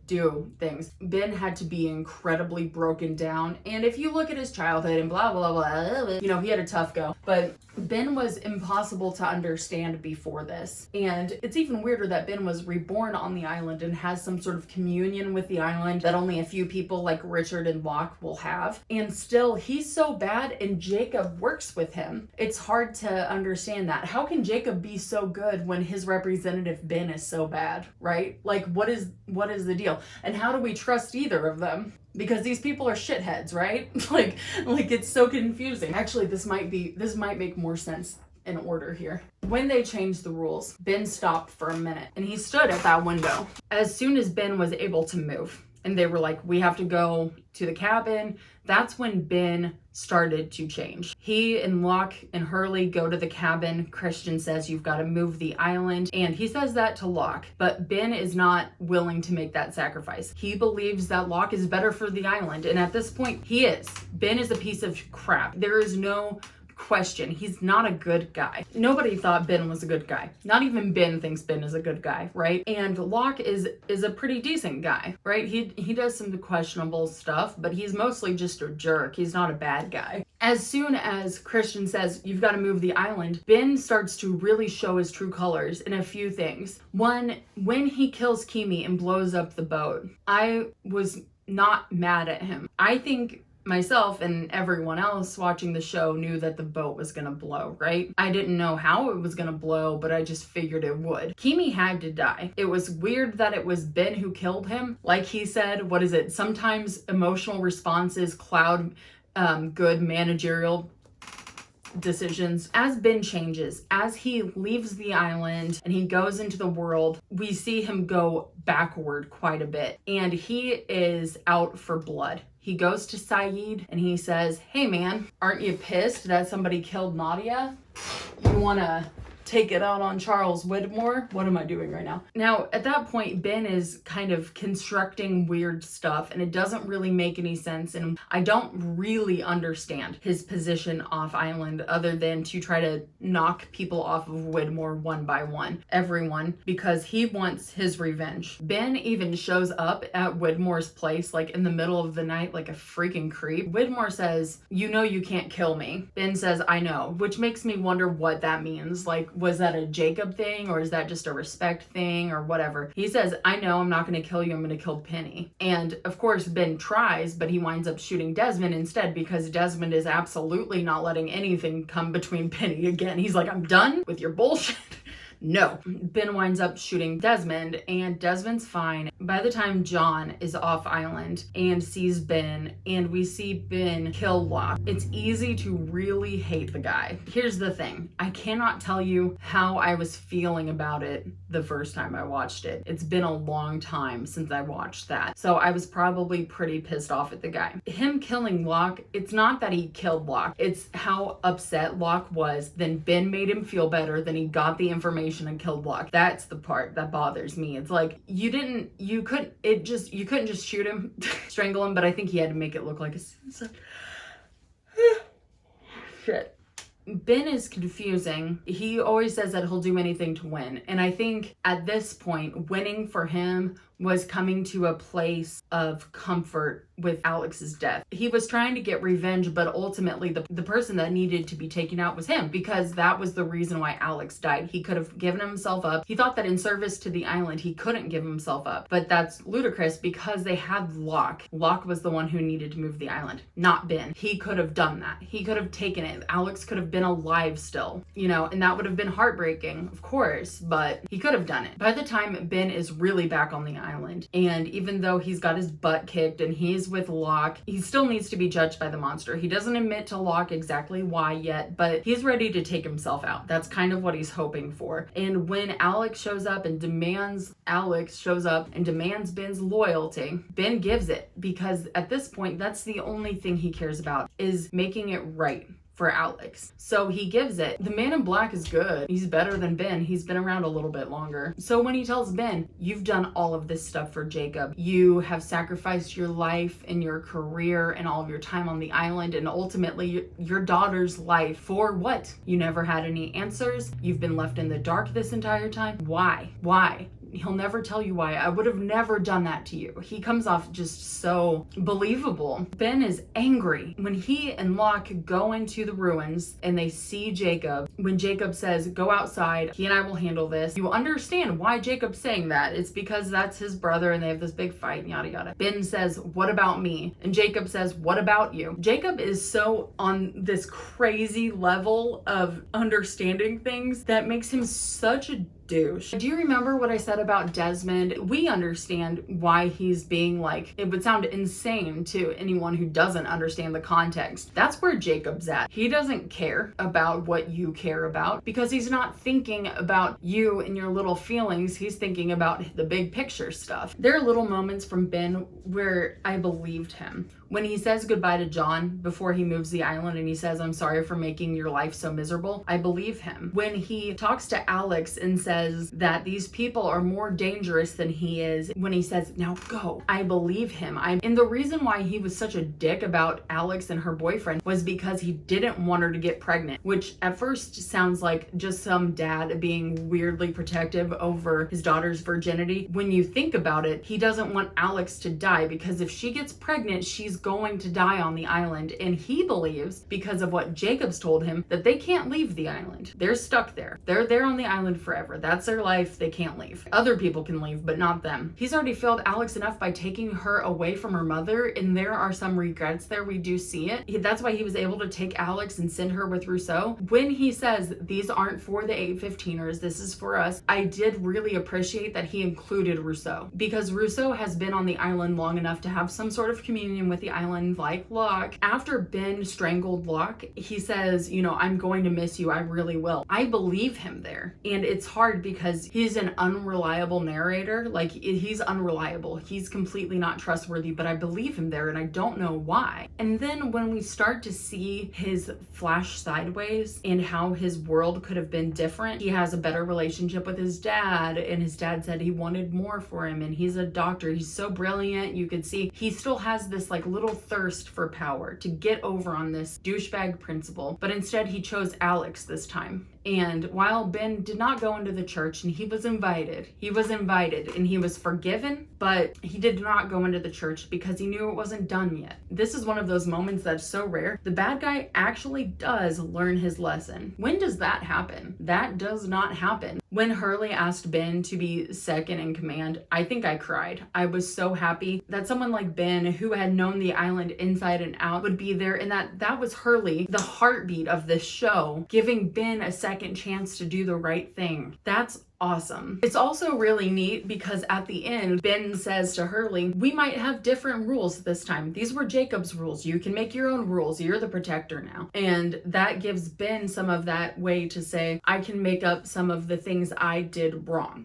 do things. Ben had to be incredibly broken down, and if you look at his childhood and blah blah blah, you know, he had a tough go, but Ben was impossible to understand before this. And it's even weirder that Ben was reborn on the island and has some sort of communion with the island that only a few people like Richard and Locke will have, and still he's so bad and Jacob works with him. It's hard to understand that. How can Jacob be so good when his representative Ben is so bad, right? Like, what is the deal? And how do we trust either of them? Because these people are shitheads, right? like it's so confusing. Actually, this might make more sense in order here. When they changed the rules, Ben stopped for a minute and he stood at that window. As soon as Ben was able to move and they were like, we have to go to the cabin, that's when Ben started to change. He and Locke and Hurley go to the cabin. Christian says, you've got to move the island. And he says that to Locke, but Ben is not willing to make that sacrifice. He believes that Locke is better for the island. And at this point, he is. Ben is a piece of crap. There is no question. He's not a good guy. Nobody thought Ben was a good guy. Not even Ben thinks Ben is a good guy, right? And Locke is a pretty decent guy, right? He does some questionable stuff, but he's mostly just a jerk. He's not a bad guy. As soon as Christian says, you've got to move the island, Ben starts to really show his true colors in a few things. One, when he kills Kimi and blows up the boat, I was not mad at him. I think myself and everyone else watching the show knew that the boat was gonna blow, right? I didn't know how it was gonna blow, but I just figured it would. Kimi had to die. It was weird that it was Ben who killed him. Like he said, what is it? Sometimes emotional responses cloud good managerial decisions. As Ben changes, as he leaves the island and he goes into the world, we see him go backward quite a bit, and he is out for blood. He goes to Saeed and he says, hey man, aren't you pissed that somebody killed Nadia? You wanna take it out on Charles Widmore. What am I doing right now? Now, at that point, Ben is kind of constructing weird stuff and it doesn't really make any sense. And I don't really understand his position off island other than to try to knock people off of Widmore one by one. Everyone, because he wants his revenge. Ben even shows up at Widmore's place like in the middle of the night like a freaking creep. Widmore says, "You know you can't kill me." Ben says, "I know," which makes me wonder what that means. Like, was that a Jacob thing or is that just a respect thing or whatever? He says, "I know I'm not going to kill you. I'm going to kill Penny." And of course, Ben tries, but he winds up shooting Desmond instead because Desmond is absolutely not letting anything come between Penny again. He's like, "I'm done with your bullshit." No. Ben winds up shooting Desmond and Desmond's fine. By the time John is off island and sees Ben and we see Ben kill Locke, it's easy to really hate the guy. Here's the thing. I cannot tell you how I was feeling about it the first time I watched it. It's been a long time since I watched that. So I was probably pretty pissed off at the guy. Him killing Locke, it's not that he killed Locke. It's how upset Locke was. Then Ben made him feel better. Then he got the information and killed Locke. That's the part that bothers me. It's like you couldn't just shoot him, strangle him, but I think he had to make it look like a suicide. Shit. Ben is confusing. He always says that he'll do anything to win. And I think at this point, winning for him was coming to a place of comfort with Alex's death. He was trying to get revenge, but ultimately the person that needed to be taken out was him because that was the reason why Alex died. He could have given himself up. He thought that in service to the island, he couldn't give himself up. But that's ludicrous because they had Locke. Locke was the one who needed to move the island, not Ben. He could have done that. He could have taken it. Alex could have been alive still, and that would have been heartbreaking, of course, but he could have done it. By the time Ben is really back on the island, and even though he's got his butt kicked and he's with Locke, he still needs to be judged by the monster. He doesn't admit to Locke exactly why yet, but he's ready to take himself out. That's kind of what he's hoping for. And when Alex shows up and demands Ben's loyalty, Ben gives it because at this point, that's the only thing he cares about is making it right for Alex. So he gives it. The man in black is good. He's better than Ben. He's been around a little bit longer. So when he tells Ben, "You've done all of this stuff for Jacob. You have sacrificed your life and your career and all of your time on the island and ultimately your daughter's life for what? You never had any answers. You've been left in the dark this entire time. Why? Why?" He'll never tell you why. I would have never done that to you. He comes off just so believable. Ben is angry. When he and Locke go into the ruins and they see Jacob, when Jacob says, "Go outside, he and I will handle this," you understand why Jacob's saying that. It's because that's his brother and they have this big fight and yada yada. Ben says, "What about me?" And Jacob says, "What about you?" Jacob is so on this crazy level of understanding things that makes him such a douche. Do you remember what I said about Desmond? We understand why he's being like, it would sound insane to anyone who doesn't understand the context. That's where Jacob's at. He doesn't care about what you care about because he's not thinking about you and your little feelings. He's thinking about the big picture stuff. There are little moments from Ben where I believed him. When he says goodbye to John before he moves the island and he says, "I'm sorry for making your life so miserable," I believe him. When he talks to Alex and says that these people are more dangerous than he is, when he says, "Now go," I believe him. And the reason why he was such a dick about Alex and her boyfriend was because he didn't want her to get pregnant, which at first sounds like just some dad being weirdly protective over his daughter's virginity. When you think about it, he doesn't want Alex to die because if she gets pregnant, she's going to die on the island. And he believes, because of what Jacob's told him, that they can't leave the island. They're stuck there. They're there on the island forever. That's their life. They can't leave. Other people can leave, but not them. He's already failed Alex enough by taking her away from her mother, and there are some regrets there. We do see it. That's why he was able to take Alex and send her with Rousseau. When he says, "These aren't for the 815ers, this is for us," I did really appreciate that he included Rousseau because Rousseau has been on the island long enough to have some sort of communion with the the island like Locke. After Ben strangled Locke, he says, you know, I'm going to miss you. I really will. I believe him there. And it's hard because he's an unreliable narrator. Like, he's unreliable. He's completely not trustworthy, but I believe him there and I don't know why. And then when we start to see his flash sideways and how his world could have been different, he has a better relationship with his dad, and his dad said he wanted more for him, and he's a doctor. He's so brilliant. You could see he still has this like little thirst for power to get over on this douchebag principal, but instead he chose Alex this time. And while Ben did not go into the church, and he was invited and he was forgiven, but he did not go into the church because he knew it wasn't done yet. This is one of those moments that's so rare. The bad guy actually does learn his lesson. When does that happen? That does not happen. When Hurley asked Ben to be second in command, I think I cried. I was so happy that someone like Ben, who had known the island inside and out, would be there, and that was Hurley, the heartbeat of this show, giving Ben a second chance to do the right thing. That's awesome. It's also really neat because at the end, Ben says to Hurley, we might have different rules this time. These were Jacob's rules. You can make your own rules. You're the protector now. And that gives Ben some of that way to say, I can make up some of the things I did wrong.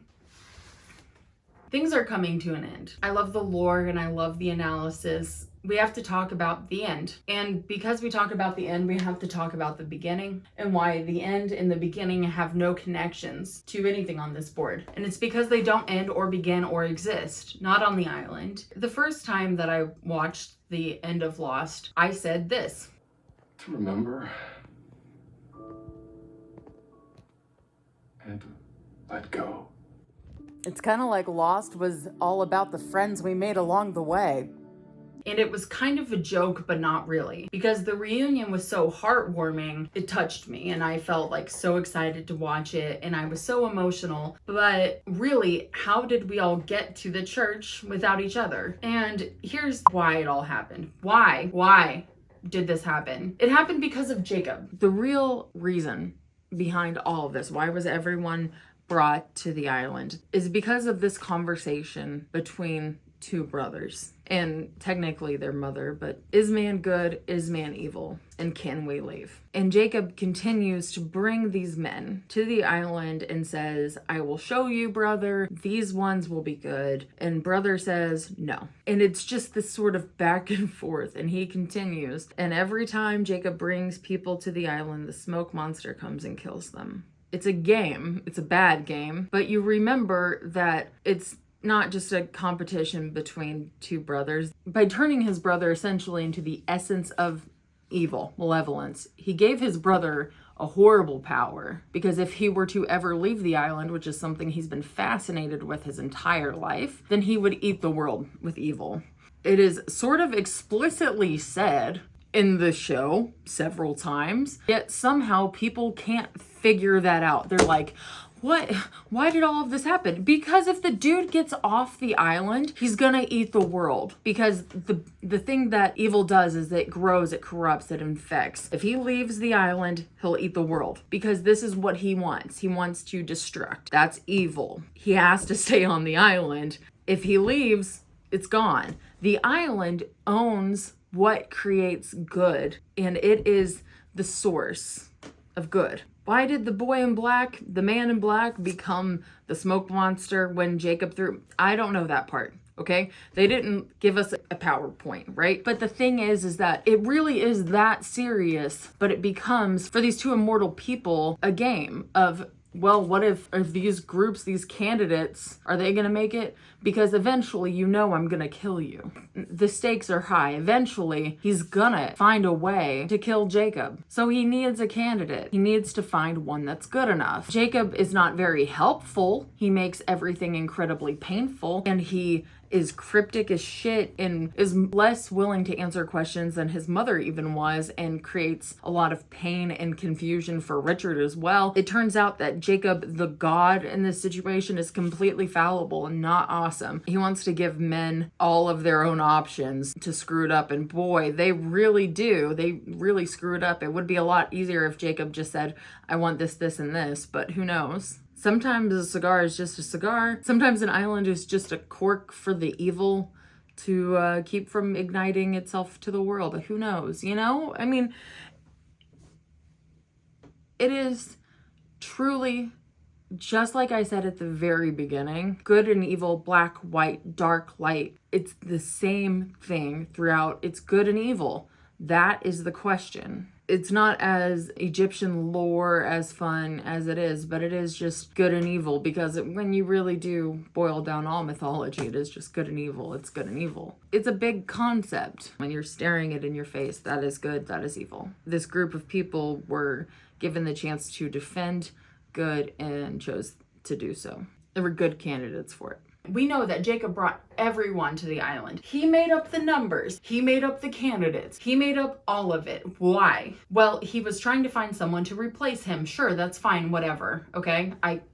Things are coming to an end. I love the lore and I love the analysis. We have to talk about the end. And because we talk about the end, we have to talk about the beginning and why the end and the beginning have no connections to anything on this board. And it's because they don't end or begin or exist, not on the island. The first time that I watched the end of Lost, I said this.
To remember and let go.
It's kind of like Lost was all about the friends we made along the way. And it was kind of a joke, but not really, because the reunion was so heartwarming. It touched me and I felt like so excited to watch it and I was so emotional. But really, how did we all get to the church without each other? And here's why it all happened. Why did this happen? It happened because of Jacob. The real reason behind all of this, why was everyone brought to the island, is because of this conversation between two brothers and technically their mother, but is man good, is man evil, and can we leave? And Jacob continues to bring these men to the island and says, I will show you, brother, these ones will be good. And brother says no. And it's just this sort of back and forth, and he continues, and every time Jacob brings people to the island, the smoke monster comes and kills them. It's a game, it's a bad game, but you remember that it's not just a competition between two brothers. By turning his brother essentially into the essence of evil, malevolence, he gave his brother a horrible power, because if he were to ever leave the island, which is something he's been fascinated with his entire life, then he would eat the world with evil. It is sort of explicitly said in the show several times, yet somehow people can't figure that out. They're like, what? Why did all of this happen? Because if the dude gets off the island, he's gonna eat the world. Because the thing that evil does is it grows, it corrupts, it infects. If he leaves the island, he'll eat the world. Because this is what he wants. He wants to destruct. That's evil. He has to stay on the island. If he leaves, it's gone. The island owns what creates good, and it is the source of good. Why did the boy in black, the man in black, become the smoke monster when Jacob threw? I don't know that part, okay? They didn't give us a PowerPoint, right? But the thing is that it really is that serious, but it becomes, for these two immortal people, a game of, well, what if these groups, these candidates, are they gonna make it? Because eventually, you know, I'm gonna kill you. The stakes are high. Eventually, he's gonna find a way to kill Jacob. So he needs a candidate. He needs to find one that's good enough. Jacob is not very helpful. He makes everything incredibly painful, and he is cryptic as shit and is less willing to answer questions than his mother even was, and creates a lot of pain and confusion for Richard as well. It turns out that Jacob, the god in this situation, is completely fallible and not awesome. He wants to give men all of their own options to screw it up, and boy, they really do. They really screw it up. It would be a lot easier if Jacob just said, I want this, this, and this, but who knows? Sometimes a cigar is just a cigar. Sometimes an island is just a cork for the evil to keep from igniting itself to the world. Who knows, you know? I mean, it is truly, just like I said at the very beginning, good and evil, black, white, dark, light. It's the same thing throughout. It's good and evil. That is the question. It's not as Egyptian lore as fun as it is, but it is just good and evil, because when you really do boil down all mythology, it is just good and evil. It's good and evil. It's a big concept. When you're staring it in your face, that is good, that is evil. This group of people were given the chance to defend good and chose to do so. They were good candidates for it. We know that Jacob brought everyone to the island. He made up the numbers. He made up the candidates. He made up all of it. Why? Well, he was trying to find someone to replace him. Sure, that's fine, whatever. Okay,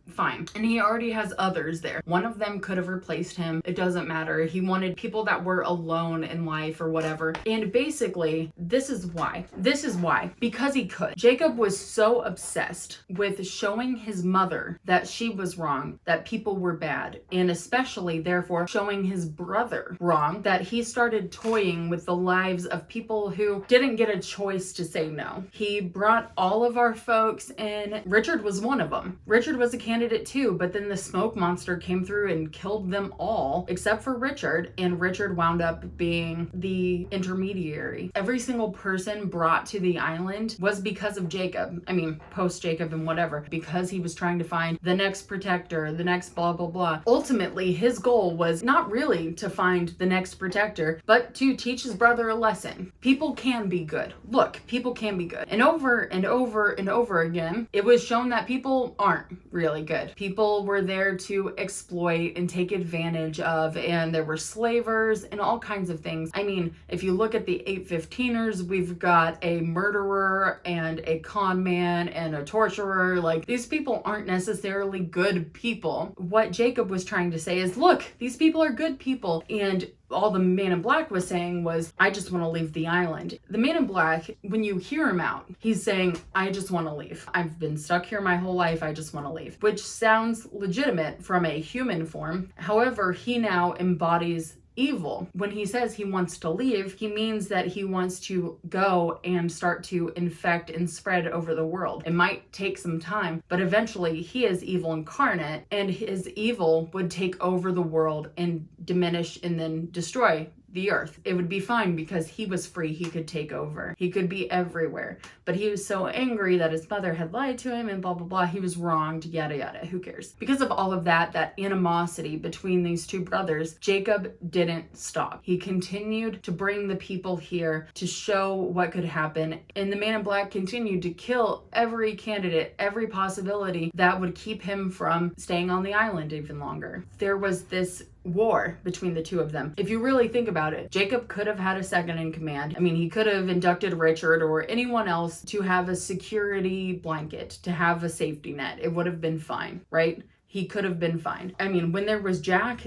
fine. And he already has others there. One of them could have replaced him. It doesn't matter. He wanted people that were alone in life or whatever. And basically, this is why. This is why. Because he could. Jacob was so obsessed with showing his mother that she was wrong, that people were bad, and especially, therefore, showing his brother wrong, that he started toying with the lives of people who didn't get a choice to say no. He brought all of our folks in. Richard was one of them. Richard was a candidate too, but then the smoke monster came through and killed them all except for Richard, and Richard wound up being the intermediary. Every single person brought to the island was because of Jacob. I mean, post Jacob and whatever, because he was trying to find the next protector, the next blah blah blah. Ultimately, his goal was not really to find the next protector, but to teach his brother a lesson. People can be good. Look, people can be good. And over and over and over again, it was shown that people aren't really good. People were there to exploit and take advantage of, and there were slavers and all kinds of things. I mean, if you look at the 815ers, we've got a murderer and a con man and a torturer. Like, these people aren't necessarily good people. What Jacob was trying to say is, look, these people are good people. And all the Man in Black was saying was, I just want to leave the island. The Man in Black, when you hear him out, he's saying, I just want to leave. I've been stuck here my whole life. I just want to leave, which sounds legitimate from a human form. However, he now embodies evil. When he says he wants to leave, he means that he wants to go and start to infect and spread over the world. It might take some time, but eventually he is evil incarnate, and his evil would take over the world and diminish and then destroy the earth. It would be fine because he was free. He could take over. He could be everywhere. But he was so angry that his mother had lied to him and blah, blah, blah. He was wronged, yada, yada. Who cares? Because of all of that animosity between these two brothers, Jacob didn't stop. He continued to bring the people here to show what could happen. And the Man in Black continued to kill every candidate, every possibility that would keep him from staying on the island even longer. There was this war between the two of them. If you really think about it, Jacob could have had a second in command. I mean, he could have inducted Richard or anyone else to have a security blanket, to have a safety net. It would have been fine, right? He could have been fine. I mean, when there was Jack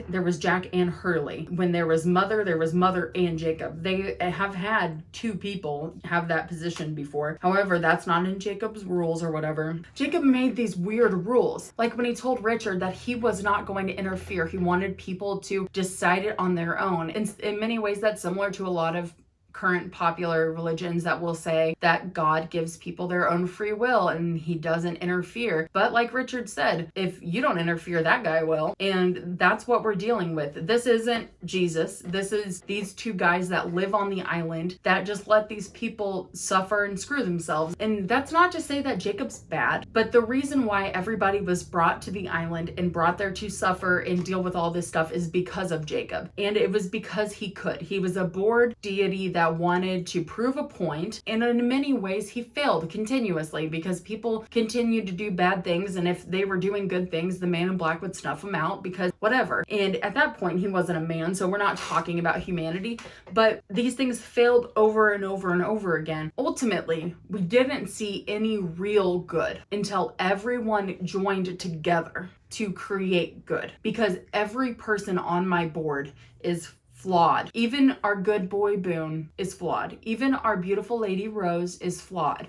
and Hurley. When there was Mother and Jacob. They have had two people have that position before. However, that's not in Jacob's rules or whatever. Jacob made these weird rules. Like when he told Richard that he was not going to interfere. He wanted people to decide it on their own. And in many ways, that's similar to a lot of current popular religions that will say that God gives people their own free will and he doesn't interfere. But like Richard said, if you don't interfere, that guy will. And that's what we're dealing with. This isn't Jesus. This is these two guys that live on the island that just let these people suffer and screw themselves. And that's not to say that Jacob's bad, but the reason why everybody was brought to the island and brought there to suffer and deal with all this stuff is because of Jacob. And it was because he could. He was a bored deity that wanted to prove a point, and in many ways he failed continuously because people continued to do bad things, and if they were doing good things, the Man in Black would snuff them out because whatever. And at that point he wasn't a man, so we're not talking about humanity, but these things failed over and over and over again. Ultimately, we didn't see any real good until everyone joined together to create good, because every person on my board is flawed. Even our good boy Boone is flawed. Even our beautiful lady Rose is flawed.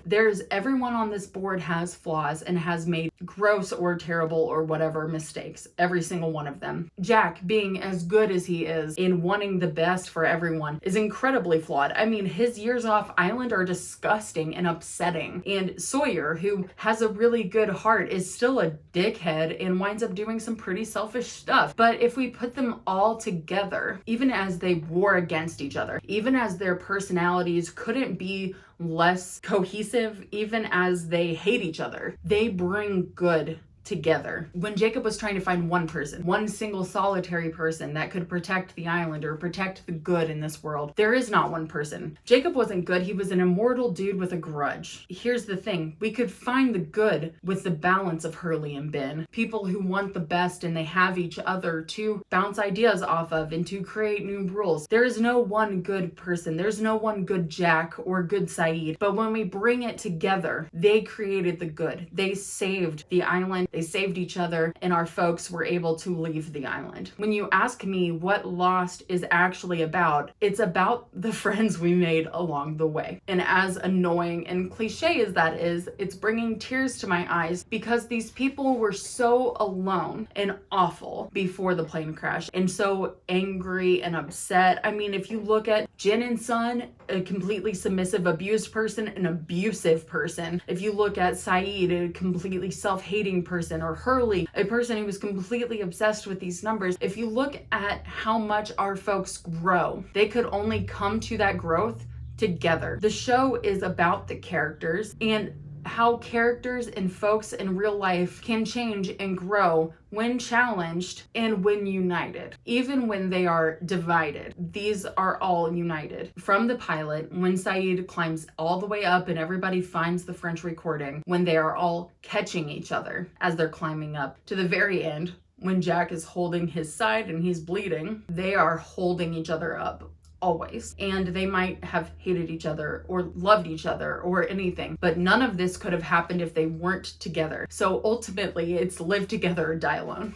Everyone on this board has flaws and has made gross or terrible or whatever mistakes, every single one of them. Jack, being as good as he is in wanting the best for everyone, is incredibly flawed. I mean, his years off island are disgusting and upsetting. And Sawyer, who has a really good heart, is still a dickhead and winds up doing some pretty selfish stuff. But if we put them all together, even as they war against each other, even as their personalities couldn't be less cohesive, even as they hate each other, they bring good together. When Jacob was trying to find one person, one single solitary person that could protect the island or protect the good in this world, there is not one person. Jacob wasn't good. He was an immortal dude with a grudge. Here's the thing. We could find the good with the balance of Hurley and Ben. People who want the best and they have each other to bounce ideas off of and to create new rules. There is no one good person. There's no one good Jack or good Saeed. But when we bring it together, they created the good. They saved the island. They saved each other, and our folks were able to leave the island. When you ask me what Lost is actually about, it's about the friends we made along the way. And as annoying and cliche as that is, it's bringing tears to my eyes because these people were so alone and awful before the plane crash and so angry and upset. I mean, if you look at Jin and Sun, a completely submissive, abused person, an abusive person. If you look at Saeed, a completely self-hating person, or Hurley, a person who was completely obsessed with these numbers. If you look at how much our folks grow, they could only come to that growth together. The show is about the characters and how characters and folks in real life can change and grow when challenged and when united. Even when they are divided, these are all united. From the pilot, when Saeed climbs all the way up and everybody finds the French recording, when they are all catching each other as they're climbing up, to the very end, when Jack is holding his side and he's bleeding, they are holding each other up. Always. And they might have hated each other or loved each other or anything, but none of this could have happened if they weren't together. So ultimately, it's live together or die alone.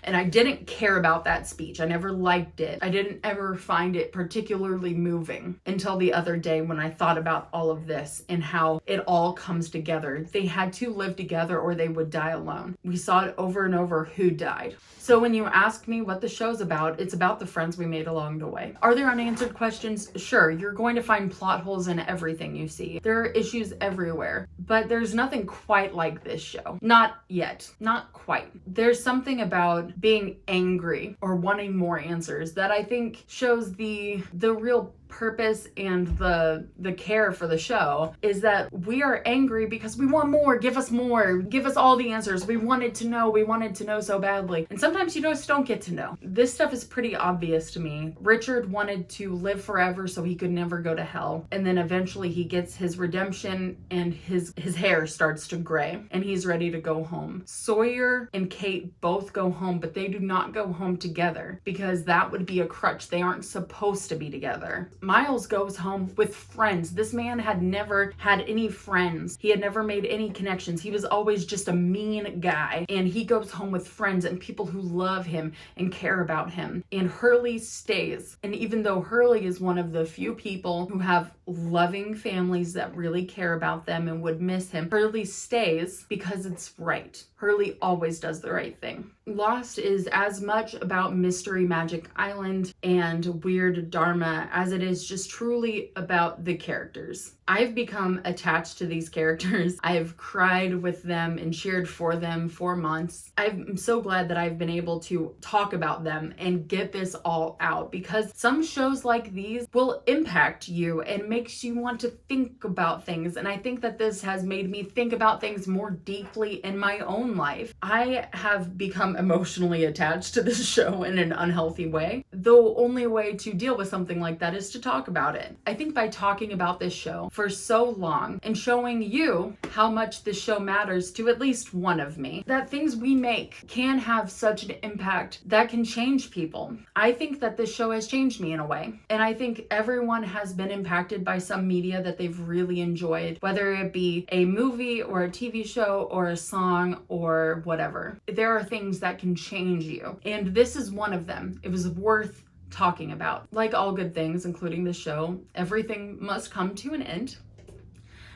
And I didn't care about that speech. I never liked it. I didn't ever find it particularly moving until the other day when I thought about all of this and how it all comes together. They had to live together or they would die alone. We saw it over and over who died. So when you ask me what the show's about, it's about the friends we made along the way. Are there unanswered questions? Sure, you're going to find plot holes in everything you see. There are issues everywhere, but there's nothing quite like this show. Not yet. Not quite. There's something about being angry or wanting more answers that I think shows the real purpose and the care for the show, is that we are angry because we want more. Give us more. Give us all the answers. We wanted to know so badly. And sometimes you just don't get to know. This stuff is pretty obvious to me. Richard wanted to live forever so he could never go to hell. And then eventually he gets his redemption and his hair starts to gray and he's ready to go home. Sawyer and Kate both go home, but they do not go home together because that would be a crutch. They aren't supposed to be together. Miles goes home with friends. This man had never had any friends. He had never made any connections. He was always just a mean guy. And he goes home with friends and people who love him and care about him. And Hurley stays. And even though Hurley is one of the few people who have loving families that really care about them and would miss him, Hurley stays because it's right. Hurley always does the right thing. Lost is as much about Mystery Magic Island and weird Dharma as it is just truly about the characters. I've become attached to these characters. I've cried with them and cheered for them for months. I'm so glad that I've been able to talk about them and get this all out, because some shows like these will impact you and makes you want to think about things. And I think that this has made me think about things more deeply in my own life. I have become emotionally attached to this show in an unhealthy way. The only way to deal with something like that is to talk about it. I think by talking about this show for so long and showing you how much this show matters to at least one of me, that things we make can have such an impact that can change people. I think that this show has changed me in a way. And I think everyone has been impacted by some media that they've really enjoyed, whether it be a movie or a TV show or a song or whatever. There are things that can change you. And this is one of them. It was worth talking about. Like all good things, including the show, everything must come to an end,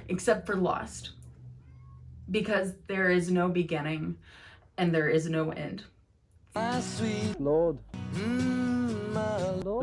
except for Lost. because there is no beginning and there is no end.
My sweet Lord, my Lord.